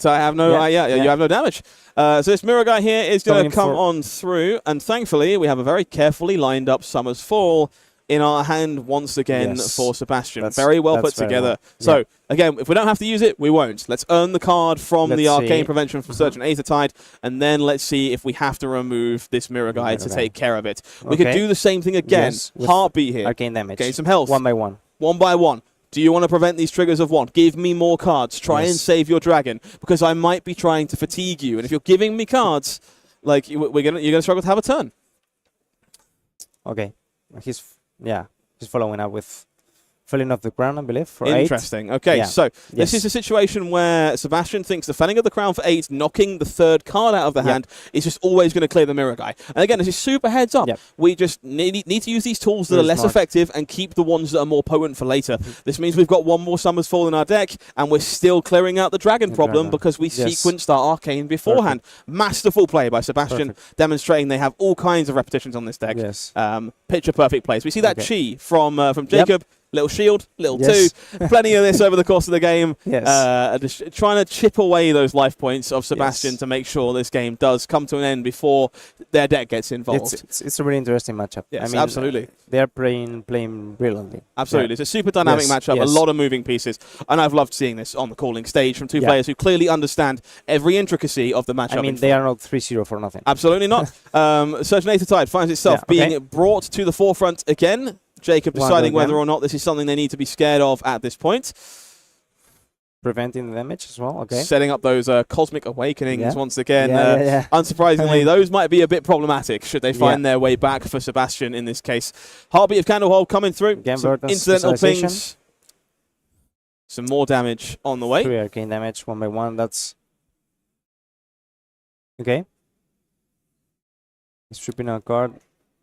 have no, you have no damage. So this mirror guy here is going to come on through, and thankfully we have a very carefully lined up Summer's Fall in our hand once again for Sebastian. Very well put together. So, again, if we don't have to use it, we won't. Let's earn the card from the Arcane Prevention from Surgeon Aethertide, and then let's see if we have to remove this mirror guy to take care of it. We could do the same thing again. Heartbeat here. Arcane damage. Gain some health. 1 by 1. 1 by 1. Do you want to prevent these triggers of 1? Give me more cards. Try and save your dragon, because I might be trying to fatigue you. And if you're giving me cards, like you're gonna struggle to have a turn. Okay. He's following up with filling off the crown, I believe, for 8. Okay, so this is a situation where Sebastian thinks the felling of the crown for 8, knocking the 3rd card out of the hand, is just always going to clear the mirror guy. And again, this is super heads up. We just need to use these tools that are less effective and keep the ones that are more potent for later. This means we've got 1 more Summer's Fall in our deck, and we're still clearing out the dragon problem because we sequenced our arcane beforehand. Masterful play by Sebastian, demonstrating they have all kinds of repetitions on this deck. Picture perfect plays. We see that chi from Jakub. little shield, little Yes. 2. Plenty of this over the course of the game. Yes. Just trying to chip away those life points of Sebastian to make sure this game does come to an end before their deck gets involved. It's a really interesting matchup. Yes, I mean, absolutely. They're playing brilliantly. Absolutely. It's a super dynamic matchup, a lot of moving pieces, and I've loved seeing this on the calling stage from two players who clearly understand every intricacy of the matchup. I mean, they are not 3-0 for nothing. Absolutely not. Surgeon Tide finds itself being brought to the forefront again. Jakub deciding whether or not this is something they need to be scared of at this point. Preventing the damage as well, okay. Setting up those cosmic awakenings once again. Unsurprisingly, those might be a bit problematic should they find their way back for Sebastian in this case. Heartbeat of Candlehold coming through. Again, some incidental pings. Some more damage on the way. 3 arcane damage, 1 by 1. That's... Okay. Stripping a card.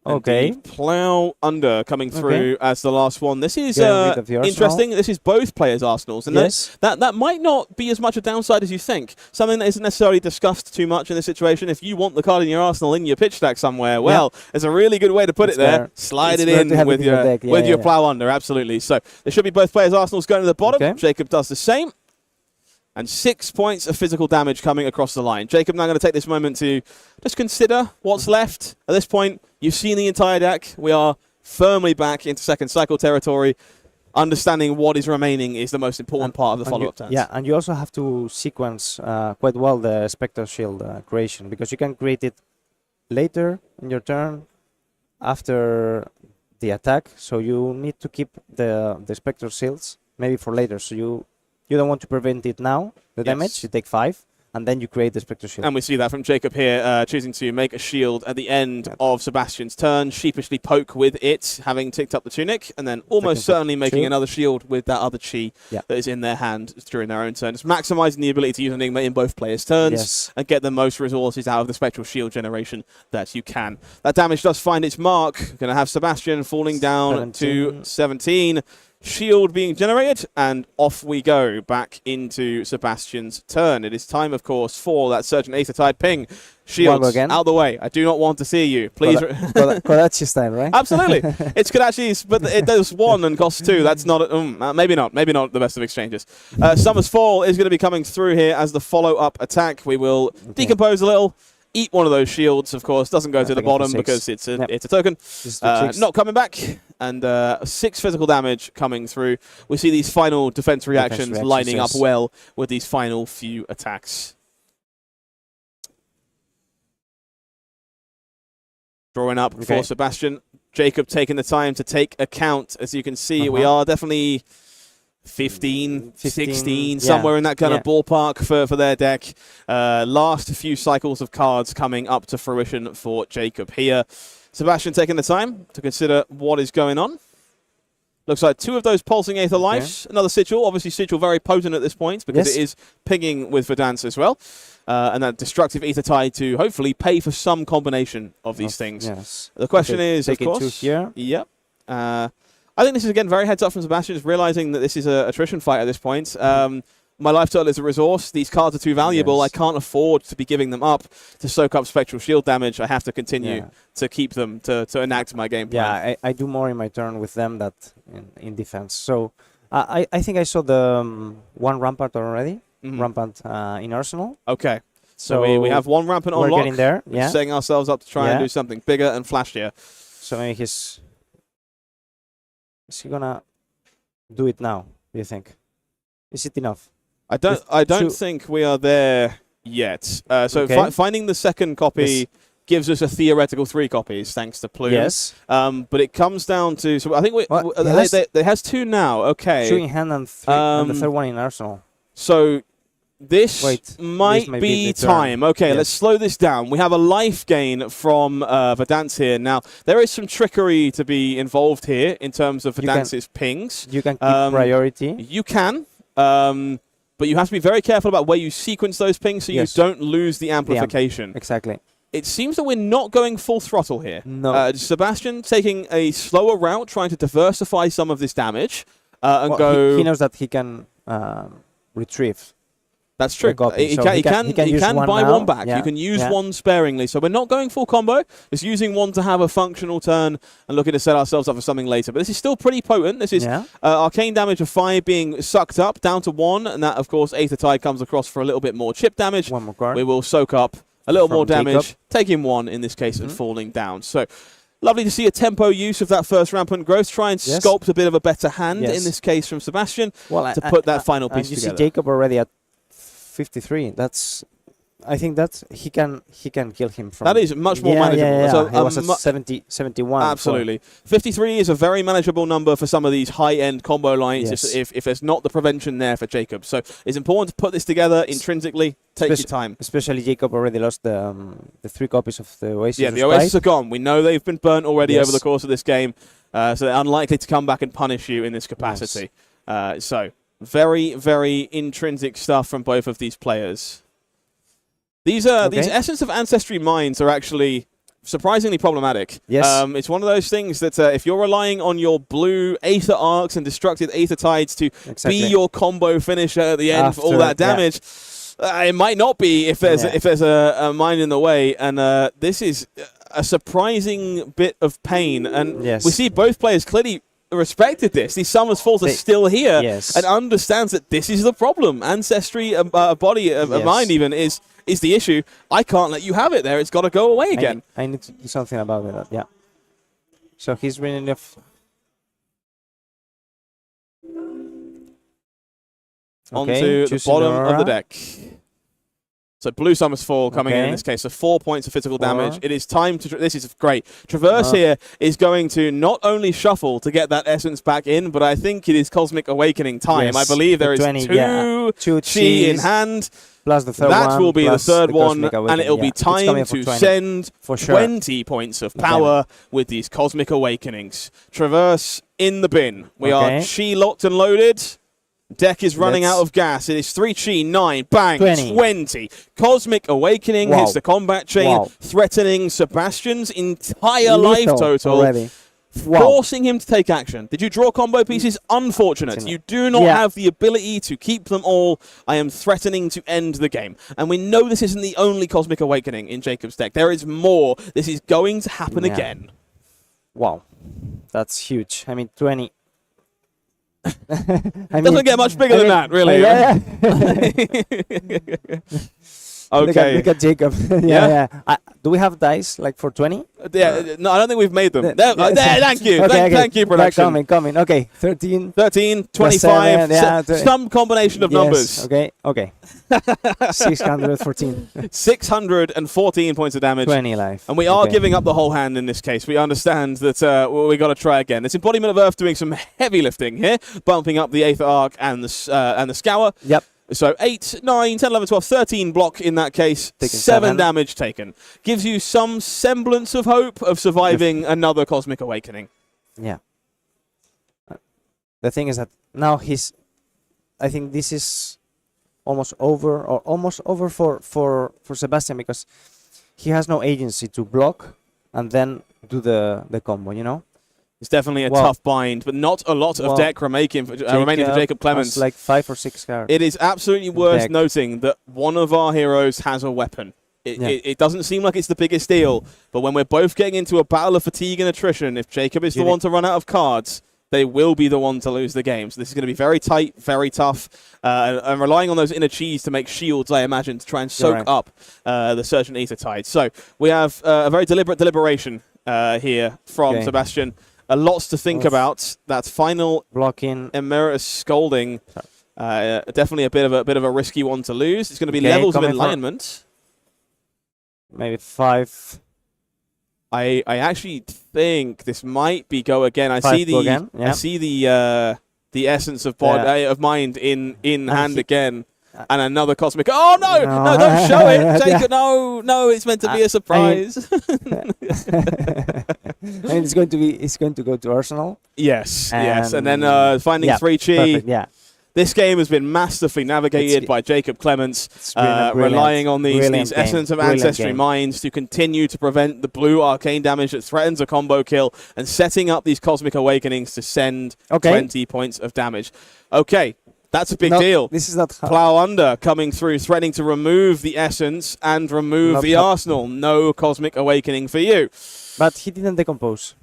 Okay. Plow under coming through as the last one. This is interesting. This is both players' arsenals. And that might not be as much a downside as you think. Something that isn't necessarily discussed too much in this situation. If you want the card in your arsenal in your pitch stack somewhere, well, there's a really good way to put it there. Slide it in with your plow under. Absolutely. So there should be both players' arsenals going to the bottom. Jakub does the same. And 6 points of physical damage coming across the line. Jakub now going to take this moment to just consider what's left. At this point, you've seen the entire deck. We are firmly back into second cycle territory. Understanding what is remaining is the most important part of the follow-up turns. Yeah, and you also have to sequence quite well the Spectre Shield creation, because you can create it later in your turn after the attack. So you need to keep the Spectre Shields maybe for later. So you don't want to prevent it now, the damage. You take 5, and then you create the Spectre Shield. And we see that from Jakub here, choosing to make a shield at the end of Sebastian's turn, sheepishly poke with it, having ticked up the tunic, and then almost certainly making another shield with that other chi that is in their hand during their own turn. It's maximizing the ability to use Enigma in both players' turns and get the most resources out of the Spectral Shield generation that you can. That damage does find its mark. Going to have Sebastian falling down to 17. Shield being generated, and off we go back into Sebastian's turn. It is time, of course, for that Surgeon Tide ping. Shields out the way. I do not want to see you. Please. Kodachis time, right? Absolutely. It's Kodachis, but it does 1 and costs 2. That's not, maybe not the best of exchanges. Summer's Fall is going to be coming through here as the follow-up attack. We will decompose a little. Eat one of those shields, of course. Doesn't go to the bottom because it's a token. Not coming back. And 6 physical damage coming through. We see these final defense reactions lining up well with these final few attacks. Drawing up for Sebastian. Jakub taking the time to take account. As you can see, we are definitely 15, 16, somewhere in that kind of ballpark for their deck. Last few cycles of cards coming up to fruition for Jakub here. Sebastian taking the time to consider what is going on. Looks like 2 of those pulsing Aether Lives. Another Sigil. Obviously, Sigil very potent at this point because it is pinging with Verdance as well. And that destructive Aether Tide to hopefully pay for some combination of these things. The question is, of course... Yep. I think this is, again, very heads up from Sebastian, just realizing that this is an attrition fight at this point. My life total is a resource. These cards are too valuable. I can't afford to be giving them up to soak up Spectral Shield damage. I have to continue to keep them to enact my game plan. Yeah, I do more in my turn with them than in defense. So I think I saw the 1 Rampart already. Rampant in Arsenal. Okay. So we have 1 Rampant on lock. We're getting there. We're setting ourselves up to try and do something bigger and flashier. So maybe is he gonna do it now, do you think? Is it enough? I don't think we are there yet. So finding the second copy gives us a theoretical 3 copies, thanks to Plume. Yes. But it comes down to... So I think it has 2 now. Okay. 2 in hand and 3, and the third one in Arsenal. So this might be time. Okay, let's slow this down. We have a life gain from Verdance here. Now, there is some trickery to be involved here in terms of Verdance's pings. You can keep priority. You can. But you have to be very careful about where you sequence those pings so you don't lose the amplification. Exactly. It seems that we're not going full throttle here. No. Sebastian taking a slower route, trying to diversify some of this damage and He knows that he can retrieve That's true. He can buy one back. You can use one sparingly. So we're not going full combo. It's using one to have a functional turn and looking to set ourselves up for something later. But this is still pretty potent. This is arcane damage of 5 being sucked up down to 1. And that, of course, Aether Tide comes across for a little bit more chip damage. One more card. We will soak up a little more damage, taking 1 in this case and falling down. So lovely to see a tempo use of that first Rampant Growth. Try and sculpt a bit of a better hand in this case from Sebastian to put that final piece together. You see Jakub already at 53. I think that he can kill him from. That is much more manageable. So, he was at 71. Absolutely. 53 is a very manageable number for some of these high-end combo lines if there's not the prevention there for Jakub. So it's important to put this together intrinsically. Take your time. Especially Jakub already lost the 3 copies of the Oasis. Yeah, the Oasis are gone. We know they've been burnt already over the course of this game. So they're unlikely to come back and punish you in this capacity. So very, very intrinsic stuff from both of these players. These Essence of Ancestry mines are actually surprisingly problematic. Yes. It's one of those things that if you're relying on your blue Aether Arcs and Destructed Aether Tides to be your combo finisher at the end for all that damage, it might not be if there's a mine in the way. And this is a surprising bit of pain. And we see both players clearly respected this. These Summer's Falls are still here and understands that this is the problem. Ancestry, body, mind even is the issue. I can't let you have it there. It's got to go away again. I need to do something about it. Yeah. So he's winning enough. Onto the bottom of the deck. So blue Summer's Fall coming in this case. So 4 points of physical damage. It is time to... This is great. Traverse here is going to not only shuffle to get that essence back in, but I think it is Cosmic Awakening time. I believe there is 2 chi in hand. Plus the third that one, will be the third one, and it'll be time to 20. send 20 points of power with these Cosmic Awakenings. Traverse in the bin. We are chi locked and loaded. Deck is running out of gas. It is 3 chi, 9, bang, 20. Cosmic Awakening hits the combat chain, threatening Sebastian's entire life total, forcing him to take action. Did you draw combo pieces? Unfortunate. You do not have the ability to keep them all. I am threatening to end the game. And we know this isn't the only Cosmic Awakening in Jakub's deck. There is more. This is going to happen again. Wow. That's huge. I mean, 20... It doesn't get much bigger than that, really. Okay. Look at Jakub. Do we have dice like for 20? No, I don't think we've made them. Thank you. Thank you, production. Coming. Okay, 13. 25. Some combination of numbers. Okay. 614. 614 points of damage. 20 life. And we are giving up the whole hand in this case. We understand that we got to try again. It's Embodiment of Earth doing some heavy lifting here, bumping up the Aether Arc and the Scour. Yep. So 8, 9, 10, 11, 12, 13 block in that case. 7 damage taken. Gives you some semblance of hope of surviving another Cosmic Awakening. Yeah. The thing is that now I think this is almost over for Sebastian, because he has no agency to block and then do the combo, you know? It's definitely a tough bind, but not a lot of deck remaining for Jakub Clements. Like 5 or 6 cards. It is absolutely worth noting that one of our heroes has a weapon. It doesn't seem like it's the biggest deal, but when we're both getting into a battle of fatigue and attrition, if Jakub is the one to run out of cards, they will be the one to lose the game. So this is going to be very tight, very tough, and relying on those inner cheese to make shields, I imagine, to try and soak up the Surgent Aether Tide. So we have a very deliberate deliberation here from Sebastian. Lots to think about. That final blocking Emeritus Scolding, definitely a bit of a risky one to lose. It's going to be levels of enlightenment. Maybe 5. I actually think this might be go again. I see the essence of of mind in hand again. And another Cosmic... Oh, no! No, don't show it! Take it! No, it's meant to be a surprise. And it's going to go to Arsenal. Yes. And then finding 3 chi. Perfect, This game has been masterfully navigated by Jakub Clements, relying on these Essence of Ancestry mines to continue to prevent the blue arcane damage that threatens a combo kill, and setting up these Cosmic Awakenings to send 20 points of damage. Okay. That's a big No, deal. This is not how. Plow under coming through, threatening to remove the essence and remove Not the how- arsenal. No Cosmic Awakening for you. But he didn't decompose.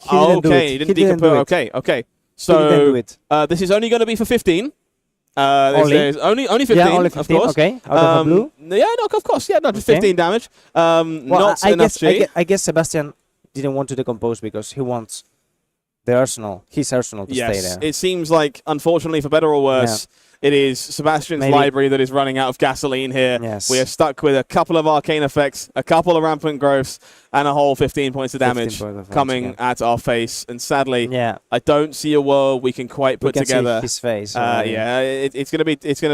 He didn't do Okay, it. he didn't He didn't do decompose. it. Okay. He didn't So do it. this is only going to be for 15. Only? There's only 15, Yeah, only 15. of course. Okay, out of a blue. Yeah, no, of course. Yeah, no, just Okay. 15 damage. Well, Not I enough guess, G. I guess Sebastian didn't want to decompose because he wants the arsenal, his arsenal, to stay there. It seems like, unfortunately, for better or worse, it is Sebastian's Maybe. library that is running out of gasoline here. Yes. We are stuck with a couple of arcane effects, a couple of rampant growths, and a whole 15 points of 15 damage points of damage, coming yeah. at our face. And sadly, Yeah, I don't see a world we can quite we put can together. see his face. already. It's gonna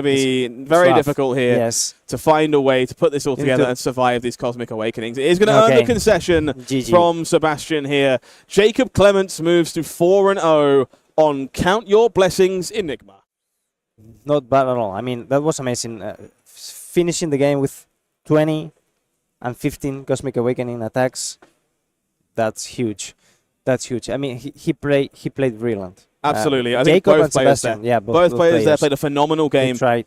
be very rough. difficult here Yes. to find a way to put this all together Into- and survive these Cosmic Awakenings. It is going to earn the Okay. concession GG. from Sebastian here. Jakub Clements moves to 4-0 on Count Your Blessings Enigma. Not bad at all. I mean, that was amazing. Finishing the game with 20 and 15 Cosmic Awakening attacks. That's huge. That's huge. I mean, he played brilliant. Absolutely. I think Jacob both and players Sebastian. there. Yeah, Both players there played a phenomenal They game. tried.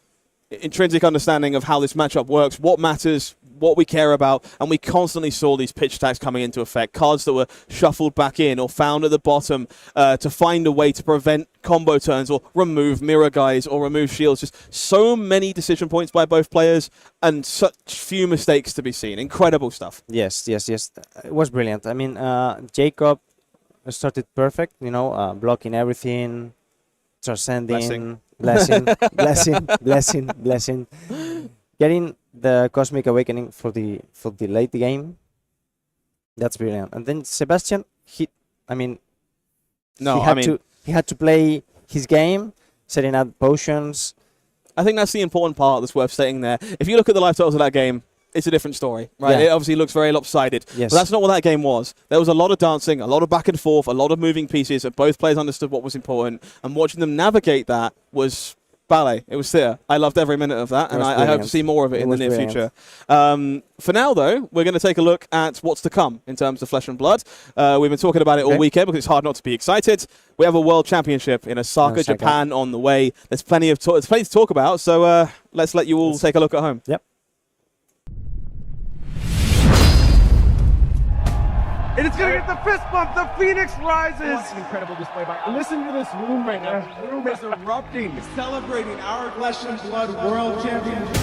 Intrinsic understanding of how this matchup works, what matters, what we care about, and we constantly saw these pitch attacks coming into effect. Cards that were shuffled back in or found at the bottom to find a way to prevent combo turns or remove mirror guys or remove shields. Just so many decision points by both players and such few mistakes to be seen. Incredible stuff. Yes. It was brilliant. I mean, Jacob started perfect, blocking everything, transcending, blessing. Getting the Cosmic Awakening for the late game. That's brilliant. And then Sebastian, he had to play his game, setting up potions. I think that's the important part that's worth stating there. If you look at the life totals of that game, it's a different story, right? Yeah. It obviously looks very lopsided. Yes. But that's not what that game was. There was a lot of dancing, a lot of back and forth, a lot of moving pieces, and both players understood what was important. And watching them navigate that was ballet. It was theatre. I loved every minute of that, and I hope to see more of it in the near future. For now, though, we're going to take a look at what's to come in terms of Flesh and Blood. We've been talking about it all weekend because it's hard not to be excited. We have a World Championship in Osaka, Japan on the way. There's plenty to talk about, so let's let you all take a look at home. Yep. And it's going to get the fist bump. The Phoenix rises. What an incredible display by. Listen to this room right now. The room is erupting, celebrating our Flesh and Blood World Championship.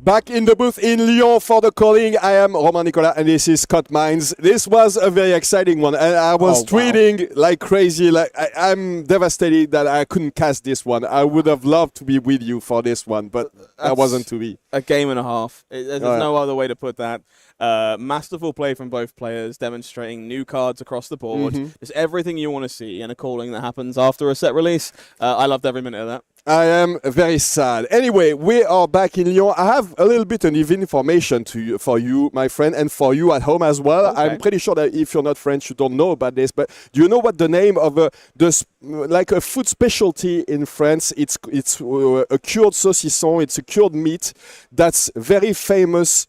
Back in the booth in Lyon for the calling. I am Romain Nicolas and this is Scott Mines. This was a very exciting one and I was tweeting like crazy. Like I'm devastated that I couldn't cast this one. I would have loved to be with you for this one, but that wasn't to be. A game and a half. There's no other way to put that. Masterful play from both players, demonstrating new cards across the board. Just everything you want to see in a calling that happens after a set release. I loved every minute of that. I am very sad. Anyway, we are back in Lyon. I have a little bit of information for you, my friend, and for you at home as well. Okay. I'm pretty sure that if you're not French, you don't know about this. But do you know what the name of like a food specialty in France? It's a cured saucisson. It's a cured meat that's very famous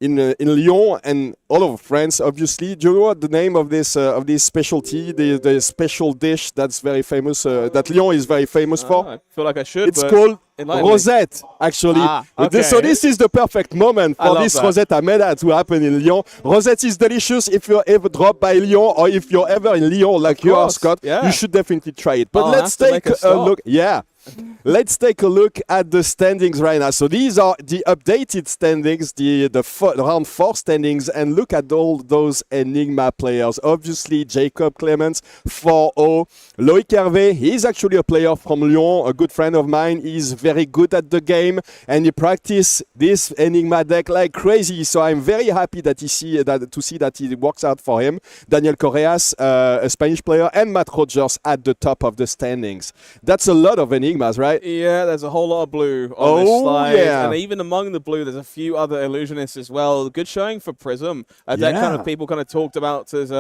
in Lyon and all over France, obviously. Do you know what the name of this specialty, the special dish that's very famous, that Lyon is very famous for? I feel like I should. It's called Rosette, actually. Okay. So this is the perfect moment for this Rosette Ameda to happen in Lyon. Rosette is delicious. If you're ever dropped by Lyon or if you're ever in Lyon like you are, Scott, you should definitely try it. But let's take a look. Yeah. Let's take a look at the standings right now. So these are the updated standings, the round 4 standings, and look at all those Enigma players. Obviously, Jakub, Clements, 4-0. Loïc Hervé, he's actually a player from Lyon, a good friend of mine. He's very good at the game, and he practices this Enigma deck like crazy. So I'm very happy that to see that it works out for him. Daniel Correas, a Spanish player, and Matt Rogers at the top of the standings. That's a lot of Enigma. Right? Yeah, there's a whole lot of blue on this slide. Yeah. And even among the blue, there's a few other illusionists as well. Good showing for Prism. That kind of people kind of talked about as,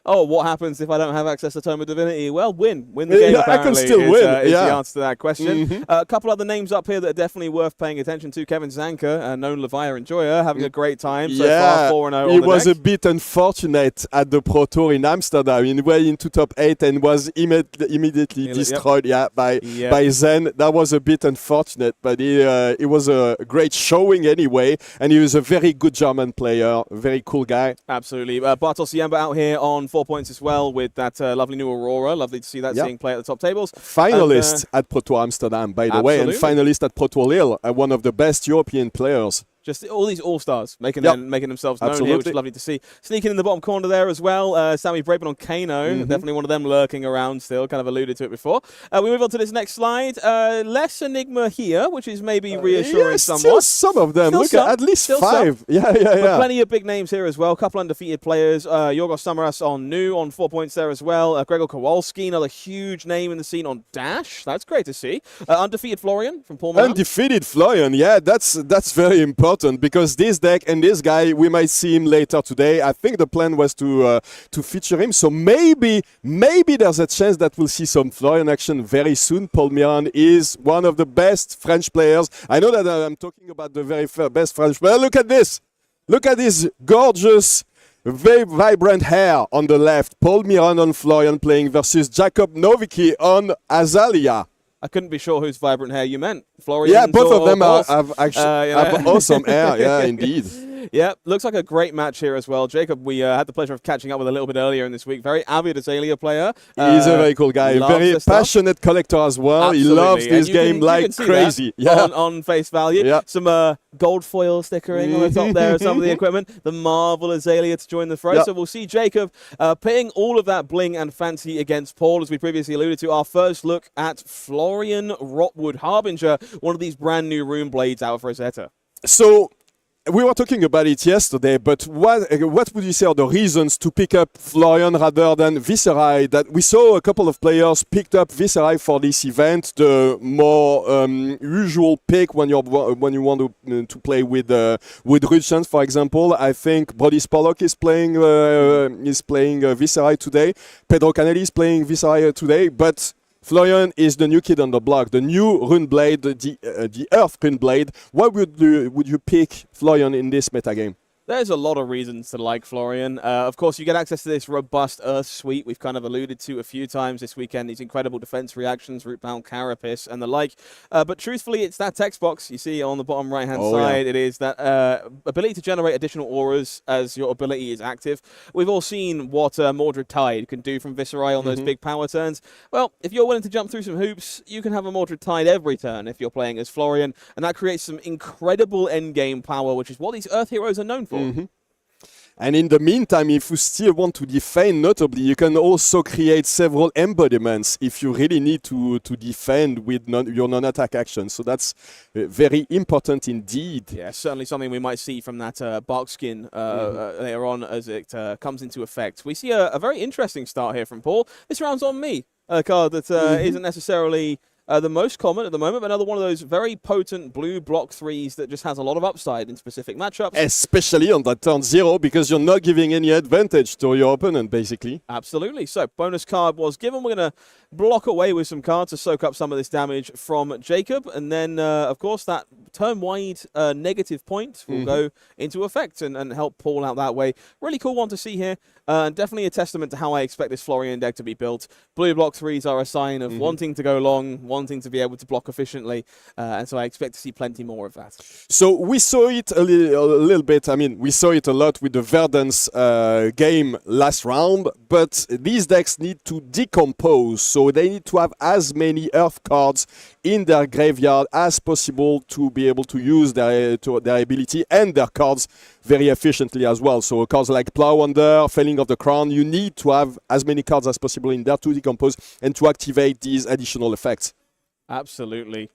what happens if I don't have access to Tome of Divinity? Well, win the game, apparently. I can still win. Is the answer to that question. A couple other names up here that are definitely worth paying attention to. Kevin Zanka, known Levier enjoyer, having a great time so far, 4-0 He was a bit unfortunate at the Pro Tour in Amsterdam. He went into top 8 and was immediately destroyed by Zen. That was a bit unfortunate, but it was a great showing anyway, and he was a very good German player, very cool guy. Absolutely. Bartosz Jamba out here on 4 points as well with that lovely new Aurora. Lovely to see that seeing play at the top tables. Finalist at Pro Tour Amsterdam, by the way, and finalist at Pro Tour Lille, one of the best European players. Just all these all-stars making themselves known here, which is lovely to see. Sneaking in the bottom corner there as well, Sammy Braben on Kano. Definitely one of them lurking around still, kind of alluded to it before. We move on to this next slide. Less Enigma here, which is maybe reassuring somewhat. Still some of them. Look at least 5. Yeah. Plenty of big names here as well. A couple undefeated players. Yorgos Samaras on New on 4 points there as well. Gregor Kowalski, another huge name in the scene on Dash. That's great to see. Undefeated Florian from Paul Moran. Undefeated Florian, that's very important. Because this deck and this guy, we might see him later today. I think the plan was to feature him. So maybe there's a chance that we'll see some Florian action very soon. Paul Mirande is one of the best French players. I know that I'm talking about the very best French player. Look at this. Look at this gorgeous, very vibrant hair on the left. Paul Mirande on Florian playing versus Jakub Nowicki on Azalea. I couldn't be sure whose vibrant hair you meant. Florian. Yeah, both of them have awesome hair. Yeah, indeed. Yeah, looks like a great match here as well. Jakub, we had the pleasure of catching up with a little bit earlier in this week. Very avid Azalea player. He's a very cool guy. Very passionate collector as well. Absolutely. He loves this game like crazy. On face value. Yeah. Some gold foil stickering on the top there of some of the equipment. The Marvel Azalea to join the fray. So we'll see Jakub pitting all of that bling and fancy against Paul, as we previously alluded to. Our first look at Florian Rotwood Harbinger, one of these brand new rune blades out for Rosetta. So we were talking about it yesterday, but what would you say are the reasons to pick up Florian rather than Viscerai? That we saw a couple of players picked up Viscerai for this event, the more usual pick when you want to play with Rudchans, for example. I think Brody Spollock is playing Viscerai today. Pedro Canelli is playing Viscerai today, but Florian is the new kid on the block, the new rune blade, the Earth rune blade. Why would you pick Florian in this metagame? There's a lot of reasons to like Florian. Of course, you get access to this robust Earth suite we've kind of alluded to a few times this weekend. These incredible defense reactions, Root-Bound Carapace, and the like. But truthfully, it's that text box you see on the bottom right-hand side. Yeah. It is that ability to generate additional auras as your ability is active. We've all seen what Mordred Tide can do from Viscerai on those big power turns. Well, if you're willing to jump through some hoops, you can have a Mordred Tide every turn if you're playing as Florian, and that creates some incredible endgame power, which is what these Earth heroes are known for. And in the meantime, if you still want to defend, notably, you can also create several embodiments if you really need to defend with your non-attack action. So that's very important indeed. Yeah, certainly something we might see from that Barkskin later on as it comes into effect. We see a very interesting start here from Paul. This round's on me, a card that isn't necessarily the most common at the moment, but another one of those very potent blue block 3s that just has a lot of upside in specific matchups. Especially on that turn 0, because you're not giving any advantage to your opponent, basically. Absolutely. So, bonus card was given. We're going to block away with some cards to soak up some of this damage from Jakub. And then, of course, that turn-wide negative point will go into effect and help Paul out that way. Really cool one to see here. And definitely a testament to how I expect this Florian deck to be built. Blue block 3s are a sign of wanting to go long, wanting to be able to block efficiently. And so I expect to see plenty more of that. So we saw it a little bit. I mean, we saw it a lot with the Verdance game last round. But these decks need to decompose. So they need to have as many Earth cards in their graveyard as possible to be able to use their ability and their cards very efficiently as well. So cards like Plow Under, Felling of the Crown, you need to have as many cards as possible in there to decompose and to activate these additional effects. Absolutely.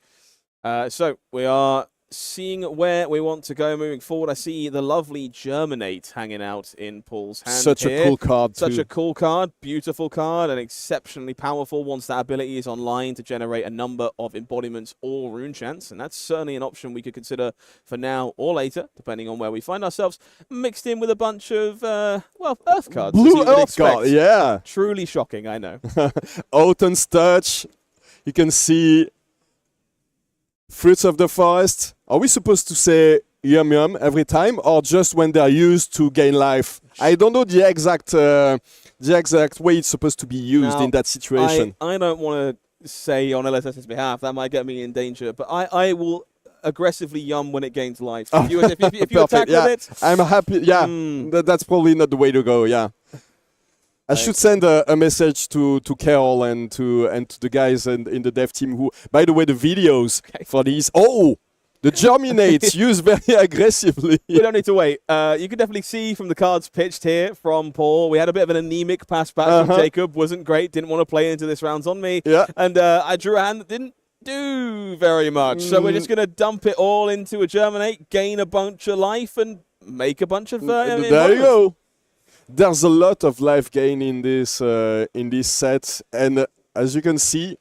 So we are seeing where we want to go moving forward. I see the lovely Germinate hanging out in Paul's hand. Such a cool card. Such a cool card, beautiful card, and exceptionally powerful once that ability is online to generate a number of embodiments or rune chants. And that's certainly an option we could consider for now or later, depending on where we find ourselves, mixed in with a bunch of, well, Earth cards. Blue Earth card, yeah. Truly shocking, I know. Autumn's Touch. You can see Fruits of the Forest. Are we supposed to say yum yum every time, or just when they're used to gain life? I don't know the exact way it's supposed to be used in that situation. I don't want to say on LSS's behalf. That might get me in danger, but I will aggressively yum when it gains life. If you attack with it, I'm happy. Yeah, that's probably not the way to go. Yeah. I should send a message to Carol and to the guys in the dev team who, by the way, the videos for these. Oh, the Germinates used very aggressively. We don't need to wait. You can definitely see from the cards pitched here from Paul. We had a bit of an anemic pass back from Jakub. Wasn't great. Didn't want to play into this rounds on me. Yeah. And I drew a hand that didn't do very much. So we're just going to dump it all into a Germinate, gain a bunch of life, and make a bunch of there you go. There's a lot of life gain in this set, and as you can see,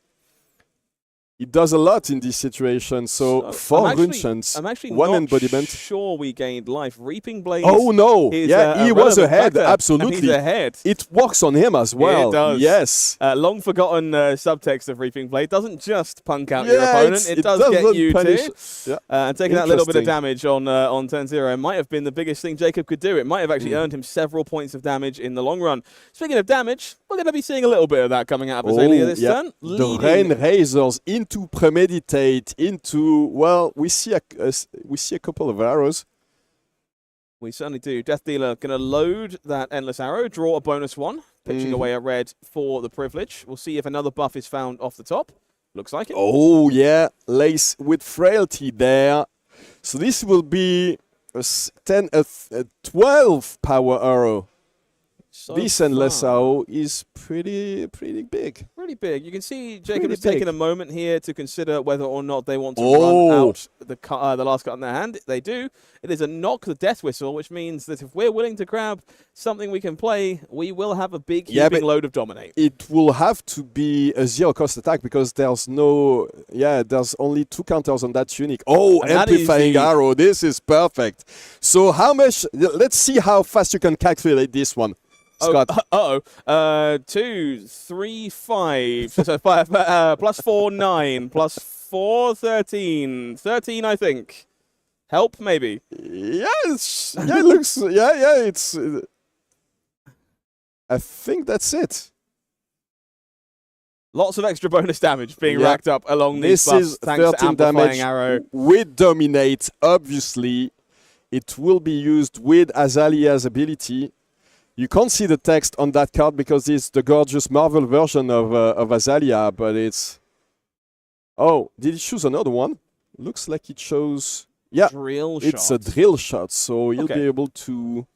it does a lot in this situation. So 4 rune chants, I'm actually one not embodiment. Sure we gained life. Reaping Blade. Oh no! Yeah, he was ahead. Absolutely, and he's ahead. It works on him as well. Yeah, it does. Yes. Long forgotten subtext of Reaping Blade doesn't just punk out your opponent. It does get you too. Yeah. And taking that little bit of damage on turn 0 might have been the biggest thing Jakub could do. It might have actually earned him several points of damage in the long run. Speaking of damage, we're going to be seeing a little bit of that coming out of Azalea this turn. The Rain Razors into Premeditate, into, well, we see a couple of arrows. We certainly do. Death Dealer going to load that Endless Arrow, draw a bonus 1, pitching away a red for the privilege. We'll see if another buff is found off the top. Looks like it. Oh, yeah. Lace with Frailty there. So this will be a 12 power arrow. So this Endless Arrow is pretty big. Really big. You can see Jakub has taken a moment here to consider whether or not they want to run out the last card in their hand. They do. It is a knock the death whistle, which means that if we're willing to grab something we can play, we will have a big heaping load of Dominate. It will have to be a 0-cost attack because there's there's only 2 counters on that unique. Oh, and Amplifying Arrow. This is perfect. So how much? Let's see how fast you can calculate this one. Scott. 2, 3, 5. So 5 plus 4, 9. Plus 4, 13. 13, I think. Help, maybe. Yeah, it looks. Yeah. It's. I think that's it. Lots of extra bonus damage being racked up along these This buffs. is Thanks to 13 Amplifying damage Arrow. with Dominate. Obviously, it will be used with Azalea's ability. You can't see the text on that card because it's the gorgeous Marvel version of Azalea, but it's... Oh, did it choose another one? Looks like it shows... Yeah, Drill it's shot. a drill shot, so you'll Okay. be able to...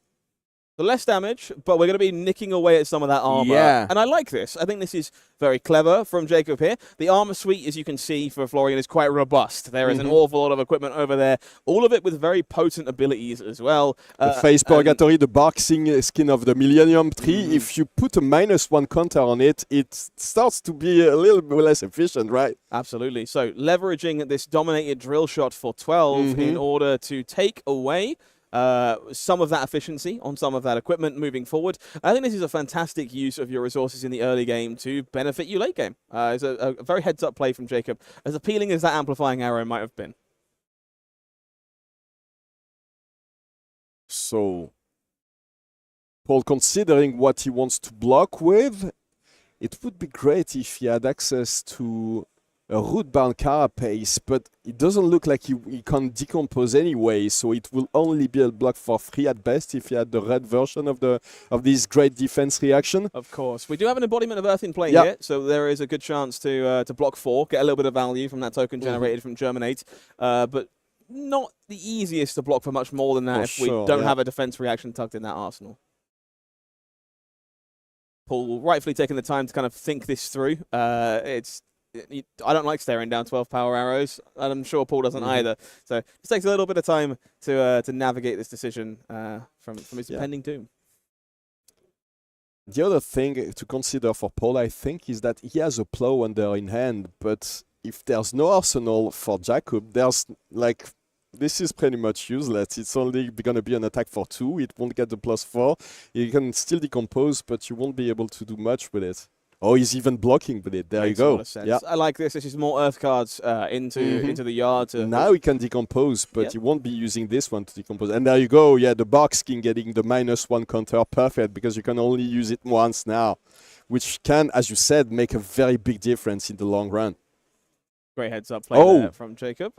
The less damage, but we're going to be nicking away at some of that armor. Yeah. And I like this. I think this is very clever from Jakub here. The armor suite, as you can see for Florian, is quite robust. There is an awful lot of equipment over there. All of it with very potent abilities as well. The Face Purgatory, the boxing skin of the Millennium Tree, if you put a -1 counter on it, it starts to be a little bit less efficient, right? Absolutely. So leveraging this dominated drill shot for 12 in order to take away some of that efficiency on some of that equipment moving forward. I think this is a fantastic use of your resources in the early game to benefit you late game. It's a very heads-up play from Jakub, as appealing as that Amplifying Arrow might have been. So, Paul, considering what he wants to block with, it would be great if he had access to a root-bound carapace, but it doesn't look like he can decompose anyway, so it will only be a block for 3 at best if he had the red version of this great defense reaction. Of course. We do have an embodiment of Earth in play here, so there is a good chance to block 4, get a little bit of value from that token generated from Germinate, but not the easiest to block for much more than that if we don't have a defense reaction tucked in that arsenal. Paul rightfully taking the time to kind of think this through. I don't like staring down 12 power arrows, and I'm sure Paul doesn't either. So it takes a little bit of time to navigate this decision from his impending doom. The other thing to consider for Paul, I think, is that he has a plow under in hand, but if there's no arsenal for Jakub, there's like... This is pretty much useless. It's only going to be an attack for 2. It won't get the +4. You can still decompose, but you won't be able to do much with it. Oh, he's even blocking with it. There you go. Yeah. I like this. This is more Earth cards into the yard. Now he can decompose, but he won't be using this one to decompose. And there you go. Yeah, the box skin getting the -1 counter. Perfect, because you can only use it once now, which can, as you said, make a very big difference in the long run. Great heads-up play there from Jakub.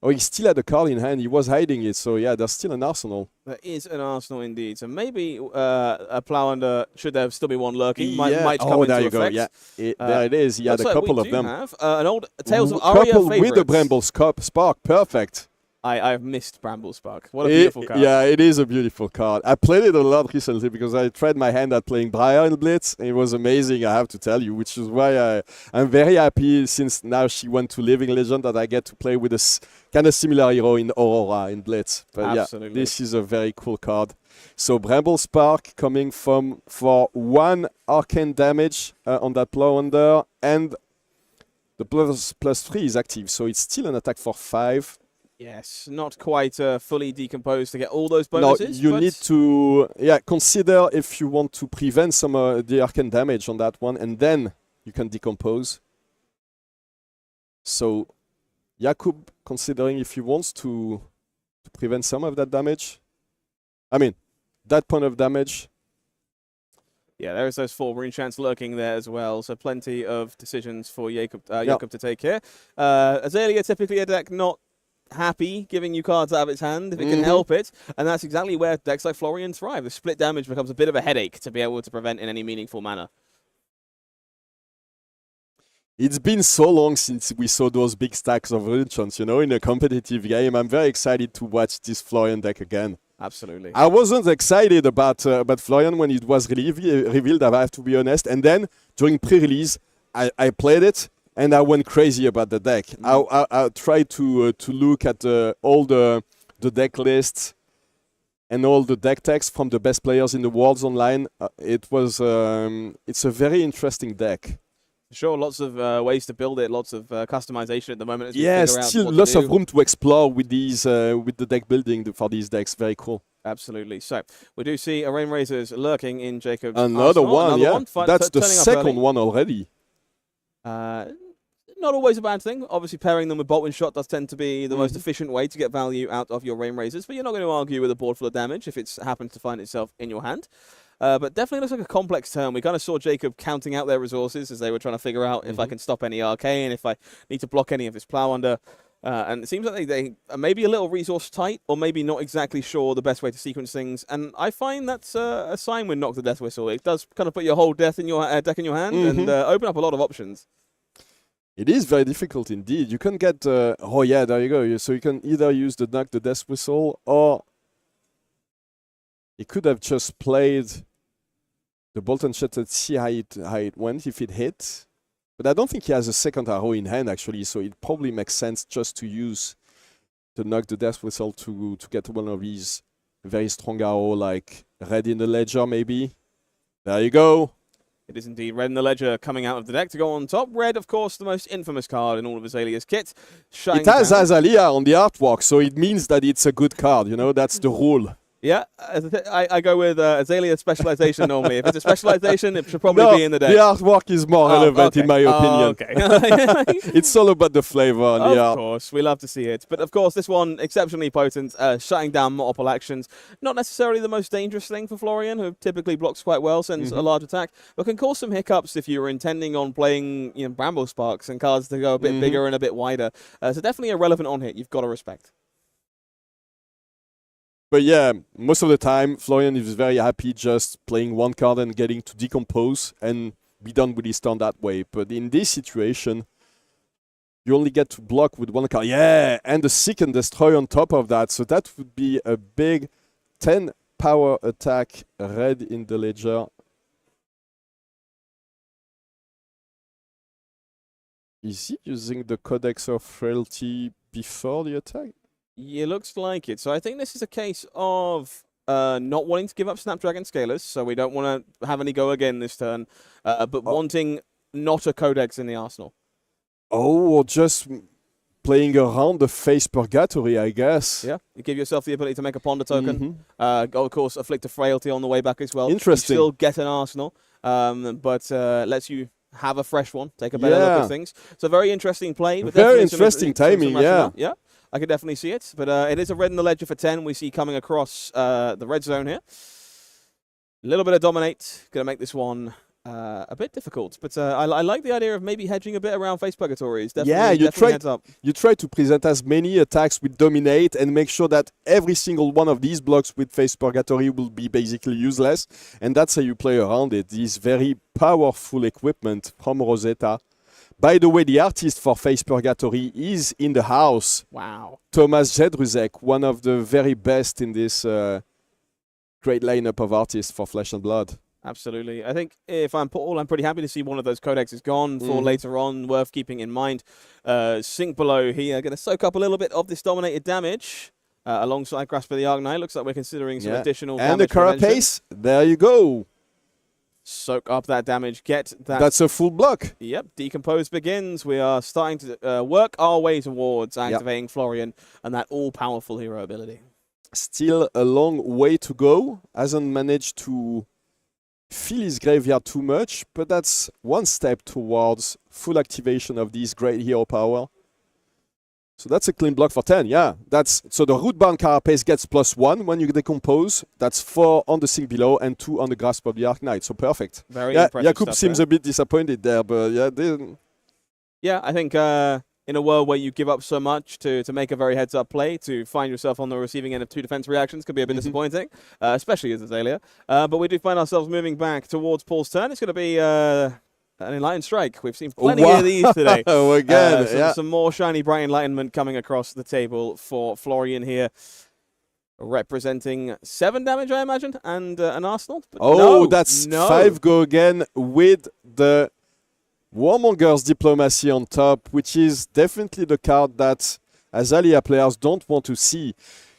Oh, he still had a card in hand. He was hiding it. So, yeah, there's still an arsenal. There is an arsenal indeed. So maybe a plow under, should there still be one lurking, might come into there you effect. go. Yeah, there it is. He had a couple of them. Have an old Tales of Aria couple favorites. with the Bramble Spark. Perfect. I've missed Bramble Spark. What a beautiful card. Yeah, it is a beautiful card. I played it a lot recently because I tried my hand at playing Briar in Blitz. It was amazing, I have to tell you, which is why I'm very happy since now she went to Living Legend that I get to play with a kind of similar hero in Aurora in Blitz. But absolutely. Yeah, this is a very cool card. So Bramble Spark coming for 1 arcane damage on that plow under, and the +3 is active, so it's still an attack for 5. Yes, not quite fully decomposed to get all those bonuses. No, you need to consider if you want to prevent some of the arcane damage on that one, and then you can decompose. So, Jakub, considering if he wants to prevent some of that damage, I mean, that point of damage. Yeah, there's those 4 rune chants lurking there as well, so plenty of decisions for Jakub to take here. Azalea, typically a deck not happy giving you cards out of its hand if it can help it, and that's exactly where decks like Florian thrive. The split damage becomes a bit of a headache to be able to prevent in any meaningful manner. It's been so long since we saw those big stacks of rune chants, in a competitive game. I'm very excited to watch this Florian deck again. Absolutely. I wasn't excited about Florian when it was revealed, I have to be honest, and then during pre-release I played it. And I went crazy about the deck. I tried to look at all the deck lists and all the deck text from the best players in the world online. It's a very interesting deck. Sure, lots of ways to build it, lots of customization at the moment. As we yeah, figure out still what lots of room to explore with these with the deck building for these decks. Very cool. Absolutely. So we do see a Rain Razors lurking in Jakub's Another arsenal. That's the second one already. not always a bad thing. Obviously, pairing them with Bolt and Shot does tend to be the most efficient way to get value out of your Rain Razors, but you're not going to argue with a board full of damage if it happens to find itself in your hand. But definitely looks like a complex turn. We kind of saw Jakub counting out their resources as they were trying to figure out if I can stop any Arcane, if I need to block any of his Plow Under. And it seems like they are maybe a little resource tight, or maybe not exactly sure the best way to sequence things. And I find that's a sign with Knock the Death Whistle. It does kind of put your whole deck in your hand and open up a lot of options. It is very difficult indeed. You can get... oh yeah, there you go. So you can either use the Knock the Death Whistle, or he could have just played the Bolt and Shot and see how it went, if it hit. But I don't think he has a second arrow in hand, actually, so it probably makes sense just to use the Knock the Death Whistle to get one of these very strong arrow, like Red in the Ledger, maybe. There you go. It is indeed Red in the Ledger coming out of the deck to go on top. Red, of course, the most infamous card in all of Azalea's kit. It has Azalea on the artwork, so it means that it's a good card, you know, that's the rule. Yeah, I go with Azalea specialization normally. If it's a specialization, it should probably be in the deck. The artwork is more relevant, in my opinion. Okay. It's all about the flavor on the art. Of course, we love to see it. But of course, this one, exceptionally potent, shutting down multiple actions. Not necessarily the most dangerous thing for Florian, who typically blocks quite well, sends a large attack, but can cause some hiccups if you were intending on playing Bramble Sparks and cards to go a bit bigger and a bit wider. So definitely a relevant on-hit you've got to respect. But yeah, most of the time, Florian is very happy just playing one card and getting to decompose and be done with his turn that way. But in this situation, you only get to block with one card. Yeah, and the Seek and Destroy on top of that. So that would be a big 10 power attack, Red in the Ledger. Is he using the Codex of Frailty before the attack? Yeah, looks like it. So I think this is a case of not wanting to give up Snapdragon Scalers, so we don't want to have any go again this turn, but wanting not a Codex in the arsenal. Oh, or just playing around the Face Purgatory, I guess. Yeah, you give yourself the ability to make a Ponder token. Of course, Afflict a Frailty on the way back as well. Interesting. You still get an arsenal, but lets you have a fresh one, take a better look at things. So very interesting play. Very interesting timing, yeah. Yeah. I could definitely see it, but it is a Red in the Ledger for 10. We see coming across the red zone here. A little bit of Dominate, going to make this one a bit difficult, but I like the idea of maybe hedging a bit around Face Purgatory. You try to present as many attacks with Dominate and make sure that every single one of these blocks with Face Purgatory will be basically useless, and that's how you play around it. This very powerful equipment from Rosetta. By the way, the artist for Face Purgatory is in the house. Wow. Tomasz Jedrzejek, one of the very best in this great lineup of artists for Flesh and Blood. Absolutely. I think if I'm Paul, I'm pretty happy to see one of those codexes gone for later on, worth keeping in mind. Sink below here, going to soak up a little bit of this dominated damage alongside Grasp of the Arcanine. Looks like we're considering some additional damage. And the Carapace, there you go. Soak up that damage, get that. That's a full block. Yep, Decompose begins. We are starting to work our way towards activating Florian and that all-powerful hero ability. Still a long way to go. Hasn't managed to fill his graveyard too much, but that's one step towards full activation of this great hero power. So that's a clean block for 10, yeah. So the Rootbound Carapace gets +1 when you decompose. That's 4 on the Sink below and 2 on the Grasp of the Arcanine. So perfect. Very impressive Jakub seems a bit disappointed there, but yeah, I think in a world where you give up so much to make a very heads-up play, to find yourself on the receiving end of 2 defense reactions could be a bit disappointing, especially as Azalea. But we do find ourselves moving back towards Paul's turn. It's going to be an Enlightened Strike. We've seen plenty of these today. Again, some more shiny bright enlightenment coming across the table for Florian here, representing 7 damage, I imagine, and an arsenal. But that's 5 go again with the Warmonger's Diplomacy on top, which is definitely the card that Azalea players don't want to see.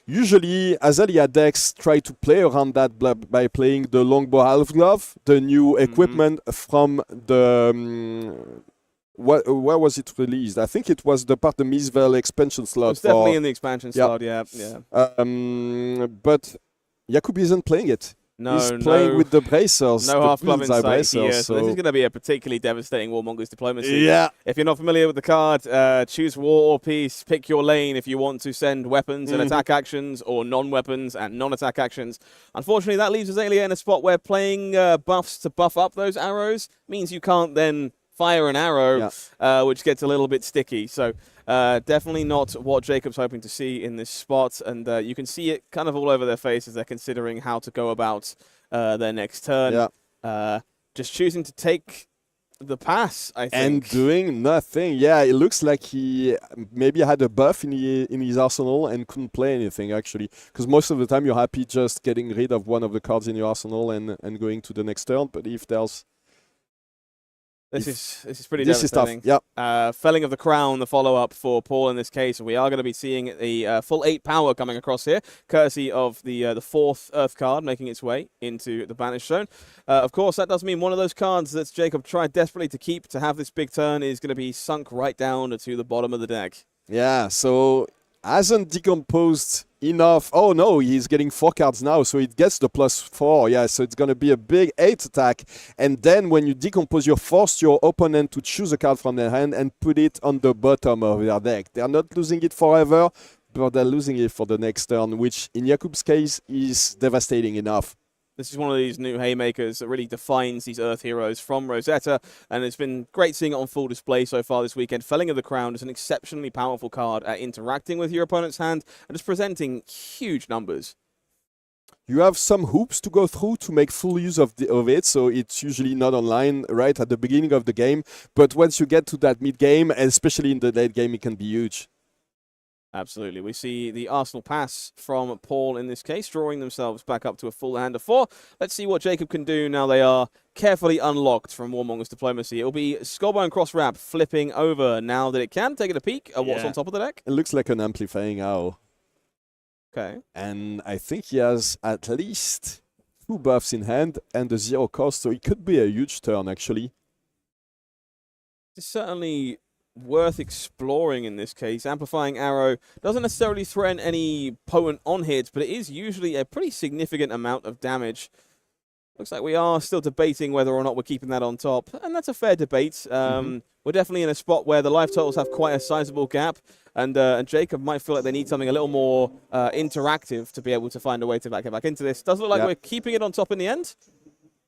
Usually, Azalea decks try to play around that by playing the Longbow Half Glove, the new equipment from the... where was it released? I think it was the Misvel expansion slot. It's definitely in the expansion slot, yeah. But Jakub isn't playing it. He's playing with the bracers. No half glove in sight bracers, here. so So this is going to be a particularly devastating Warmonger's diplomacy. Yeah. If you're not familiar with the card, choose war or peace. Pick your lane if you want to send weapons and attack actions or non-weapons and non-attack actions. Unfortunately, that leaves Azalea in a spot where playing buffs to buff up those arrows means you can't then fire an arrow, which gets a little bit sticky. So definitely not what Jakub's hoping to see in this spot. And you can see it kind of all over their face as they're considering how to go about their next turn. Just choosing to take the pass, I think. And doing nothing. Yeah, it looks like he maybe had a buff in his arsenal and couldn't play anything, actually. Because most of the time you're happy just getting rid of one of the cards in your arsenal and going to the next turn. But if there's... This is pretty devastating. This is tough, Felling of the Crown, the follow-up for Paul in this case. We are going to be seeing the full 8 power coming across here, courtesy of the 4th Earth card making its way into the Banished Zone. Of course, that does mean one of those cards that Jakub tried desperately to keep to have this big turn is going to be sunk right down to the bottom of the deck. Yeah, so hasn't decomposed enough. Oh no, he's getting 4 cards now, so it gets the +4. Yeah, so it's going to be a big 8 attack. And then when you decompose, you're forced your opponent to choose a card from their hand and put it on the bottom of their deck. They're not losing it forever, but they're losing it for the next turn, which in Jakub's case is devastating enough. This is one of these new haymakers that really defines these Earth heroes from Rosetta, and it's been great seeing it on full display so far this weekend. Felling of the Crown is an exceptionally powerful card at interacting with your opponent's hand and just presenting huge numbers. You have some hoops to go through to make full use of it, so it's usually not online right at the beginning of the game, but once you get to that mid-game, and especially in the late game, it can be huge. Absolutely. We see the Arsenal pass from Paul in this case, drawing themselves back up to a full hand of 4. Let's see what Jakub can do now they are carefully unlocked from Warmonger's diplomacy. It'll be Skullbone Cross Wrap flipping over now that it can. Taking a peek at what's on top of the deck. It looks like an amplifying arrow. Okay. And I think he has at least 2 buffs in hand and a 0 cost, so it could be a huge turn, actually. It's certainly worth exploring in this case. Amplifying Arrow doesn't necessarily threaten any potent on-hits, but it is usually a pretty significant amount of damage. Looks like we are still debating whether or not we're keeping that on top, and that's a fair debate. We're definitely in a spot where the life totals have quite a sizable gap, and Jakub might feel like they need something a little more interactive to be able to find a way to get back into this. Does look like we're keeping it on top in the end.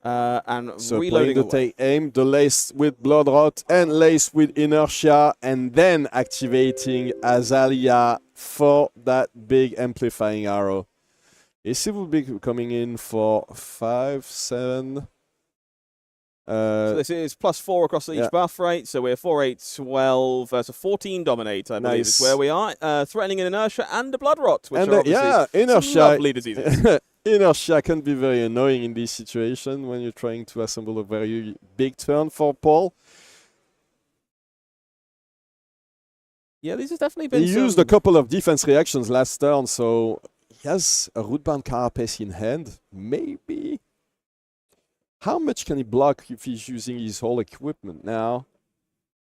And so reloading playing the take aim, the lace with Blood Rot and lace with Inertia, and then activating Azalea for that big amplifying arrow. AC will be coming in for 5, 7. So this is +4 across each buff, right? So we're 4, 8, 12, so 14 dominate, I believe is where we are. Threatening an Inertia and a Blood Rot, which are obviously Inertia. lovely diseases. Inertia can be very annoying in this situation when you're trying to assemble a very big turn for Paul. Yeah, this has definitely been. He used a couple of defense reactions last turn, so he has a Rootbound Carapace in hand. Maybe. How much can he block if he's using his whole equipment now?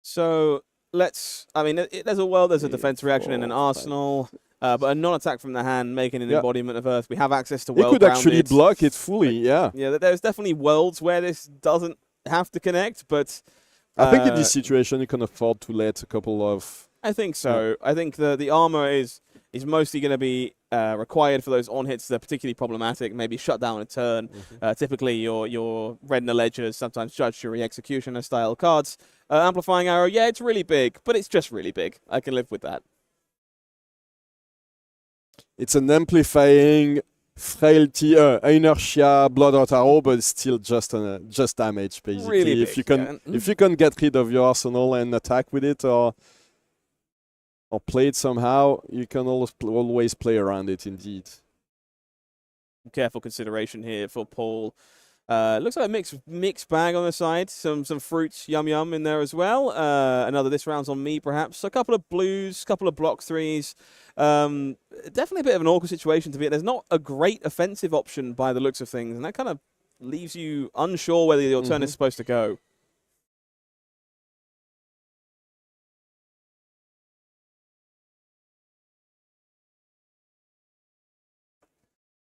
So let's. I mean, there's a defense reaction in an arsenal. But a non-attack from the hand, making an embodiment of Earth. We have access to well-grounded. He could actually block it fully, yeah. Yeah, there's definitely worlds where this doesn't have to connect, but... I think in this situation, you can afford to let a couple of... I think so. I think the armor is mostly going to be required for those on-hits that are particularly problematic, maybe shut down a turn. Typically, your Red in the Ledgers, sometimes Judge, Jury, Executioner style cards. Amplifying Arrow, yeah, it's really big, but it's just really big. I can live with that. It's an amplifying frailty, inertia, blood out arrow, but it's still just damage basically. Really if big, you can get rid of your arsenal and attack with it, or play it somehow, you can always play around it. Indeed. Careful consideration here for Paul. Looks like a mixed bag on the side. Some fruits, yum in there as well. Another this round's on me, perhaps. A couple of blues, couple of block 3s. Definitely a bit of an awkward situation to be in. There's not a great offensive option by the looks of things, and that kind of leaves you unsure whether your turn is supposed to go.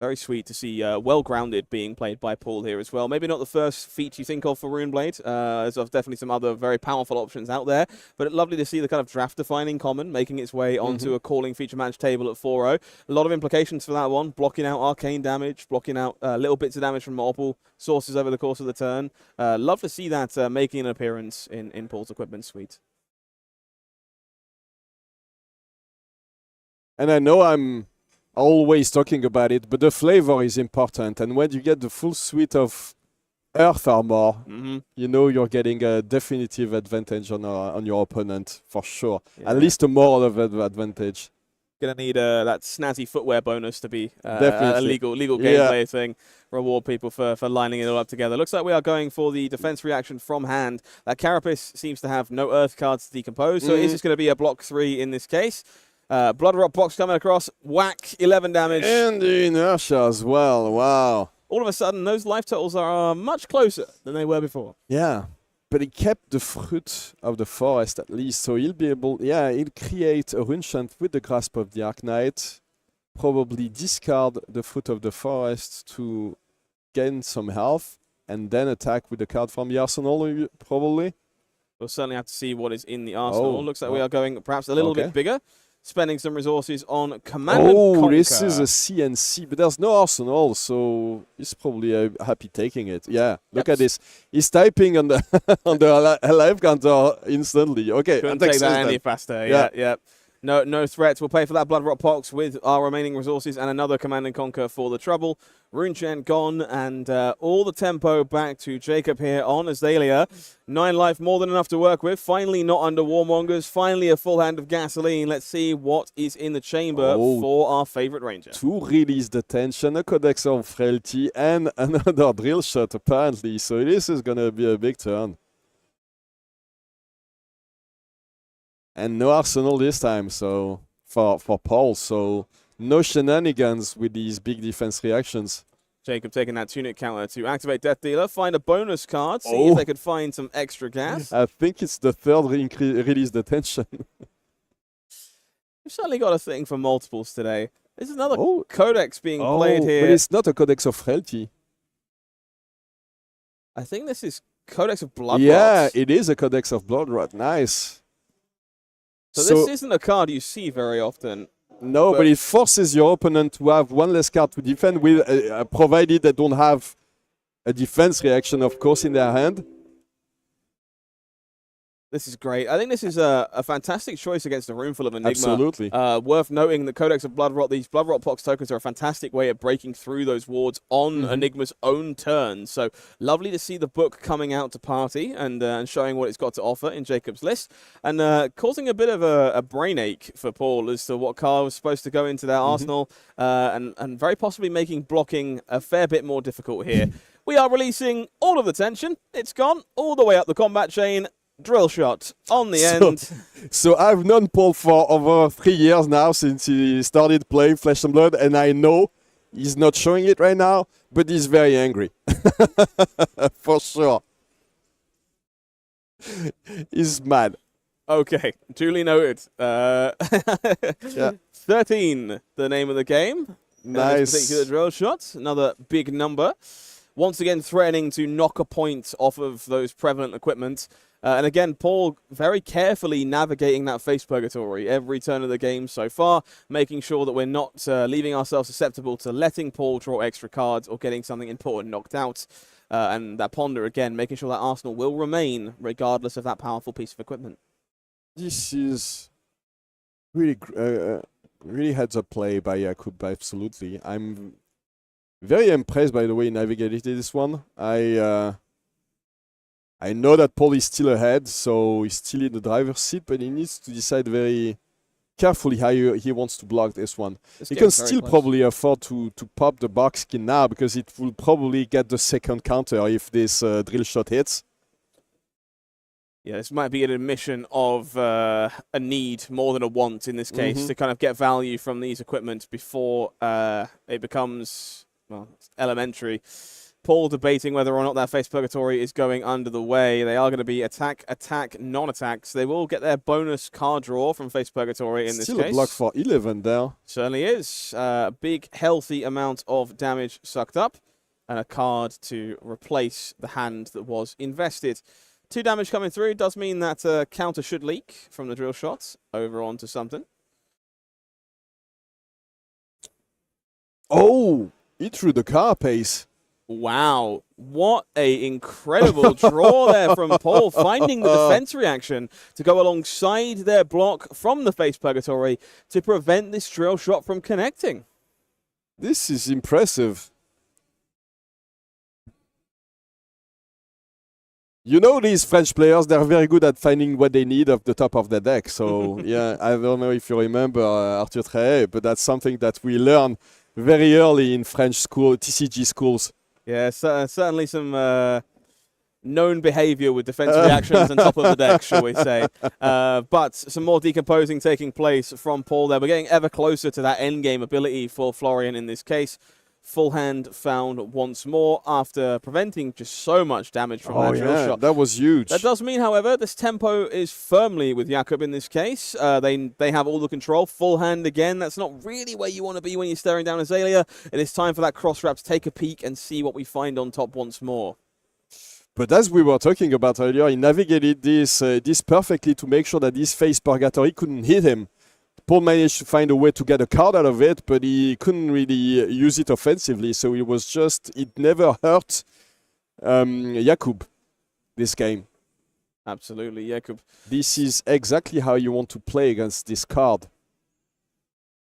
Very sweet to see well-grounded being played by Paul here as well. Maybe not the first feat you think of for Runeblade. There's definitely some other very powerful options out there. But lovely to see the kind of draft-defining common making its way onto a calling feature match table at 4-0. A lot of implications for that one. Blocking out arcane damage, blocking out little bits of damage from multiple sources over the course of the turn. Love to see that making an appearance in Paul's equipment suite. And I know I'm always talking about it, but the flavor is important. And when you get the full suite of Earth armor, you know you're getting a definitive advantage on your opponent for sure. At least a moral advantage. Gonna need that snazzy footwear bonus to be a legal gameplay thing. Reward people for lining it all up together. Looks like we are going for the defense reaction from hand. That Carapace seems to have no Earth cards to decompose, so it is just going to be a block 3 in this case. Blood Rot box coming across, whack, 11 damage. And the inertia as well, wow. All of a sudden, those life totals are much closer than they were before. Yeah, but he kept the fruit of the forest at least, so he'll be able, he'll create a rune chant with the Grasp of the Arknight, probably discard the fruit of the forest to gain some health, and then attack with the card from the arsenal, probably. We'll certainly have to see what is in the arsenal. Looks like we are going perhaps a little bit bigger. Spending some resources on Command and Conquer. This is a CNC, but there's no arsenal, so he's probably happy taking it. Yeah, look at this. He's typing on the on the live counter instantly. Okay, couldn't take that any faster. Yeah. No threats. We'll pay for that Blood Rot box with our remaining resources and another Command and Conquer for the trouble. Rune Chant gone, and all the tempo back to Jakub here on Azalea. 9 life, more than enough to work with. Finally not under Warmongers. Finally a full hand of gasoline. Let's see what is in the chamber for our favorite ranger. To release the tension, a Codex of Frailty, and another drill shot apparently. So this is going to be a big turn. And no arsenal this time, so for Paul, so no shenanigans with these big defense reactions. Jakub taking that tunic counter to activate Death Dealer, find a bonus card, see if they could find some extra gas. I think it's the third release the tension. We've certainly got a thing for multiples today. This is another codex being played here. But it's not a Codex of Frailty. I think this is Codex of Blood Rot. Yeah, it is a Codex of Blood Rot. Nice. So this isn't a card you see very often. No, but it forces your opponent to have one less card to defend with, provided they don't have a defense reaction, of course, in their hand. This is great. I think this is a fantastic choice against a room full of Enigma. Absolutely. Worth noting the Codex of Blood Rot, these Blood Rot Pox tokens are a fantastic way of breaking through those wards on Enigma's own turn. So lovely to see the book coming out to party and showing what it's got to offer in Jakub's list. And causing a bit of a brain ache for Paul as to what card was supposed to go into their arsenal. And very possibly making blocking a fair bit more difficult here. We are releasing all of the tension. It's gone all the way up the combat chain. Drill shot on the end. So I've known Paul for over 3 years now since he started playing Flesh and Blood, and I know he's not showing it right now, but he's very angry. For sure. He's mad. Okay, duly noted. 13, the name of the game. Nice. This particular drill shot, another big number. Once again threatening to knock a point off of those prevalent equipment. And again, Paul very carefully navigating that face purgatory every turn of the game so far, making sure that we're not leaving ourselves susceptible to letting Paul draw extra cards or getting something important knocked out. And that ponder, again, making sure that Arsenal will remain regardless of that powerful piece of equipment. This is really, really heads-up play by Jakub, absolutely. I'm very impressed by the way he navigated this one. I know that Paul is still ahead, so he's still in the driver's seat, but he needs to decide very carefully how he wants to block this one. He can still probably afford to pop the box skin now, because it will probably get the second counter if this drill shot hits. Yeah, this might be an admission of a need more than a want in this case to kind of get value from these equipment before it becomes, well, elementary. Paul debating whether or not that face purgatory is going under the way. They are going to be attack, attack, non-attack. So they will get their bonus card draw from face purgatory in this case. Still a block for 11 there. Certainly is. A big, healthy amount of damage sucked up. And a card to replace the hand that was invested. 2 damage coming through does mean that counter should leak from the drill shots over onto something. Oh, he threw the carapace. Wow, what a incredible draw there from Paul, finding the defense reaction to go alongside their block from the face purgatory to prevent this drill shot from connecting. This is impressive. You know, these French players, they're very good at finding what they need off the top of the deck. So, yeah, I don't know if you remember Arthur Trey, but that's something that we learn very early in French school, TCG schools. Yeah, certainly some known behavior with defense reactions on top of the deck, shall we say. But some more decomposing taking place from Paul there. We're getting ever closer to that endgame ability for Florian in this case. Full hand found once more after preventing just so much damage from that drill shot. That was huge. That does mean, however, this tempo is firmly with Jakub in this case. They have all the control. Full hand again. That's not really where you want to be when you're staring down Azalea. It is time for that cross wrap to take a peek and see what we find on top once more. But as we were talking about earlier, he navigated this perfectly to make sure that this face purgatory couldn't hit him. Paul managed to find a way to get a card out of it, but he couldn't really use it offensively. So it never hurt Jakub, this game. Absolutely, Jakub. This is exactly how you want to play against this card.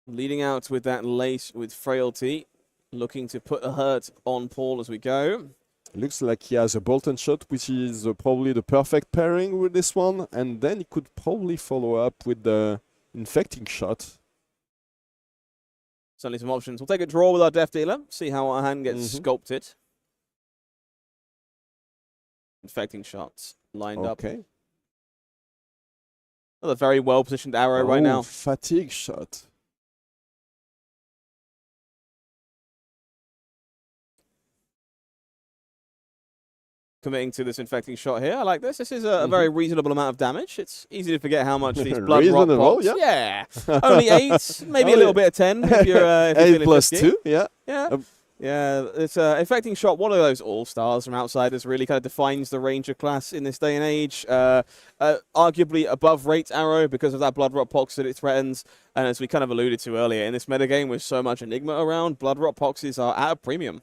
Leading out with that lace with frailty, looking to put a hurt on Paul as we go. Looks like he has a bolt and shot, which is probably the perfect pairing with this one. And then he could probably follow up with the infecting shot. Certainly some options. We'll take a draw with our Death Dealer, see how our hand gets sculpted. Infecting shots lined up. Okay. Another very well positioned arrow right now. Fatigue shot. Committing to this infecting shot here. I like this. This is a very reasonable amount of damage. It's easy to forget how much these blood rot pots. Yeah. Only 8, maybe a little bit of 10 if you're 8 plus 2, yeah. Yeah. Yeah, it's infecting shot, one of those all-stars from outsiders, really kind of defines the Ranger class in this day and age. Arguably above rate arrow because of that blood rot pox that it threatens. And as we kind of alluded to earlier, in this metagame with so much Enigma around, blood rot poxes are at a premium.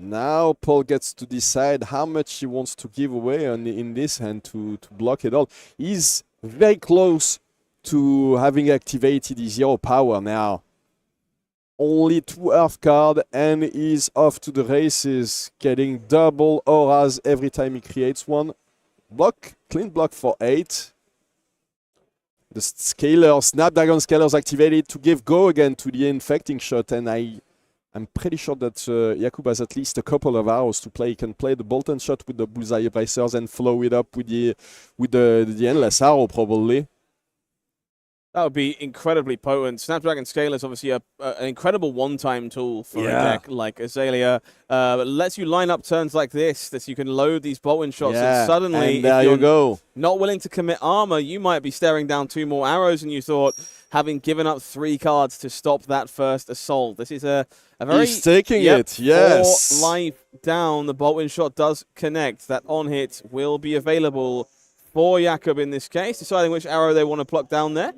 Now Paul gets to decide how much he wants to give away in this hand to block it all. He's very close to having activated his zero power now. Only 2 Earth cards and he's off to the races, getting double auras every time he creates one. Block, clean block for 8. The scaler, Snapdragon scalers activated to give go again to the infecting shot, and I'm pretty sure that Jakub has at least a couple of arrows to play. He can play the bolt and shot with the bullseye bracers and follow it up with the endless arrow probably. That would be incredibly potent. Snapdragon Scaler is obviously an incredible one-time tool for a deck like Azalea. It lets you line up turns like this, that you can load these bolt-in shots, and suddenly, and there if you're you go. Not willing to commit armor, you might be staring down 2 more arrows, and you thought, having given up 3 cards to stop that first assault. This is a very... He's taking it, yes. 4 life down, the bolt-in shot does connect. That on-hit will be available for Jakub in this case, deciding which arrow they want to pluck down there.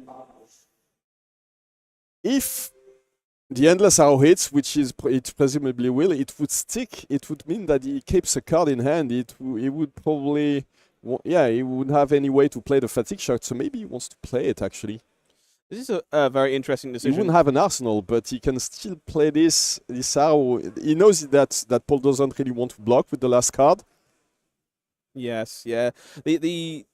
If the endless arrow hits, which it presumably will, it would stick. It would mean that he keeps a card in hand. He would probably, he wouldn't have any way to play the fatigue shot, so maybe he wants to play it actually. This is a very interesting decision. He wouldn't have an arsenal, but he can still play this arrow. He knows that Paul doesn't really want to block with the last card. Yes, yeah. The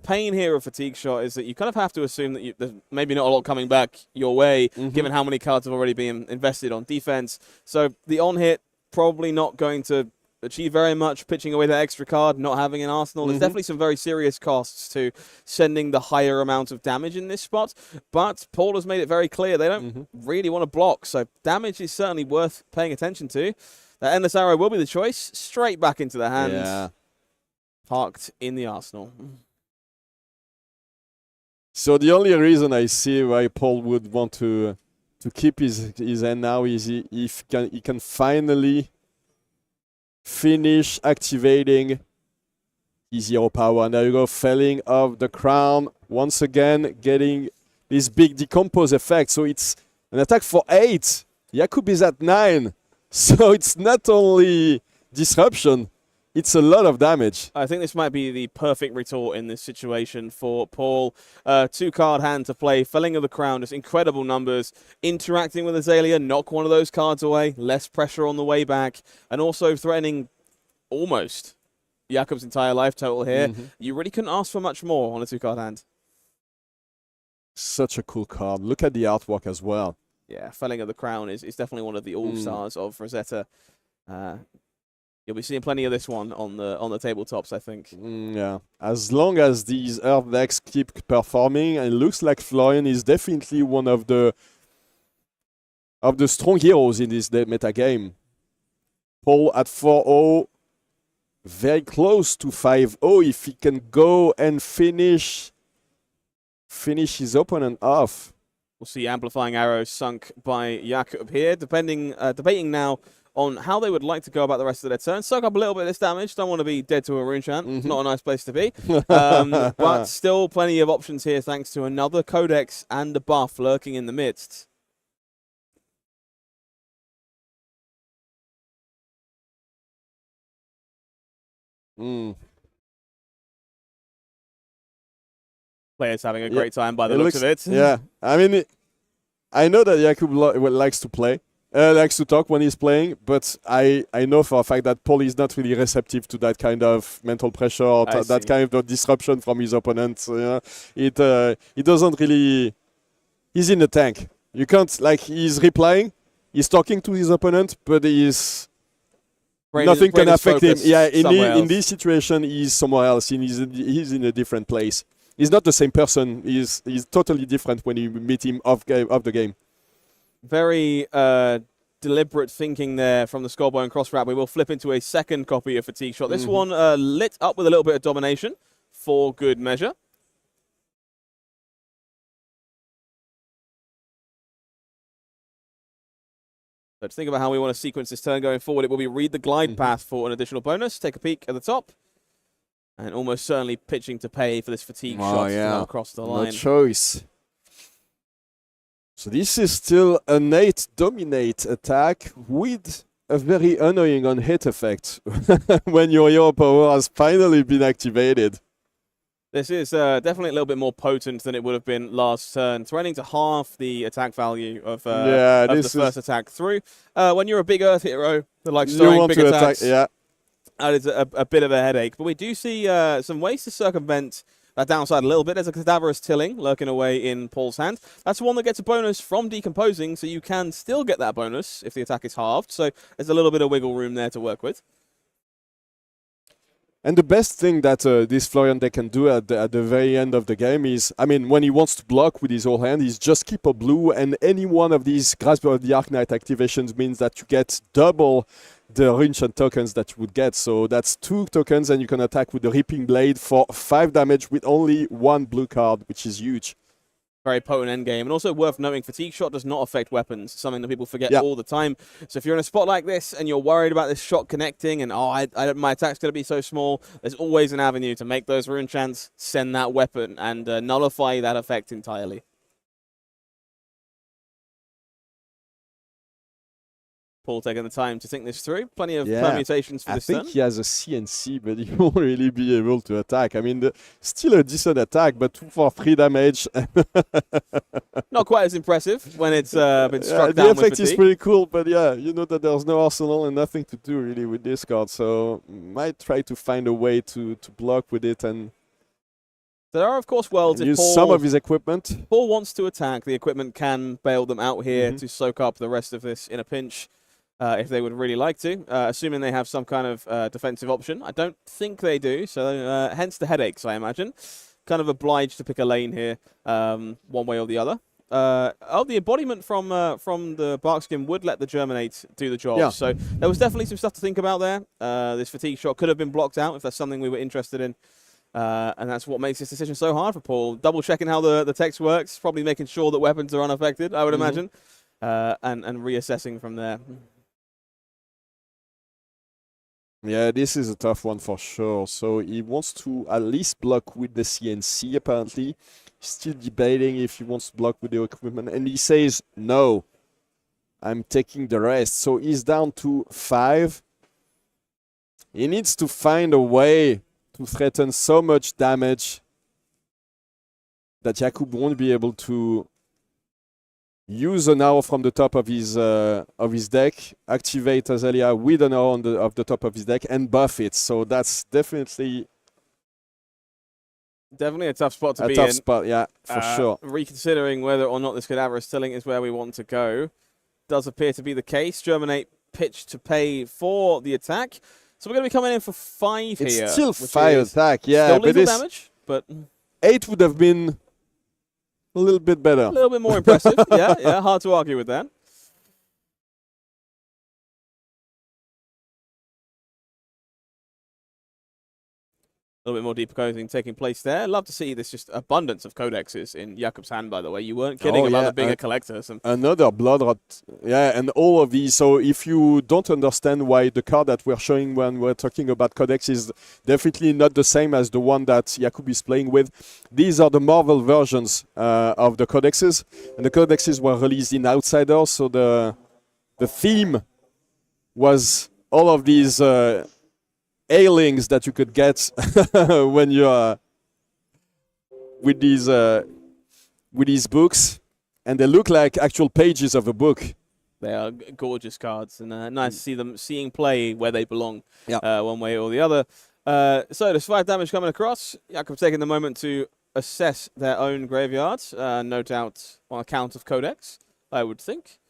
pain here of fatigue shot is that you kind of have to assume that there's maybe not a lot coming back your way, given how many cards have already been invested on defense. So the on hit probably not going to achieve very much pitching away that extra card, not having an arsenal. There's definitely some very serious costs to sending the higher amount of damage in this spot, but Paul has made it very clear they don't really want to block, so damage is certainly worth paying attention to. That Endless Arrow will be the choice, straight back into the hand, parked in the arsenal. So the only reason I see why Paul would want to keep his hand now is he can finally finish activating his hero power. And there you go, felling of the crown. Once again, getting this big decompose effect. So it's an attack for 8. Jakub is at 9. So it's not only disruption, it's a lot of damage. I think this might be the perfect retort in this situation for Paul. 2-card hand to play, felling of the crown, just incredible numbers. Interacting with Azalea, knock one of those cards away, less pressure on the way back, and also threatening almost Jakub's entire life total here. You really couldn't ask for much more on a 2-card hand. Such a cool card. Look at the artwork as well. Yeah, felling of the crown is definitely one of the all-stars of Rosetta. You'll be seeing plenty of this one on the tabletops, I think. Yeah, as long as these Earth decks keep performing, and it looks like Florian is definitely one of the strong heroes in this meta game. Paul at 4-0, very close to 5-0 if he can go and finish his opponent off. We'll see amplifying arrows sunk by Jakub here, debating now on how they would like to go about the rest of their turn. Soak up a little bit of this damage. Don't want to be dead to a rune chant. Not a nice place to be. But still plenty of options here thanks to another codex and a buff lurking in the midst. Players having a great time by the looks of it. Yeah, I mean, I know that Jakub likes to play. Likes to talk when he's playing, but I know for a fact that Paul is not really receptive to that kind of mental pressure or that kind of disruption from his opponents. He doesn't really. He's in the tank. You can't, like, he's replying, he's talking to his opponent, but nothing can affect him. Yeah, in this situation, he's somewhere else. He's in a different place. He's not the same person. He's totally different when you meet him off the game. Very deliberate thinking there from the Skullbone cross wrap. We will flip into a second copy of Fatigue Shot. This one lit up with a little bit of domination for good measure. Let's think about how we want to sequence this turn going forward. It will be read the glide path for an additional bonus. Take a peek at the top. And almost certainly pitching to pay for this Fatigue Shot to go across the line. No choice. So this is still a Nate dominate attack with a very annoying on-hit effect when your hero power has finally been activated. This is definitely a little bit more potent than it would have been last turn, threatening to half the attack value of the first attack through. When you're a big Earth hero that likes throwing big attacks, that is a bit of a headache. But we do see some ways to circumvent that downside a little bit. There's a Cadaverous Tilling lurking away in Paul's hand. That's one that gets a bonus from decomposing, so you can still get that bonus if the attack is halved. So there's a little bit of wiggle room there to work with. And the best thing that this Florian deck can do at the very end of the game is, I mean, when he wants to block with his whole hand, is just keep a blue, and any one of these Grasp of the Arknight activations means that you get double the Runechant tokens that you would get. So that's 2 tokens, and you can attack with the Reaping Blade for 5 damage with only 1 blue card, which is huge. Very potent endgame. And also worth noting, Fatigue Shot does not affect weapons, something that people forget all the time. So if you're in a spot like this and you're worried about this shot connecting and, my attack's going to be so small, there's always an avenue to make those rune chants, send that weapon, and nullify that effect entirely. Paul taking the time to think this through. Plenty of permutations for this turn. I think he has a CNC, but he won't really be able to attack. I mean, still a decent attack, but 2 for 3 damage. Not quite as impressive when it's been struck down with the effect fatigue. is pretty cool, but you know that there's no arsenal and nothing to do really with this card. So might try to find a way to block with it and there are, of course, worlds if use Paul, some of his equipment. Paul wants to attack. The equipment can bail them out here to soak up the rest of this in a pinch. if they would really like to, assuming they have some kind of defensive option. I don't think they do, so hence the headaches, I imagine. Kind of obliged to pick a lane here, one way or the other. The embodiment from the Barkskin would let the Germinate do the job. Yeah. So there was definitely some stuff to think about there. This fatigue shot could have been blocked out if that's something we were interested in. And that's what makes this decision so hard for Paul. Double-checking how the text works, probably making sure that weapons are unaffected, I would imagine, and reassessing from there. Yeah, this is a tough one for sure. So he wants to at least block with the CNC, apparently. Still debating if he wants to block with the equipment. And he says, no, I'm taking the rest. So he's down to 5. He needs to find a way to threaten so much damage that Jakub won't be able to use an arrow from the top of his deck, activate Azalea with an arrow on the top of his deck, and buff it. So that's definitely a tough spot to be in. A tough spot, yeah, for sure. Reconsidering whether or not this Cadaverous Tilling is where we want to go. Does appear to be the case. Germinate pitched to pay for the attack. So we're going to be coming in for 5 here. It's still 5 attack, yeah. Still lethal damage, but 8 would have been a little bit better. A little bit more impressive. Yeah, hard to argue with that. A little bit more deep coding taking place there. Love to see this just abundance of codexes in Jakub's hand, by the way. You weren't kidding about the bigger collector. Another blood rot. Yeah, and all of these. So if you don't understand why the card that we're showing when we're talking about codex is definitely not the same as the one that Jakub is playing with, these are the Marvel versions of the codexes. And the codexes were released in Outsiders. So the theme was all of these ailings that you could get when you're with these books, and they look like actual pages of a book. They are gorgeous cards, and nice to see them seeing play where they belong, one way or the other. So there's 5 damage coming across. Jakub taking the moment to assess their own graveyards, no doubt on account of Codex, I would think.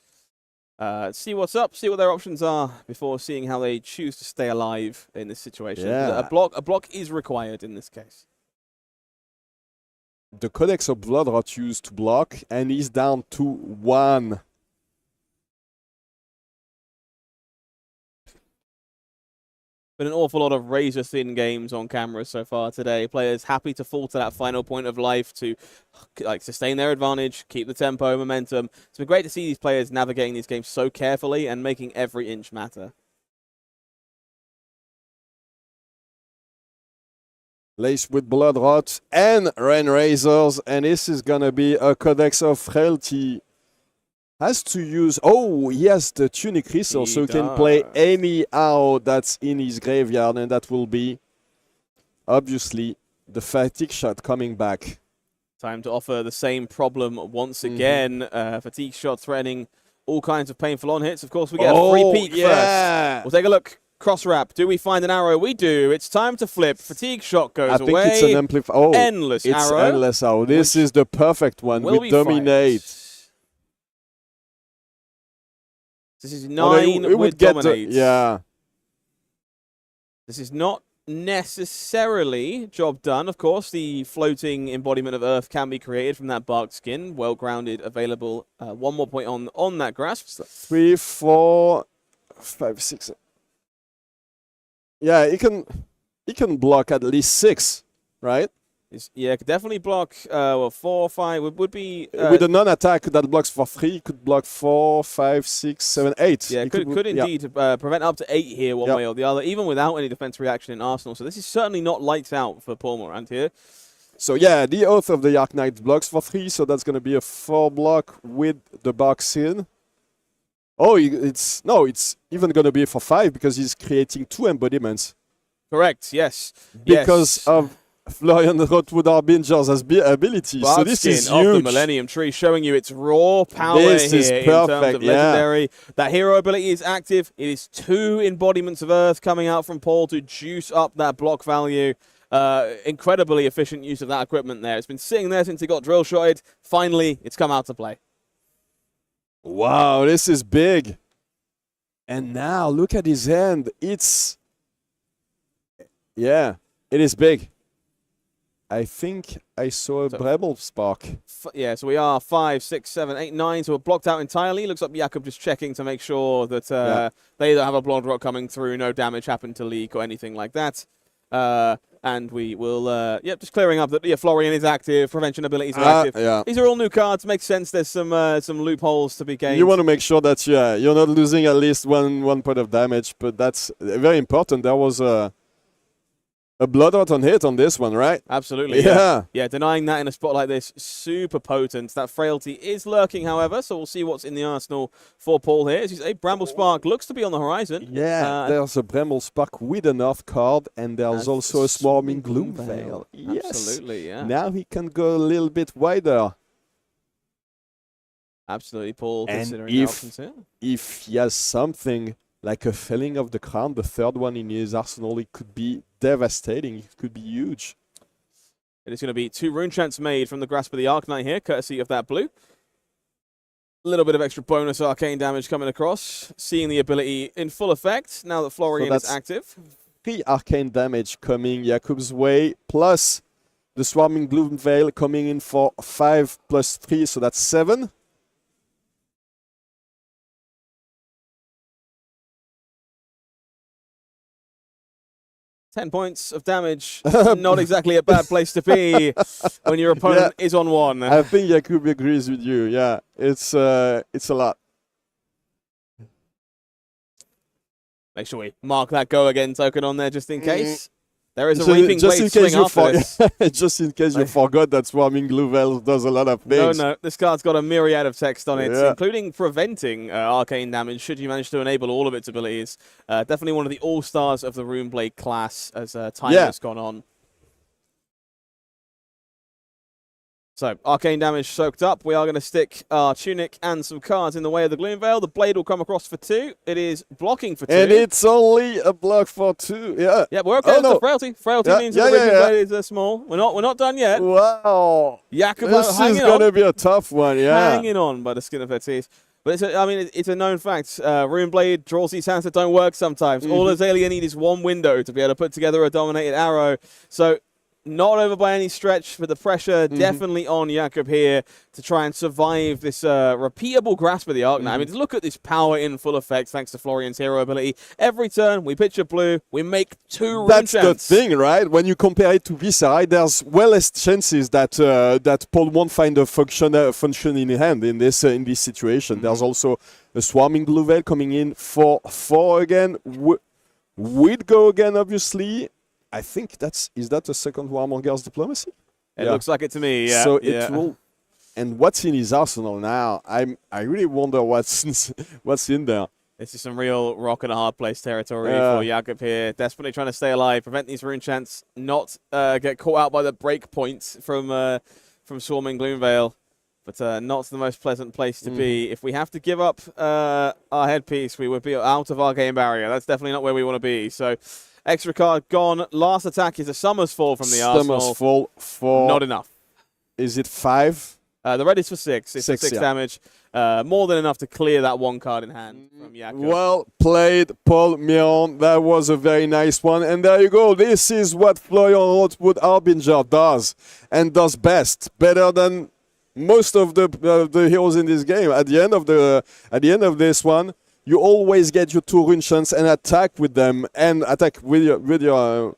See what's up, see what their options are before seeing how they choose to stay alive in this situation. Yeah. A block is required in this case. The Codex of Blood Rot used to block, and he's down to 1. Been an awful lot of razor-thin games on camera so far today. Players happy to fall to that final point of life to sustain their advantage, keep the tempo, momentum. It's been great to see these players navigating these games so carefully and making every inch matter. Laced with Blood Rot and Rain Razors, and this is gonna be a Codex of Frailty. Has to use... Oh, he has the Tunic Resource, so he can play any arrow that's in his graveyard, and that will be, obviously, the Fatigue Shot coming back. Time to offer the same problem once again. Fatigue Shot threatening all kinds of painful on-hits. Of course, we get a free peek first. We'll take a look. Cross-wrap. Do we find an arrow? We do. It's time to flip. Fatigue Shot goes away. I think it's an amplifier. Oh, endless arrow. It's endless arrow. This is the perfect one with Dominate. This is 9 with Dominate. Yeah. This is not necessarily job done. Of course, the floating embodiment of Earth can be created from that bark skin. Well-grounded, available. 1 more point on that grasp. 3, 4, 5, 6. Yeah, he can block at least 6, right? Yeah, could definitely block. 4, 5 would be with a non-attack that blocks for 3. Could block 4, 5, 6, 7, 8. Yeah, could indeed prevent up to 8 here, one way or the other, even without any defense reaction in Arsenal. So this is certainly not lights out for Paul Morant here. So yeah, the Oath of the Arc Knight blocks for 3, so that's going to be a 4 block with the box in. Oh, it's even going to be for 5 because he's creating 2 embodiments. Correct. Yes. Because of Florian Rotwood Harbinger's ability. So this is huge. Of the Millennium Tree, showing you its raw power this is here perfect, in terms of legendary. That hero ability is active. It is 2 embodiments of Earth coming out from Paul to juice up that block value. Incredibly efficient use of that equipment there. It's been sitting there since he got drill shotted. Finally, it's come out to play. Wow, this is big. And now look at his hand. It's it is big. I think I saw a Brebel spark. Yeah, so we are 5, 6, 7, 8, 9. So we're blocked out entirely. Looks like Jakub just checking to make sure that they don't have a Blood Rock coming through. No damage happened to leak or anything like that. And we will, just clearing up that Florian is active. Prevention abilities are active. Yeah. These are all new cards. Makes sense. There's some loopholes to be gained. You want to make sure that you're not losing at least one point of damage, but that's very important. There was a Blood Rot on hit on this one, right? Absolutely. Yeah, denying that in a spot like this, super potent. That frailty is lurking, however, so we'll see what's in the arsenal for Paul here. As you say, Bramble Spark looks to be on the horizon. Yeah, there's a Bramble Spark with an off card, and there's also a Swarming Gloom Veil. Yes. Absolutely, yeah. Now he can go a little bit wider. Absolutely, Paul, and considering the options here. If he has something like a Felling of the Crown, the third one in his arsenal, it could be devastating. It could be huge. It is going to be 2 rune chants made from the Grasp of the Arknight here, courtesy of that blue. A little bit of extra bonus arcane damage coming across, seeing the ability in full effect now that Florian is active. 3 arcane damage coming Jakub's way, plus the Swarming Gloom Veil coming in for 5 plus 3, so that's 7. Ten points of damage, not exactly a bad place to be when your opponent is on 1. I think Jakub agrees with you. Yeah, it's a lot. Make sure we mark that go again token on there just in case. There is a Reaping Blade swing after this. Just in case you forgot that Swarming Gloom Veil does a lot of things. No, this card's got a myriad of text on it, including preventing arcane damage should you manage to enable all of its abilities. Definitely one of the all-stars of the Runeblade class as time has gone on. So, arcane damage soaked up. We are going to stick our tunic and some cards in the way of the Gloom Veil. The blade will come across for 2. It is blocking for 2. And it's only a block for 2. Yeah. Yeah, we're okay with the frailty. Frailty means the Reaping Blade is small. We're not done yet. Wow. Jakub, this is going to be a tough one. Yeah. Hanging on by the skin of their teeth. But it's a known fact. Runeblade draws these hands that don't work sometimes. All Azalea need is one window to be able to put together a dominated arrow. So, not over by any stretch, but the pressure definitely on Jakub here to try and survive this repeatable Grasp of the Arknight. I mean, look at this power in full effect thanks to Florian's hero ability. Every turn, we pitch a blue, we make 2 rune chants. That's the thing, right? When you compare it to Viscido, there's well less chances that that Paul won't find a function in hand in this situation. There's also a Swarming Gloom Veil coming in for 4 again. We'd go again, obviously. I think is that the second Warmonger's Diplomacy? It looks like it to me, yeah. So it will. And what's in his arsenal now? I really wonder what's in there. This is some real rock and a hard place territory for Jakub here. Desperately trying to stay alive, prevent these rune chants, not get caught out by the break points from Swarming Gloom Veil. But not the most pleasant place to be. If we have to give up our headpiece, we would be out of our game barrier. That's definitely not where we want to be. So. Extra card gone. Last attack is a Summer's Fall from the arsenal. Summer's Fall for... Not enough. Is it 5? The red is for 6. It's 6 damage. More than enough to clear that 1 card in hand from Jakub. Well played, Paul Mirande. That was a very nice one. And there you go. This is what Florian Rothwood Harbinger does. And does best. Better than most of the heroes in this game. At the end of this one, you always get your 2 rune chants and attack with them, and attack with your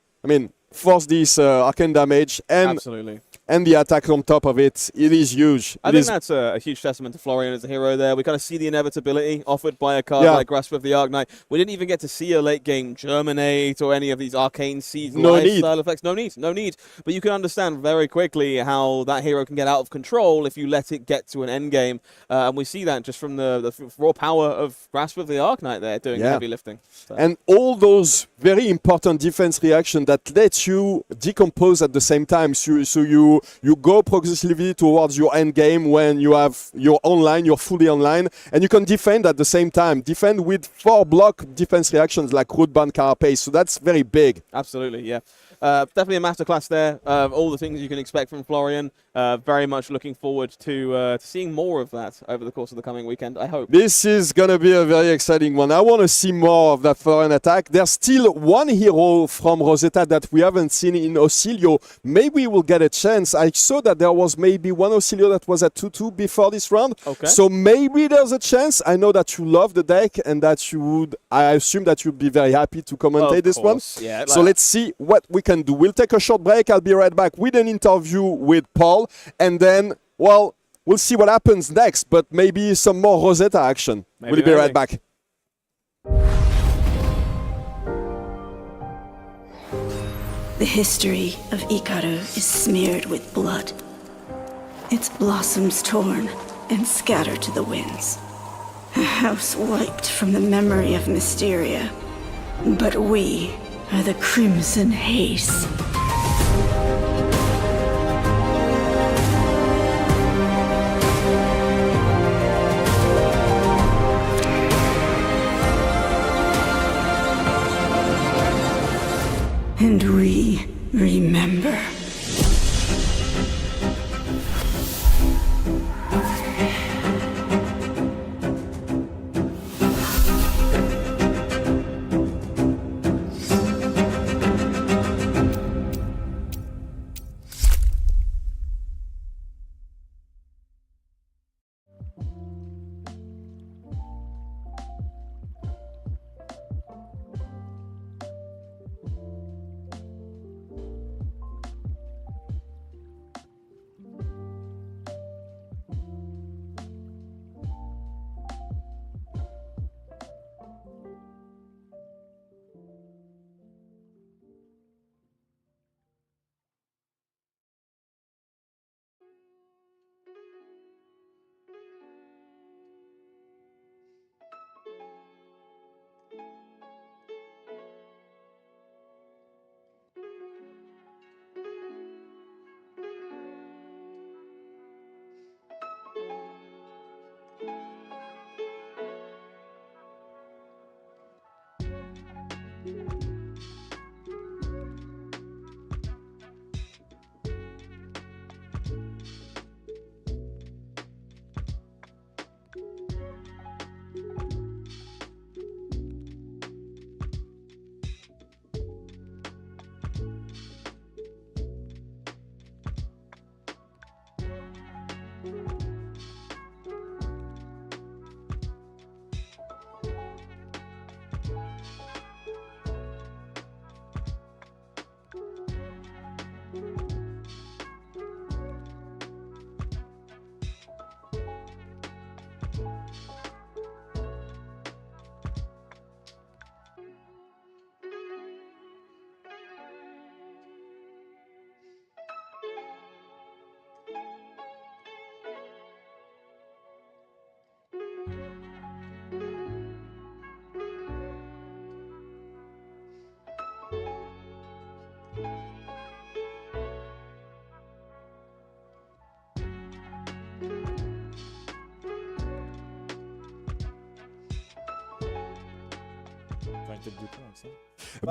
force this arcane damage and absolutely. And the attack on top of it. It is huge. I think that's a huge testament to Florian as a hero there. We kind of see the inevitability offered by a card like Grasp of the Arknight. We didn't even get to see a late game Germinate or any of these arcane seed style effects. No need. But you can understand very quickly how that hero can get out of control if you let it get to an end game. And we see that just from the raw power of Grasp of the Arknight there doing the heavy lifting. So. And all those very important defense reactions that let you decompose at the same time. So you go progressively towards your end game when you're fully online, and you can defend at the same time. Defend with 4 block defense reactions like Rootbound Carapace. So that's very big. Absolutely, yeah. Definitely a masterclass there of all the things you can expect from Florian. very much looking forward to seeing more of that over the course of the coming weekend, I hope. This is going to be a very exciting one. I want to see more of that Florian attack. There's still one hero from Rosetta that we haven't seen in Auxilio. Maybe we'll get a chance. I saw that there was maybe one Auxilio that was at 2-2 before this round. Okay. So maybe there's a chance. I know that you love the deck and that you would, I assume that you'd be very happy to commentate this one. Yeah, So let's see what we can do. We'll take a short break. I'll be right back with an interview with Paul. And then, well, we'll see what happens next, but maybe some more Rosetta action. We'll be right back. The history of Ikaru is smeared with blood. Its blossoms torn and scattered to the winds. A house wiped from the memory of Mysteria. But we are the Crimson Haze. And we remember.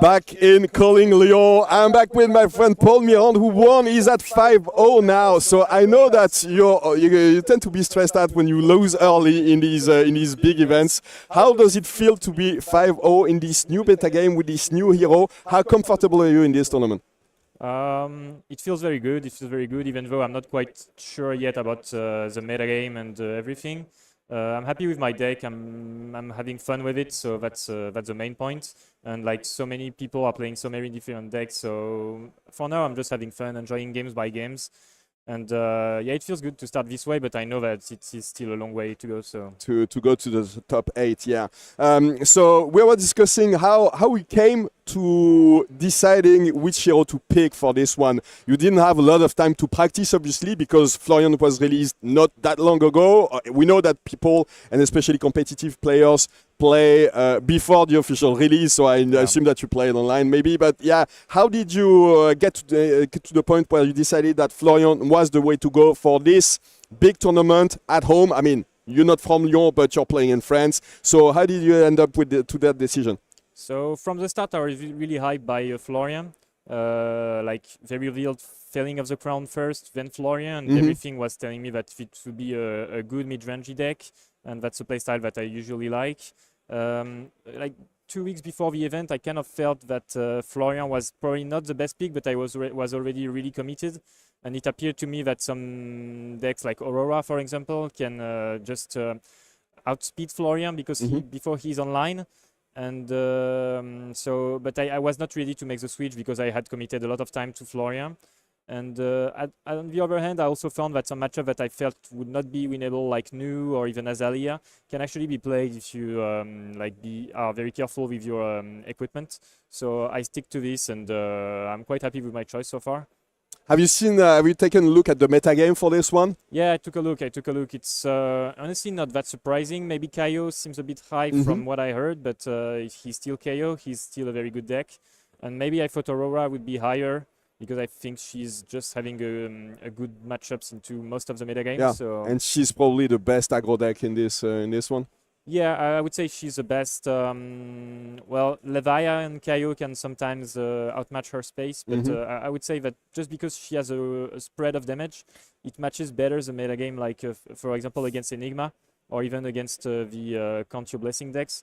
Back in calling Lyon. I'm back with my friend Paul Mirande, who won. He's at 5-0 now. So I know that you tend to be stressed out when you lose early in these big events. How does it feel to be 5-0 in this new beta game with this new hero? How comfortable are you in this tournament? It feels very good. It feels very good, even though I'm not quite sure yet about the meta game and everything. I'm happy with my deck. I'm having fun with it, so that's the main point. And like so many people are playing so many different decks, so for now I'm just having fun, enjoying games by games. And yeah, it feels good to start this way, but I know that it is still a long way to go. So to go to the top 8, yeah. So we were discussing how we came to deciding which hero to pick for this one. You didn't have a lot of time to practice, obviously, because Florian was released not that long ago. We know that people, and especially competitive players, play before the official release, so I assume that you played online maybe. But yeah, how did you get to the point where you decided that Florian was the way to go for this big tournament at home? I mean, you're not from Lyon, but you're playing in France. So how did you end up to that decision? So from the start, I was really hyped by Florian. Like they revealed Failing of the Crown first, then Florian, and everything was telling me that it would be a good mid-rangey deck, and that's a playstyle that I usually like. Like 2 weeks before the event, I kind of felt that Florian was probably not the best pick, but I was already really committed, and it appeared to me that some decks like Aurora, for example, can just outspeed Florian because before he's online. And but I was not ready to make the switch because I had committed a lot of time to Florian. And on the other hand, I also found that some matchup that I felt would not be winnable, like New or even Azalea, can actually be played if you are very careful with your equipment. So I stick to this, and I'm quite happy with my choice so far. Have you taken a look at the metagame for this one? Yeah, I took a look. It's honestly not that surprising. Maybe Kayo seems a bit high from what I heard, but he's still Kayo. He's still a very good deck. And maybe I thought Aurora would be higher because I think she's just having a good matchups into most of the metagames. Yeah, so. And she's probably the best aggro deck in this one. Yeah, I would say she's the best. Well, Levaya and Kayo can sometimes outmatch her space, but I would say that just because she has a spread of damage, it matches better the metagame, like, for example, against Enigma, or even against the Count Your Blessing decks.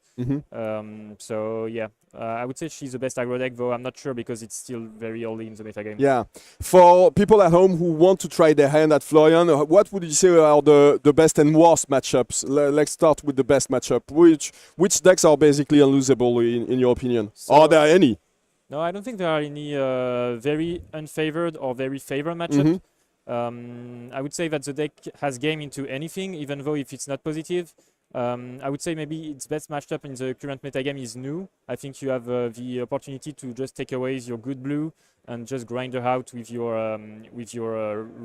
So, yeah, I would say she's the best aggro deck, though I'm not sure because it's still very early in the metagame. Yeah. For people at home who want to try their hand at Florian, what would you say are the best and worst matchups? Let's start with the best matchup. Which decks are basically unlosable in your opinion? So, are there any? No, I don't think there are any very unfavored or very favored matchups. I would say that the deck has game into anything, even though if it's not positive. I would say maybe its best matched up in the current metagame is New. I think you have the opportunity to just take away your good blue and just grind her out with your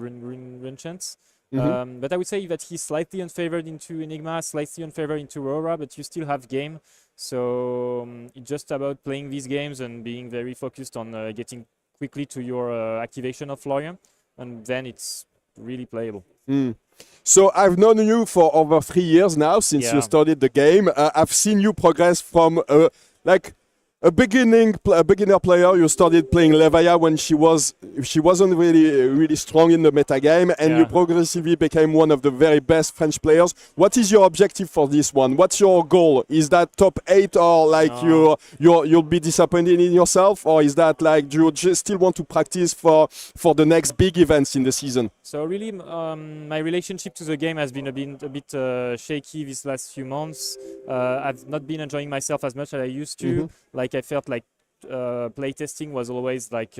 rune chance. But I would say that he's slightly unfavored into Enigma, slightly unfavored into Aurora, but you still have game. So it's just about playing these games and being very focused on getting quickly to your activation of Florian. And then it's really playable. So I've known you for over 3 years now since you started the game. I've seen you progress from a beginner player. You started playing Levaya when she wasn't really strong in the metagame, and you progressively became one of the very best French players. What is your objective for this one? What's your goal? Is that top 8, or like you'll be disappointed in yourself, or is that like do you just still want to practice for the next big events in the season? So really, my relationship to the game has been a bit shaky these last few months. I've not been enjoying myself as much as I used to. Like I felt like playtesting was always like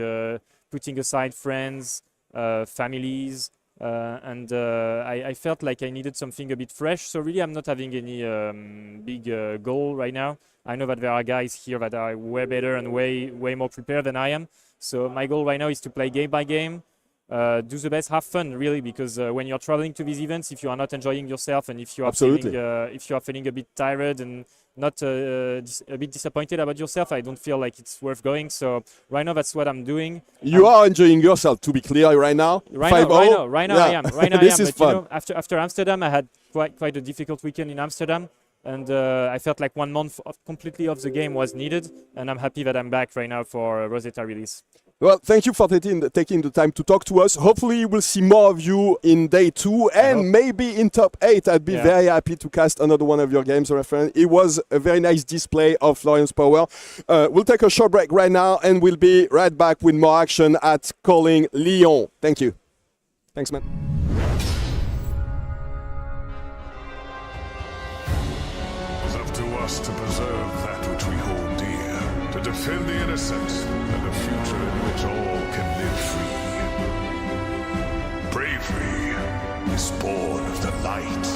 putting aside friends, families, and I felt like I needed something a bit fresh. So really, I'm not having any big goal right now. I know that there are guys here that are way better and way more prepared than I am. So my goal right now is to play game by game. Do the best, have fun, really, because when you're traveling to these events, if you are not enjoying yourself and if you are feeling a bit tired and not a bit disappointed about yourself, I don't feel like it's worth going. So right now, that's what I'm doing. You are enjoying yourself, to be clear, right now. Right now, I am. This is fun. You know, after Amsterdam, I had quite a difficult weekend in Amsterdam. And I felt like 1 month completely off the game was needed. And I'm happy that I'm back right now for Rosetta release. Well, thank you for taking the time to talk to us. Hopefully, we'll see more of you in day 2 and maybe in top 8. I'd be very happy to cast another one of your games, my friend. It was a very nice display of Florian's power. We'll take a short break right now, and we'll be right back with more action at Calling Lyon. Thank you. Thanks, man. It's up to us to preserve that which we hold dear, to defend the innocent, and a future in which all can live free. Bravery is born of the light.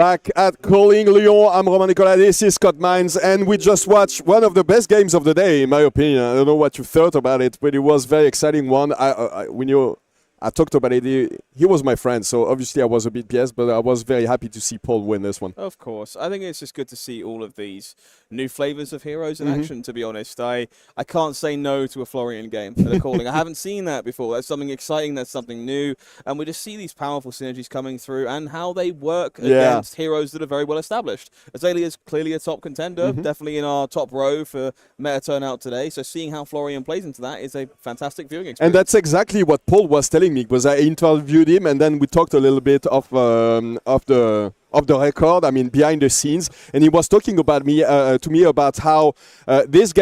Back at Calling Lyon, I'm Romain Nicolas, this is Scott Mines, and we just watched one of the best games of the day, in my opinion. I don't know what you thought about it, but it was a very exciting one. I talked about it. He was my friend, so obviously I was a bit biased, but I was very happy to see Paul win this one. Of course. I think it's just good to see all of these new flavors of heroes in action, to be honest. I can't say no to a Florian game at a Calling. I haven't seen that before. That's something exciting. That's something new. And we just see these powerful synergies coming through and how they work against heroes that are very well established. Azalea is clearly a top contender, definitely in our top row for meta turnout today. So seeing how Florian plays into that is a fantastic viewing experience. And that's exactly what Paul was telling me, because I interviewed him and then we talked a little bit of the record, I mean behind the scenes, and he was talking about to me about how this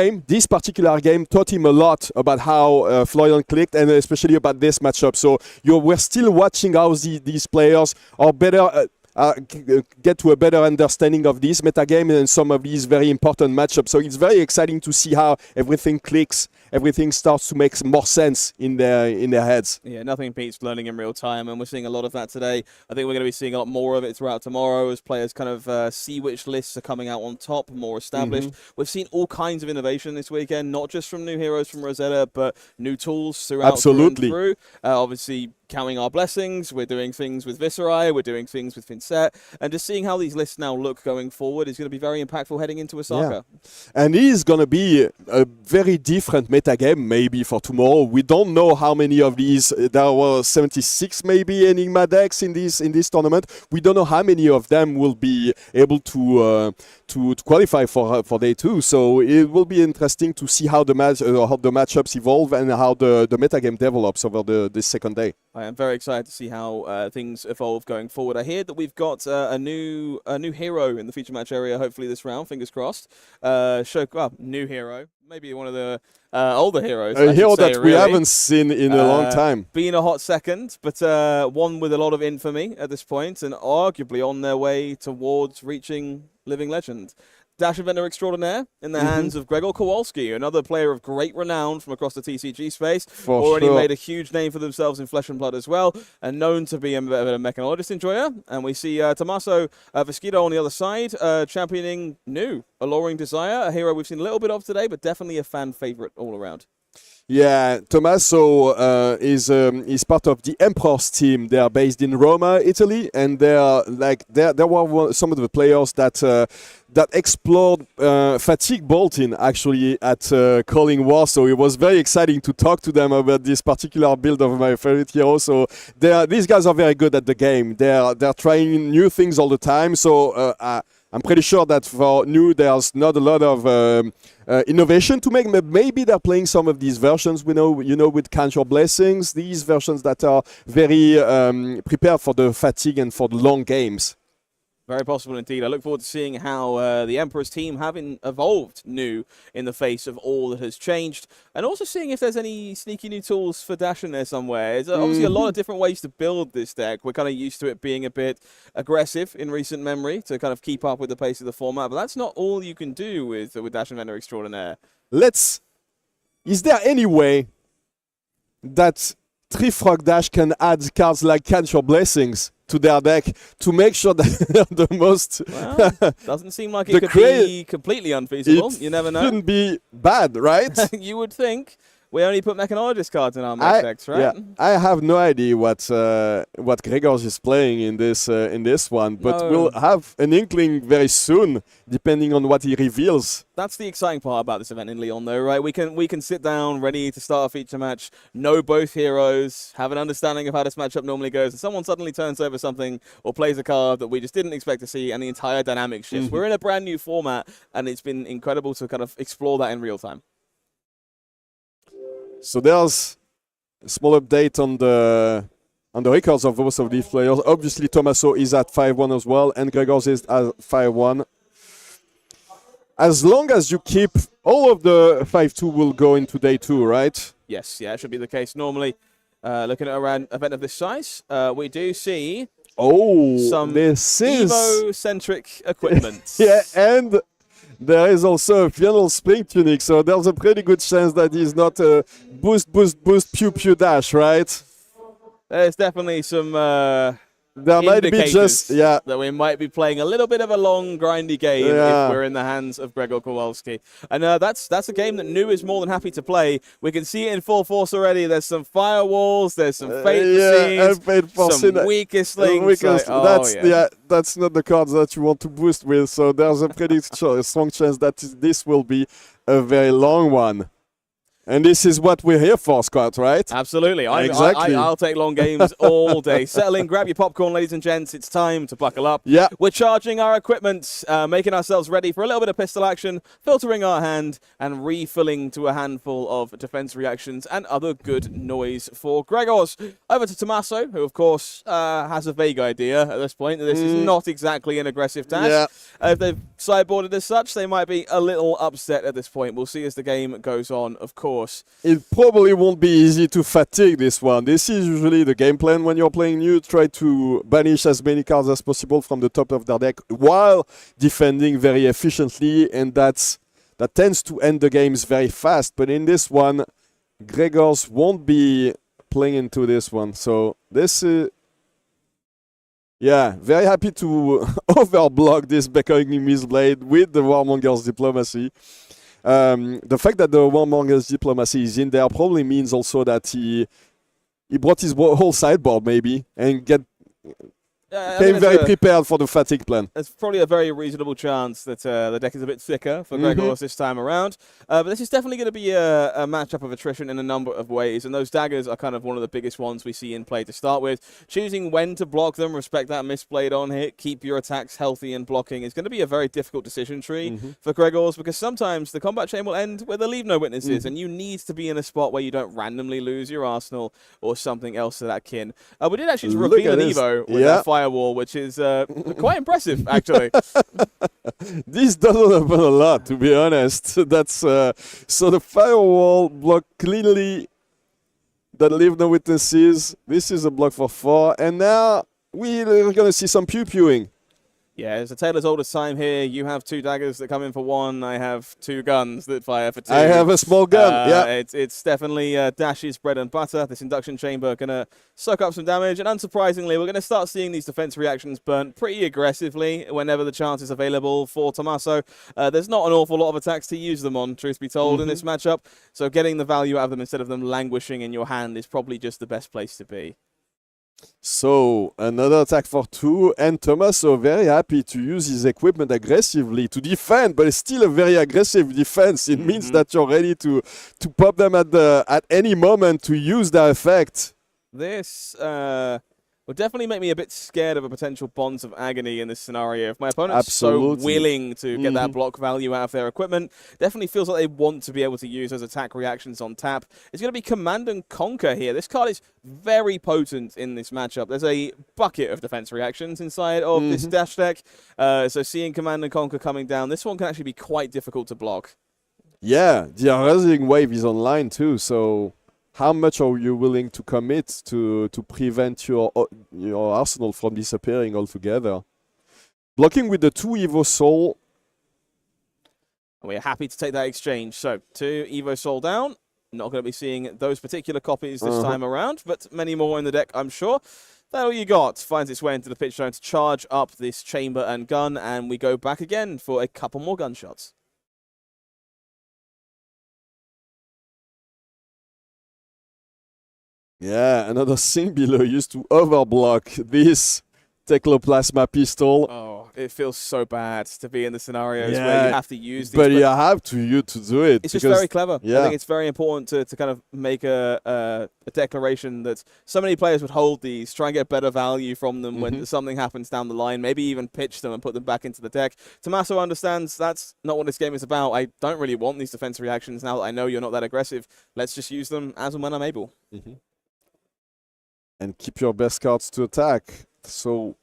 particular game taught him a lot about how Florian clicked, and especially about this matchup. So we're still watching how these players are better. Get to a better understanding of this metagame and some of these very important matchups. So it's very exciting to see how everything clicks, everything starts to make more sense in their heads. Yeah, nothing beats learning in real time, and we're seeing a lot of that today. I think we're going to be seeing a lot more of it throughout tomorrow as players kind of see which lists are coming out on top, more established. We've seen all kinds of innovation this weekend, not just from new heroes from Rosetta, but new tools throughout. Absolutely. Through. Obviously, counting our blessings, we're doing things with Viscerai, we're doing things with Finset, and just seeing how these lists now look going forward is going to be very impactful heading into Osaka. Yeah. And it is going to be a very different metagame maybe for tomorrow. We don't know how many of these, there were 76 maybe Enigma decks in this tournament. We don't know how many of them will be able to qualify for day 2. So it will be interesting to see how the matchups evolve and how the metagame develops over the second day. I am very excited to see how things evolve going forward. I hear that we've got a new hero in the feature match area, hopefully this round, fingers crossed. New hero, maybe one of the older heroes. A hero that we haven't seen in a long time. Been a hot second, but one with a lot of infamy at this point, and arguably on their way towards reaching Living Legend. Dash Inventor Extraordinaire in the hands of Gregor Kowalski, another player of great renown from across the TCG space. Already made a huge name for themselves in Flesh and Blood as well, and known to be a bit of a mechanologist enjoyer. And we see Tommaso Viscido on the other side, championing new Alluring Desire, a hero we've seen a little bit of today, but definitely a fan favorite all around. Yeah, Tommaso is part of the Emperor's team. They are based in Roma, Italy, and there were some of the players that explored fatigue bolting actually at Calling War. So it was very exciting to talk to them about this particular build of my favorite hero. So these guys are very good at the game. They're trying new things all the time. So I'm pretty sure that for new, there's not a lot of innovation to make. Maybe they're playing some of these versions, with Count Your Blessings, these versions that are very prepared for the fatigue and for the long games. Very possible indeed. I look forward to seeing how the Emperor's team have evolved new in the face of all that has changed, and also seeing if there's any sneaky new tools for Dash in there somewhere. There's obviously a lot of different ways to build this deck. We're kind of used to it being a bit aggressive in recent memory to kind of keep up with the pace of the format, but that's not all you can do with Dash Inventor Extraordinaire. Is there any way that Trifrog Dash can add cards like Count Your Blessings to their deck to make sure that they're the most... Well, doesn't seem like it could be completely unfeasible. You never know. It shouldn't be bad, right? You would think. We only put mechanologist cards in our match decks, right? Yeah, I have no idea what Gregor is playing in this one, but we'll have an inkling very soon, depending on what he reveals. That's the exciting part about this event in Lyon, though, right? We can sit down, ready to start a feature match, know both heroes, have an understanding of how this matchup normally goes, and someone suddenly turns over something or plays a card that we just didn't expect to see, and the entire dynamic shifts. We're in a brand new format, and it's been incredible to kind of explore that in real time. So there's a small update on the records of most of these players. Obviously, Tommaso is at 5-1 as well, and Gregor is at 5-1. As long as you keep all of the 5-2 will go into day 2, right? Yes, yeah, it should be the case. Normally, looking at an event of this size, we do see some Evo-centric equipment. Yeah, and there is also a Funeral Spring Tunic, so there's a pretty good chance that he's not a boost, pew, dash, right? There's definitely some there might be just that we might be playing a little bit of a long, grindy game if we're in the hands of Grzegorz Kowalski. And that's a game that New is more than happy to play. We can see it in full force already. There's some firewalls, there's some fate some weakest links. That's not the cards that you want to boost with. So there's a pretty strong chance that this will be a very long one. And this is what we're here for, Scott, right? Absolutely. Exactly. I'll take long games all day. Settle in, grab your popcorn, ladies and gents. It's time to buckle up. Yeah. We're charging our equipment, making ourselves ready for a little bit of pistol action, filtering our hand, and refilling to a handful of defense reactions and other good noise for Grzeforz. Over to Tommaso, who, of course, has a vague idea at this point that this is not exactly an aggressive task. Yeah. If they've sideboarded as such, they might be a little upset at this point. We'll see as the game goes on, of course. It probably won't be easy to fatigue this one. This is usually the game plan when you're playing New. Try to banish as many cards as possible from the top of their deck while defending very efficiently, and that tends to end the games very fast. But in this one, Grzeforz won't be playing into this one. So this is... very happy to overblock this Beckoning Mistblade with the Warmonger's Diplomacy. The fact that the Warmonger's Diplomacy is in there probably means also that he brought his whole sideboard maybe and came very prepared for the fatigue plan. There's probably a very reasonable chance that the deck is a bit thicker for Grzeforz this time around. But this is definitely going to be a matchup of attrition in a number of ways. And those daggers are kind of one of the biggest ones we see in play to start with. Choosing when to block them, respect that Mistblade on hit, keep your attacks healthy and blocking is going to be a very difficult decision tree for Grzeforz, because sometimes the combat chain will end where there leave no witnesses, and you need to be in a spot where you don't randomly lose your arsenal or something else to that kin. We did actually reveal an Evo with that firewall, which is quite impressive, actually. This doesn't happen a lot, to be honest. That's so the firewall block cleanly that leave no witnesses. This is a block for 4, and now we're going to see some pew-pewing. Yeah, it's a tale as old as time here. You have 2 daggers that come in for 1. I have 2 guns that fire for 2. I have a small gun, It's definitely Dash's bread and butter. This induction chamber going to soak up some damage. And unsurprisingly, we're going to start seeing these defense reactions burnt pretty aggressively whenever the chance is available for Tommaso. There's not an awful lot of attacks to use them on, truth be told, in this matchup. So getting the value out of them instead of them languishing in your hand is probably just the best place to be. So, another attack for 2, and Tommaso very happy to use his equipment aggressively to defend, but it's still a very aggressive defense. It means that you're ready to pop them at any moment to use their effect. This would definitely make me a bit scared of a potential Bonds of Agony in this scenario. If my opponent's so willing to get that block value out of their equipment, definitely feels like they want to be able to use those attack reactions on tap. It's going to be Command and Conquer here. This card is very potent in this matchup. There's a bucket of defense reactions inside of this Dash deck. So seeing Command and Conquer coming down, this one can actually be quite difficult to block. Yeah, the Arising Wave is online too, so... How much are you willing to commit to prevent your arsenal from disappearing altogether? Blocking with the 2 Evo Soul. We're happy to take that exchange. So 2 Evo Soul down. Not going to be seeing those particular copies this time around, but many more in the deck, I'm sure. That all you got finds its way into the pitch zone to charge up this chamber and gun, and we go back again for a couple more gunshots. Yeah, another thing below used to overblock this Tecloplasma pistol. Oh, it feels so bad to be in the scenarios where you have to use these. But you have to do it. It's just very clever. I think it's very important to kind of make a declaration that so many players would hold these, try and get better value from them when something happens down the line, maybe even pitch them and put them back into the deck. Tommaso understands that's not what this game is about. I don't really want these defense reactions now that I know you're not that aggressive. Let's just use them as and when I'm able. And keep your best cards to attack. So,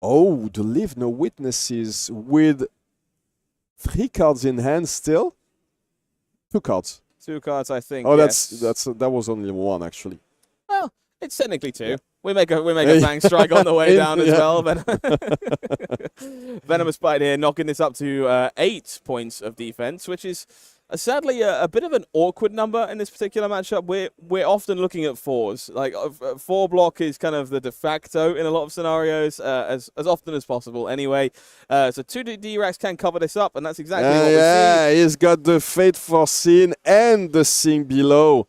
the Leave No Witnesses with 3 cards in hand still? 2 cards. 2 cards, I think. Oh, yes. that was only 1 actually. Well, it's technically 2. We make a Fang strike on the way down as well. Venomous Bite here, knocking this up to 8 points of defense, which is Sadly, a bit of an awkward number in this particular matchup. We're often looking at 4s. Like 4 block is kind of the de facto in a lot of scenarios, as often as possible. Anyway, so 2 D-Racks can cover this up, and that's exactly what we see. Yeah, he's got the Fate Foreseen and the Sink below.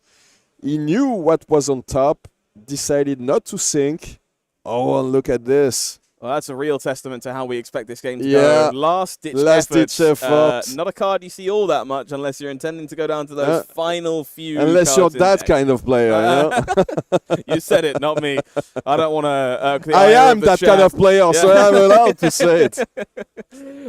He knew what was on top, decided not to sink. Oh, and look at this. Well, that's a real testament to how we expect this game to go. Last-ditch effort. Not a card you see all that much unless you're intending to go down to those final few Unless you're that kind of player. You said it, not me. I don't want to... I am that kind of player, so I'm allowed to say it.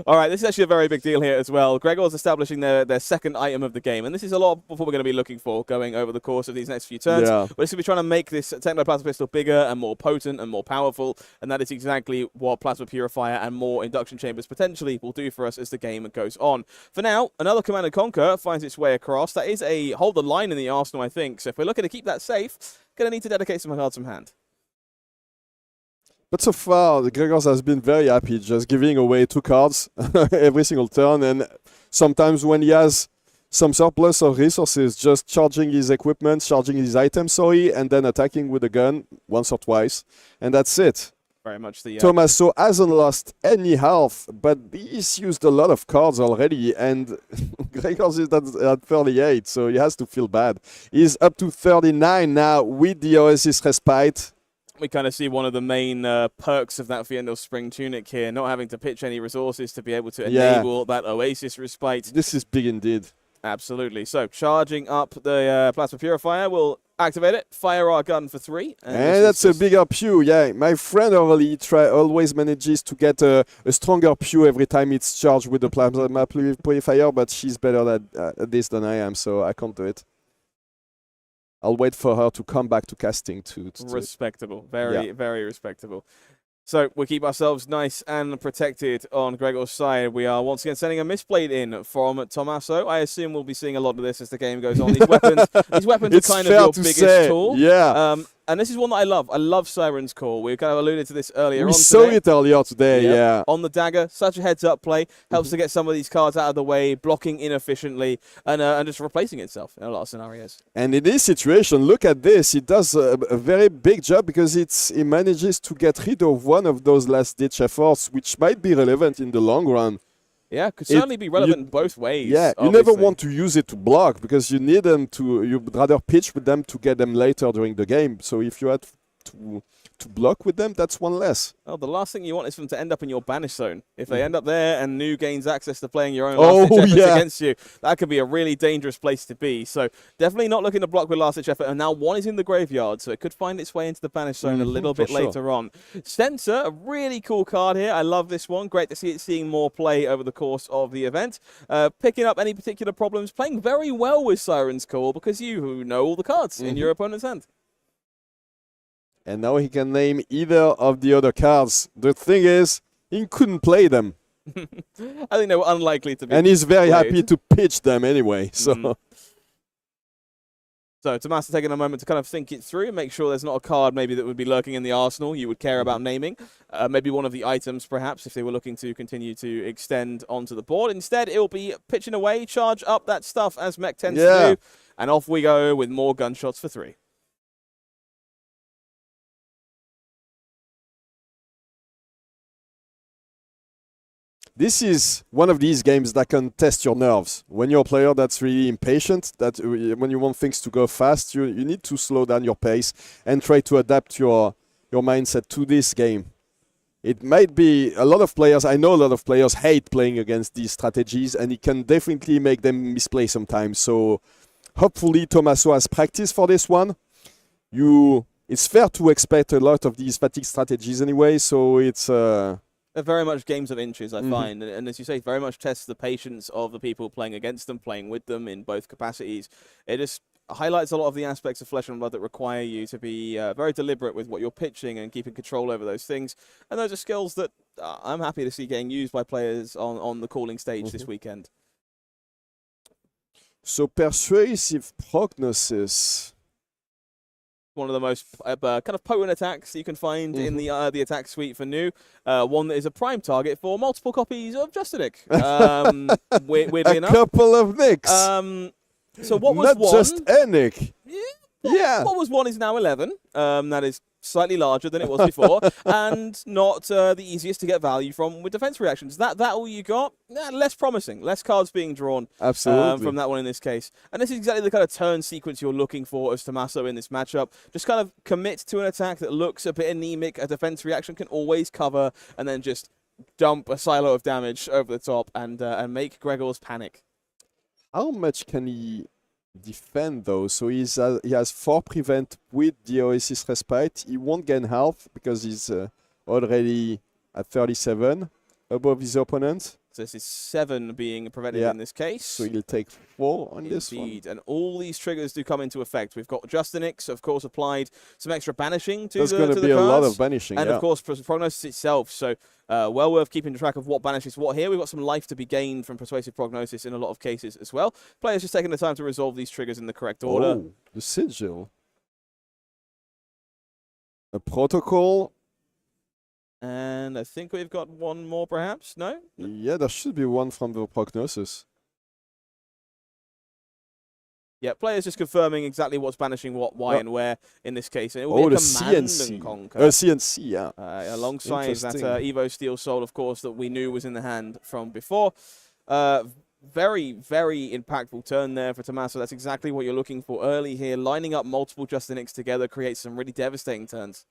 All right, this is actually a very big deal here as well. Grzeforz establishing their second item of the game, and this is a lot of what we're going to be looking for going over the course of these next few turns. We're just going to be trying to make this Technoplasma Pistol bigger and more potent and more powerful, and that is exactly what Plasma Purifier and more induction chambers potentially will do for us as the game goes on. For now, another Command & Conquer finds its way across. That is a hold the line in the arsenal, I think. So if we're looking to keep that safe, going to need to dedicate some cards from hand. But so far, Grzeforz has been very happy, just giving away 2 cards every single turn. And sometimes when he has some surplus of resources, just charging his equipment, charging his items, and then attacking with a gun once or twice. And that's it. Very much the Tommaso hasn't lost any health, but he's used a lot of cards already, and Grzeforz is at 38, so he has to feel bad. He's up to 39 now with the Oasis Respite. We kind of see one of the main perks of that Fiendel Spring Tunic here, not having to pitch any resources to be able to enable that Oasis Respite. This is big indeed. Absolutely. So, charging up the Plasma Purifier, we'll activate it, fire our gun for 3. And that's a bigger pew, My friend always manages to get a stronger pew every time it's charged with the Plasma Purifier, but she's better at this than I am, so I can't do it. I'll wait for her to come back to casting to respectable. Very, very respectable. So we keep ourselves nice and protected on Grzeforz's side. We are once again sending a misplate in from Tommaso. I assume we'll be seeing a lot of this as the game goes on. These weapons are kind of your biggest tool. Yeah. And this is one that I love. I love Siren's Call. We kind of alluded to this earlier on. We saw it earlier today, yeah. On the dagger, such a heads-up play. Helps to get some of these cards out of the way, blocking inefficiently, and just replacing itself in a lot of scenarios. And in this situation, look at this. It does a very big job because it manages to get rid of one of those last-ditch efforts, which might be relevant in the long run. Yeah, could certainly be relevant both ways. Yeah, you never want to use it to block because you need them to. You'd rather pitch with them to get them later during the game. So if you had to block with them, that's one less. Oh, the last thing you want is them to end up in your banish zone. If they end up there and Nu gains access to playing your own last-ditch efforts against you, that could be a really dangerous place to be. So definitely not looking to block with last-ditch effort. And now one is in the graveyard, so it could find its way into the banish zone a little bit later on. Censor, a really cool card here. I love this one. Great to see it seeing more play over the course of the event. Picking up any particular problems, playing very well with Siren's Call because you know all the cards in your opponent's hand. And now he can name either of the other cards. The thing is, he couldn't play them. I think they were unlikely to be And he's very played. happy to pitch them anyway. So, So Tommaso taking a moment to kind of think it through, make sure there's not a card maybe that would be lurking in the arsenal you would care about naming. Maybe one of the items, perhaps, if they were looking to continue to extend onto the board. Instead, it'll be pitching away, charge up that stuff as Mech tends to do. And off we go with more gunshots for 3. this is one of these games that can test your nerves. When you're a player that's really impatient, that when you want things to go fast, you need to slow down your pace and try to adapt your mindset to this game. It might be a lot of players, I know a lot of players hate playing against these strategies, and it can definitely make them misplay sometimes. So hopefully Tommaso has practice for this one. It's fair to expect a lot of these fatigue strategies anyway, so it's... They're very much games of inches, I find. And as you say, very much tests the patience of the people playing against them, playing with them in both capacities. It just highlights a lot of the aspects of Flesh and Blood that require you to be very deliberate with what you're pitching and keeping control over those things. And those are skills that I'm happy to see getting used by players on the calling stage this weekend. So Persuasive Prognosis. one of the most kind of potent attacks you can find in the attack suite for new. One that is a prime target for multiple copies of Justinic. Weirdly enough. A couple of Nicks. So what was Not one? just a Nick. Yeah. What was 1 is now 11. That is slightly larger than it was before, and not the easiest to get value from with defense reactions. That all you got? Less promising. Less cards being drawn. Absolutely. From that one in this case. And this is exactly the kind of turn sequence you're looking for as Tommaso in this matchup. Just kind of commit to an attack that looks a bit anemic. A defense reaction can always cover, and then just dump a silo of damage over the top and make Grzeforz panic. How much can he defend though? So he has 4 prevent with the Oasis Respite. He won't gain health because he's already at 37 above his opponent. So this is 7 being prevented in this case. So he'll take 4 on this one. Indeed, and all these triggers do come into effect. We've got Justinic, of course, applied some extra banishing to There's the going to be a lot of banishing, and of course Prognosis itself. So well worth keeping track of what banishes what here. We've got some life to be gained from Persuasive Prognosis in a lot of cases as well. Players just taking the time to resolve these triggers in the correct order. Oh, the Sigil. A Protocol. And I think we've got one more, perhaps? No? Yeah, there should be one from the Prognosis. Yeah, players just confirming exactly what's banishing what, why, and where in this case. And it will Oh, be the a command CNC. and conquer. CNC, yeah. Alongside that Evo Steel Soul, of course, that we knew was in the hand from before. Very, very impactful turn there for Tommaso. That's exactly what you're looking for early here. Lining up multiple Justinics together creates some really devastating turns.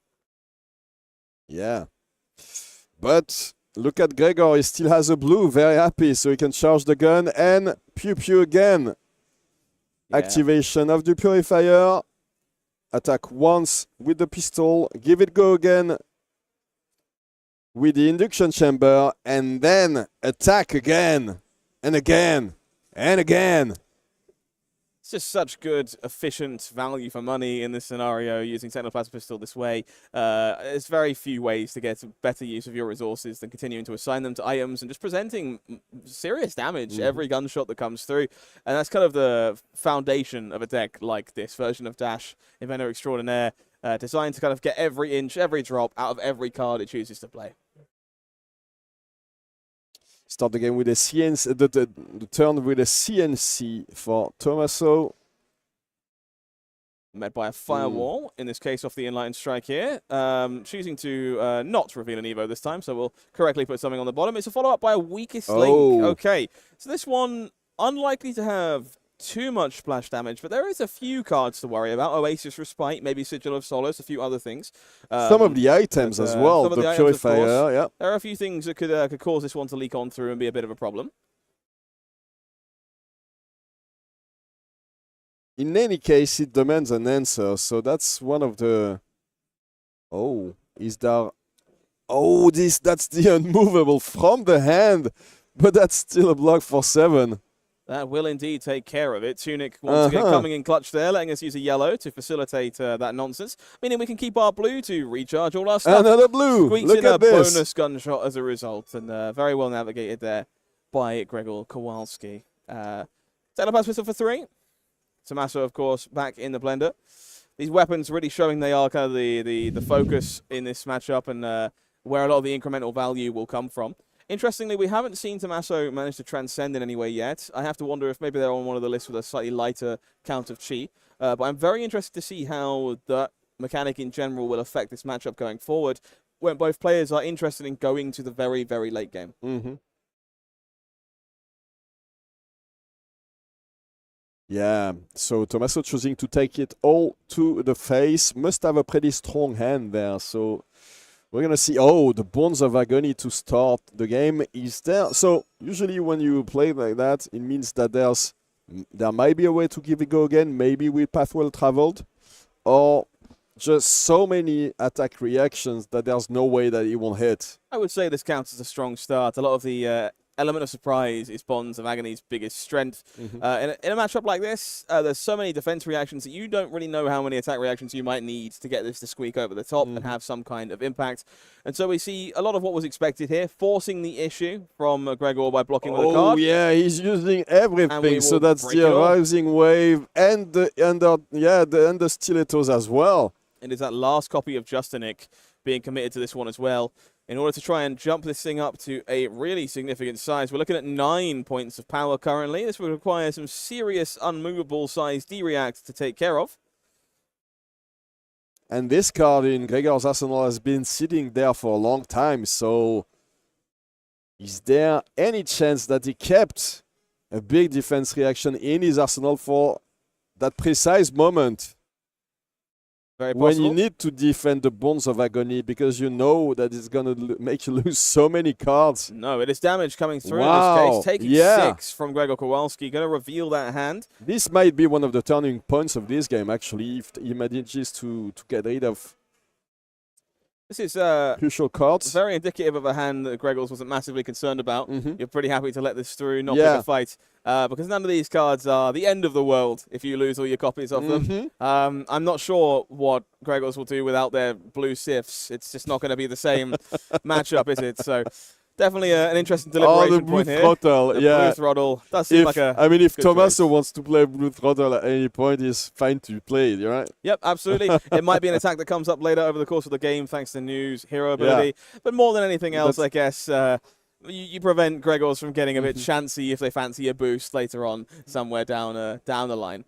Yeah. But look at Gregor. He still has a blue. Very happy. So he can charge the gun and pew-pew again. Yeah. Activation of the Purifier. Attack once with the pistol. Give it go again with the induction chamber. And then attack again. And again. And again. It's just such good, efficient value for money in this scenario, using Technoplasma Pistol this way. There's very few ways to get better use of your resources than continuing to assign them to items and just presenting serious damage every gunshot that comes through. And that's kind of the foundation of a deck like this version of Dash, Inventor Extraordinaire, designed to kind of get every inch, every drop out of every card it chooses to play. Start the game with a CNC, the turn with a CNC for Tommaso. Met by a firewall, in this case off the Enlightened Strike here. Choosing to not reveal an Evo this time, so we'll correctly put something on the bottom. It's a follow-up by a Weakest Link. Okay, so this one, unlikely to have too much splash damage, but there is a few cards to worry about. Oasis Respite, maybe Sigil of Solace, a few other things. Some of the items as well, the Purifier, yeah. There are a few things that could cause this one to leak on through and be a bit of a problem. In any case, it demands an answer, so that's one of the... Oh, is there... Oh, that's the unmovable from the hand, but that's still a block for 7. That will indeed take care of it. Tunic once again coming in clutch there, letting us use a yellow to facilitate that nonsense. Meaning we can keep our blue to recharge all our stuff. Another blue! Squeaks Look in at a this! bonus gunshot as a result. And very well navigated there by Gregor Kowalski. Technoplasma Pistol for 3. Tommaso, of course, back in the blender. These weapons really showing they are kind of the focus in this matchup and where a lot of the incremental value will come from. Interestingly, we haven't seen Tommaso manage to transcend in any way yet. I have to wonder if maybe they're on one of the lists with a slightly lighter count of chi. But I'm very interested to see how that mechanic in general will affect this matchup going forward when both players are interested in going to the very, very late game. Yeah, so Tommaso choosing to take it all to the face. Must have a pretty strong hand there, so... We're going to see, the Bones of Agony to start the game is there. So usually when you play like that, it means that there might be a way to give it go again, maybe with Path Well Traveled, or just so many attack reactions that there's no way that it won't hit. I would say this counts as a strong start. A lot of the element of surprise is Bonds of Agony's biggest strength. In a matchup like this, there's so many defense reactions that you don't really know how many attack reactions you might need to get this to squeak over the top and have some kind of impact. And so we see a lot of what was expected here, forcing the issue from Gregor by blocking with a card. Oh yeah, he's using everything, so that's the Rising Wave and the Under Stilettos as well. It is that last copy of Justinik being committed to this one as well, in order to try and jump this thing up to a really significant size. We're looking at 9 points of power currently. This would require some serious unmovable size D-React to take care of. And this card in Gregor's arsenal has been sitting there for a long time, so is there any chance that he kept a big defense reaction in his arsenal for that precise moment? Very when possible. you need to defend the Bonds of Agony, because you know that it's going to make you lose so many cards. No, it is damage coming through Wow. in this case. Taking 6 from Gregor Kowalski. Going to reveal that hand. This might be one of the turning points of this game, actually, if he manages to get rid of This is crucial cards. very indicative of a hand that Gregors wasn't massively concerned about. You're pretty happy to let this through, not Yeah. pick a fight. Because none of these cards are the end of the world if you lose all your copies of them. I'm not sure what Gregors will do without their blue sifs. It's just not going to be the same matchup, is it? So definitely an interesting deliberation the blue point here. throttle, The yeah. blue throttle does seem like a if good Tommaso choice. wants to play blue throttle at any point, he's fine to play it, right? Yep, absolutely. It might be an attack that comes up later over the course of the game thanks to New's hero ability. But more than anything else, I guess, you prevent Gregors from getting a bit chancy if they fancy a boost later on somewhere down the line.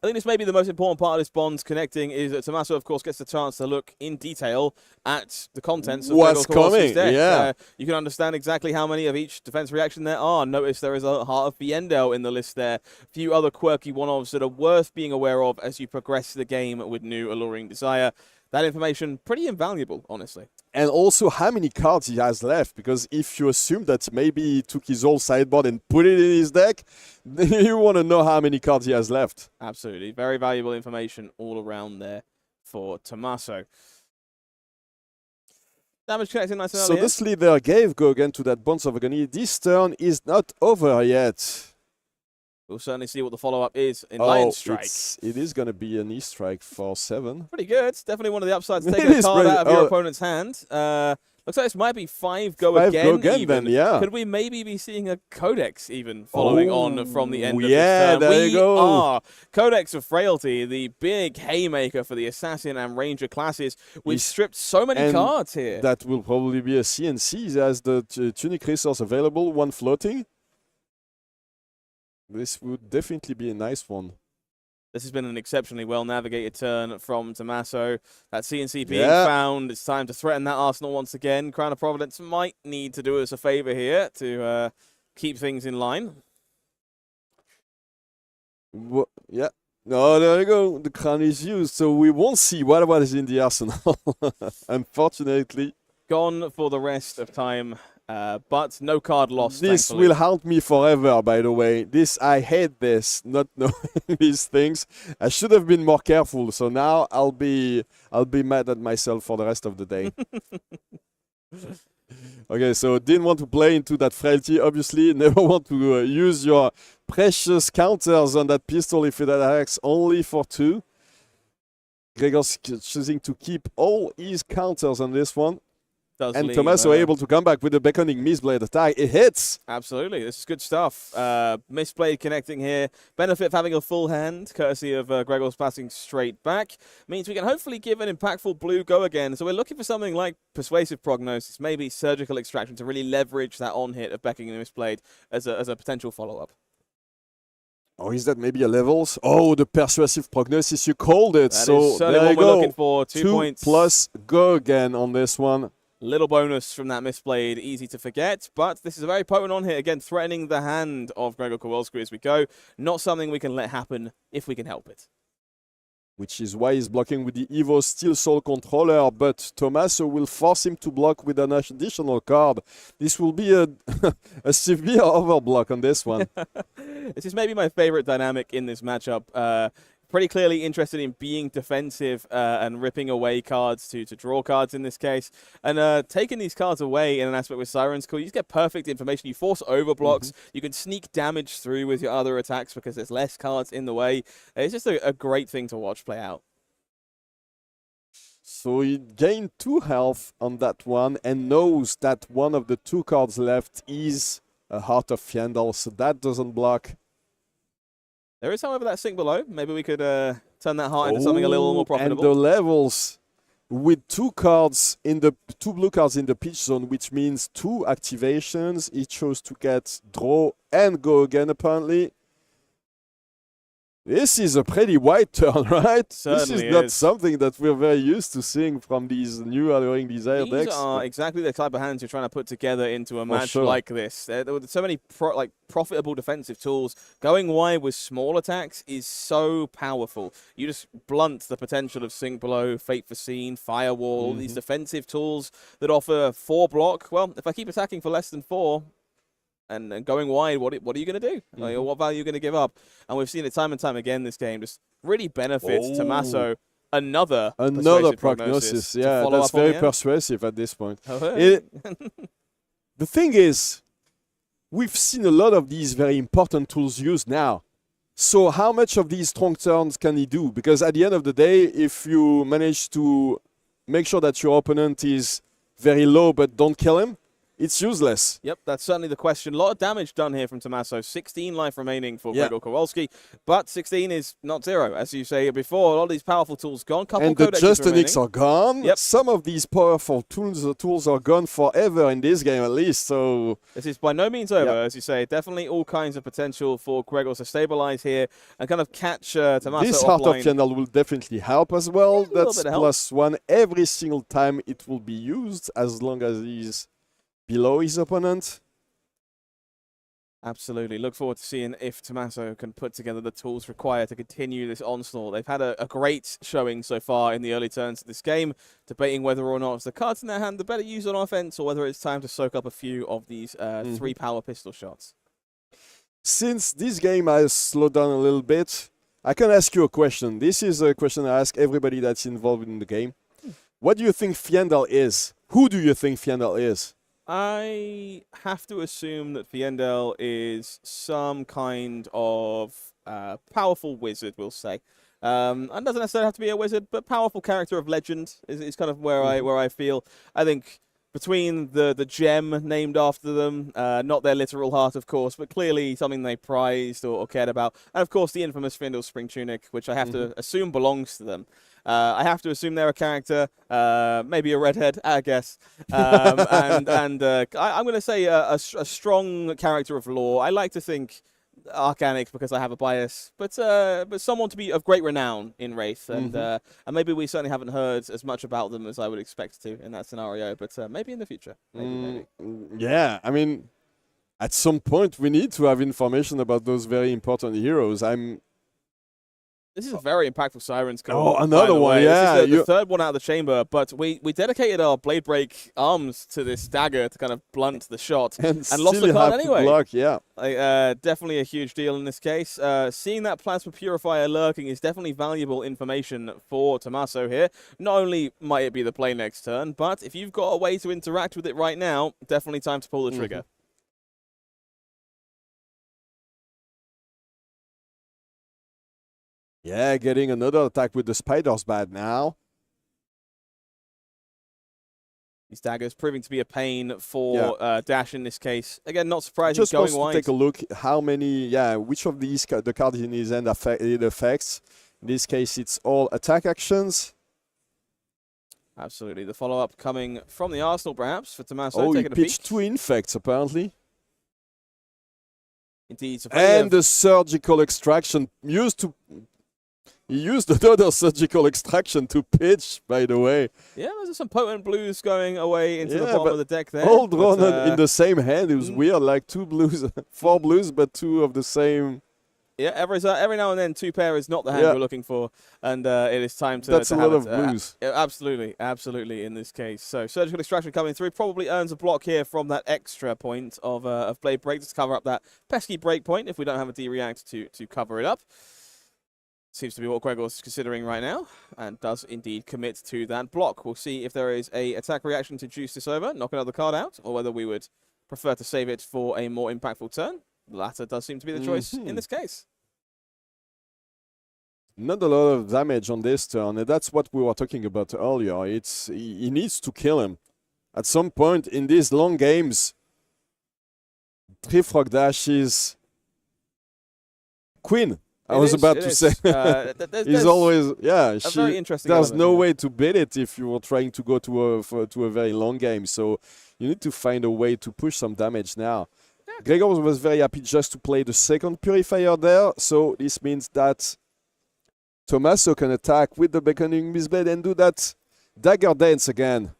I think this may be the most important part of this bond connecting is that Tommaso, of course, gets the chance to look in detail at the contents of What's Gregor Kowalski's coming, deck. yeah. You can understand exactly how many of each defense reaction there are. Notice there is a Heart of Biendel in the list there. A few other quirky one-offs that are worth being aware of as you progress the game with New Alluring Desire. That information, pretty invaluable, honestly. And also how many cards he has left, because if you assume that maybe he took his whole sideboard and put it in his deck, then you want to know how many cards he has left. Absolutely. Very valuable information all around there for Tommaso. Damage connecting nice and So early. this leader gave go again to that Bonds of Agony. This turn is not over yet. We'll certainly see what the follow-up is in Lion Strike. It is going to be an E-Strike for 7. Pretty good. Definitely one of the upsides. It Taking a is card pretty- out of your opponent's hand. Looks like this might be 5 go 5 again. go again even. then, yeah. Could we maybe be seeing a Codex even following on from the end of yeah, this turn? there you go. We are. Codex of Frailty, the big haymaker for the Assassin and Ranger classes. We've stripped so many And cards here. That will probably be a CNC as the Tunic resource available, one floating. This would definitely be a nice one. This has been an exceptionally well-navigated turn from Tommaso. That CNC being found. It's time to threaten that arsenal once again. Crown of Providence might need to do us a favor here to keep things in line. Yeah. No, there you go. The crown is used, so we won't see what is in the arsenal. Unfortunately. Gone for the rest of time. But no card lost. This thankfully. will haunt me forever, by the way. I hate this, not knowing these things. I should have been more careful, so now I'll be mad at myself for the rest of the day. Okay, so didn't want to play into that frailty, obviously. Never want to use your precious counters on that pistol if it attacks only for 2. Gregor's choosing to keep all his counters on this one. And Tommaso able to come back with the beckoning Mistblade attack. It hits. Absolutely. This is good stuff. Mistblade connecting here. Benefit of having a full hand, courtesy of Gregor's passing straight back. Means we can hopefully give an impactful blue go again. So we're looking for something like Persuasive Prognosis, maybe Surgical Extraction to really leverage that on-hit of beckoning Mistblade as a potential follow-up. Oh, is that maybe a levels? Oh, the Persuasive Prognosis, you called it. That so is certainly there you what we're go. looking for. 2 points. Plus go again on this one. Little bonus from that Mistblade, easy to forget, but this is a very potent on hit, again, threatening the hand of Gregor Kowalski as we go. Not something we can let happen if we can help it. Which is why he's blocking with the Evo Steel Soul Controller, but Tommaso will force him to block with an additional card. This will be a severe overblock on this one. This is maybe my favorite dynamic in this matchup. Pretty clearly interested in being defensive and ripping away cards to draw cards in this case. And taking these cards away in an aspect with Siren's Call, you just get perfect information. You force overblocks. You can sneak damage through with your other attacks because there's less cards in the way. It's just a great thing to watch play out. So he gained 2 health on that one and knows that one of the 2 cards left is a Heart of Fiendal, so that doesn't block. There is, however, that sink below. Maybe we could turn that heart into something a little more profitable. And the levels with two blue cards in the pitch zone, which means 2 activations. He chose to get draw and go again, apparently. This is a pretty wide turn, right? Certainly this is not something that we're very used to seeing from these new Alluring Desire decks. These are exactly the type of hands you're trying to put together into a match like this. There were so many profitable defensive tools. Going wide with small attacks is so powerful. You just blunt the potential of Sink Below, Fate Foreseen, Firewall, all these defensive tools that offer 4 block. Well, if I keep attacking for less than 4, and going wide, what are you going to do? Like, what value are you going to give up? And we've seen it time and time again. This game just really benefits Tommaso. Another prognosis. Yeah, that's very persuasive at this point. The thing is, we've seen a lot of these very important tools used now. So how much of these strong turns can he do? Because at the end of the day, if you manage to make sure that your opponent is very low but don't kill him, it's useless. Yep, that's certainly the question. A lot of damage done here from Tommaso. 16 life remaining for Gregor Kowalski, but 16 is not 0. As you say before, a lot of these powerful tools gone. And the Justinics are gone. Yep. Some of these powerful tools are gone forever in this game, at least. So this is by no means over, as you say. Definitely all kinds of potential for Gregor to stabilize here and kind of catch Tommaso this offline. Heart of Yandel will definitely help as well. That's +1 every single time it will be used, as long as he's below his opponent. Absolutely. Look forward to seeing if Tommaso can put together the tools required to continue this onslaught. They've had a great showing so far in the early turns of this game, debating whether or not it's the cards in their hand the better used on offense or whether it's time to soak up a few of these 3 power pistol shots. Since this game has slowed down a little bit, I can ask you a question. This is a question I ask everybody that's involved in the game. What do you think Fiendal is? Who do you think Fiendal is? I have to assume that Fiendal is some kind of powerful wizard, we'll say. And doesn't necessarily have to be a wizard, but powerful character of legend is kind of where I feel. I think between the gem named after them, not their literal heart, of course, but clearly something they prized or cared about. And, of course, the infamous Fiendal Spring Tunic, which I have to assume belongs to them. I have to assume they're a character, maybe a redhead, I guess. I'm going to say a strong character of lore. I like to think Arcanic because I have a bias, but someone to be of great renown in Wraith, and maybe we certainly haven't heard as much about them as I would expect to in that scenario, but maybe in the future. Maybe. Yeah, I mean, at some point we need to have information about those very important heroes. This is a very impactful Sirens card. Oh, another one, yeah. This is the third one out of the chamber, but we dedicated our Blade Break arms to this dagger to kind of blunt the shot and lost the card anyway. Block, yeah. Definitely a huge deal in this case. Seeing that Plasma Purifier lurking is definitely valuable information for Tommaso here. Not only might it be the play next turn, but if you've got a way to interact with it right now, definitely time to pull the trigger. Yeah, getting another attack with the Spider's bad now. These daggers proving to be a pain for Dash in this case. Again, not surprising. Just going wants to take a look how many, which of these the cards in his hand it affects. In this case, it's all attack actions. Absolutely. The follow-up coming from the Arsenal, perhaps, for Tommaso. Oh, he pitched 2 infects, apparently. Indeed. And the surgical extraction He used another surgical extraction to pitch, by the way. Yeah, there's some potent blues going away into the bottom of the deck there. All drawn in the same hand. It was weird, like 2 blues, 4 blues, but 2 of the same. Yeah, every now and then 2 pair is not the hand we're looking for, and it is time to. That's to a have lot of blues. Absolutely in this case. So surgical extraction coming through probably earns a block here from that extra point of Blade Break to cover up that pesky break point if we don't have a D-React to cover it up. Seems to be what Gregor's considering right now, and does indeed commit to that block. We'll see if there is a attack reaction to juice this over, knock another card out, or whether we would prefer to save it for a more impactful turn. The latter does seem to be the choice in this case. Not a lot of damage on this turn, and that's what we were talking about earlier. He needs to kill him. At some point in these long games, Trifrog Dash is Queen. I was about to say. He's always, very interesting there's no element, way to beat it if you were trying to go to a very long game. So you need to find a way to push some damage now. Grzeforz was very happy just to play the second Purifier there. So this means that Tommaso can attack with the Beckoning Mistblade and do that dagger dance again.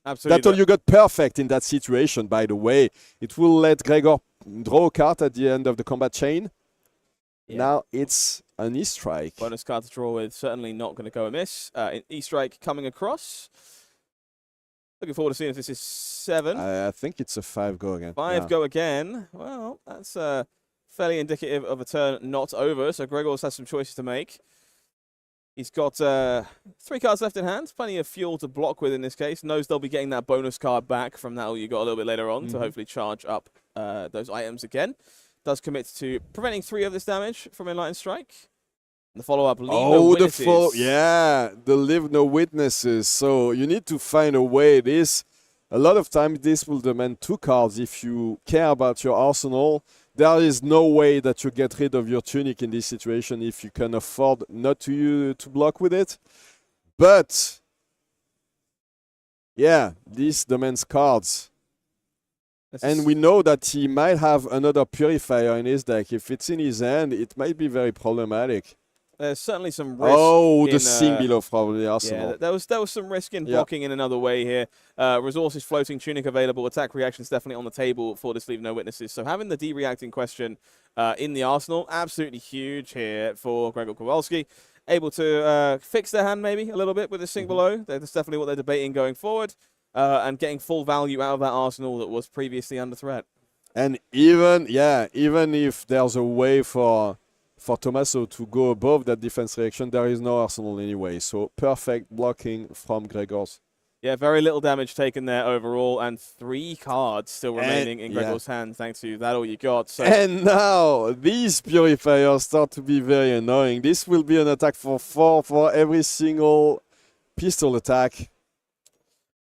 Absolutely. That's all you got perfect in that situation, by the way. It will let Grzeforz draw a card at the end of the combat chain. Yeah. Now it's an E-Strike. Bonus card to draw with, certainly not going to go amiss. E-Strike coming across. Looking forward to seeing if this is 7. I think it's a 5 go again. 5 go again. Well, that's fairly indicative of a turn not over, so Grzeforz has some choices to make. He's got 3 cards left in hand, plenty of fuel to block with in this case. Knows they'll be getting that bonus card back from that you got a little bit later on to hopefully charge up those items again. Does commit to preventing 3 of this damage from Enlightened Strike. And the follow-up, Leave No Witnesses. The Leave No Witnesses. So you need to find a way. A lot of times this will demand 2 cards if you care about your arsenal. There is no way that you get rid of your tunic in this situation if you can afford not to block with it. But yeah, this demands cards. And we know that he might have another Purifier in his deck. If it's in his hand, it might be very problematic. There's certainly some risk. The scene below probably Arsenal. Yeah, there was some risk in blocking in another way here. Resources floating, tunic available, attack reactions definitely on the table for this Leave No Witnesses. So having the D-reacting question in the arsenal, absolutely huge here for Grzeforz Kowalski. Able to fix their hand maybe a little bit with this sink below. That's definitely what they're debating going forward. And getting full value out of that arsenal that was previously under threat. And even if there's a way for Tommaso to go above that defense reaction, there is no arsenal anyway. So perfect blocking from Grzeforz. Yeah, very little damage taken there overall, and 3 cards still remaining in Grzeforz's hand, thanks to that all you got. So. And now these Purifiers start to be very annoying. This will be an attack for 4 for every single pistol attack.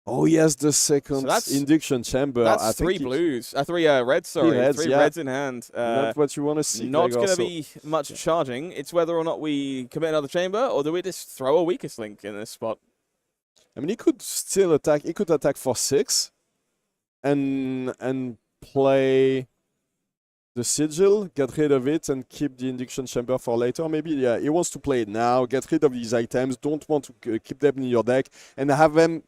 Oh, yes, the second induction chamber. That's 3 blues. 3 reds, sorry. 3 reds in hand. Not what you want to see. Not going to be much charging. It's whether or not we commit another chamber, or do we just throw a weakest link in this spot? I mean, he could still attack. He could attack for 6 and play the sigil, get rid of it, and keep the induction chamber for later. Maybe, yeah, he wants to play it now, get rid of these items, don't want to keep them in your deck, and have them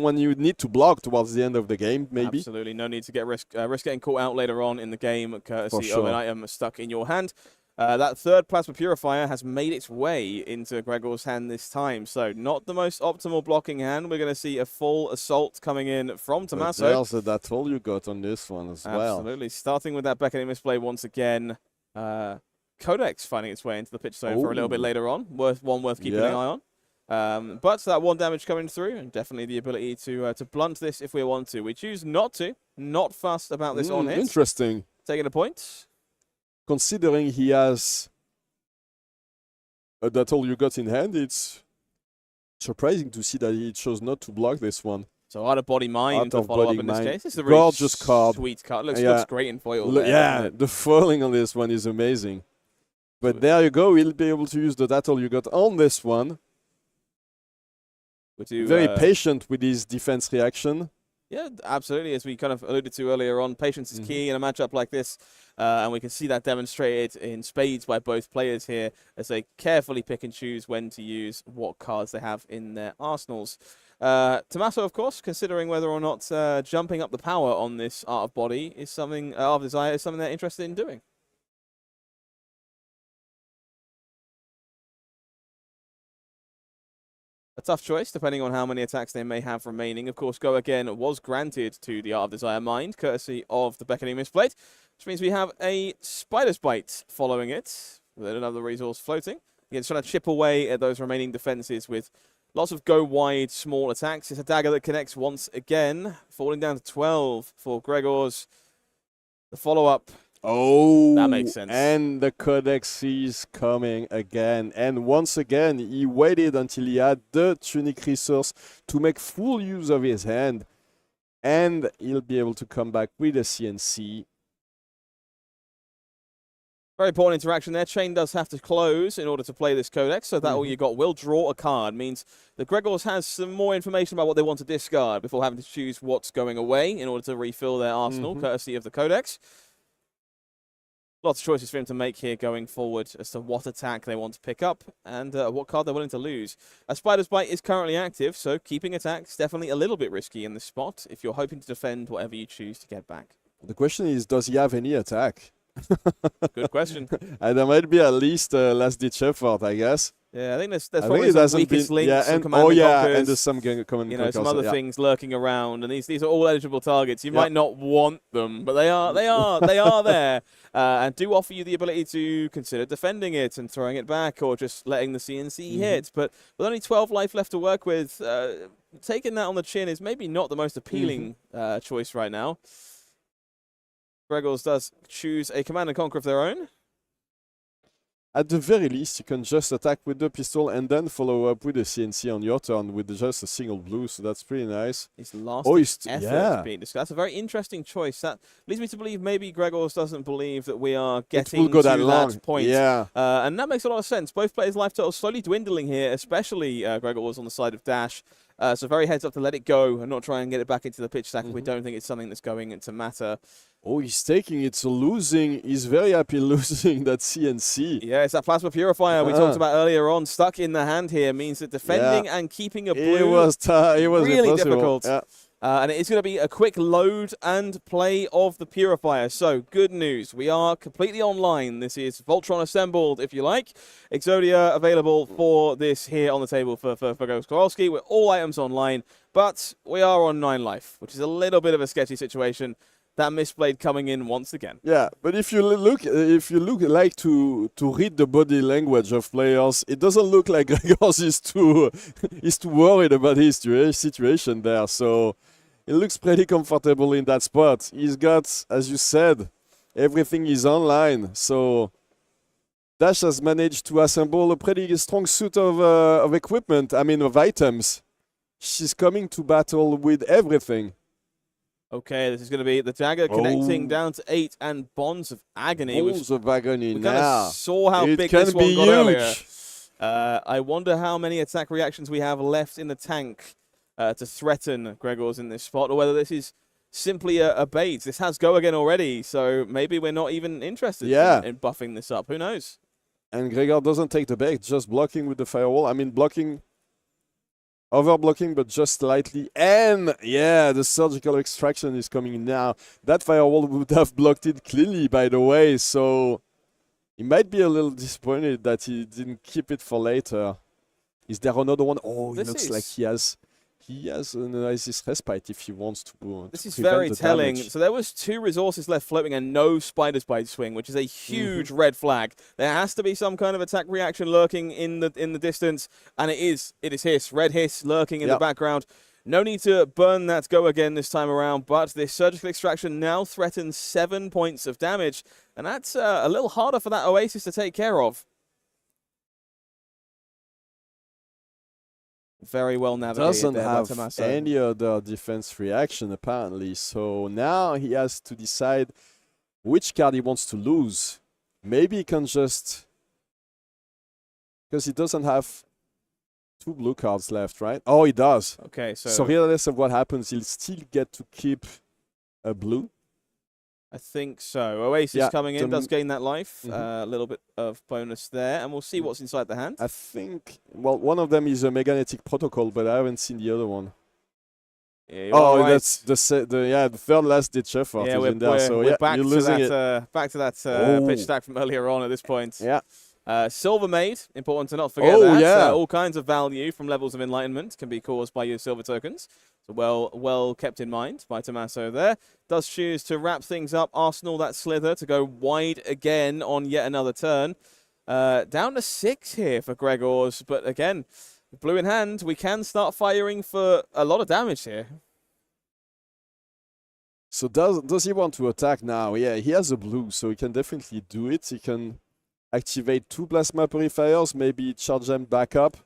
when you need to block towards the end of the game, maybe. Absolutely, no need to get risk getting caught out later on in the game, courtesy of an item stuck in your hand. That third Plasma Purifier has made its way into Grzeforz's hand this time, so not the most optimal blocking hand. We're going to see a full assault coming in from Tommaso. There's that's all you got on this one as well. Absolutely, starting with that Beckoning Mistblade once again. Codex finding its way into the pitch zone for a little bit later on. Worth keeping an eye on. But that 1 damage coming through, and definitely the ability to blunt this if we want to. We choose not to, not fussed about this on hit. Interesting. Taking a point. Considering he has that's all you got in hand, it's surprising to see that he chose not to block this one. So Out of Body Mind to follow up in this case. It's a really gorgeous card. Sweet card. Looks great in foil. The foiling on this one is amazing. But there you go. We'll be able to use the That All You Got on this one. Very patient with his defense reaction. Yeah, absolutely. As we kind of alluded to earlier on, patience is key in a matchup like this. And we can see that demonstrated in spades by both players here as they carefully pick and choose when to use what cards they have in their arsenals. Tommaso, of course, considering whether or not jumping up the power on this Art of Body is something, Art of Desire is something they're interested in doing. A tough choice, depending on how many attacks they may have remaining. Of course, Go Again was granted to the Art of Desire Mind, courtesy of the Beckoning Mistblade, which means we have a Spider's Bite following it, with another resource floating. Again, trying to chip away at those remaining defenses with lots of go-wide small attacks. It's a dagger that connects once again, falling down to 12 for Grzeforz. The follow-up. Oh, that makes sense. And the Codex is coming again. And once again, he waited until he had the tunic resource to make full use of his hand. And he'll be able to come back with a CNC. Very important interaction there. Chain does have to close in order to play this codex, so that all you got will draw a card. Means the Grzeforz has some more information about what they want to discard before having to choose what's going away in order to refill their arsenal, courtesy of the codex. Lots of choices for him to make here going forward as to what attack they want to pick up and what card they're willing to lose. A Spider's Bite is currently active, so keeping attacks definitely a little bit risky in this spot if you're hoping to defend whatever you choose to get back. The question is, does he have any attack? Good question. And there might be at least last ditch effort, I guess. Yeah, I think there's probably some weakest links, some command and conquers, and there's some command and some other things lurking around, and these are all eligible targets. You might not want them, but they are there, and do offer you the ability to consider defending it and throwing it back, or just letting the CNC hit. But with only 12 life left to work with, taking that on the chin is maybe not the most appealing choice right now. Grzeforz does choose a command and conquer of their own. At the very least, you can just attack with the pistol and then follow up with a CNC on your turn with just a single blue, so that's pretty nice. His last effort being discussed. That's a very interesting choice. That leads me to believe maybe Grzeforz doesn't believe that we are getting to that point. Yeah. And that makes a lot of sense. Both players' life totals slowly dwindling here, especially Grzeforz on the side of Dash. So very heads up to let it go and not try and get it back into the pitch stack if we don't think it's something that's going to matter. Oh, he's taking it, so losing. He's very happy losing that CNC. Yeah, it's that Plasma Purifier we talked about earlier on. Stuck in the hand here means that defending and keeping a blue it was really difficult. Yeah. And it is going to be a quick load and play of the Purifier. So, good news. We are completely online. This is Voltron assembled, if you like. Exodia available for this here on the table for Kowalski. We're all items online, but we are on 9 life, which is a little bit of a sketchy situation. That Mistblade coming in once again. Yeah, but if you look like to read the body language of players, it doesn't look like Grzeforz is too worried about his situation there. So it looks pretty comfortable in that spot. He's got, as you said, everything is online. So Dash has managed to assemble a pretty strong suit of equipment. I mean, of items. She's coming to battle with everything. Okay, this is going to be the dagger connecting down to 8 and Bonds of Agony. Bonds of Agony we now. kind of saw how big this one got earlier. I wonder how many attack reactions we have left in the tank to threaten Grzeforz in this spot, or whether this is simply a bait. This has go again already, so maybe we're not even interested in buffing this up. Who knows? And Grzeforz doesn't take the bait, just blocking with the firewall. I mean, blocking... Overblocking, but just slightly. And, yeah, the surgical extraction is coming now. That firewall would have blocked it cleanly, by the way. So, he might be a little disappointed that he didn't keep it for later. Is there another one? Oh, it looks like he has an Oasis Respite if he wants to. This is very telling. So there was 2 resources left floating and no Spider's Bite swing, which is a huge red flag. There has to be some kind of attack reaction lurking in the distance, and it is Hiss, red Hiss lurking in the background. No need to burn that go again this time around, but this surgical extraction now threatens 7 points of damage, and that's a little harder for that Oasis to take care of. Very well navigated. Doesn't there have by Tommaso. any other defense reaction apparently. So now he has to decide which card he wants to lose. Maybe he can just, because he doesn't have 2 blue cards left, right? Oh, he does. Okay, so regardless of what happens, he'll still get to keep a blue. I think so. Oasis coming in does gain that life. A little bit of bonus there. And we'll see what's inside the hand. I think, well, one of them is a Meganetic Protocol, but I haven't seen the other one. Yeah, that's the third last ditch effort is in there. So we're back you're to losing that, back to that pitch stack from earlier on at this point. Yeah. Silver Maid, important to not forget that. Yeah. All kinds of value from levels of enlightenment can be caused by your silver tokens. So well kept in mind by Tommaso there. Does choose to wrap things up, arsenal that slither to go wide again on yet another turn. Down to 6 here for Grzeforz, but again, blue in hand, we can start firing for a lot of damage here. So does he want to attack now? Yeah, he has a blue, so he can definitely do it. He can activate 2 plasma purifiers, maybe charge them back up,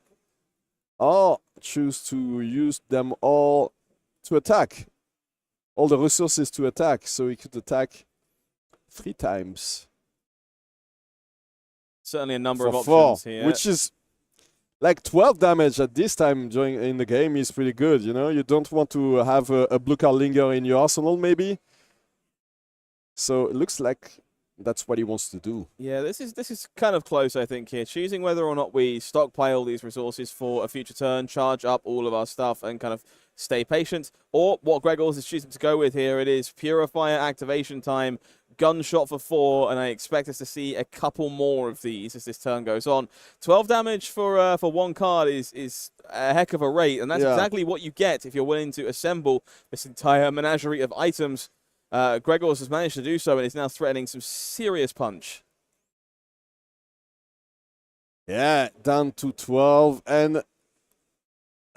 or choose to use them all to attack. All the resources to attack, so he could attack 3 times. Certainly a number of for options 4, here. which is like 12 damage at this time during in the game is pretty good. You know, you don't want to have a blue card linger in your arsenal, maybe. So it looks like that's what he wants to do. Yeah, this is kind of close, I think, here. Choosing whether or not we stockpile these resources for a future turn, charge up all of our stuff, and kind of stay patient, or what Grzeforz is choosing to go with here. It is Purifier activation time, gunshot for 4, and I expect us to see a couple more of these as this turn goes on. 12 damage for 1 card is a heck of a rate, and that's exactly what you get if you're willing to assemble this entire menagerie of items. Grzeforz has managed to do so and is now threatening some serious punch. Yeah, down to 12, and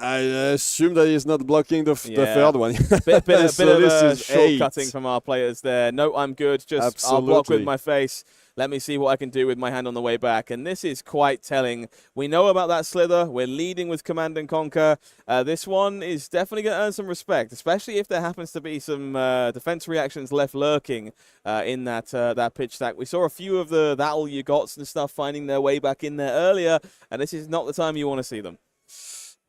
I assume that he's not blocking the third one. bit of shortcutting from our players there. No, I'm good. Just I'll block with my face. Let me see what I can do with my hand on the way back. And this is quite telling. We know about that slither. We're leading with Command and Conquer. This one is definitely going to earn some respect, especially if there happens to be some defense reactions left lurking in that pitch stack. We saw a few of the that'll you gots and stuff finding their way back in there earlier, and this is not the time you want to see them.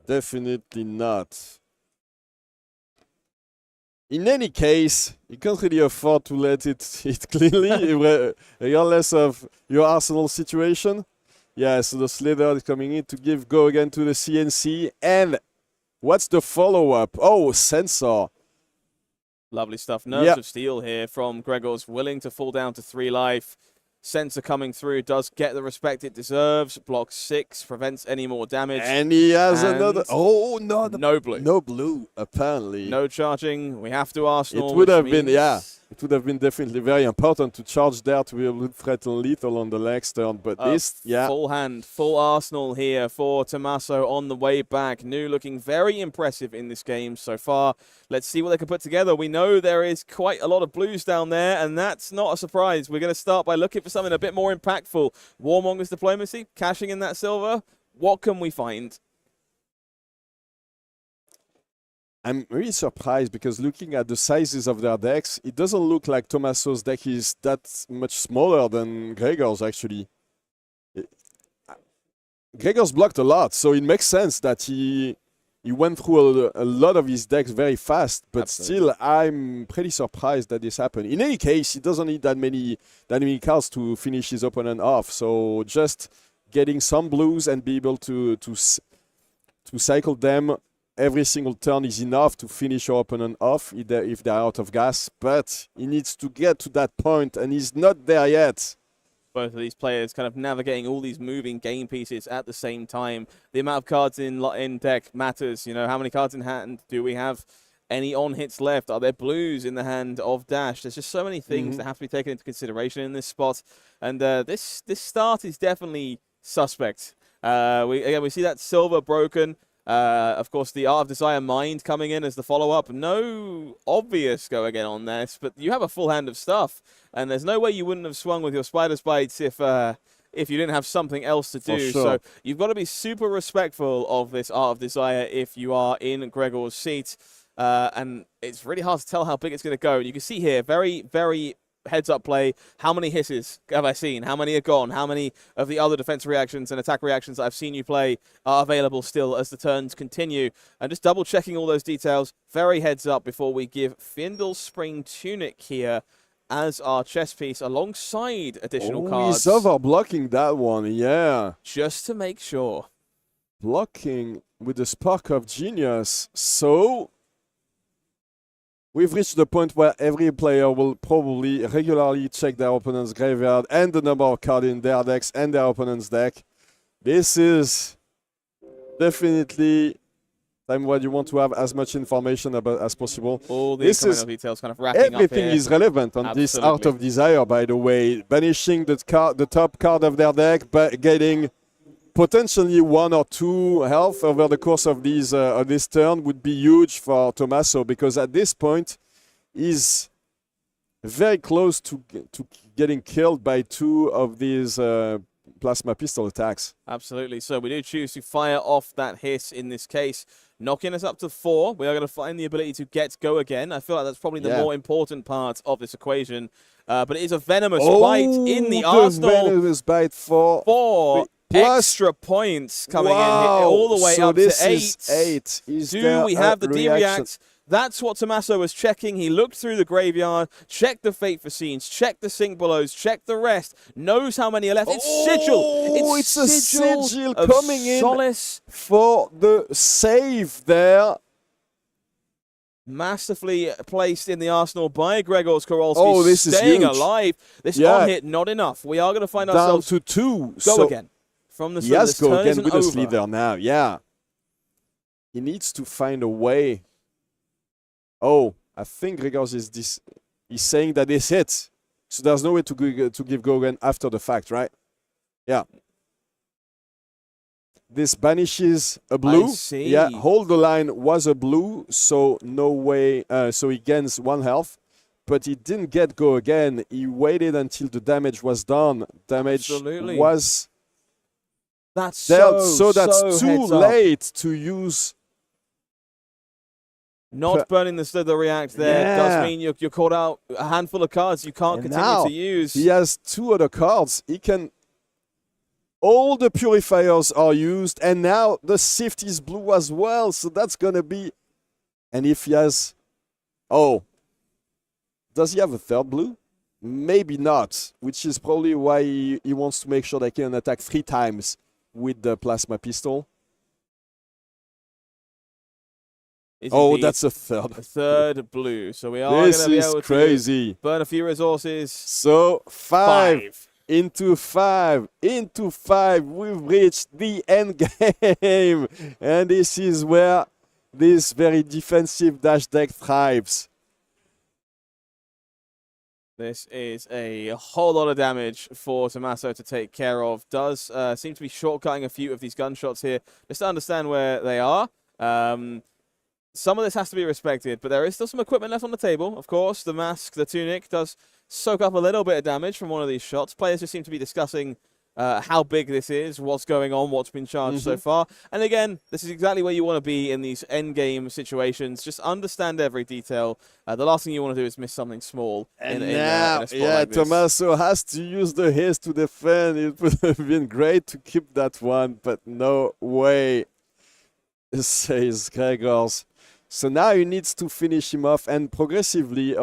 Definitely not. In any case, you can't really afford to let it hit cleanly, regardless of your arsenal situation. Yeah, so the Slither is coming in to go again to the CNC. And what's the follow-up? Oh, Sensor. Lovely stuff. Nerves of Steel here from Grzeforz, willing to fall down to 3 life. Sensor coming through, does get the respect it deserves. Blocks 6, prevents any more damage. And he has another. Oh, no. No blue. No blue, apparently. No charging. We have to Arsenal. It would have been, it would have been definitely very important to charge there to be able to threaten lethal on the next turn. But full hand, full Arsenal here for Tommaso on the way back. New looking very impressive in this game so far. Let's see what they can put together. We know there is quite a lot of blues down there, and that's not a surprise. We're going to start by looking for something a bit more impactful. Warmonger's Diplomacy, cashing in that silver. What can we find? I'm really surprised because looking at the sizes of their decks, it doesn't look like Tommaso's deck is that much smaller than Grzeforz's, actually. Grzeforz's blocked a lot, so it makes sense that he went through a lot of his decks very fast, but still, I'm pretty surprised that this happened. In any case, he doesn't need that many cards to finish his opponent off, so just getting some blues and be able to cycle them every single turn is enough to finish your opponent off if they're out of gas, but he needs to get to that point, and he's not there yet. Both of these players kind of navigating all these moving game pieces at the same time. The amount of cards in deck matters. You know, how many cards in hand do we have? Any on hits left? Are there blues in the hand of Dash? There's just so many things that have to be taken into consideration in this spot, and this start is definitely suspect. We see that silver broken. Of course, the Art of Desire Mind coming in as the follow-up. No obvious go again on this, but you have a full hand of stuff, and there's no way you wouldn't have swung with your Spider's Bites if you didn't have something else to do. Sure. So you've got to be super respectful of this Art of Desire if you are in Grzeforz's seat, and it's really hard to tell how big it's going to go. You can see here, very, very heads-up play. How many hisses have I seen? How many are gone? How many of the other defense reactions and attack reactions that I've seen you play are available still as the turns continue? And just double-checking all those details. Very heads-up before we give Findle's Spring Tunic here as our chess piece alongside additional cards. He's over-blocking that one, yeah. Just to make sure. Blocking with the Spark of Genius. So we've reached the point where every player will probably regularly check their opponent's graveyard and the number of cards in their decks and their opponent's deck. This is definitely time where you want to have as much information about as possible. All the details kind of wrapping up here. Everything is relevant on this Art of Desire, by the way. Banishing the top card of their deck, but getting potentially 1 or 2 health over the course of this turn would be huge for Tommaso, because at this point he's very close to getting killed by 2 of these plasma pistol attacks. Absolutely. So we do choose to fire off that hiss in this case, knocking us up to 4. We are going to find the ability to go again. I feel like that's probably the more important part of this equation. but it is a venomous bite in the Arsenal. Venomous bite for 4 extra points coming in here, all the way up to 8. Do we have the D-React? That's what Tommaso was checking. He looked through the graveyard, checked the Fate for Scenes, checked the Sync Belows, checked the rest, knows how many are left. It's Sigil. It's a Sigil coming in for the save there. Masterfully placed in the Arsenal by Grzeforz Kowalski. Oh, this is staying huge. alive. This on-hit, not enough. We are going to find ourselves down to 2. Go again. From the yes, go again with over. the leader now. Yeah. He needs to find a way. Oh, I think Grzeforz is he's saying that it's hit. So there's no way to give go again after the fact, right? Yeah. This banishes a blue. I see. Yeah, hold the line was a blue, so no way. So he gains 1 health, but he didn't get go again. He waited until the damage was done. Damage was dealt, so that's too late to use. Not burning the Slither React there does mean you're caught out a handful of cards you can't continue to use. He has 2 other cards. He can. All the purifiers are used, and now the Sift is blue as well, so that's gonna be. And if he has, does he have a 3rd blue? Maybe not, which is probably why he wants to make sure that he can attack 3 times with the plasma pistol. That's a 3rd. A 3rd blue, so we are going to be able to burn a few resources. So 5. Into 5, we've reached the end game. And this is where this very defensive dash deck thrives. This is a whole lot of damage for Tommaso to take care of. Does seem to be shortcutting a few of these gunshots here, just to understand where they are. Some of this has to be respected, but there is still some equipment left on the table. Of course, the mask, the tunic does soak up a little bit of damage from one of these shots. Players just seem to be discussing how big this is, what's going on, what's been charged so far. And again, this is exactly where you want to be in these endgame situations. Just understand every detail. The last thing you want to do is miss something small. And in a spot like this. Tommaso has to use the haste to defend. It would have been great to keep that one, but no way, says Grzeforz. So now he needs to finish him off, and progressively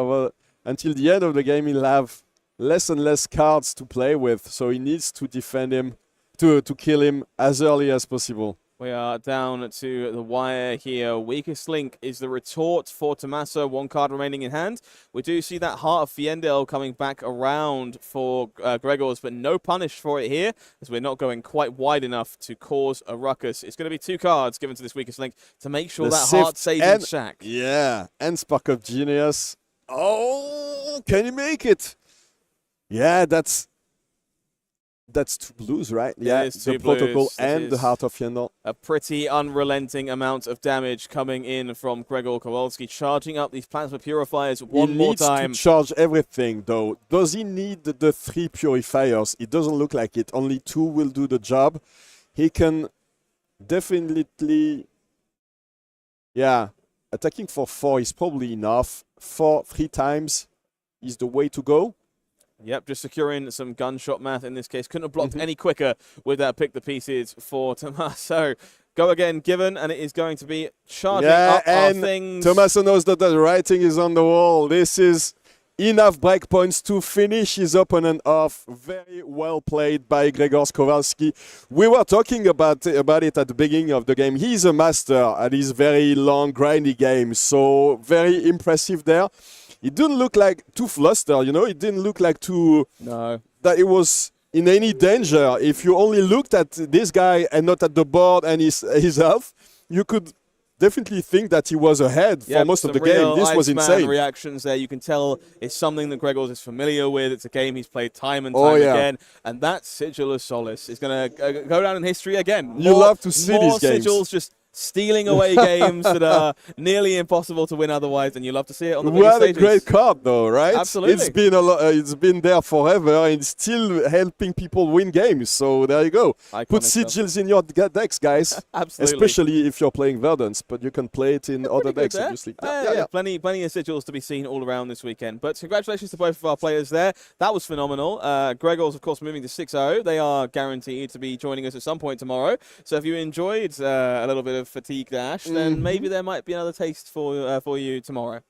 until the end of the game, he'll have less and less cards to play with. So he needs to defend him, to kill him as early as possible. We are down to the wire here. Weakest link is the retort for Tommaso. 1 card remaining in hand. We do see that Heart of Fiendel coming back around for Grzeforz, but no punish for it here, as we're not going quite wide enough to cause a ruckus. It's going to be 2 cards given to this weakest link to make sure that Heart stays in shack. Yeah, and Spark of Genius. Oh, can you make it? Yeah, that's 2 blues, right? Yeah, the protocol and the Heart of Fiendel. A pretty unrelenting amount of damage coming in from Grzeforz Kowalski, charging up these plasma purifiers one more time. He needs to charge everything, though. Does he need the 3 purifiers? It doesn't look like it. Only 2 will do the job. He can definitely... Yeah, attacking for 4 is probably enough. 3 times is the way to go. Yep, just securing some gunshot math in this case. Couldn't have blocked any quicker with that pick the pieces for Tommaso. Go again, given, and it is going to be charging up our things. Tommaso knows that the writing is on the wall. This is enough breakpoints to finish his opponent off. Very well played by Grzeforz Kowalski. We were talking about it at the beginning of the game. He's a master at his very long, grindy game, so very impressive there. It didn't look like too flustered, you know. It didn't look like that it was in any danger. If you only looked at this guy and not at the board and his health, you could definitely think that he was ahead for most of the game. This was insane. Reactions there. You can tell it's something that Grzeforz is familiar with. It's a game he's played time and time again. And that Sigil of Solace is going to go down in history again. You love to see these games. Sigils just stealing away games that are nearly impossible to win otherwise, and you love to see it on the biggest What a stages. great card, though, right? Absolutely. It's been it's been there forever, and it's still helping people win games. So there you go. Iconic Put stuff. sigils in your decks, guys. Absolutely. Especially if you're playing Verdance, but you can play it in other decks, Good, obviously. Yeah. Plenty of sigils to be seen all around this weekend. But congratulations to both of our players there. That was phenomenal. Gregor's, of course, moving to 6-0. They are guaranteed to be joining us at some point tomorrow. So if you enjoyed a little bit of Fatigue Dash, then maybe there might be another taste for you tomorrow.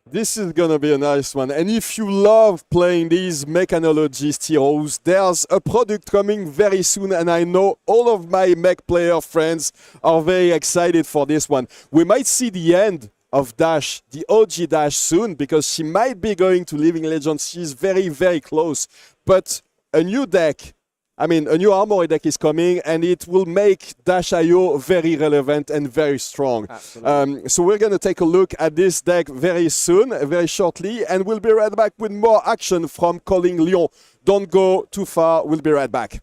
This is going to be a nice one. And if you love playing these mechanologist heroes, there's a product coming very soon. And I know all of my mech player friends are very excited for this one. We might see the end of Dash, the OG Dash, soon, because she might be going to Living Legends. She's very, very close. But a new deck, a new Armory deck is coming, and it will make Dash.io very relevant and very strong. So we're going to take a look at this deck very soon, very shortly, and we'll be right back with more action from Calling Lyon. Don't go too far. We'll be right back.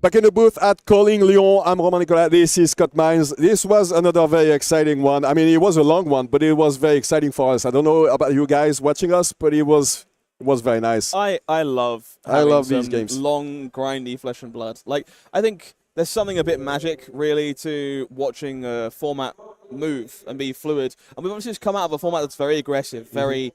Back in the booth at Calling Lyon, I'm Romain Nicolas. This is Scott Mines. This was another very exciting one. I mean, it was a long one, but it was very exciting for us. I don't know about you guys watching us, but it was very nice. I love these games. Long, grindy flesh and blood. Like, I think there's something a bit magic, really, to watching a format move and be fluid. And we've obviously just come out of a format that's very aggressive, very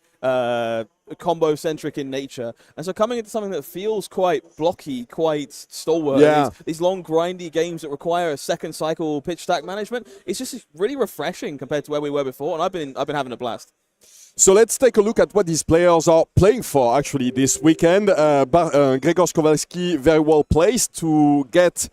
combo-centric in nature. And so coming into something that feels quite blocky, quite stalwart, these long, grindy games that require a second cycle pitch stack management, it's just really refreshing compared to where we were before. And I've been having a blast. So let's take a look at what these players are playing for, actually, this weekend. Grzegorz Kowalski very well placed to get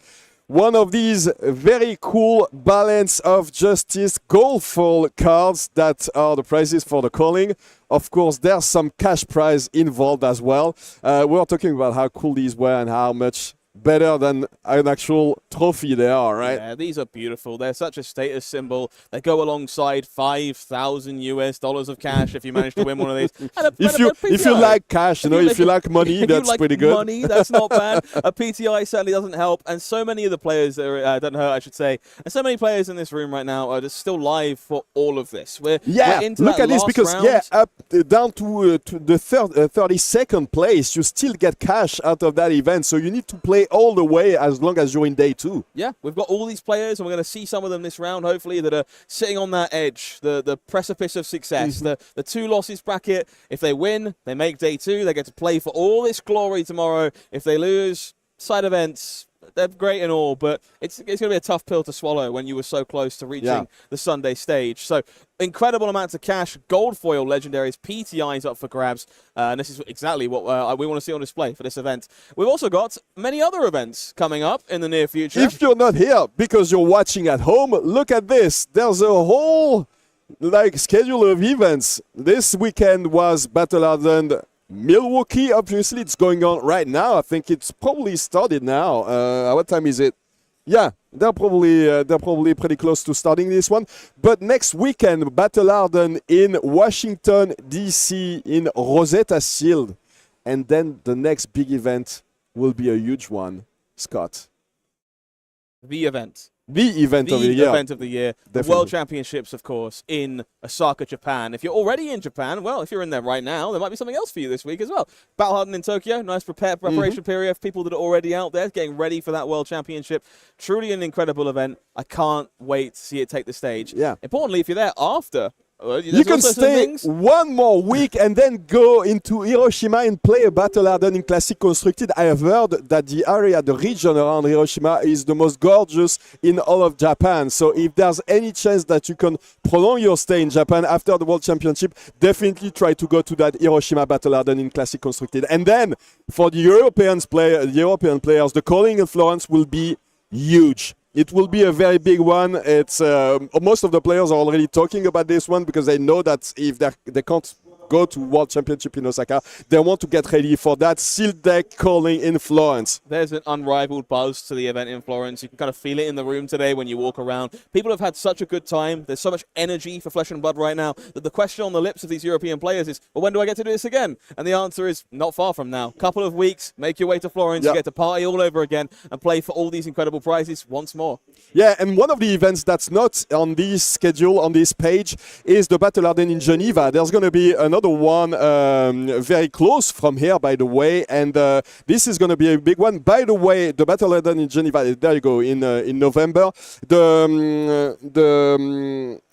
one of these very cool Balance of Justice goal-fall cards that are the prizes for the calling. Of course, there's some cash prize involved as well. We're talking about how cool these were and how much better than an actual trophy they are, right? Yeah, these are beautiful. They're such a status symbol. They go alongside $5,000 of cash if you manage to win one of these. And if you like cash, if you like money, that's like pretty good. Money, that's not bad. A PTI certainly doesn't help. And so many of the players that are, don't hurt, I should say. And so many players in this room right now are just still live for all of this. We're into look that at this, last because round. up down to the 32nd place, you still get cash out of that event. So you need to play all the way as long as you're in day 2. Yeah, we've got all these players, and we're going to see some of them this round, hopefully, that are sitting on that edge, the precipice of success, the 2 losses bracket. If they win, they make day 2. They get to play for all this glory tomorrow. If they lose, side events, they're great and all, but it's going to be a tough pill to swallow when you were so close to reaching the Sunday stage. So incredible amounts of cash, gold foil legendaries, PTIs up for grabs, and this is exactly what we want to see on display for this event. We've also got many other events coming up in the near future. If you're not here because you're watching at home, look at this. There's a whole schedule of events. This weekend was Battle Hardened Milwaukee. Obviously, it's going on right now. I think it's probably started now. What time is it? Yeah, they're probably pretty close to starting this one. But next weekend, Battle Hardened in Washington, D.C. in Rosetta Shield. And then the next big event will be a huge one. Scott. The event. The event of the year. The event of the year. Definitely. The World Championships, of course, in Osaka, Japan. If you're already in Japan, well, if you're in there right now, there might be something else for you this week as well. Battle Hardened in Tokyo, nice preparation period for people that are already out there getting ready for that World Championship. Truly an incredible event. I can't wait to see it take the stage. Yeah. Importantly, if you're there after, you can stay one more week and then go into Hiroshima and play a Battle Hardened in Classic Constructed. I have heard that the area, the region around Hiroshima is the most gorgeous in all of Japan. So if there's any chance that you can prolong your stay in Japan after the World Championship, definitely try to go to that Hiroshima Battle Hardened in Classic Constructed. And then for the European players, the calling in Florence will be huge. It will be a very big one. It's most of the players are already talking about this one because they know that if they can't go to World Championship in Osaka, they want to get ready for that sealed deck calling in Florence. There's an unrivaled buzz to the event in Florence. You can kind of feel it in the room today when you walk around. People have had such a good time. There's so much energy for Flesh and Blood right now that the question on the lips of these European players is, well, when do I get to do this again? And the answer is not far from now. Couple of weeks, make your way to Florence, you get to party all over again and play for all these incredible prizes once more. Yeah, and one of the events that's not on this schedule, on this page, is the Battle Hardened in Geneva. There's going to be another one very close from here, by the way, and this is going to be a big one. By the way, the Battle Hardened in Geneva, there you go, in November.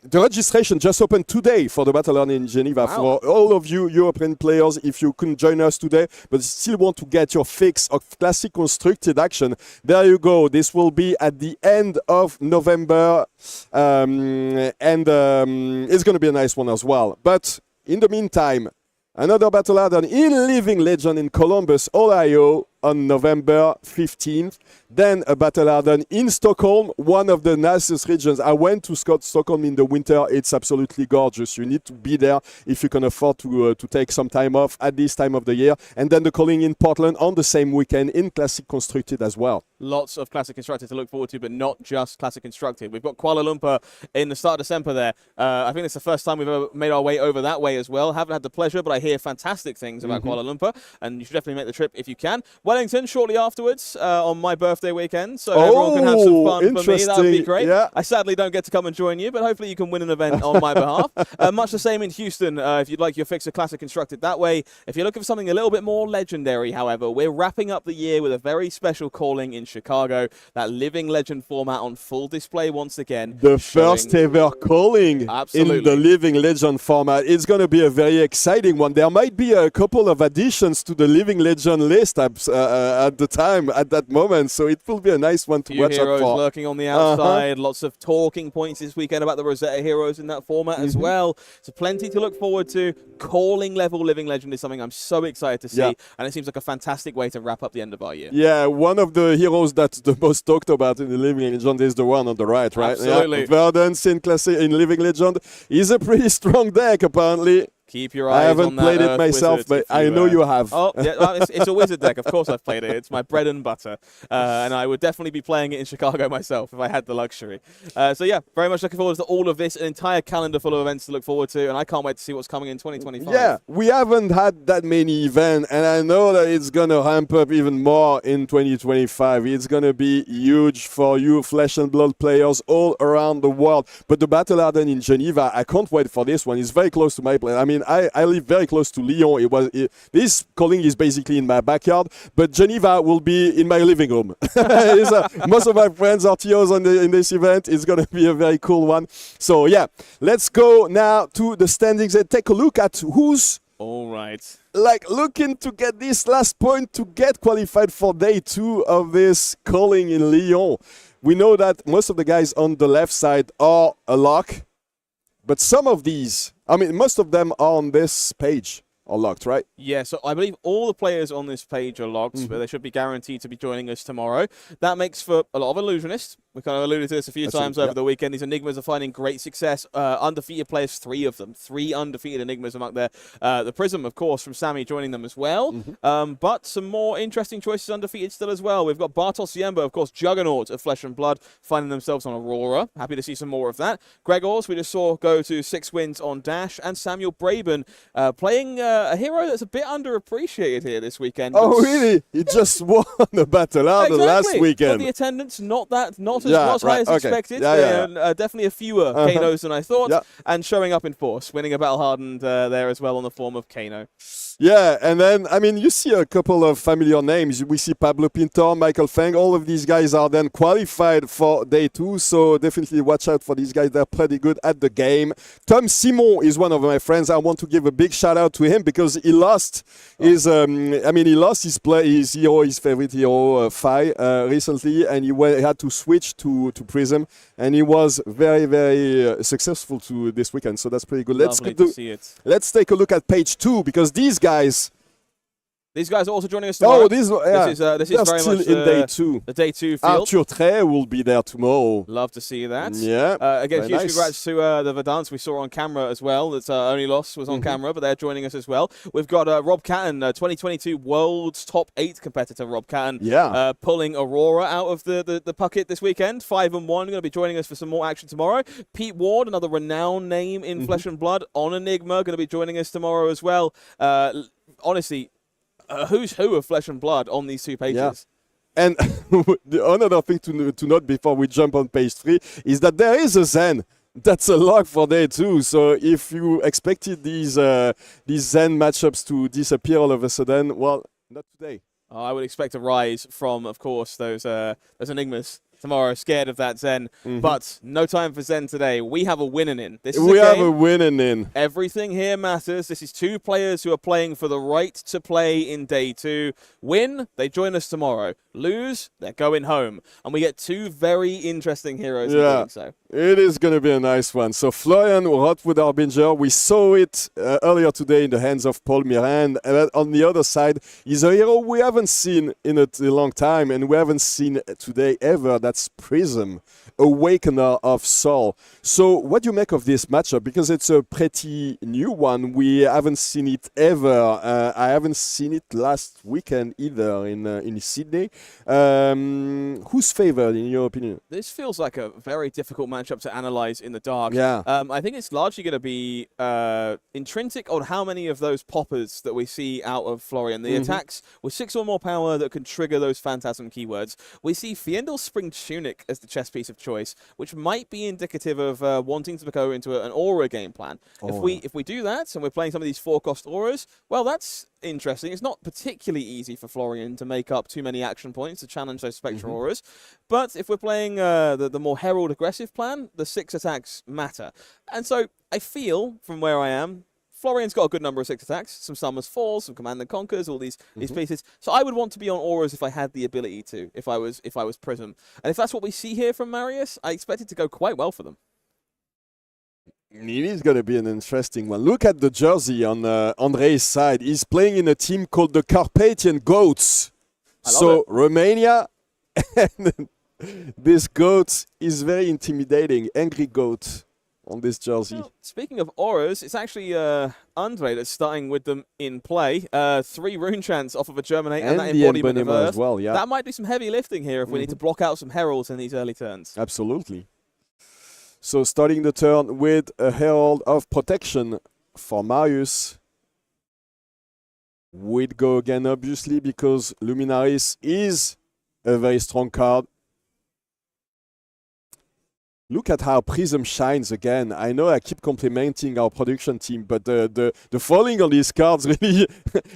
The registration just opened today for the Battle Hardened in Geneva. Wow. For all of you European players, if you couldn't join us today, but still want to get your fix of Classic Constructed action, there you go. This will be at the end of November, and it's going to be a nice one as well. But in the meantime, another Battle Hardened in Living Legend in Columbus, Ohio, on November 15th. Then a Battle Hardened in Stockholm, one of the nicest regions. I went to Stockholm in the winter. It's absolutely gorgeous. You need to be there if you can afford to take some time off at this time of the year. And then the calling in Portland on the same weekend in Classic Constructed as well. Lots of Classic Constructed to look forward to, but not just Classic Constructed. We've got Kuala Lumpur in the start of December there. I think it's the first time we've ever made our way over that way as well. Haven't had the pleasure, but I hear fantastic things about Kuala Lumpur, and you should definitely make the trip if you can. Wellington shortly afterwards on my birthday. birthday weekend, so everyone can have some fun for me. That would be great. Yeah. I sadly don't get to come and join you, but hopefully you can win an event on my behalf. Much the same in Houston, if you'd like your Fixer Classic constructed that way. If you're looking for something a little bit more legendary, however, we're wrapping up the year with a very special calling in Chicago. That Living Legend format on full display once again. The first ever calling Absolutely. in the Living Legend format. It's going to be a very exciting one. There might be a couple of additions to the Living Legend list at that moment, so it will be a nice one to watch out heroes for. Lurking on the outside, lots of talking points this weekend about the Rosetta heroes in that format as well. So plenty to look forward to. Calling level Living Legend is something I'm so excited to see, and it seems like a fantastic way to wrap up the end of our year. Yeah, one of the heroes that's the most talked about in the Living Legend is the one on the right, right? Absolutely. Yeah. Verdance in Living Legend is a pretty strong deck, apparently. Keep your eyes I haven't on that played it Earth myself, Wizard but I know you have. Oh, yeah, well, it's a wizard deck. Of course I've played it. It's my bread and butter. And I would definitely be playing it in Chicago myself if I had the luxury. So yeah, very much looking forward to all of this. An entire calendar full of events to look forward to. And I can't wait to see what's coming in 2025. Yeah, we haven't had that many events. And I know that it's going to ramp up even more in 2025. It's going to be huge for you Flesh and Blood players all around the world. But the Battle Harden in Geneva, I can't wait for this one. It's very close to my place. I mean, I live very close to Lyon. This calling is basically in my backyard, but Geneva will be in my living room. Most of my friends are TOs in this event. It's going to be a very cool one. So yeah, let's go now to the standings and take a look at who's all right. Looking to get this last point to get qualified for day 2 of this calling in Lyon. We know that most of the guys on the left side are a lock, but some of these, I mean, most of them are on this page are locked, right? Yeah, so I believe all the players on this page are locked, but they should be guaranteed to be joining us tomorrow. That makes for a lot of illusionists. We kind of alluded to this a few times over the weekend. These Enigmas are finding great success. Undefeated players, 3 of them. 3 undefeated Enigmas among there. The Prism, of course, from Sammy joining them as well. But some more interesting choices undefeated still as well. We've got Bartos Siemba, of course, Juggernaut of Flesh and Blood, finding themselves on Aurora. Happy to see some more of that. Gregors, we just saw go to 6 wins on Dash. And Samuel Braben playing a hero that's a bit underappreciated here this weekend. Oh, really? He just won the Battle Harden last weekend. But the attendance, not as high as expected. Definitely a fewer Kanos than I thought. And showing up in force, winning a Battle Hardened there as well on the form of Kano. Yeah, and then, I mean, you see a couple of familiar names. We see Pablo Pintor, Michael Feng. All of these guys are then qualified for day 2, so definitely watch out for these guys. They're pretty good at the game. Tom Simon is one of my friends. I want to give a big shout out to him because he lost his favorite hero, Fai, recently, and he had to switch to Prism, and he was very, very successful this weekend, so that's pretty good. Let's take a look at page 2 because these guys are also joining us tomorrow. This is very still much in day 2. The day 2 field. Arthur Trey will be there tomorrow. Love to see that. Yeah. Again, huge congrats to the Verdance we saw on camera as well. That's only loss was on camera, but they're joining us as well. We've got Rob Catton, 2022 World's Top 8 competitor, Rob Catton. Yeah. Pulling Aurora out of the bucket this weekend. 5-1, going to be joining us for some more action tomorrow. Pete Ward, another renowned name in Flesh and Blood, on Enigma, going to be joining us tomorrow as well. Honestly, who's who of Flesh and Blood on these 2 pages? Yeah. And another thing to note before we jump on page 3 is that there is a Zen. That's a lock for day 2. So if you expected these Zen matchups to disappear all of a sudden, well, not today. I would expect a rise from, of course, those Enigmas tomorrow, scared of that Zen. But no time for Zen today. We have a winning in. We have a winning in. Everything here matters. This is 2 players who are playing for the right to play in day 2. Win, they join us tomorrow. Lose, they're going home. And we get 2 very interesting heroes in doing so. It is going to be a nice one. So Florian, Rotwood Harbinger, we saw it earlier today in the hands of Paul Mirande. And on the other side, he's a hero we haven't seen in a long time, and we haven't seen today ever that That's Prism, Awakener of Soul. So what do you make of this matchup? Because it's a pretty new one. We haven't seen it ever. I haven't seen it last weekend either in Sydney. Who's favored in your opinion? This feels like a very difficult matchup to analyze in the dark. Yeah. I think it's largely going to be intrinsic on how many of those poppers that we see out of Florian. The attacks with 6 or more power that can trigger those Phantasm keywords. We see Fiendel's Spring Tunic as the chess piece of choice, which might be indicative of wanting to go into an Aura game plan. If we do that and we're playing some of these 4-cost Auras, well, that's interesting. It's not particularly easy for Florian to make up too many action points to challenge those Spectral Auras. But if we're playing the more Herald aggressive plan, the 6 attacks matter. And so I feel, from where I am, Florian's got a good number of 6 attacks, some Summers Falls, some Command and Conquers, all these pieces. So I would want to be on Auras if I had the ability to, if I was Prism. And if that's what we see here from Marius, I expect it to go quite well for them. It is going to be an interesting one. Look at the jersey on Andrei's side. He's playing in a team called the Carpathian Goats. So Romania, and this goat is very intimidating. Angry goat on this jersey. Well, speaking of auras, it's actually Andrei that's starting with them in play. 3 rune chants off of a Germinate and that embodiment of Earth. As well, yeah. That might do some heavy lifting here if we need to block out some heralds in these early turns. Absolutely. So starting the turn with a Herald of Protection for Marius. We'd go again, obviously, because Luminaris is a very strong card. Look at how Prism shines again. I know I keep complimenting our production team, but the foiling on these cards really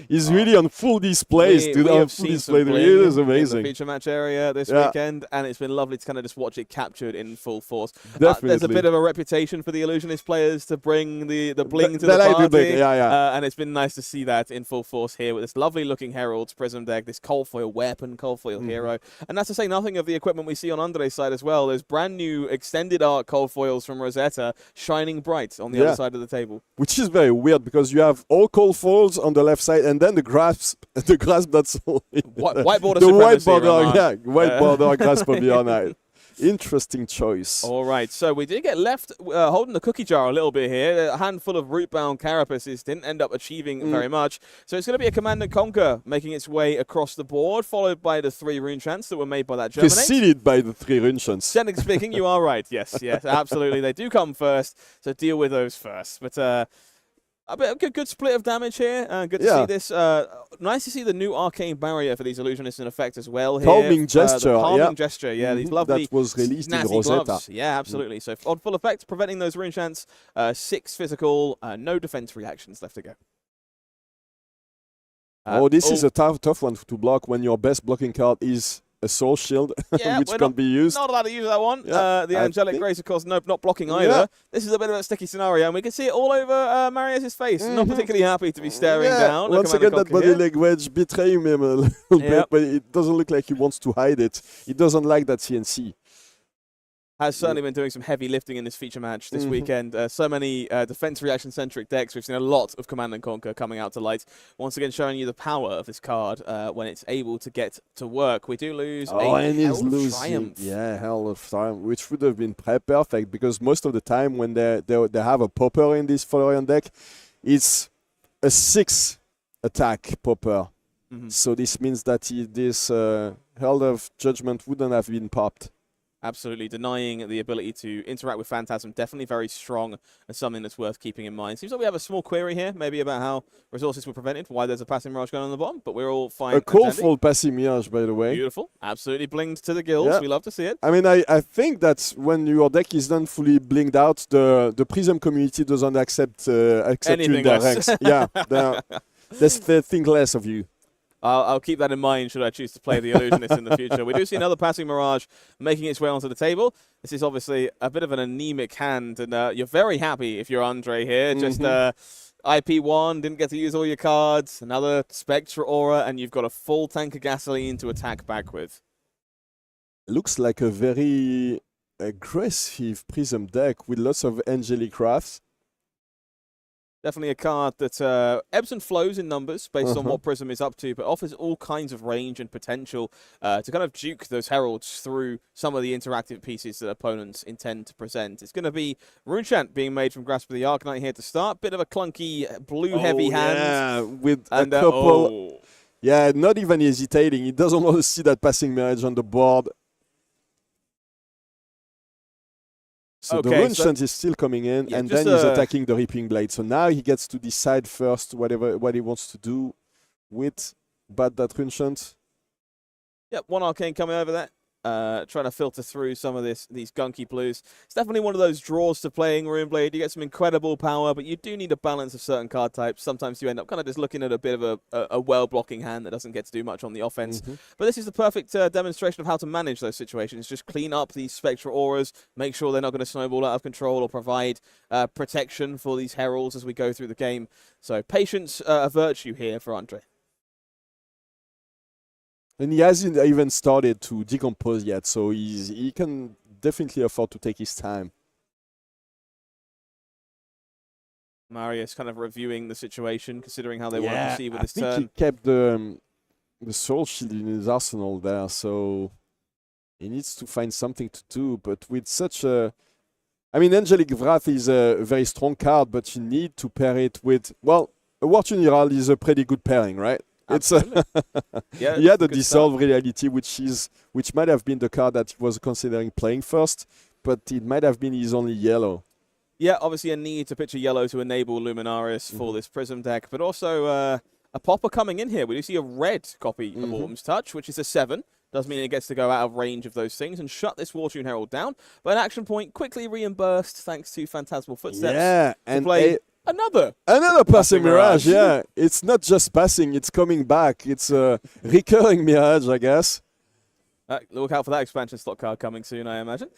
is really on full display. We have seen some It is amazing. In the feature match area this weekend, and it's been lovely to kind of just watch it captured in full force. Definitely. There's a bit of a reputation for the Illusionist players to bring the bling to the party. And it's been nice to see that in full force here with this lovely looking Herald's Prism deck, this Coalfoil weapon, Coalfoil hero. And that's to say nothing of the equipment we see on Andrei's side as well. There's brand new extended art cold foils from Rosetta shining bright on the other side of the table. Which is very weird because you have all cold foils on the left side and then the grasp that's all white border the white supremacy, border, white border grasp of the honor. Interesting choice. All right, so we did get left holding the cookie jar a little bit here. A handful of root-bound carapaces didn't end up achieving very much. So it's going to be a Command and Conquer making its way across the board, followed by the 3 rune chants that were made by that Germinate. Preceded by the 3 rune chants. Technically speaking, you are right. Yes, absolutely. They do come first, so deal with those first. But a good split of damage here. Good to see this. Nice to see the new Arcane Barrier for these Illusionists in effect as well here. Calming Gesture. The calming Gesture, these lovely that was released in Rosetta. Gloves. Yeah, absolutely. So on full effect, preventing those rune chants. 6 physical, no defense reactions left to go. This is a tough one to block when your best blocking card is a Soul Shield, which can't be used. Not allowed to use that one. The Angelic Grace, of course, not blocking either. This is a bit of a sticky scenario, and we can see it all over Marius' face. Not particularly happy to be staring down. Once again, that body language betraying him a little bit, but it doesn't look like he wants to hide it. He doesn't like that CNC. Has certainly been doing some heavy lifting in this feature match this weekend. So many defense reaction-centric decks. We've seen a lot of Command and Conquer coming out to light. Once again, showing you the power of this card when it's able to get to work. We do lose a Hell of Triumph. Yeah, Hell of Triumph, which would have been perfect because most of the time when they have a popper in this Florian deck, it's a 6 attack popper. So this means that this Hell of Judgment wouldn't have been popped. Absolutely, denying the ability to interact with Phantasm, definitely very strong and something that's worth keeping in mind. Seems like we have a small query here, maybe about how resources were prevented, why there's a Passing Mirage going on the bottom, but we're all fine. A colorful Passing Mirage, by the way. Beautiful, absolutely blinged to the gills, we love to see it. I mean, I think that when your deck is not fully blinged out, the Prism community doesn't accept you in their ranks. They think less of you. I'll keep that in mind should I choose to play the Illusionist in the future. We do see another Passing Mirage making its way onto the table. This is obviously a bit of an anemic hand, and you're very happy if you're Andrei here. Just IP1, didn't get to use all your cards, another Spectra Aura, and you've got a full tank of gasoline to attack back with. Looks like a very aggressive Prism deck with lots of Angelic Crafts. Definitely a card that ebbs and flows in numbers based on what Prism is up to, but offers all kinds of range and potential to kind of juke those heralds through some of the interactive pieces that opponents intend to present. It's going to be Runechant being made from Grasp of the Arcanite here to start. Bit of a clunky blue-heavy hand. Yeah, with a couple... Yeah, not even hesitating. He doesn't want to see that Passing Mirage on the board. So the Runechant is still coming in, and then he's attacking the Reaping Blade. So now he gets to decide first what he wants to do with that Runechant. Yep, one Arcane coming over there. Trying to filter through some of these gunky blues. It's definitely one of those draws to playing Runeblade. You get some incredible power, but you do need a balance of certain card types. Sometimes you end up kind of just looking at a bit of a well-blocking hand that doesn't get to do much on the offense. But this is the perfect demonstration of how to manage those situations. Just clean up these spectral auras, make sure they're not going to snowball out of control, or provide protection for these heralds as we go through the game. So patience, a virtue here for Andrei. And he hasn't even started to decompose yet, so he can definitely afford to take his time. Marius kind of reviewing the situation, considering how they want to proceed with this turn. I think he kept the Soul Shield in his arsenal there, so he needs to find something to do. But with such a... I mean, Angelic Wrath is a very strong card, but you need to pair it with... Well, a War General is a pretty good pairing, right? It's he had a Dissolve Reality, which might have been the card that he was considering playing first, but it might have been his only yellow. Yeah, obviously a need to pitch a yellow to enable Luminaris for this Prism deck, but also a popper coming in here. We do see a red copy of Autumn's Touch, which is a 7. Does mean it gets to go out of range of those things and shut this War Tune Herald down. But an action point quickly reimbursed thanks to Phantasmal Footsteps. Yeah, and play another Passing Mirage, yeah. It's not just passing, it's coming back. It's a recurring Mirage, I guess. Look out for that expansion slot card coming soon, I imagine.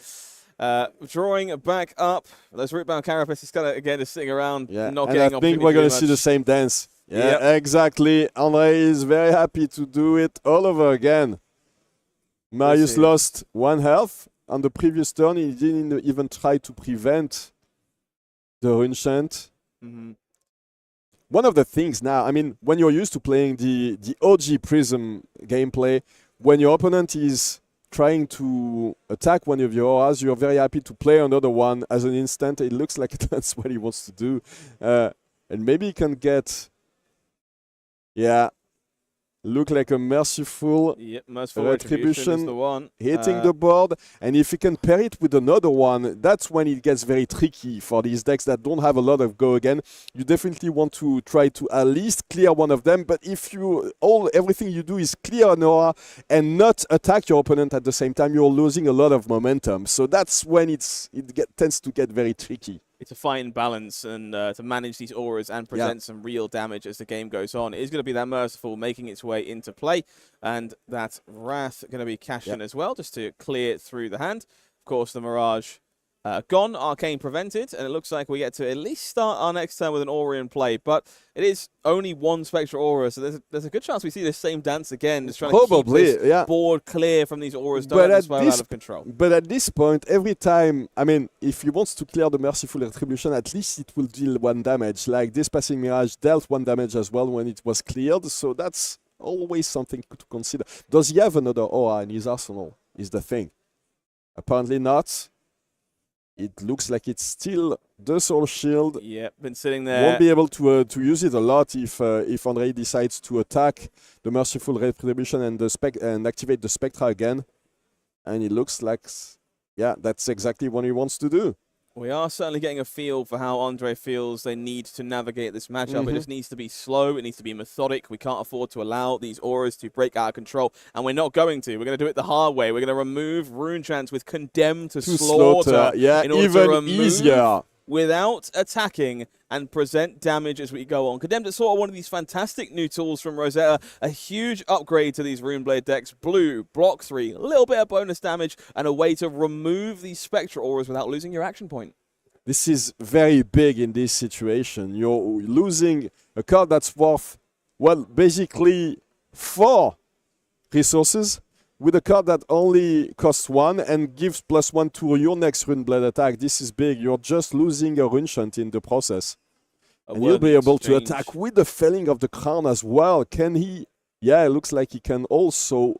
Drawing back up. Those Rootbound Carapace is kind of, again, just sitting around, not getting opportunity. I think we're going to see the same dance. Yeah, exactly. Andrei is very happy to do it all over again. Marius lost 1 health. On the previous turn, he didn't even try to prevent the Runechant. One of the things now, I mean, when you're used to playing the OG Prism gameplay, when your opponent is trying to attack one of your auras, you're very happy to play another one as an instant. It looks like that's what he wants to do. And maybe he can get, look like a merciful retribution is the one. Hitting the board, and if you can pair it with another one, that's when it gets very tricky for these decks that don't have a lot of go again. You definitely want to try to at least clear one of them, but if everything you do is clear an aura and not attack your opponent at the same time, you're losing a lot of momentum. So that's when it tends to get very tricky. It's a fine balance and to manage these auras and present some real damage as the game goes on. It is going to be that Merciful making its way into play, and that Wrath going to be cashed in as well, just to clear through the hand. Of course, the Mirage gone, Arcane prevented, and it looks like we get to at least start our next turn with an Aura in play, but it is only 1 Spectral Aura, so there's a good chance we see the same dance again, just trying to keep this board clear from these auras, don't let them out of control. But at this point, every time, I mean, if he wants to clear the Merciful Retribution, at least it will deal 1 damage, like this Passing Mirage dealt 1 damage as well when it was cleared, so that's always something to consider. Does he have another aura in his arsenal, is the thing. Apparently not. It looks like it's still the Soul Shield. Yeah, been sitting there. Won't be able to use it a lot if Andrei decides to attack the Merciful Retribution and activate the Spectra again. And it looks like, that's exactly what he wants to do. We are certainly getting a feel for how Andrei feels they need to navigate this matchup. It just needs to be slow. It needs to be methodic. We can't afford to allow these auras to break out of control. And we're not going to. We're going to do it the hard way. We're going to remove Runechants with Condemn to slaughter. Yeah, in order even to remove easier. Without attacking and present damage as we go on. Condemned is sort of one of these fantastic new tools from Rosetta. A huge upgrade to these Runeblade decks. Blue, block 3, a little bit of bonus damage, and a way to remove these Spectral Auras without losing your action point. This is very big in this situation. You're losing a card that's worth, well, basically 4 resources with a card that only costs 1 and gives +1 to your next Runeblade attack. This is big. You're just losing a Runechant in the process. And he'll be able to attack with the Felling of the Crown as well. Can he? Yeah, it looks like he can also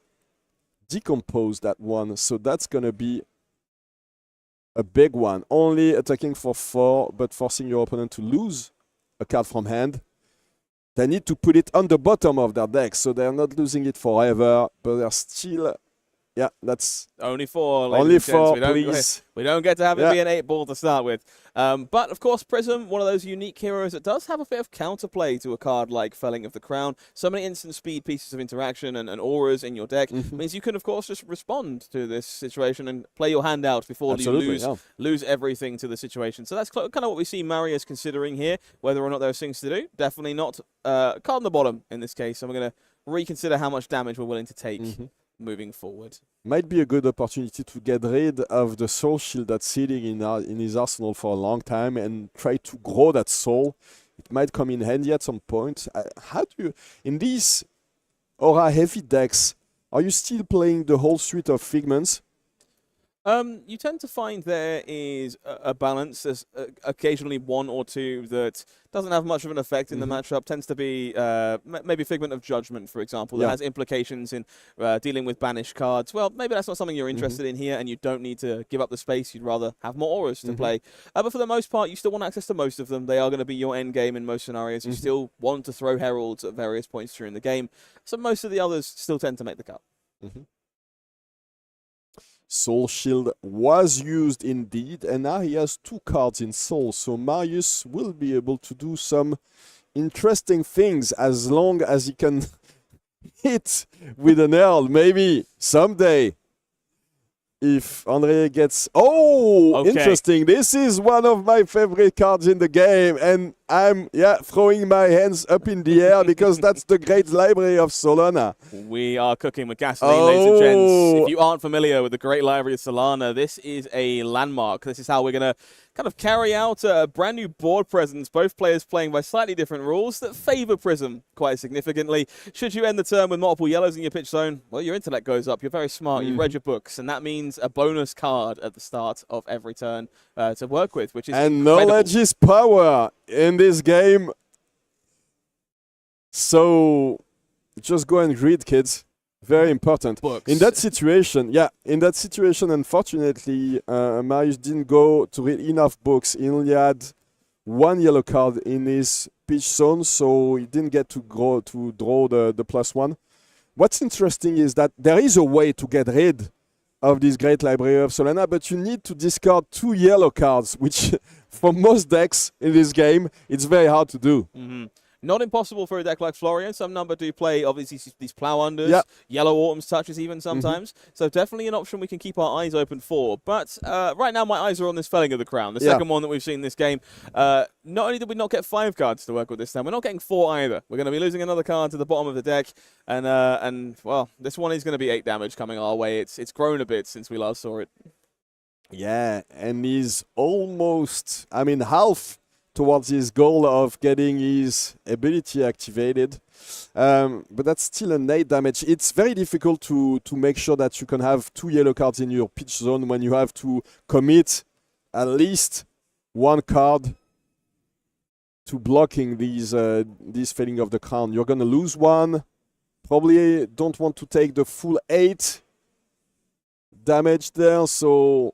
decompose that one. So that's going to be a big one. Only attacking for 4, but forcing your opponent to lose a card from hand. They need to put it on the bottom of their deck, so they're not losing it forever, but they're still... Yeah, that's... Only 4. Only 4, please. We don't get to have it be an 8-ball to start with. But, of course, Prism, one of those unique heroes that does have a bit of counterplay to a card like Felling of the Crown. So many instant speed pieces of interaction and auras in your deck means you can, of course, just respond to this situation and play your hand out before you lose everything to the situation. So that's kind of what we see Marius considering here, whether or not there's things to do. Definitely not card on the bottom in this case. So we're going to reconsider how much damage we're willing to take. Moving forward. Might be a good opportunity to get rid of the soul shield that's sitting in his arsenal for a long time and try to grow that soul. It might come in handy at some point. How do you, in these aura heavy decks, are you still playing the whole suite of figments? You tend to find there is a balance. There's occasionally 1 or 2 that doesn't have much of an effect in the matchup. Tends to be maybe Figment of Judgment, for example, that has implications in dealing with banished cards. Well, maybe that's not something you're interested in here, and you don't need to give up the space. You'd rather have more auras to play. But for the most part, you still want access to most of them. They are going to be your end game in most scenarios. You still want to throw heralds at various points during the game. So most of the others still tend to make the cut. Soul Shield was used indeed, and now he has 2 cards in Soul, so Marius will be able to do some interesting things as long as he can hit with an Earl. Maybe someday, if Andrea gets... Oh, interesting. This is one of my favorite cards in the game, and I'm throwing my hands up in the air because that's the great library of Solana. We are cooking with gasoline, ladies and gents. If you aren't familiar with the great library of Solana, this is a landmark. This is how we're going to kind of carry out a brand new board presence, both players playing by slightly different rules that favor Prism quite significantly. Should you end the turn with multiple yellows in your pitch zone, well, your intellect goes up. You're very smart. You've read your books, and that means a bonus card at the start of every turn to work with, which is incredible. Knowledge is power in this game. So just go and read, kids. Very important. Books. In that situation, unfortunately, Marius didn't go to read enough books. He only had 1 yellow card in his pitch zone, so he didn't get to draw the +1. What's interesting is that there is a way to get rid of this great library of Solana, but you need to discard 2 yellow cards, which for most decks in this game, it's very hard to do. Not impossible for a deck like Florian. Some number do play, obviously, these Plow Unders, Yellow Autumn's Touches even sometimes. So definitely an option we can keep our eyes open for. But right now my eyes are on this Felling of the Crown, the second one that we've seen this game. Not only did we not get 5 cards to work with this time, we're not getting 4 either. We're going to be losing another card to the bottom of the deck. And well, this one is going to be 8 damage coming our way. It's grown a bit since we last saw it. Yeah, and he's almost, half towards his goal of getting his ability activated. But that's still an 8 damage. It's very difficult to make sure that you can have 2 yellow cards in your pitch zone when you have to commit at least 1 card to blocking these Felling of the Crown. You're going to lose 1. Probably don't want to take the full 8 damage there, so...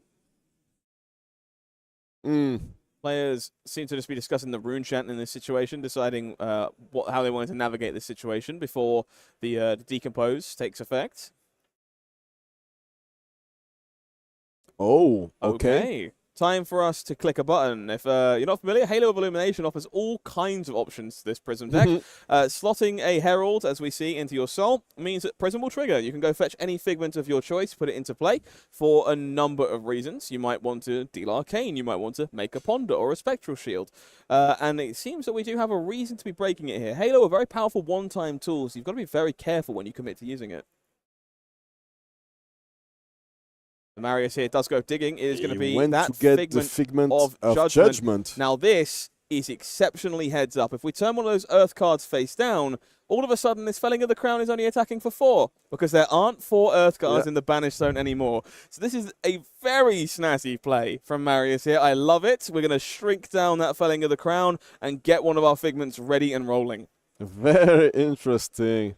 Players seem to just be discussing the rune chant in this situation, deciding how they wanted to navigate this situation before the decompose takes effect. Oh, okay. Time for us to click a button. If you're not familiar, Halo of Illumination offers all kinds of options to this Prism deck. Slotting a Herald, as we see, into your soul means that Prism will trigger. You can go fetch any figment of your choice, put it into play for a number of reasons. You might want to deal Arcane. You might want to make a Ponder or a Spectral Shield. And it seems that we do have a reason to be breaking it here. Halo are very powerful one-time tools. You've got to be very careful when you commit to using it. Marius here does go digging. It is going to be that the figment of judgment. Now this is exceptionally heads up. If we turn one of those Earth cards face down, all of a sudden this Felling of the Crown is only attacking for 4 because there aren't 4 Earth cards in the banished zone anymore. So this is a very snazzy play from Marius here. I love it. We're going to shrink down that Felling of the Crown and get one of our Figments ready and rolling. Very interesting.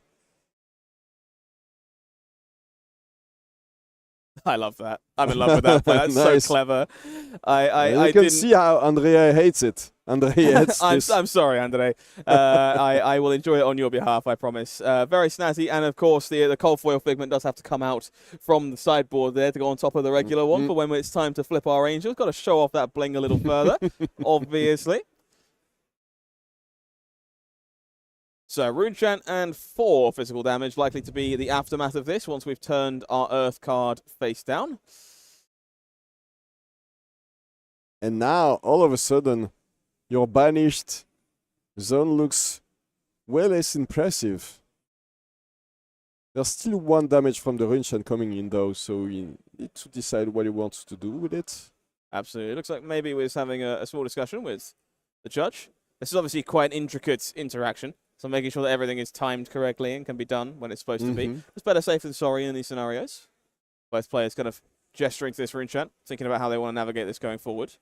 I love that. I'm in love with that play. That's Nice. so clever. You can see how Andrea hates it. Andrea hates this. I'm sorry, Andrei. I will enjoy it on your behalf, I promise. Very snazzy, and of course the cold foil Figment does have to come out from the sideboard there to go on top of the regular one. But when it's time to flip our Angel, got to show off that bling a little further, obviously. So, Rune Chant and 4 physical damage, likely to be the aftermath of this once we've turned our Earth card face down. And now, all of a sudden, your banished zone looks way less impressive. There's still 1 damage from the Rune Chant coming in, though, so you need to decide what he wants to do with it. Absolutely. It looks like maybe we're having a small discussion with the judge. This is obviously quite an intricate interaction. So making sure that everything is timed correctly and can be done when it's supposed to be. It's better safe than sorry in these scenarios. Both players kind of gesturing to this Rune Chant, thinking about how they want to navigate this going forward.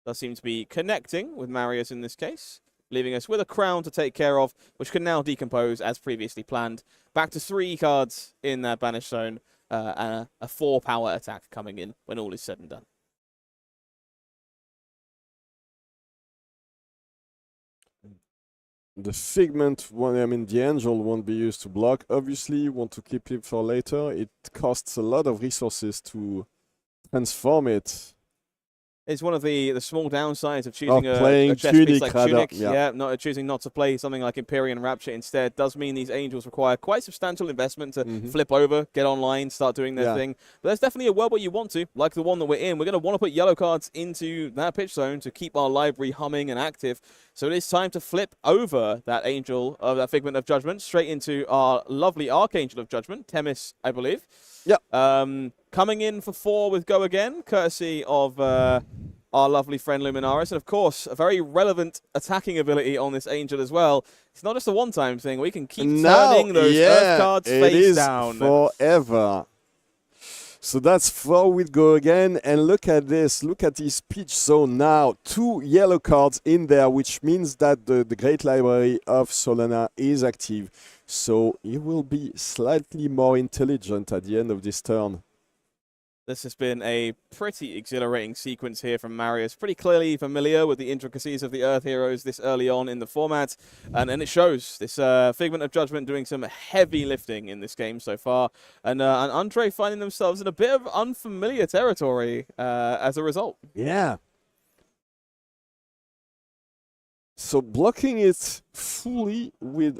Does seem to be connecting with Marius in this case, leaving us with a crown to take care of, which can now decompose as previously planned. Back to 3 cards in that banished zone, and a 4 power attack coming in when all is said and done. The Figment, the Angel won't be used to block. Obviously, you want to keep it for later. It costs a lot of resources to transform it. It's one of the small downsides of choosing playing a chess piece like Tunic. Yeah. Choosing not to play something like Empyrean Rapture instead does mean these Angels require quite substantial investment to flip over, get online, start doing their thing. But there's definitely a world where you want to, like the one that we're in. We're going to want to put yellow cards into that pitch zone to keep our library humming and active. So it is time to flip over that Angel, that Figment of Judgment, straight into our lovely Archangel of Judgment, Themis, I believe. Yep. Coming in for 4 with Go Again, courtesy of our lovely friend Luminaris. And of course, a very relevant attacking ability on this Angel as well. It's not just a one-time thing. We can keep turning those Earth cards face down. Forever. So that's 4 with Go Again. And look at this. Look at his pitch zone now. 2 yellow cards in there, which means that the Great Library of Solana is active. So he will be slightly more intelligent at the end of this turn. This has been a pretty exhilarating sequence here from Marius. Pretty clearly familiar with the intricacies of the Earth Heroes this early on in the format. And it shows. This Figment of Judgment doing some heavy lifting in this game so far. And Andrei finding themselves in a bit of unfamiliar territory as a result. Yeah. So blocking it fully with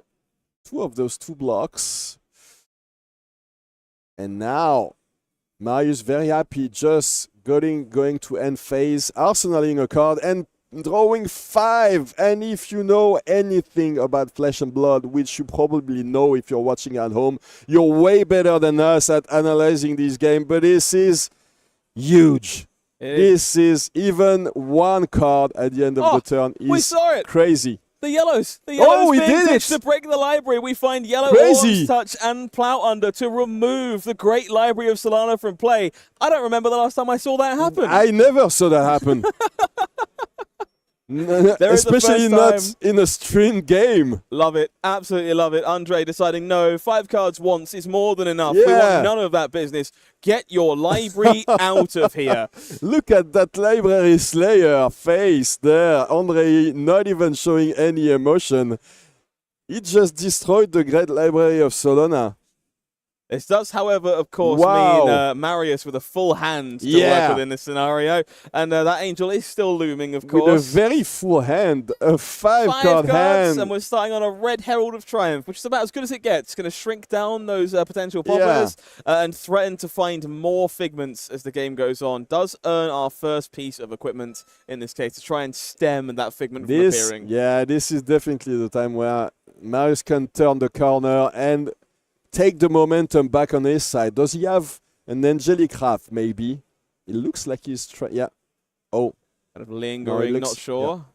2 of those 2 blocks. And now Marius very happy, just going to end phase, arsenaling a card and drawing 5. And if you know anything about Flesh and Blood, which you probably know if you're watching at home, you're way better than us at analyzing this game. But this is huge. This is even 1 card at the end of the turn is we saw it. Crazy. The yellows we did being it pitched to break the library. We find yellow Crazy. Orms Touch and Plow Under to remove the Great Library of Solana from play. I don't remember the last time I saw that happen. I never saw that happen. Especially not in a streamed game. Love it. Absolutely love it. Andrei deciding, no, 5 cards once is more than enough. We want none of that business. Get your library out of here. Look at that Library Slayer face there. Andrei not even showing any emotion. He just destroyed the Great Library of Solana. This does, however, of course, mean Marius with a full hand to work with in this scenario. And that Angel is still looming, of course. With a very full hand, a 5-card hand. And we're starting on a Red Herald of Triumph, which is about as good as it gets. Going to shrink down those potential poppers and threaten to find more Figments as the game goes on. Does earn our first piece of equipment, in this case, to try and stem that Figment from appearing. Yeah, this is definitely the time where Marius can turn the corner and take the momentum back on his side. Does he have an Angelic Wrath, maybe? It looks like he's trying. Yeah. Oh. Kind of lingering, not sure.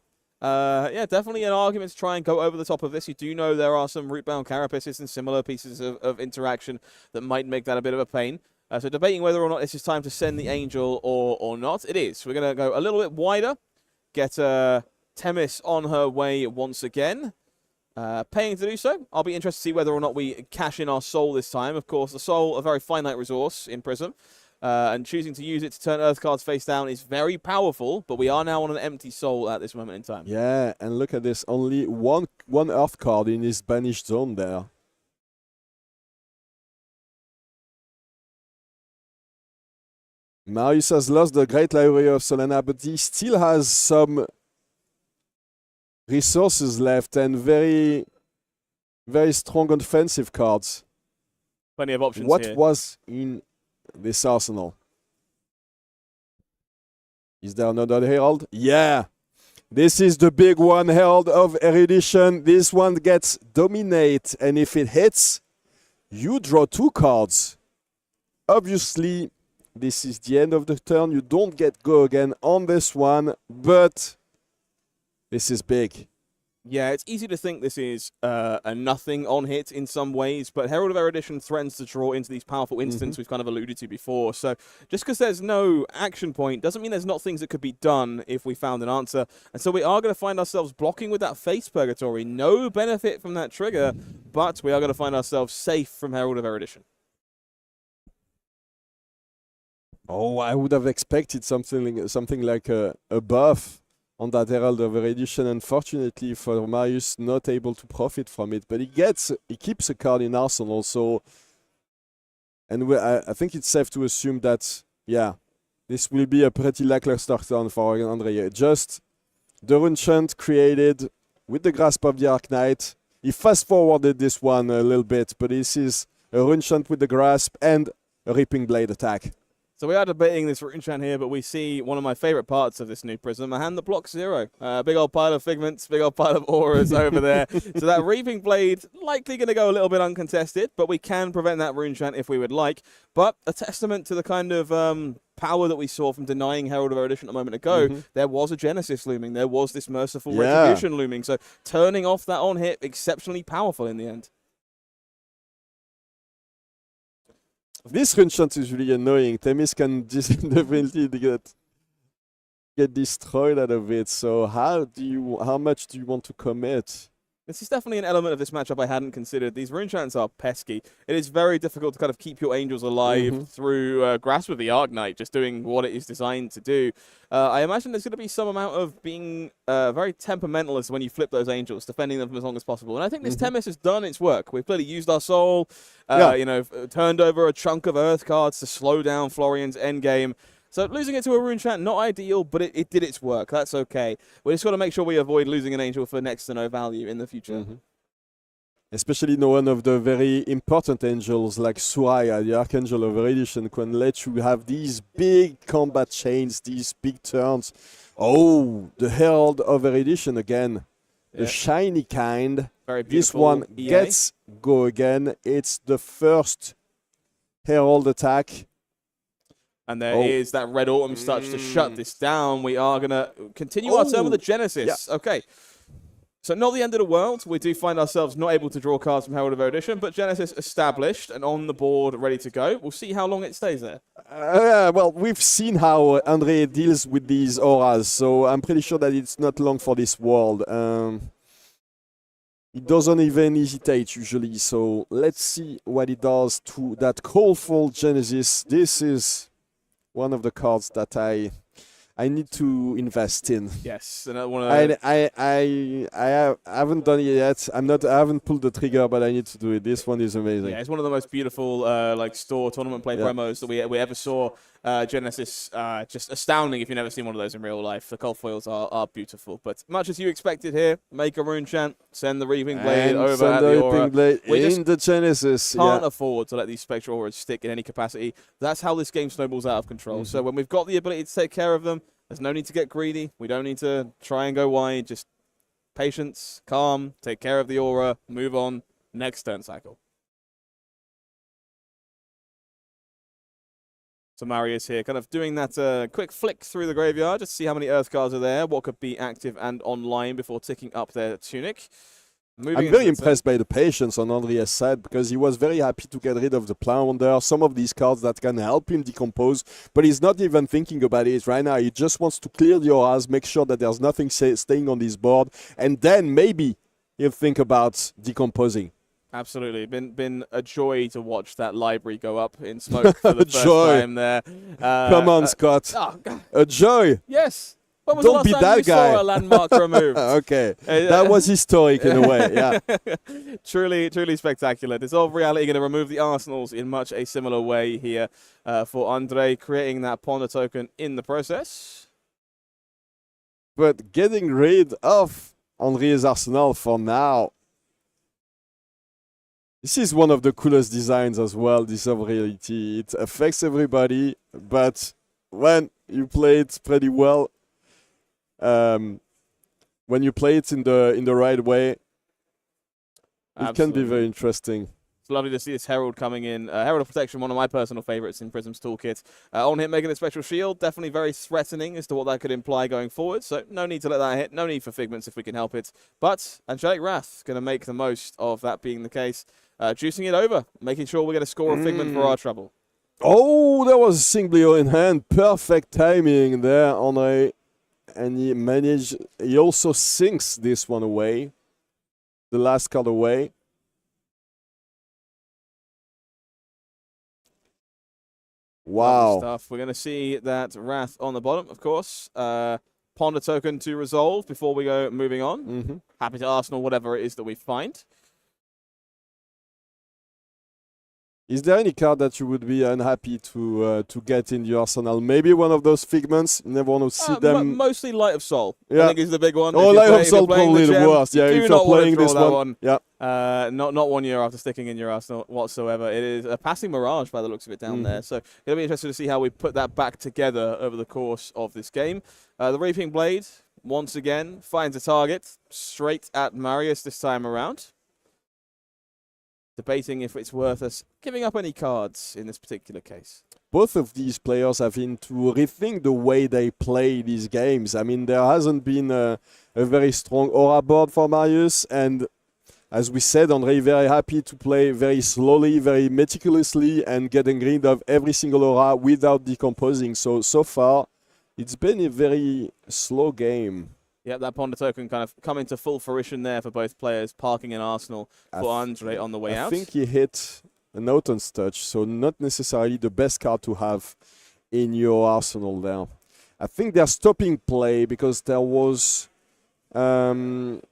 Yeah, definitely an argument to try and go over the top of this. You do know there are some root-bound carapaces and similar pieces of interaction that might make that a bit of a pain. So debating whether or not this is time to send the Angel or not. It is. We're going to go a little bit wider. Get Themis on her way once again. Paying to do so. I'll be interested to see whether or not we cash in our soul this time. Of course, the soul, a very finite resource in Prism. And choosing to use it to turn Earth cards face down is very powerful, but we are now on an empty soul at this moment in time. Yeah, and look at this. Only one Earth card in his banished zone there. Marius has lost the Great Library of Solana, but he still has some resources left and very, very strong offensive cards. Plenty of options What here. was in this arsenal? Is there another Herald? Yeah. This is the big one, Herald of Erudition. This one gets Dominate, and if it hits, you draw 2 cards. Obviously, this is the end of the turn. You don't get go again on this one, but this is big. Yeah, it's easy to think this is a nothing on hit in some ways, but Herald of Erudition threatens to draw into these powerful instants we've kind of alluded to before. So just because there's no action point doesn't mean there's not things that could be done if we found an answer. And so we are going to find ourselves blocking with that Face Purgatory. No benefit from that trigger, but we are going to find ourselves safe from Herald of Erudition. Oh, I would have expected something like a buff on that Herald of Erudition. Unfortunately for Marius, not able to profit from it, but he keeps a card in arsenal. So, and I think it's safe to assume that this will be a pretty lackluster turn for Andrea. Just the Rune Chant created with the Grasp of the Arc Knight. He fast forwarded this one a little bit, but this is a Rune Chant with the Grasp and a Reaping Blade attack. So we are debating this Rune Chant here, but we see one of my favorite parts of this new Prism, a hand that blocks 0. Big old pile of Figments, big old pile of Auras over there. So that Reaping Blade likely going to go a little bit uncontested, but we can prevent that Rune Chant if we would like. But a testament to the kind of power that we saw from denying Herald of Erudition a moment ago, there was a Genesis looming. There was this merciful retribution looming. So turning off that on hit, exceptionally powerful in the end. This Rune Chant is really annoying. Themis can definitely get destroyed out of it. So how much do you want to commit? This is definitely an element of this matchup I hadn't considered. These Rune Chants are pesky. It is very difficult to kind of keep your Angels alive through Grasp of the Arc Knight, just doing what it is designed to do. I imagine there's going to be some amount of being very temperamentalist when you flip those Angels, defending them for as long as possible. And I think this Themis has done its work. We've clearly used our soul, turned over a chunk of Earth cards to slow down Florian's endgame. So losing it to a Rune Chant, not ideal, but it did its work. That's okay. We just got to make sure we avoid losing an Angel for next to no value in the future. Especially one of the very important angels like Suraya, the Archangel of Erudition, can let you have these big combat chains, these big turns. Oh, the Herald of Erudition again. The shiny kind. Very this beautiful one EA. gets go again. It's the first Herald attack. And there is that Red Autumn touch to shut this down. We are going to continue our turn with the Genesis. Okay. So not the end of the world. We do find ourselves not able to draw cards from Herald of Erudition, but Genesis established and on the board, ready to go. We'll see how long it stays there. Well, we've seen how Andrei deals with these auras, so I'm pretty sure that it's not long for this world. It doesn't even hesitate usually, so let's see what it does to that Callful Genesis. This is one of the cards that I need to invest in. Yes, another one of I haven't done it yet. I haven't pulled the trigger, but I need to do it. This one is amazing. Yeah, it's one of the most beautiful store tournament play promos that we ever saw. Genesis, just astounding if you've never seen one of those in real life. The cold foils are beautiful, but much as you expected here, make a Rune Chant, send the Reaping Blade and over at the Aura. We in the Genesis. Can't afford to let these Spectral Auras stick in any capacity. That's how this game snowballs out of control. So when we've got the ability to take care of them, there's no need to get greedy. We don't need to try and go wide. Just patience, calm, take care of the Aura, move on, next turn cycle. So Marius here, kind of doing that quick flick through the graveyard just to see how many Earth cards are there, what could be active and online before ticking up their tunic. I'm very impressed by the patience on Andrea's side because he was very happy to get rid of the Plunder, some of these cards that can help him decompose, but he's not even thinking about it right now. He just wants to clear the auras, make sure that there's nothing staying on this board, and then maybe he'll think about decomposing. Absolutely. Been a joy to watch that library go up in smoke for the first time there. Come on, Scott. A joy. Yes. When was Don't the last be time that you guy. saw a landmark removed? Okay. That was historic in a way, yeah. Truly spectacular. Dissolve Reality going to remove the Arsenals in much a similar way here for Andrei, creating that Ponder token in the process. But getting rid of Andrei's Arsenal for now. This is one of the coolest designs as well, Dissolve Reality. It affects everybody, but when you play it pretty well, when you play it in the right way, it can be very interesting. It's lovely to see this Herald coming in. Herald of Protection, one of my personal favorites in Prism's toolkit. On hit, making a Spectral Shield, definitely very threatening as to what that could imply going forward. So no need to let that hit, no need for Figments if we can help it. But Angelic Wrath going to make the most of that being the case. Juicing it over, making sure we're going to score a Figment for our trouble. Oh, there was a Singlio in hand. Perfect timing there, Andrei. And he also sinks this one away. The last card away. Wow. Stuff. We're going to see that Wrath on the bottom, of course. Ponder token to resolve before we go moving on. Happy to Arsenal, whatever it is that we find. Is there any card that you would be unhappy to get in your arsenal? Maybe one of those Figments. You never want to see them. Mostly Light of Soul. Yeah. I think is the big one. Oh, Light of Soul probably the worst. Yeah, if you're playing this one. Yeah. Not 1 year after sticking in your arsenal whatsoever. It is a passing Mirage by the looks of it down there. So it'll be interesting to see how we put that back together over the course of this game. The Reaping Blade once again finds a target straight at Marius this time around. Debating if it's worth us giving up any cards in this particular case. Both of these players have been to rethink the way they play these games. I mean, there hasn't been a very strong aura board for Marius, and as we said, Andrei very happy to play very slowly, very meticulously, and getting rid of every single aura without decomposing. So far, it's been a very slow game. Yeah, that Ponder token kind of coming to full fruition there for both players, parking an Arsenal for Andrei on the way out. I think he hit an Autumn's Touch, so not necessarily the best card to have in your arsenal there. I think they're stopping play because there was... when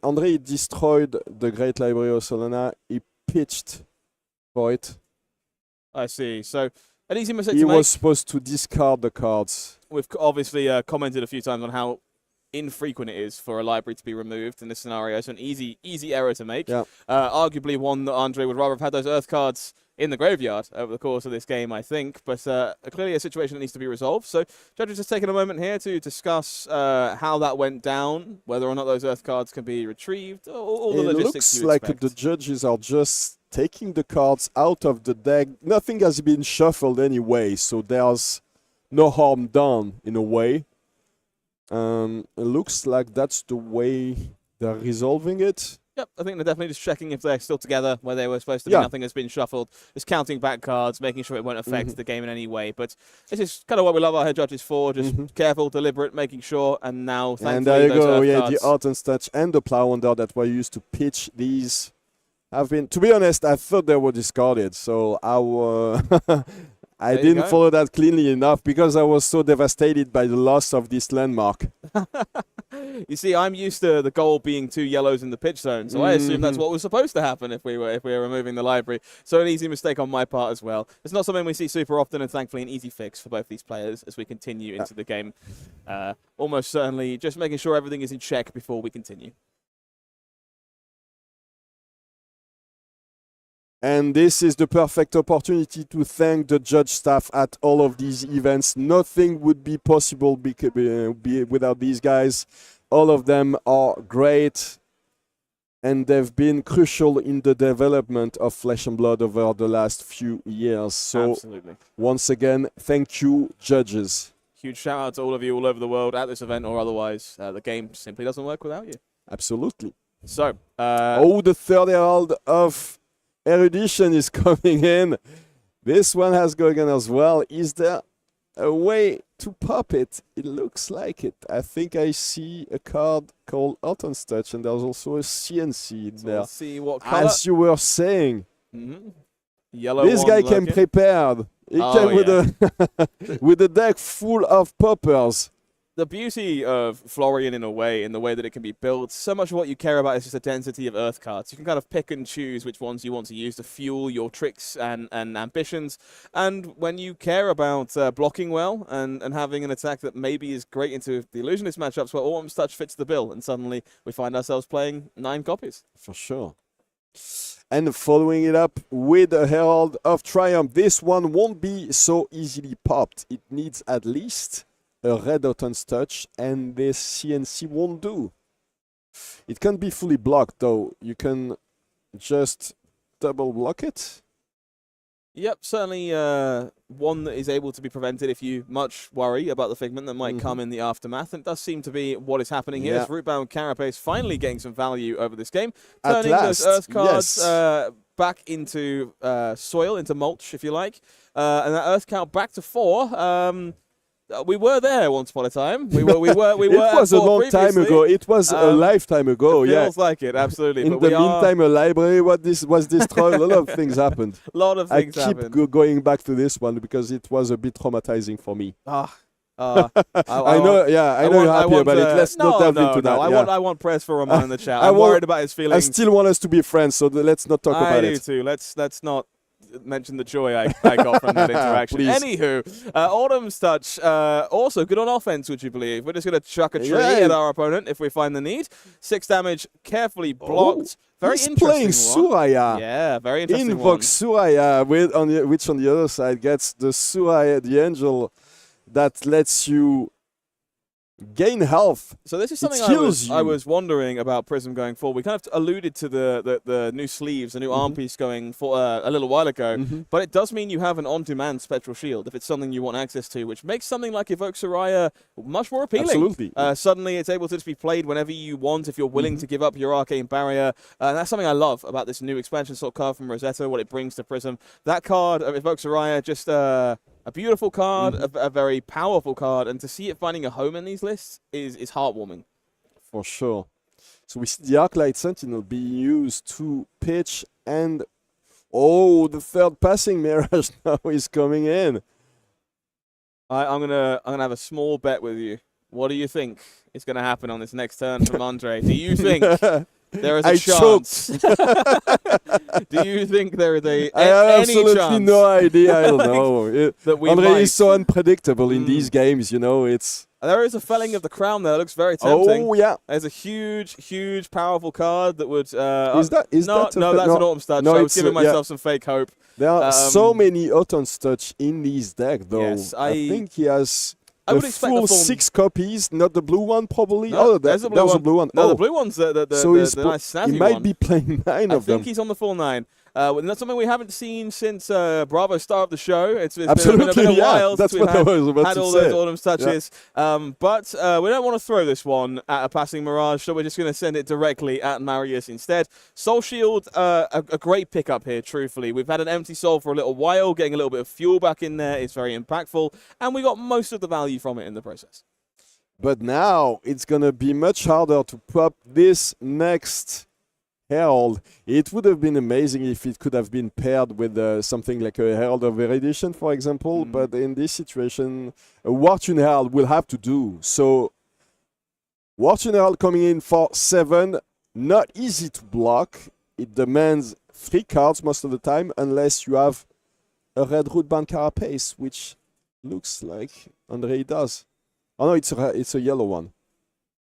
Andrei destroyed the Great Library of Solana, he pitched for it. I see. So an easy mistake to He make. was supposed to discard the cards. We've obviously commented a few times on how infrequent it is for a library to be removed in this scenario. It's an easy error to make. Yeah. Arguably one that Andrei would rather have had those Earth cards in the graveyard over the course of this game, I think. But clearly a situation that needs to be resolved. So judges just taking a moment here to discuss how that went down, whether or not those Earth cards can be retrieved, all the logistics you looks like expect. the judges are just taking the cards out of the deck. Nothing has been shuffled anyway, so there's no harm done in a way. It looks like that's the way they're resolving it. Yep, I think they're definitely just checking if they're still together where they were supposed to be. Nothing has been shuffled. Just counting back cards, making sure it won't affect the game in any way. But this is kind of what we love our head judges for. Just careful, deliberate, making sure. And now, thankfully, and there you go. Yeah, cards. the Autumn's Touch and the Plunder that were used to pitch these have been. To be honest, I thought they were discarded. So I didn't follow that cleanly enough because I was so devastated by the loss of this landmark. You see, I'm used to the goal being 2 yellows in the pitch zone, so I assume that's what was supposed to happen if we were removing the library. So an easy mistake on my part as well. It's not something we see super often, and thankfully an easy fix for both these players as we continue into the game. Almost certainly just making sure everything is in check before we continue. And this is the perfect opportunity to thank the judge staff at all of these events. Nothing would be possible without these guys. All of them are great. and they've been crucial in the development of Flesh and Blood over the last few years. So, Absolutely. once again, thank you, judges. Huge shout out to all of you all over the world at this event or otherwise. The game simply doesn't work without you. Absolutely. So, the third herald of erudition is coming in. This one has Gogan as well. Is there a way to pop it? It looks like it. I think I see a card called Autumn's Touch, and there's also a CNC in there. Let's see what color. As you were saying, Yellow. this guy came prepared. He came with a deck full of poppers. The beauty of Florian, in a way, in the way that it can be built, so much of what you care about is just the density of Earth cards. You can kind of pick and choose which ones you want to use to fuel your tricks and ambitions. And when you care about blocking well and having an attack that maybe is great into the Illusionist matchups, well, Autumn's Touch fits the bill, and suddenly we find ourselves playing 9 copies. For sure. And following it up with a Herald of Triumph. This one won't be so easily popped. It needs at least a red Autumn's Touch, and this CNC won't do. It can't be fully blocked, though. You can just double block it. Yep, certainly one that is able to be prevented if you much worry about the Figment that might come in the aftermath. And it does seem to be what is happening here. This Rootbound Carapace finally getting some value over this game. Turning those Earth cards back into soil, into mulch, if you like. And that Earth count back to 4. We were there once upon a time. We were. It was a long time ago. It was a lifetime ago. It feels like it, absolutely. In the meantime, a library was destroyed. A lot of things happened. A lot of things happened. I keep going back to this one because it was a bit traumatizing for me. I know. Yeah, I know you're happy about it. Let's not delve into that. I want prayers for Roman in the chat. I'm worried about his feelings. I still want us to be friends, so let's not talk about it. I do too. Let's not mention the joy I got from that interaction. Anywho, Autumn's Touch, also good on offense, would you believe? We're just going to chuck a tree at our opponent if we find the need. 6 damage, carefully blocked. Very He's interesting playing one. Suraya. Yeah, very interesting Invoke Suraya, which on the other side gets the Suraya, the angel, that lets you gain health. So this is something I was wondering about Prism going forward. We kind of alluded to the new sleeves, the new arm piece going for a little while ago, but it does mean you have an on-demand Spectral Shield if it's something you want access to, which makes something like Evoke Suraya much more appealing. Absolutely. Suddenly it's able to just be played whenever you want if you're willing to give up your Arcane Barrier, and that's something I love about this new expansion sort of card from Rosetta, what it brings to Prism. That card of Evoke Suraya, just a beautiful card, a very powerful card, and to see it finding a home in these lists is heartwarming. For sure. So we see the Arclight Sentinel being used to pitch, and the third passing Mirage now is coming in. I'm gonna have a small bet with you. What do you think is gonna happen on this next turn from Andrei? Do you think there is a chance? Do you think there is any I have absolutely chance? no idea. I don't know. Andrei is so might. Unpredictable in these games, it's... There is a Felling of the Crown there that looks very tempting. Oh, yeah. There's a huge, powerful card that would... is that that's an Autumn's Touch. No, I was giving myself some fake hope. There are so many Autumn's Touch in these decks, though. Yes, I think he has... I would expect full the full 6 copies, not the blue one, probably. No, there's a blue one. No, the blue one's the nice snazzy one. He might be playing 9 of them. I think he's on the full 9. That's something we haven't seen since Bravo Star of the show. It's been a while since we've had all those Autumn's Touches. But we don't want to throw this one at a passing Mirage, so we're just going to send it directly at Marius instead. Soul Shield, a great pickup here, truthfully. We've had an empty soul for a little while. Getting a little bit of fuel back in there is very impactful, and we got most of the value from it in the process. But now it's going to be much harder to pop this next Herald. It would have been amazing if it could have been paired with something like a Herald of Erudition, for example, but in this situation, a War-Tune Herald will have to do. So, War-Tune Herald coming in for 7, not easy to block. It demands 3 cards most of the time, unless you have a red Rootbound Carapace, which looks like Andrei does. Oh no, it's a yellow one.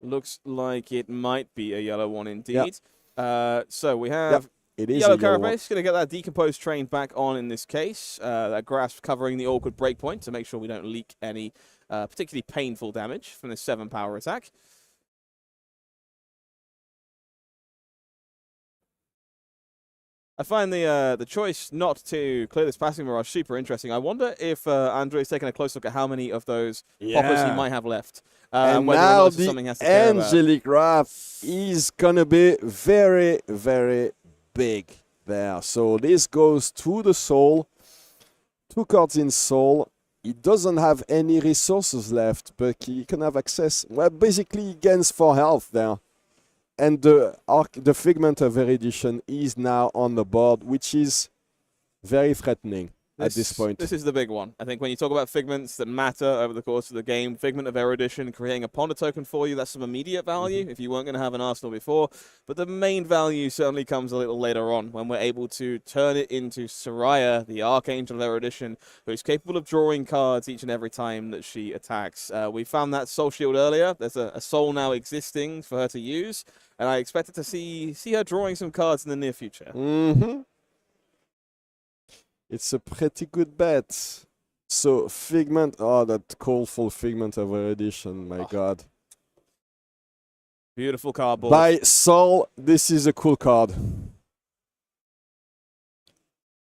Looks like it might be a yellow one indeed. Yeah. So we have Yellow Carapace, going to get that Decomposed Train back on in this case. That Grasp covering the awkward breakpoint to make sure we don't leak any particularly painful damage from this 7 power attack. I find the choice not to clear this passing mirage super interesting. I wonder if Andrei's taken a close look at how many of those poppers he might have left. And whether now or not something has to care about. Angelic Wrath is going to be very, very big there. So this goes to the soul. 2 cards in soul. He doesn't have any resources left, but he can have access. Well, basically, he gains 4 health there. And the Figment of Erudition is now on the board, which is very threatening at this point. This is the big one. I think when you talk about figments that matter over the course of the game, Figment of Erudition, creating a Ponder token for you, that's some immediate value if you weren't going to have an Arsenal before. But the main value certainly comes a little later on when we're able to turn it into Soraya, the Archangel of Erudition, who's capable of drawing cards each and every time that she attacks. We found that Soul Shield earlier. There's a soul now existing for her to use, and I expected to see her drawing some cards in the near future. It's a pretty good bet. So Figment, that colorful Figment of Erudition, my God. Beautiful cardboard. By Soul, this is a cool card.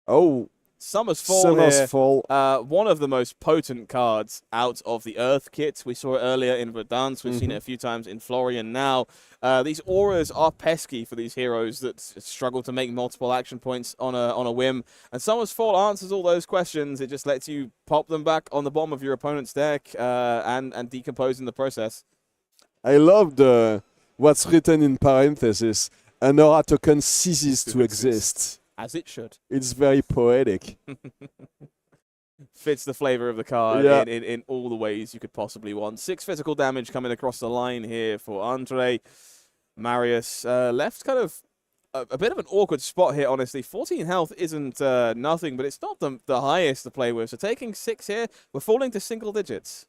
Oh. Summer's Fall Summer's here. Fall. One of the most potent cards out of the Earth kit. We saw it earlier in Verdance. We've seen it a few times in Florian now. These auras are pesky for these heroes that struggle to make multiple action points on a whim. And Summer's Fall answers all those questions. It just lets you pop them back on the bottom of your opponent's deck and decompose in the process. I love what's written in parentheses. An aura token ceases to exist. As it should. It's very poetic. Fits the flavor of the card in all the ways you could possibly want. 6 physical damage coming across the line here for Andrei. Marius left kind of a bit of an awkward spot here, honestly. 14 health isn't nothing, but it's not the highest to play with. So taking 6 here, we're falling to single digits.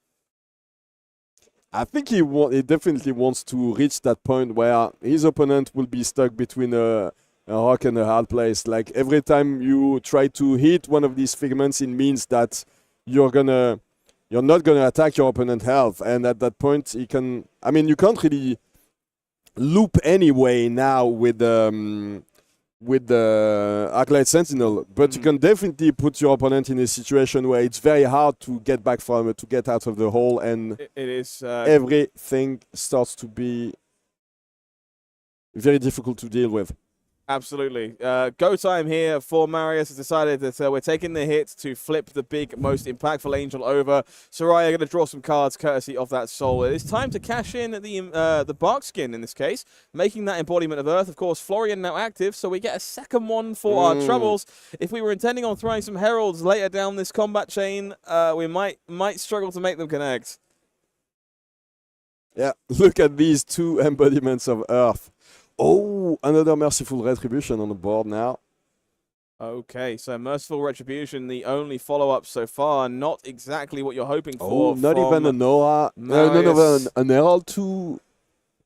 I think he definitely wants to reach that point where his opponent will be stuck between a rock and a hard place. Like every time you try to hit one of these figments, it means that you're not gonna attack your opponent's health, and at that point you can't really loop anyway now with the Arclight Sentinel, but you can definitely put your opponent in a situation where it's very hard to get back from it, to get out of the hole, and it is everything starts to be very difficult to deal with. Absolutely. Go time here for Marius. Has decided that we're taking the hit to flip the big, most impactful angel over. Soraya going to draw some cards courtesy of that soul. It is time to cash in the bark skin in this case, making that embodiment of Earth. Of course, Florian now active, so we get a second one for our troubles. If we were intending on throwing some heralds later down this combat chain, we might struggle to make them connect. Yeah, look at these 2 embodiments of Earth. Oh, another Merciful Retribution on the board now. Okay, so Merciful Retribution, the only follow-up so far. Not exactly what you're hoping for. Oh, not even an aura. Not even an herald to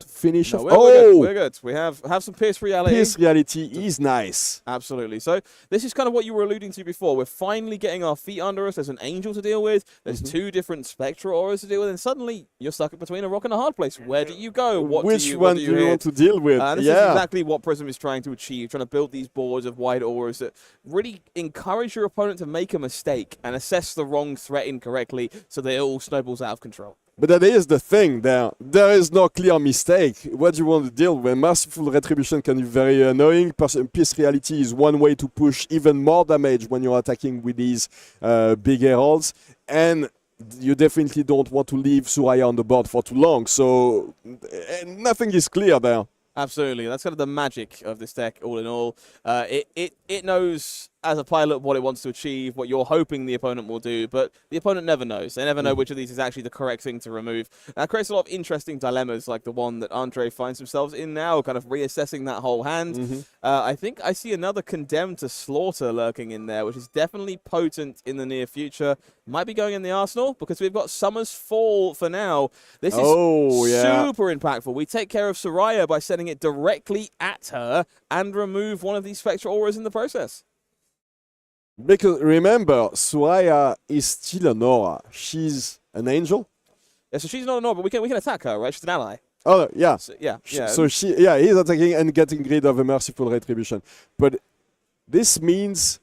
finish off. We're good. We have some Pierce Reality. Pierce Reality is nice. Absolutely. So this is kind of what you were alluding to before. We're finally getting our feet under us. There's an angel to deal with. There's 2 different spectral auras to deal with. And suddenly you're stuck between a rock and a hard place. Where do you go? Which one do you want to deal with? This is exactly what Prism is trying to achieve, trying to build these boards of wide auras that really encourage your opponent to make a mistake and assess the wrong threat incorrectly so that it all snowballs out of control. But that is the thing there. There is no clear mistake. What do you want to deal with? Merciful Retribution can be very annoying. Pierce Reality is one way to push even more damage when you're attacking with these big heralds. And you definitely don't want to leave Soraya on the board for too long. So nothing is clear there. Absolutely. That's kind of the magic of this deck, all in all. It knows as a pilot what it wants to achieve, what you're hoping the opponent will do, but the opponent never knows. They never know which of these is actually the correct thing to remove. That creates a lot of interesting dilemmas, like the one that Andrei finds himself in now, kind of reassessing that whole hand. I think I see another Condemned to Slaughter lurking in there, which is definitely potent in the near future. Might be going in the arsenal, because we've got Summer's Fall for now. This is super impactful. We take care of Soraya by sending it directly at her and remove one of these spectral auras in the process. Because remember, Soraya is still an aura. She's an angel. Yeah, so she's not an aura, but we can attack her, right? She's an ally. Oh yeah. So, yeah. So he's attacking and getting rid of a Merciful Retribution. But this means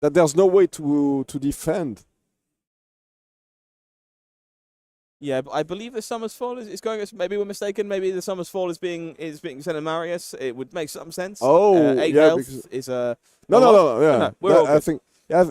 that there's no way to defend. Yeah, but I believe the Summer's Fall is going. Maybe we're mistaken. Maybe the Summer's Fall is being sent to Marius. It would make some sense. Oh, 8 yeah, health is a no. Yeah, no, we're all I good. think.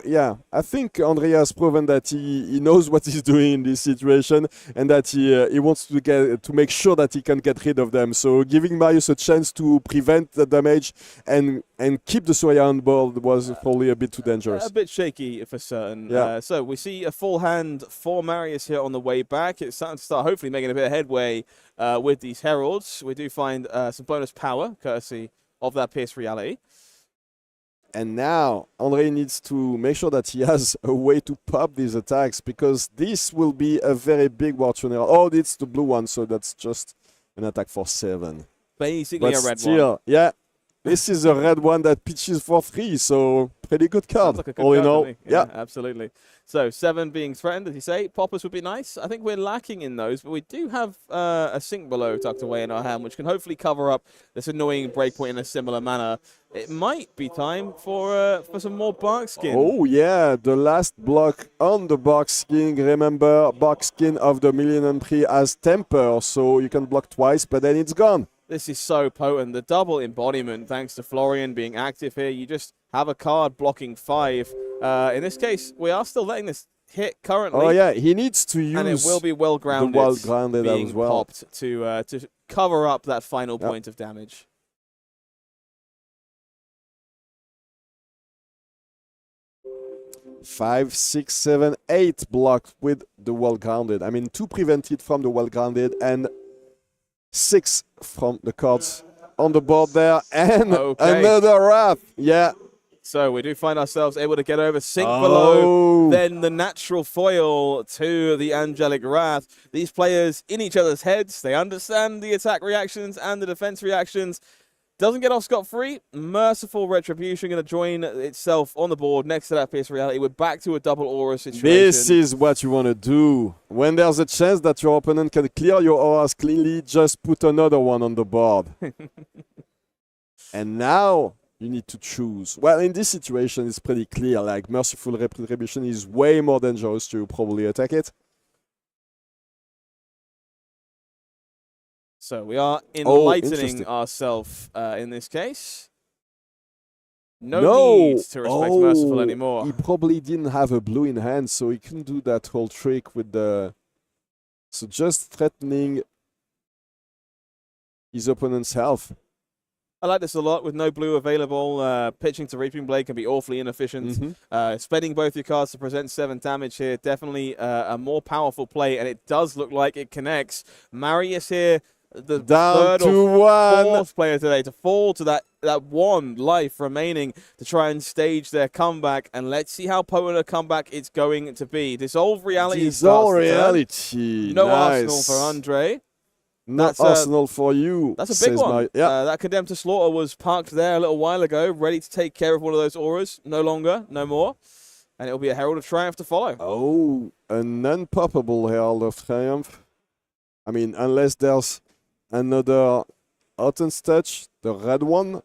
Yeah, I think Andrea has proven that he knows what he's doing in this situation, and that he wants to make sure that he can get rid of them. So giving Marius a chance to prevent the damage and keep the Surya on board was probably a bit too dangerous. A bit shaky for certain. Yeah. So we see a full hand for Marius here on the way back. It's starting to start hopefully making a bit of headway with these heralds. We do find some bonus power courtesy of that Pierce Reality. And now Andrei needs to make sure that he has a way to pop these attacks, because this will be a very big War Tunnel. Oh, it's the blue one, so that's just an attack for 7. Basically but a red still, one. Yeah, this is a red one that pitches for 3, so pretty good card. Like a good all card in all. to me. Yeah, absolutely. So 7 being threatened, as you say. Poppers would be nice. I think we're lacking in those, but we do have a Sink Below tucked away in our hand, which can hopefully cover up this annoying breakpoint in a similar manner. It might be time for some more Barkskin. Oh yeah, the last block on the Barkskin. Remember, Barkskin of the Millennium Tree has Temper, so you can block twice, but then it's gone. This is so potent. The double embodiment, thanks to Florian being active here. You just have a card blocking 5. In this case, we are still letting this hit currently. Oh yeah, he needs to use and it will be well grounded, being as well. popped to cover up that final point of damage. Five, 6, 7, 8 blocked with the well-grounded. I mean, 2 prevented from the well-grounded and 6 from the cards on the board there. And another Wrath. Yeah. So we do find ourselves able to get over Sink Below, then the natural foil to the Angelic Wrath. These players in each other's heads, they understand the attack reactions and the defense reactions. Doesn't get off scot-free. Merciful Retribution going to join itself on the board next to that Pierce Reality. We're back to a double aura situation. This is what you want to do. When there's a chance that your opponent can clear your auras cleanly, just put another one on the board. And now you need to choose. Well, in this situation, it's pretty clear. Like, Merciful Retribution is way more dangerous to probably attack it. So we are enlightening ourselves in this case. No need to respect Merciful anymore. He probably didn't have a blue in hand, so he couldn't do that whole trick with the... So just threatening his opponent's health. I like this a lot. With no blue available, pitching to Reaping Blade can be awfully inefficient. Spending both your cards to present 7 damage here, definitely a more powerful play, and it does look like it connects. Marius here, the third or fourth player today to fall to that 1 life remaining to try and stage their comeback. And let's see how potent a comeback it's going to be. Dissolve Reality. Dissolve Reality. No Arsenal for Andrei. Not Arsenal for you. That's a big one. That Condemned to Slaughter was parked there a little while ago, ready to take care of one of those auras. No longer, no more. And it'll be a Herald of Triumph to follow. Oh, an unpoppable Herald of Triumph. I mean, unless there's another Autumn's Touch, the red one.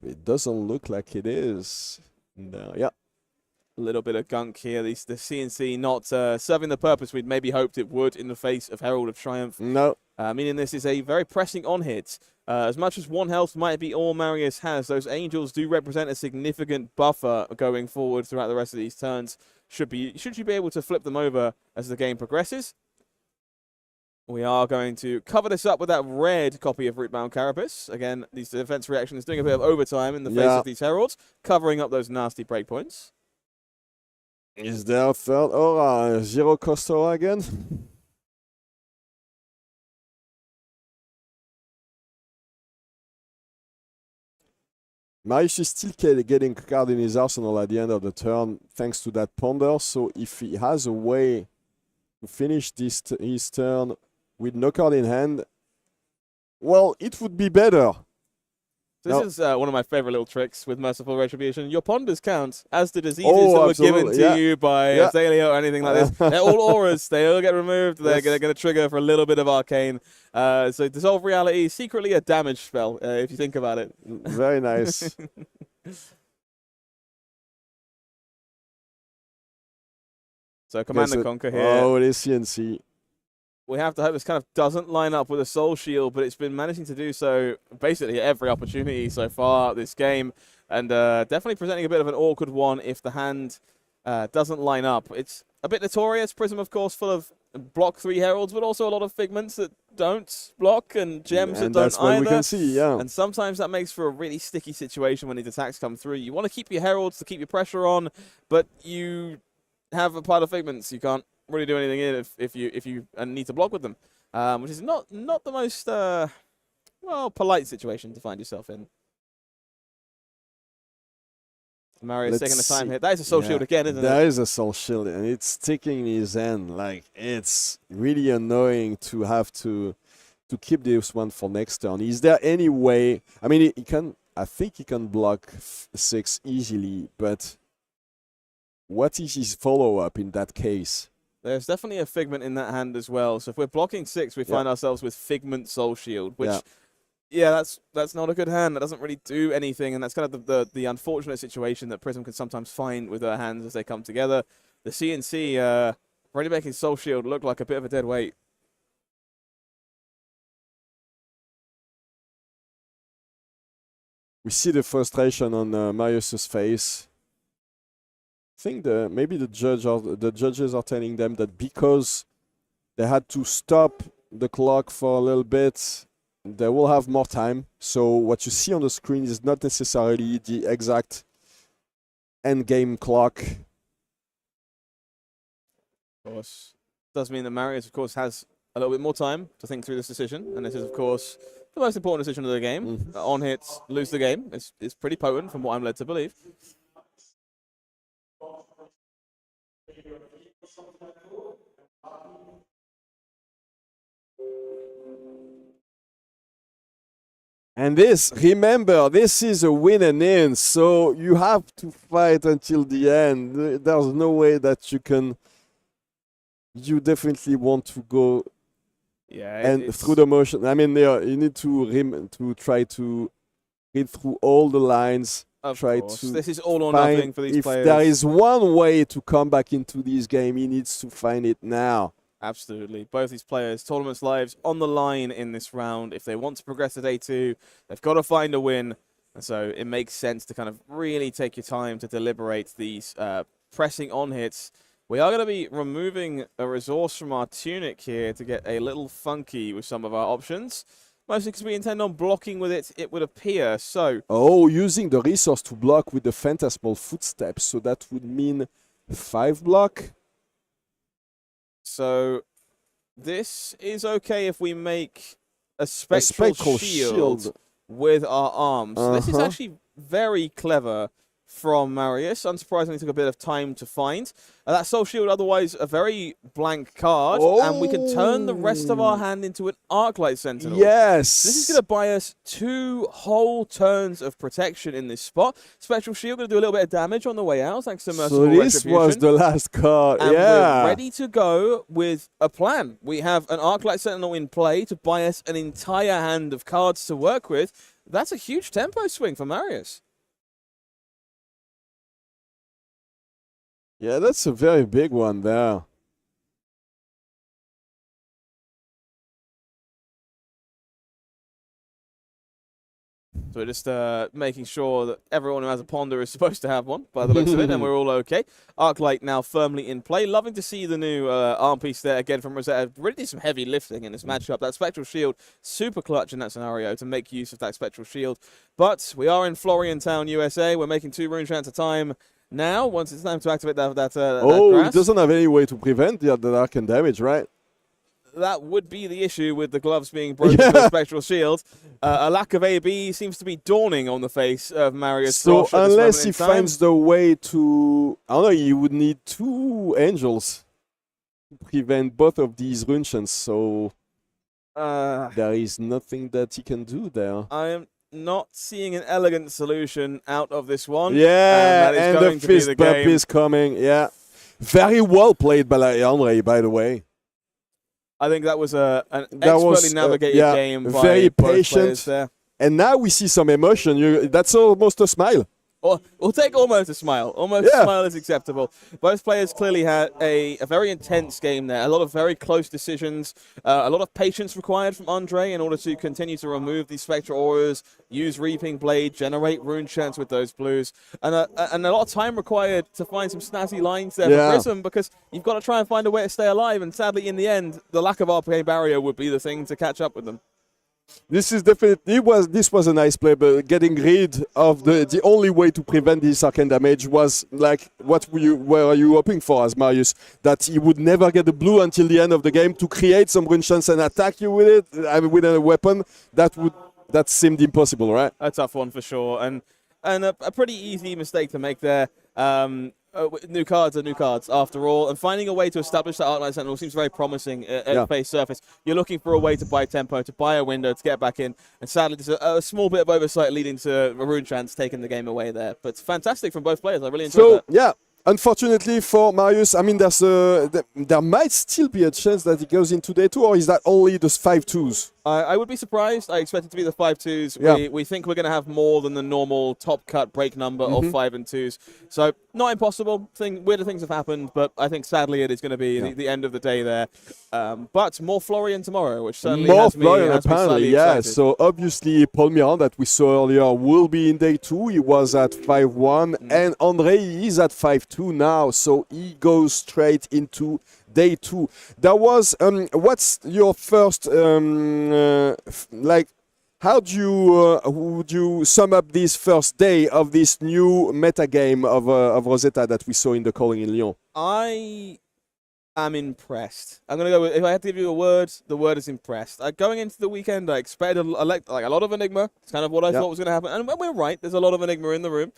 It doesn't look like it is. No, yeah. A little bit of gunk here. The CNC not serving the purpose we'd maybe hoped it would in the face of Herald of Triumph. No. Meaning this is a very pressing on-hit. As much as 1 health might be all Marius has, those Angels do represent a significant buffer going forward throughout the rest of these turns. Should you be able to flip them over as the game progresses. We are going to cover this up with that red copy of Rootbound Carapace. Again, these defense reactions doing a bit of overtime in the face of these Heralds, covering up those nasty breakpoints. Is there a third aura? 0 cost aura again? Marius is still getting a card in his arsenal at the end of the turn thanks to that Ponder. So if he has a way to finish his turn with no card in hand, well, it would be better. This is one of my favorite little tricks with Merciful Retribution. Your ponders count as the diseases that were given to you by Azalea or anything like this. They're all auras. They all get removed. They're going to trigger for a little bit of arcane. So Dissolve Reality is secretly a damage spell, if you think about it. Very nice. So Command and Conquer here. Oh, it is CNC. We have to hope this kind of doesn't line up with a Soul Shield, but it's been managing to do so basically at every opportunity so far this game, and definitely presenting a bit of an awkward one if the hand doesn't line up. It's a bit notorious. Prism, of course, full of block 3 heralds, but also a lot of figments that don't block and gems that don't that's what either. we can see, yeah. And sometimes that makes for a really sticky situation when these attacks come through. You want to keep your heralds to keep your pressure on, but you have a pile of figments. You can't really do anything in if you need to block with them, which is not the most polite situation to find yourself in. Marius taking the time here. That is a Soul Shield again, isn't it? That is a Soul Shield, and it's sticking in his hand. Like, it's really annoying to have to keep this one for next turn. Is there any way? I mean, he can. I think he can block 6 easily, but what is his follow-up in that case? There's definitely a Figment in that hand as well. So if we're blocking 6, we find ourselves with Figment Soul Shield, which, that's not a good hand. That doesn't really do anything, and that's kind of the unfortunate situation that Prism can sometimes find with her hands as they come together. The CNC really making Soul Shield look like a bit of a dead weight. We see the frustration on Marius's face. I think maybe the judges are telling them that because they had to stop the clock for a little bit, they will have more time. So what you see on the screen is not necessarily the exact end game clock. Of course, does mean that Marius, of course, has a little bit more time to think through this decision, and this is, of course, the most important decision of the game. On hits, lose the game. It's pretty potent from what I'm led to believe. And remember, this is a win and in, so you have to fight until the end. There's no way that you definitely want to go through the motion. I mean, you need to try to read through all the lines. Of course. This is all or nothing for these players. If there is one way to come back into this game, he needs to find it now. Absolutely. Both these players, tournament's lives on the line in this round. If they want to progress to day 2, they've got to find a win. And so it makes sense to kind of really take your time to deliberate these pressing on hits. We are going to be removing a resource from our tunic here to get a little funky with some of our options. Mostly because we intend on blocking with it would appear. So, using the resource to block with the Phantasmal Footsteps. So that would mean 5 block. So this is okay if we make a spectral shield with our arms. So this is actually very clever from Marius. Unsurprisingly, took a bit of time to find. That Soul Shield, otherwise a very blank card, and we can turn the rest of our hand into an Arclight Sentinel. Yes! This is going to buy us 2 whole turns of protection in this spot. Spectral Shield going to do a little bit of damage on the way out, thanks to Merciful Retribution. So this was the last card, and we're ready to go with a plan. We have an Arclight Sentinel in play to buy us an entire hand of cards to work with. That's a huge tempo swing for Marius. Yeah, that's a very big one there. So we're just making sure that everyone who has a ponder is supposed to have one, by the looks of it, and we're all okay. Arclight now firmly in play. Loving to see the new arm piece there again from Rosetta. Really did some heavy lifting in this matchup. That Spectral Shield, super clutch in that scenario to make use of that Spectral Shield. But we are in Florian Town, USA. We're making 2 rune chants at a time. Now, once it's time to activate that grass, it doesn't have any way to prevent the arcane damage, right? That would be the issue with the gloves being broken with the Spectral Shield. A lack of AB seems to be dawning on the face of Marius. So unless he finds the way to... I don't know, you would need 2 angels to prevent both of these rune chants, so... there is nothing that he can do there. I am not seeing an elegant solution out of this one. Yeah, that is and going the to be fist the bump game. is coming. Yeah, very well played by Andrei, by the way. I think that was an expertly navigated game by very both patient. players there. And now we see some emotion. That's almost a smile. We'll take almost a smile. Almost a smile is acceptable. Both players clearly had a very intense game there. A lot of very close decisions. A lot of patience required from Andrei in order to continue to remove these Spectral Auras, use Reaping Blade, generate rune chants with those blues. And a lot of time required to find some snazzy lines there for Prism, because you've got to try and find a way to stay alive. And sadly, in the end, the lack of RPA barrier would be the thing to catch up with them. This is definitely this was a nice play, but getting rid of the only way to prevent this arcane damage was like what were you hoping for as Marius, that he would never get the blue until the end of the game to create some rune chance and attack you with it with a weapon that seemed impossible, right? A tough one for sure, and a pretty easy mistake to make there. New cards are new cards after all, and finding a way to establish that Arclight Sentinel seems very promising at face surface. You're looking for a way to buy tempo, to buy a window, to get back in, and sadly there's a small bit of oversight leading to Rune Chance taking the game away there. But it's fantastic from both players. I really enjoyed that. Yeah. Unfortunately for Marius, I mean, there might still be a chance that he goes into day 2, or is that only the 5-2s? I would be surprised. I expect it to be the 5-2s. Yeah. We think we're going to have more than the normal top cut break number of 5 and 2s. So not impossible. Weirder things have happened, but I think sadly it is going to be the end of the day there. But more Florian tomorrow, which certainly has me slightly excited. So obviously Paul Mirande that we saw earlier will be in day 2. He was at 5-1, and Andrei is at 5-2 now, so he goes straight into day 2. There was what's your first how would you sum up this first day of this new meta game of Rosetta that we saw in the calling in Lyon? I am impressed. I'm going to go with, if I had to give you a word, the word is impressed. Going into the weekend, I expected a lot of Enigma. It's kind of what I thought was going to happen. And we're right. There's a lot of Enigma in the room.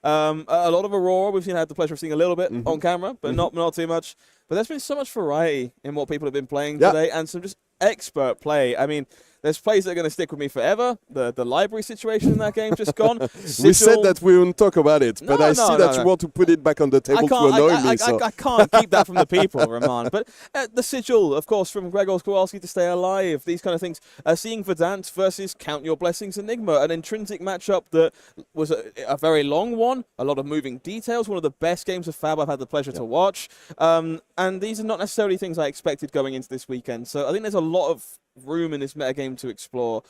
A lot of Aurora. We've had the pleasure of seeing a little bit on camera, but not too much. But there's been so much variety in what people have been playing today, and some just expert play. I mean, there's plays that are going to stick with me forever. The library situation in that game just gone. We said that we wouldn't talk about it, but I see that you want to put it back on the table to annoy me. I can't keep that from the people, Roman. But the sigil, of course, from Gregor's Kowalski to stay alive, these kind of things. Seeing Verdance versus Count Your Blessings Enigma, an intrinsic matchup that was a very long one, a lot of moving details, one of the best games of Fab I've had the pleasure to watch. And these are not necessarily things I expected going into this weekend. So I think there's a lot of room in this metagame to explore.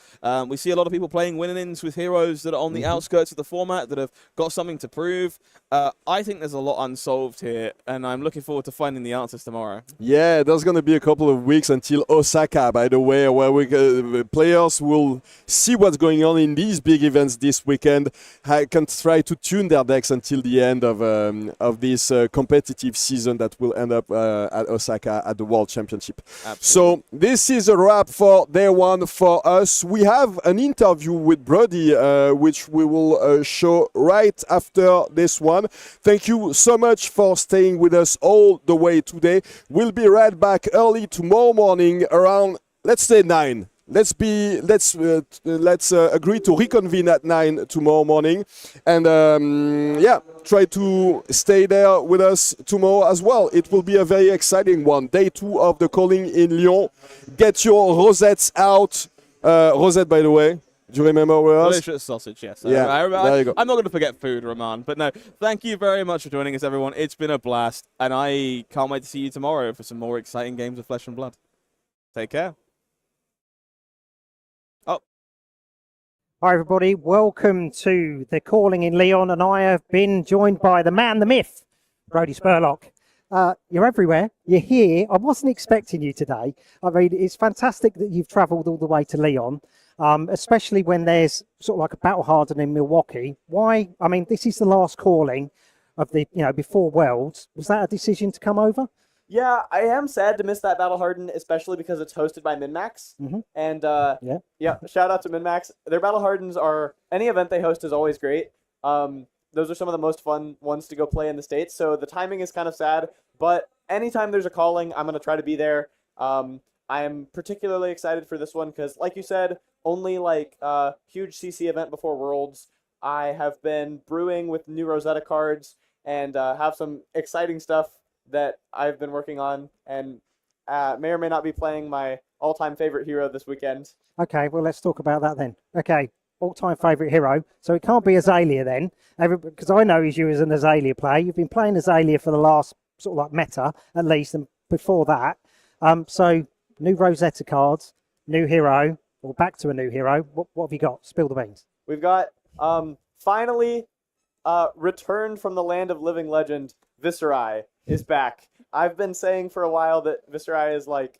We see a lot of people playing win-ins with heroes that are on the outskirts of the format that have got something to prove. I think there's a lot unsolved here, and I'm looking forward to finding the answers tomorrow. Yeah, there's going to be a couple of weeks until Osaka, by the way, where players will see what's going on in these big events this weekend. I can try to tune their decks until the end of this competitive season that will end up at Osaka at the World Championship. Absolutely. So this is a wrap for day 1 for us. We have an interview with Brody, which we will show right after this one. Thank you so much for staying with us all the way today. We'll be right back early tomorrow morning around, let's say 9. Let's agree to reconvene at 9 tomorrow morning, and try to stay there with us tomorrow as well. It will be a very exciting one. Day 2 of the calling in Lyon. Get your rosettes out. Rosette, by the way. Do you remember where else? Delicious sausage, yes. Yeah, there you go. I'm not going to forget food, Roman. But no, thank you very much for joining us, everyone. It's been a blast, and I can't wait to see you tomorrow for some more exciting games of Flesh and Blood. Take care. Hi everybody, welcome to the calling in Lyon, and I have been joined by the man, the myth, Brody Spurlock. You're everywhere, you're here. I wasn't expecting you today. I mean, it's fantastic that you've travelled all the way to Lyon, especially when there's sort of like a battle hardened in Milwaukee. Why? I mean, this is the last calling of the, before Worlds. Was that a decision to come over? Yeah, I am sad to miss that Battle Hardened, especially because it's hosted by MinMax. And shout out to MinMax. Their Battle Hardens are, any event they host is always great. Those are some of the most fun ones to go play in the States. So the timing is kind of sad, but anytime there's a calling, I'm going to try to be there. I am particularly excited for this one because, like you said, only like huge CC event before Worlds. I have been brewing with new Rosetta cards and have some exciting stuff that I've been working on, and may or may not be playing my all-time favorite hero this weekend. Okay, well, let's talk about that then. Okay, all-time favorite hero. So it can't be Azalea then, because I know you as an Azalea player. You've been playing Azalea for the last sort of like meta, at least, and before that. So new Rosetta cards, new hero, or back to a new hero. What have you got? Spill the beans. We've got finally returned from the land of living legend. Viscerai is back. I've been saying for a while that Viscerai is like,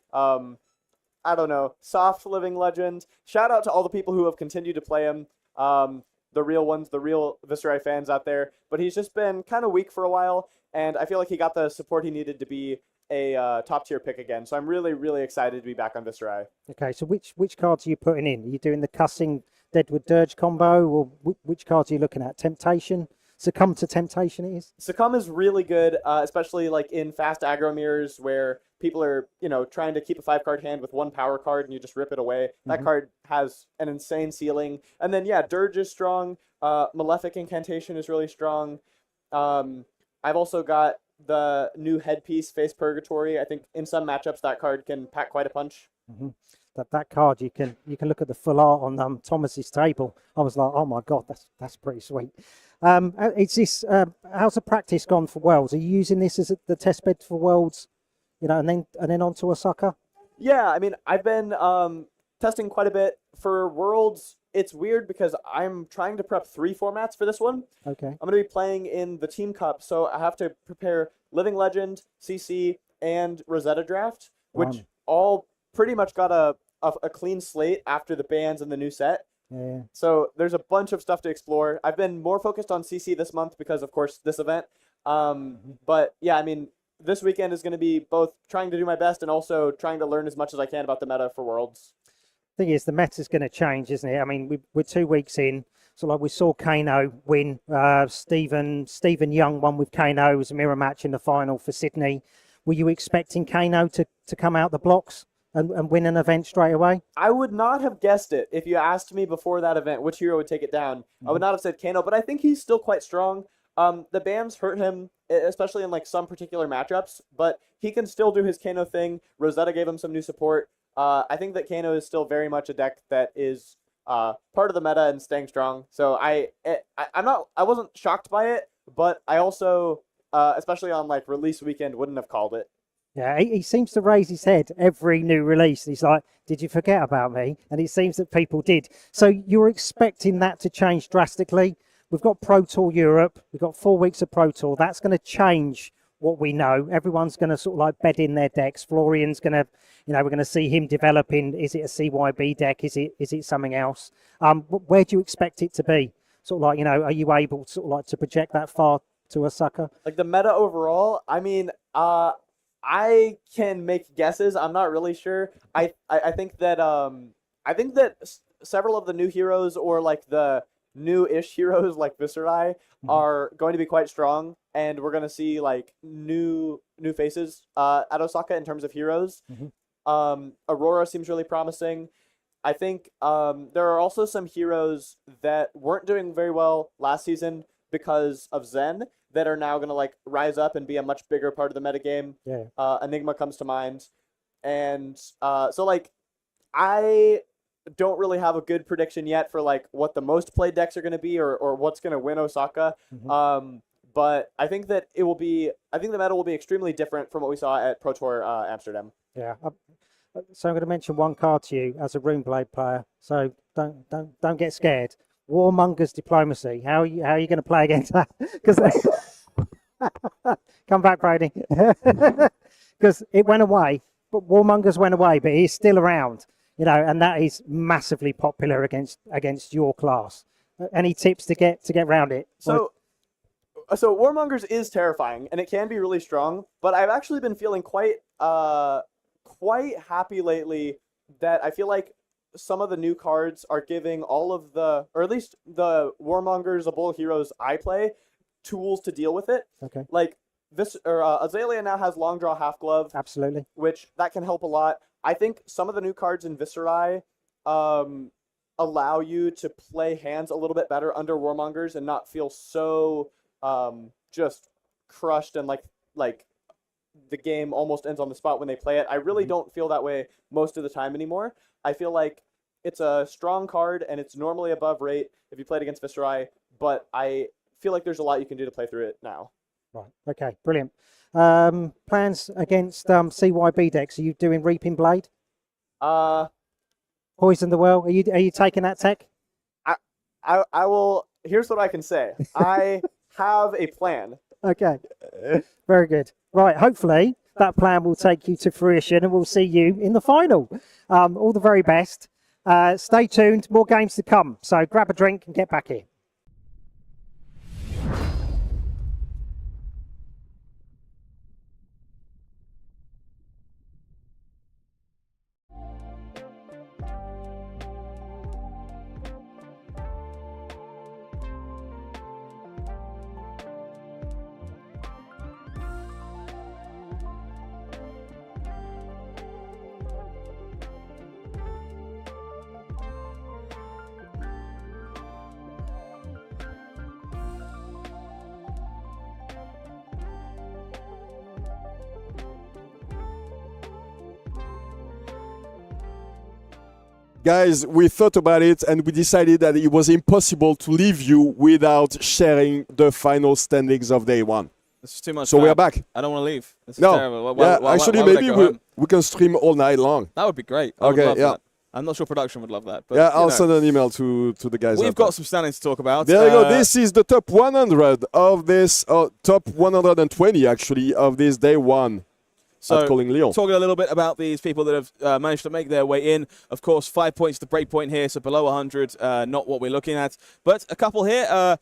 I don't know, soft living legend. Shout out to all the people who have continued to play him, the real ones, the real Viscerai fans out there. But he's just been kind of weak for a while, and I feel like he got the support he needed to be a top tier pick again. So I'm really, really excited to be back on Viscerai. Okay, so which cards are you putting in? Are you doing the cussing Deadwood Dirge combo, or which cards are you looking at? Temptation? Succumb to Temptation it is? Succumb is really good, especially like in fast aggro mirrors where people are, trying to keep a 5-card hand with one power card and you just rip it away. That card has an insane ceiling. And then, yeah, Dirge is strong. Malefic Incantation is really strong. I've also got the new headpiece, Face Purgatory. I think in some matchups that card can pack quite a punch. That card, you can look at the full art on Thomas's table. I was like, oh my god, that's pretty sweet. It's this. How's the practice gone for Worlds? Are you using this as the test bed for Worlds? And then onto Osaka? Yeah, I mean, I've been testing quite a bit for Worlds. It's weird because I'm trying to prep 3 formats for this one. Okay. I'm going to be playing in the Team Cup, so I have to prepare Living Legend, CC, and Rosetta Draft, which all pretty much got a clean slate after the bans and the new set. Yeah. So there's a bunch of stuff to explore. I've been more focused on CC this month because, of course, this event. But yeah, I mean, this weekend is going to be both trying to do my best and also trying to learn as much as I can about the meta for Worlds. Thing is, the meta's going to change, isn't it? I mean, we're 2 weeks in. So like we saw Kano win. Stephen Young won with Kano. It was a mirror match in the final for Sydney. Were you expecting Kano to come out the blocks and win an event straight away? I would not have guessed it if you asked me before that event which hero would take it down. I would not have said Kano, but I think he's still quite strong. The bans hurt him, especially in like some particular matchups, but he can still do his Kano thing. Rosetta gave him some new support. I think that Kano is still very much a deck that is part of the meta and staying strong. So I wasn't shocked by it, but I also, especially on like release weekend, wouldn't have called it. Yeah, he seems to raise his head every new release. He's like, did you forget about me? And it seems that people did. So you're expecting that to change drastically. We've got Pro Tour Europe. We've got 4 weeks of Pro Tour. That's going to change what we know. Everyone's going to sort of like bed in their decks. Florian's going to, we're going to see him developing. Is it a CYB deck? Is it something else? Where do you expect it to be? Sort of like, are you able to sort of like to project that far to Osaka? Like the meta overall, I mean, I can make guesses. I'm not really sure. I think that several of the new heroes or like the new-ish heroes like Viscerai are going to be quite strong, and we're going to see like new faces at Osaka in terms of heroes. Aurora seems really promising. I think there are also some heroes that weren't doing very well last season because of Zen that are now going to like rise up and be a much bigger part of the metagame. Yeah. Enigma comes to mind. And so like I don't really have a good prediction yet for like what the most played decks are going to be or what's going to win Osaka. But I think that the meta will be extremely different from what we saw at Pro Tour Amsterdam. Yeah. So I'm going to mention one card to you as a Runeblade player. So don't get scared. Warmonger's Diplomacy. How are you going to play against that? Because come back, Brady. Because it went away, but Warmonger's went away, but he's still around. And that is massively popular against your class. Any tips to get around it? So Warmongers is terrifying, and it can be really strong. But I've actually been feeling quite happy lately that I feel like some of the new cards are giving all of the, or at least the Warmongers, the Bull heroes I play, tools to deal with it. Okay. Like Azalea now has Long Draw Half Glove. Absolutely. Which that can help a lot. I think some of the new cards in Viscerai allow you to play hands a little bit better under Warmongers and not feel so just crushed and like the game almost ends on the spot when they play it. I really don't feel that way most of the time anymore. I feel like it's a strong card and it's normally above rate if you play it against Viscerai, but I feel like there's a lot you can do to play through it now. Right. Okay. Brilliant. Plans against CYB decks? Are you doing Reaping Blade? Poison the Well? Are you taking that tech? I will. Here's what I can say. I have a plan. Okay. Very good. Right. Hopefully that plan will take you to fruition, and we'll see you in the final. All the very best. Stay tuned. More games to come. So grab a drink and get back here. Guys, we thought about it and we decided that it was impossible to leave you without sharing the final standings of day one. This is too much. So we are back. I don't want to leave. This is no. terrible. Actually, maybe we can stream all night long. That would be great. I would love that. I'm not sure production would love that. But, I'll send an email to the guys. We've got some standings to talk about. There you go. This is the top 100 of this, top 120 actually, of this day one. So, talking a little bit about these people that have managed to make their way in. Of course, 5 points the break point here, so below 100, not what we're looking at. But a couple here.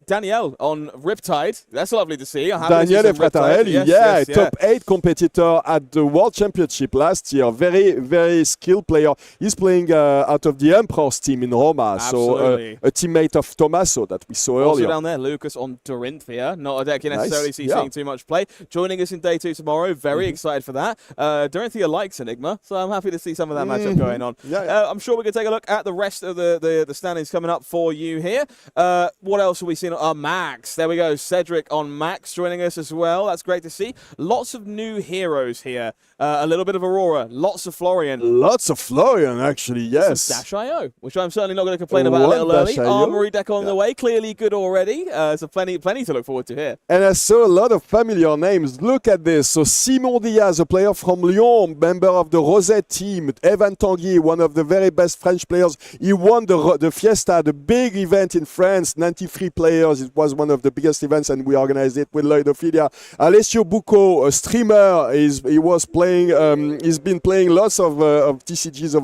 Daniel on Riptide. That's lovely to see. Daniel Riptide, top 8 competitor at the World Championship last year. Very, very skilled player. He's playing out of the Emperor's team in Roma. Absolutely. So a teammate of Tommaso that we saw also earlier. Down there, Lucas on Dorinthia. Not a deck you necessarily seeing too much play. Joining us in day 2 tomorrow. Very excited for that. Dorinthia likes Enigma, so I'm happy to see some of that matchup going on. I'm sure we can take a look at the rest of the standings coming up for you here. What else have we seen? Max. There we go. Cedric on Max joining us as well. That's great to see. Lots of new heroes here. A little bit of Aurora. Lots of Florian. Lots of Florian, actually, yes. Some Dash.io, which I'm certainly not going to complain about a little early. Armory deck on the way. Clearly good already. So plenty to look forward to here. And I saw a lot of familiar names. Look at this. So Simon Diaz, a player from Lyon, member of the Rosette team. Evan Tanguy, one of the very best French players. He won the Fiesta, the big event in France. 93 players. It was one of the biggest events, and we organized it with Lloydophilia. Alessio Bucco, a streamer, he was playing. He's been playing lots of TCGs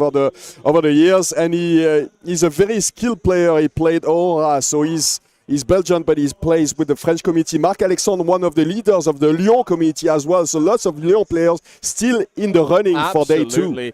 over the years, and he's a very skilled player. He played Aurora, so he's Belgian, but he plays with the French community. Marc-Alexandre, one of the leaders of the Lyon community as well. So lots of Lyon players still in the running for day 2.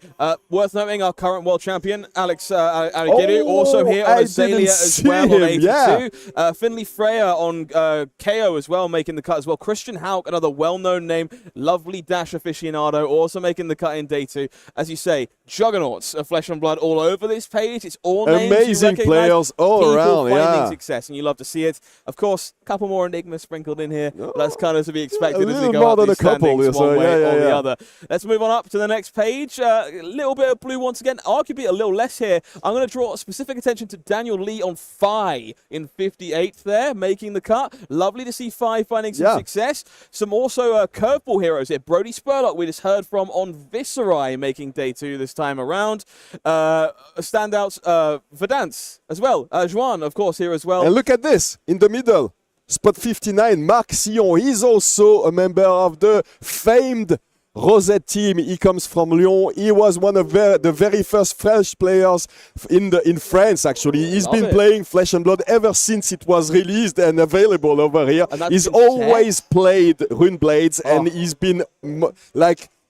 Worth noting, our current world champion, Alex Arigiru, also here on Azalea as well on 82. Finley Freya on Kayo as well, making the cut as well. Christian Hauk, another well-known name, lovely Dash aficionado, also making the cut in day 2. As you say, juggernauts of Flesh and Blood all over this page. It's all names amazing players all around. Finding success, and you love to see it. Of course, a couple more Enigma sprinkled in here. That's kind of to be expected as we go up these standings one way or the other. Let's move on up to the next page. A little bit of blue once again. Arguably a little less here. I'm going to draw specific attention to Daniel Lee on Phi in 58th there, making the cut. Lovely to see Phi finding some success. Some also curveball heroes here. Brody Spurlock, we just heard from on Viscerai, making day 2 this time around. Standouts, Verdance as well. Juan, of course, here as well. And look at this in the middle. Spot 59, Marc Sillon. He's also a member of the famed Rosette team. He comes from Lyon. He was one of the very first French players in France, actually. He's been playing Flesh and Blood ever since it was released and available over here. He's always played Rune Blades, and he's been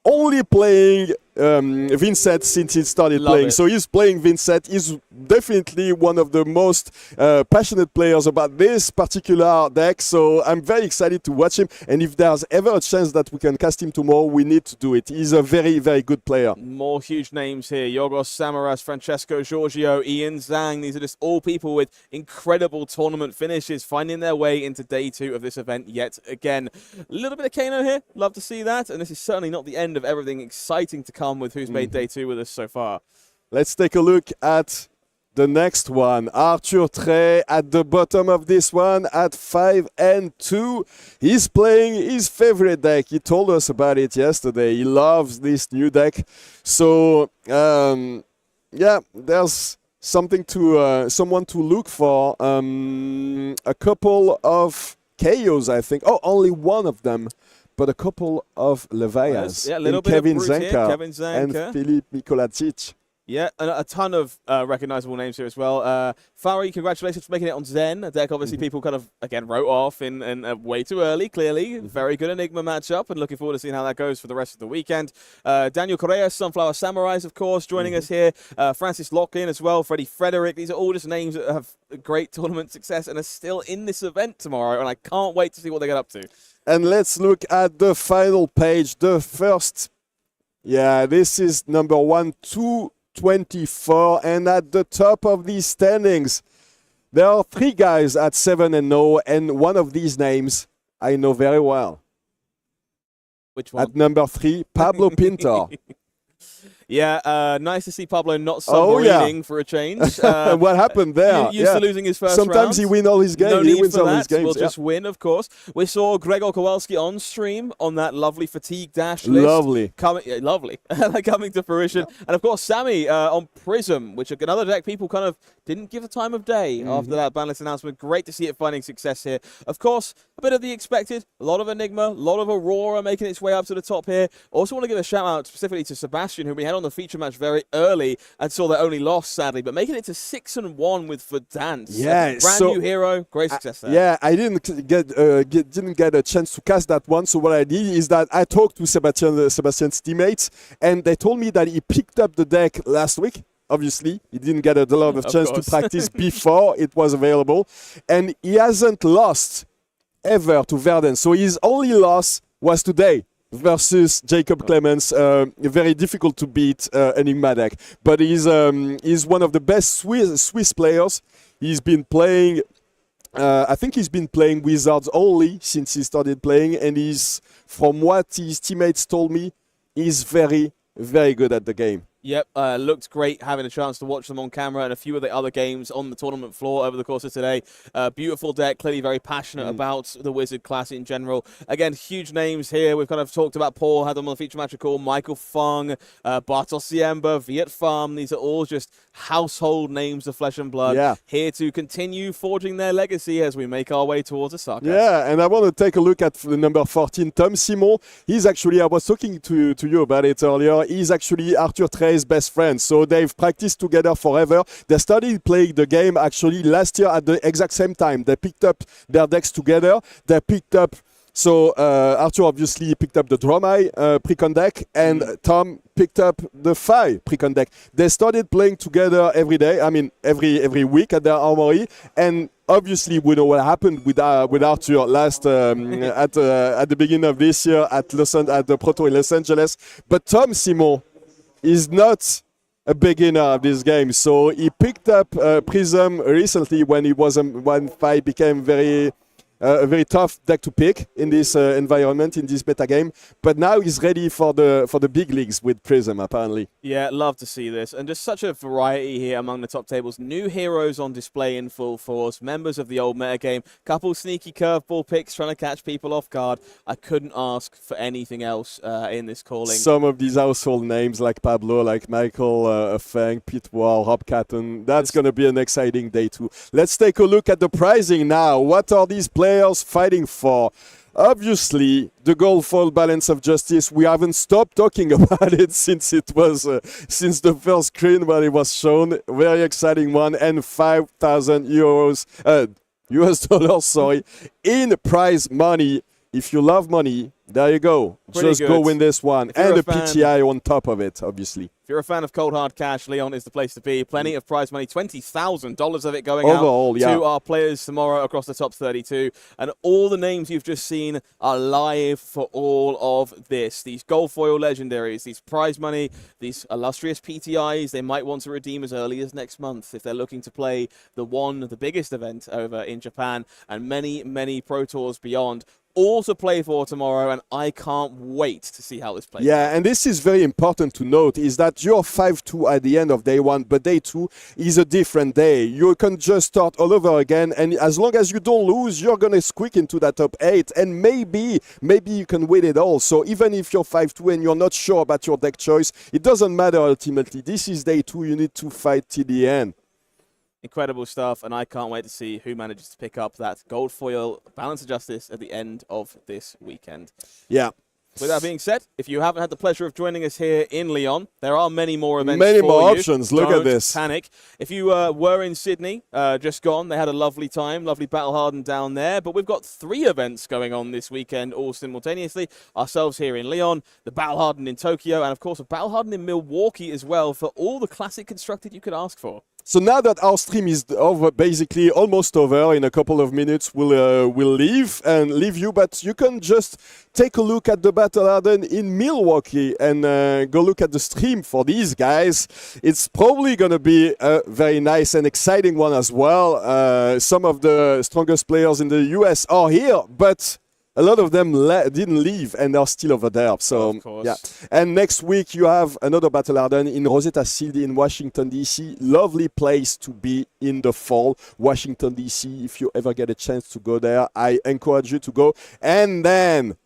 only playing Vincent since he started Love playing. it. So he's playing Vincent. He's definitely one of the most passionate players about this particular deck. So I'm very excited to watch him. And if there's ever a chance that we can cast him tomorrow, we need to do it. He's a very, very good player. More huge names here. Yorgos Samaras, Francesco Giorgio, Ian Zhang. These are just all people with incredible tournament finishes finding their way into day 2 of this event yet again. A little bit of Kano here. Love to see that. And this is certainly not the end of everything exciting to come with who's made day 2 with us so far. Let's take a look at the next one. Arthur Trey at the bottom of this one at 5-2. He's playing his favorite deck. He told us about it yesterday. He loves this new deck. So, yeah, there's something to someone to look for. A couple of Kayos, I think. Oh, only one of them. But a couple of Levias. Yeah, a little bit Kevin of Bruce Zenka, here. Kevin Zenka. And Filip Mikolacic. Yeah, and a ton of recognizable names here as well. Fari, congratulations for making it on Zen, a deck obviously people kind of, again, wrote off in way too early, clearly. Very good Enigma matchup, and looking forward to seeing how that goes for the rest of the weekend. Daniel Correa, Sunflower Samurais, of course, joining us here. Francis Locklin as well, Frederic. These are all just names that have great tournament success and are still in this event tomorrow, and I can't wait to see what they get up to. And let's look at the final page, the first. Yeah, this is number 1, 224, and at the top of these standings, there are 3 guys at 7-0, and one of these names I know very well. Which one? At number 3, Pablo Pintor. Yeah, nice to see Pablo not submarining for a change. What happened there? Used to losing his first Sometimes round. he wins all his games. No he need wins for all that. his games. We'll just win, of course. We saw Gregor Kowalski on stream on that lovely fatigue dash list. Lovely. Lovely. Coming to fruition. And, of course, Sammy on Prism, which is another deck people kind of didn't give a time of day after that ban list announcement. Great to see it finding success here. Of course, a bit of the expected. A lot of Enigma, a lot of Aurora making its way up to the top here. Also want to give a shout-out specifically to Sebastian, who we had on the feature match very early and saw their only loss, sadly, but making it to 6-1 with Verdance. Yeah, brand new hero, great success there. Yeah, I didn't get a chance to cast that one. So what I did is that I talked to Sebastian's teammates, and they told me that he picked up the deck last week. Obviously, he didn't get a lot of chance to practice before it was available, and he hasn't lost ever to Verdance. So his only loss was today versus Jakub Clements, very difficult to beat Enigma deck. But he's one of the best Swiss players. He's been playing, I think he's been playing Wizards only since he started playing, and he's, from what his teammates told me, he's very, very good at the game. Yep, looked great having a chance to watch them on camera and a few of the other games on the tournament floor over the course of today. Beautiful deck, clearly very passionate about the Wizard class in general. Again, huge names here. We've kind of talked about Paul, had them on the feature match call, Michael Feng, Bartos Siemba, Viet Farm. These are all just household names of Flesh and Blood. Here to continue forging their legacy as we make our way towards Osaka. Yeah, and I want to take a look at the number 14, Tom Simon. He's actually, I was talking to you about it earlier, he's actually Arthur Trey's best friend. So they've practiced together forever. They started playing the game actually last year at the exact same time. They picked up their decks together. They picked up, so Arthur obviously picked up the Dromai Precon deck, and Tom picked up the Phi Precon deck. They started playing together every day, I mean every week at their armory, and obviously we know what happened with Arthur last at the beginning of this year at the Proto in Los Angeles. But Tom Simon is not a beginner of this game, so he picked up Prism recently when Phi became a very tough deck to pick in this environment, in this meta game. But now he's ready for the big leagues with Prism, apparently. Yeah, love to see this. And just such a variety here among the top tables. New heroes on display in full force. Members of the old meta game. Couple sneaky curveball picks trying to catch people off guard. I couldn't ask for anything else in this calling. Some of these household names like Pablo, like Michael, Feng, Pete Wall, Rob Catton. That's going to be an exciting day too. Let's take a look at the pricing now. What are these players fighting for? Obviously, the gold foil balance of justice. We haven't stopped talking about it since it was since the first screen when it was shown. Very exciting one, and 5,000 euros, US dollars, sorry, in prize money. If you love money, There you go. Pretty Just good. go win this one. If you're And a a fan- PTI on top of it, obviously. If you're a fan of cold hard cash, Lyon is the place to be. Plenty of prize money, $20,000 of it going Overall, out yeah. to our players tomorrow across the top 32. And all the names you've just seen are live for all of this. These gold foil legendaries, these prize money, these illustrious PTIs they might want to redeem as early as next month if they're looking to play the biggest event over in Japan, and many, many Pro Tours beyond. All to play for tomorrow, and I can't wait to see how this plays. Yeah, and this is very important to note, is that you're 5-2 at the end of day one, but day two is a different day. You can just start all over again, and as long as you don't lose, you're going to squeak into that top 8, and maybe you can win it all. So even if you're 5-2 and you're not sure about your deck choice, it doesn't matter ultimately. This is day two, you need to fight till the end. Incredible stuff, and I can't wait to see who manages to pick up that gold foil Balance of Justice at the end of this weekend. Yeah. With that being said, if you haven't had the pleasure of joining us here in Lyon, there are many more events Many for more you. options. Look Don't at this. panic. If you were in Sydney, just gone, they had a lovely time, lovely Battle Hardened down there. But we've got 3 events going on this weekend, all simultaneously. Ourselves here in Lyon, the Battle Hardened in Tokyo, and of course a Battle Hardened in Milwaukee as well, for all the classic constructed you could ask for. So now that our stream is over, basically almost over, in a couple of minutes we'll leave you, but you can just take a look at the Battle Harden in Milwaukee and go look at the stream for these guys. It's probably going to be a very nice and exciting one as well. Some of the strongest players in the US are here, but a lot of them didn't leave and are still over there. So, yeah. And next week, you have another Battle Harden in Rosetta City in Washington, D.C. Lovely place to be in the fall. Washington, D.C., if you ever get a chance to go there, I encourage you to go. And then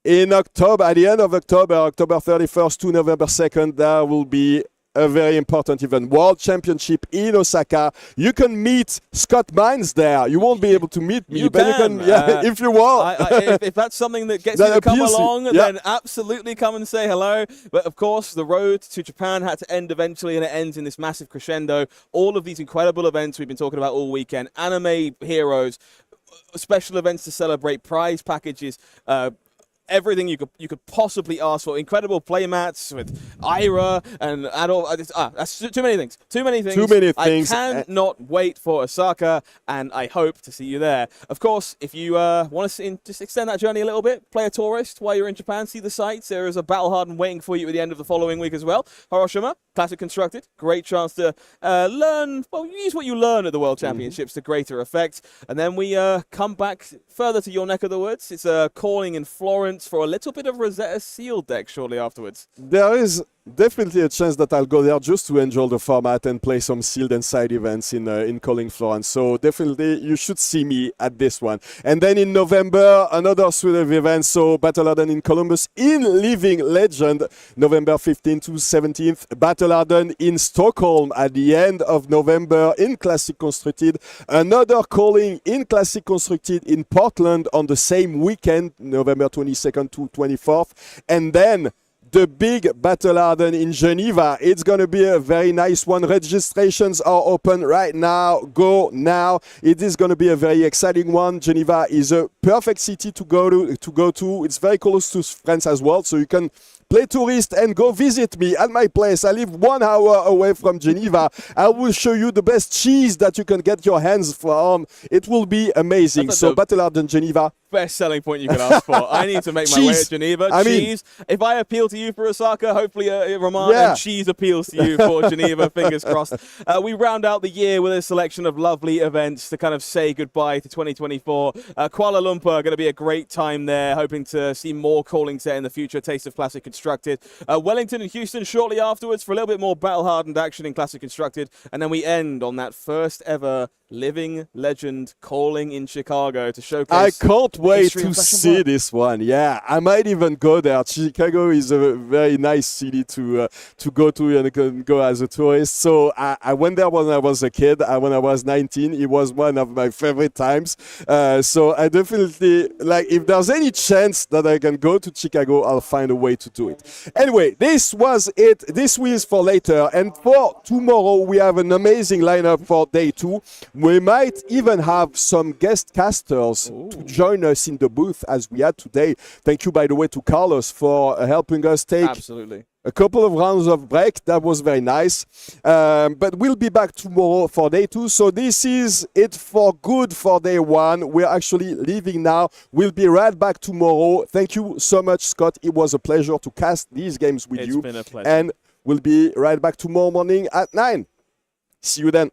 in October, at the end of October, October 31st to November 2nd, there will be a very important event, World Championship in Osaka. You can meet Scott Mines there. You won't be able to meet me, but you can, if you want. If that's something that gets you to come along, then absolutely come and say hello. But of course, the road to Japan had to end eventually, and it ends in this massive crescendo. All of these incredible events we've been talking about all weekend, anime heroes, special events to celebrate, prize packages, everything you could possibly ask for. Incredible playmats with Ira and Adolf. That's too many things. Too many things. I cannot wait for Osaka, and I hope to see you there. Of course, if you want to just extend that journey a little bit, play a tourist while you're in Japan, see the sights. There is a Battle Harden waiting for you at the end of the following week as well. Hiroshima, classic constructed. Great chance to learn, use what you learn at the World Championships to greater effect. And then we come back further to your neck of the woods. It's calling in Florence for a little bit of Rosetta Seal deck shortly afterwards. There is definitely a chance that I'll go there just to enjoy the format and play some sealed and side events in Calling Florence. So definitely you should see me at this one. And then in November, another suite of events. So Battle Harden in Columbus in Living Legend, November 15th to 17th. Battle Harden in Stockholm at the end of November in Classic Constructed. Another calling in Classic Constructed in Portland on the same weekend, November 22nd to 24th. And then the big Battle Harden in Geneva. It's going to be a very nice one. Registrations are open right now. Go now. It is going to be a very exciting one. Geneva is a perfect city to go to. It's very close to France as well, so you can play tourist and go visit me at my place. I live 1 hour away from Geneva. I will show you the best cheese that you can get your hands on. It will be amazing. So Battle Harden Geneva. Best selling point you could ask for. I need to make my way to Geneva. Cheese. If I appeal to you for Osaka, hopefully Roman and cheese appeals to you for Geneva. Fingers crossed. We round out the year with a selection of lovely events to kind of say goodbye to 2024. Kuala Lumpur, going to be a great time there. Hoping to see more calling set in the future. Taste of Classic Constructed. Wellington and Houston shortly afterwards for a little bit more Battle Hardened action in Classic Constructed. And then we end on that first ever Living Legend calling in Chicago to showcase. I can't wait to see this one. Yeah, I might even go there. Chicago is a very nice city to go to and go as a tourist. So I went there when I was a kid. When I was 19, it was one of my favorite times. So I definitely, if there's any chance that I can go to Chicago, I'll find a way to do it. Anyway, this was it. This was for later. And for tomorrow, we have an amazing lineup for day 2. We might even have some guest casters to join us us in the booth as we had today. Thank you, by the way, to Carlos for helping us take Absolutely. a couple of rounds of break. That was very nice. But we'll be back tomorrow for day 2. So this is it for good for day 1. We're actually leaving now. We'll be right back tomorrow. Thank you so much, Scott. It was a pleasure to cast these games with you. It's been a pleasure. And we'll be right back tomorrow morning at 9. See you then.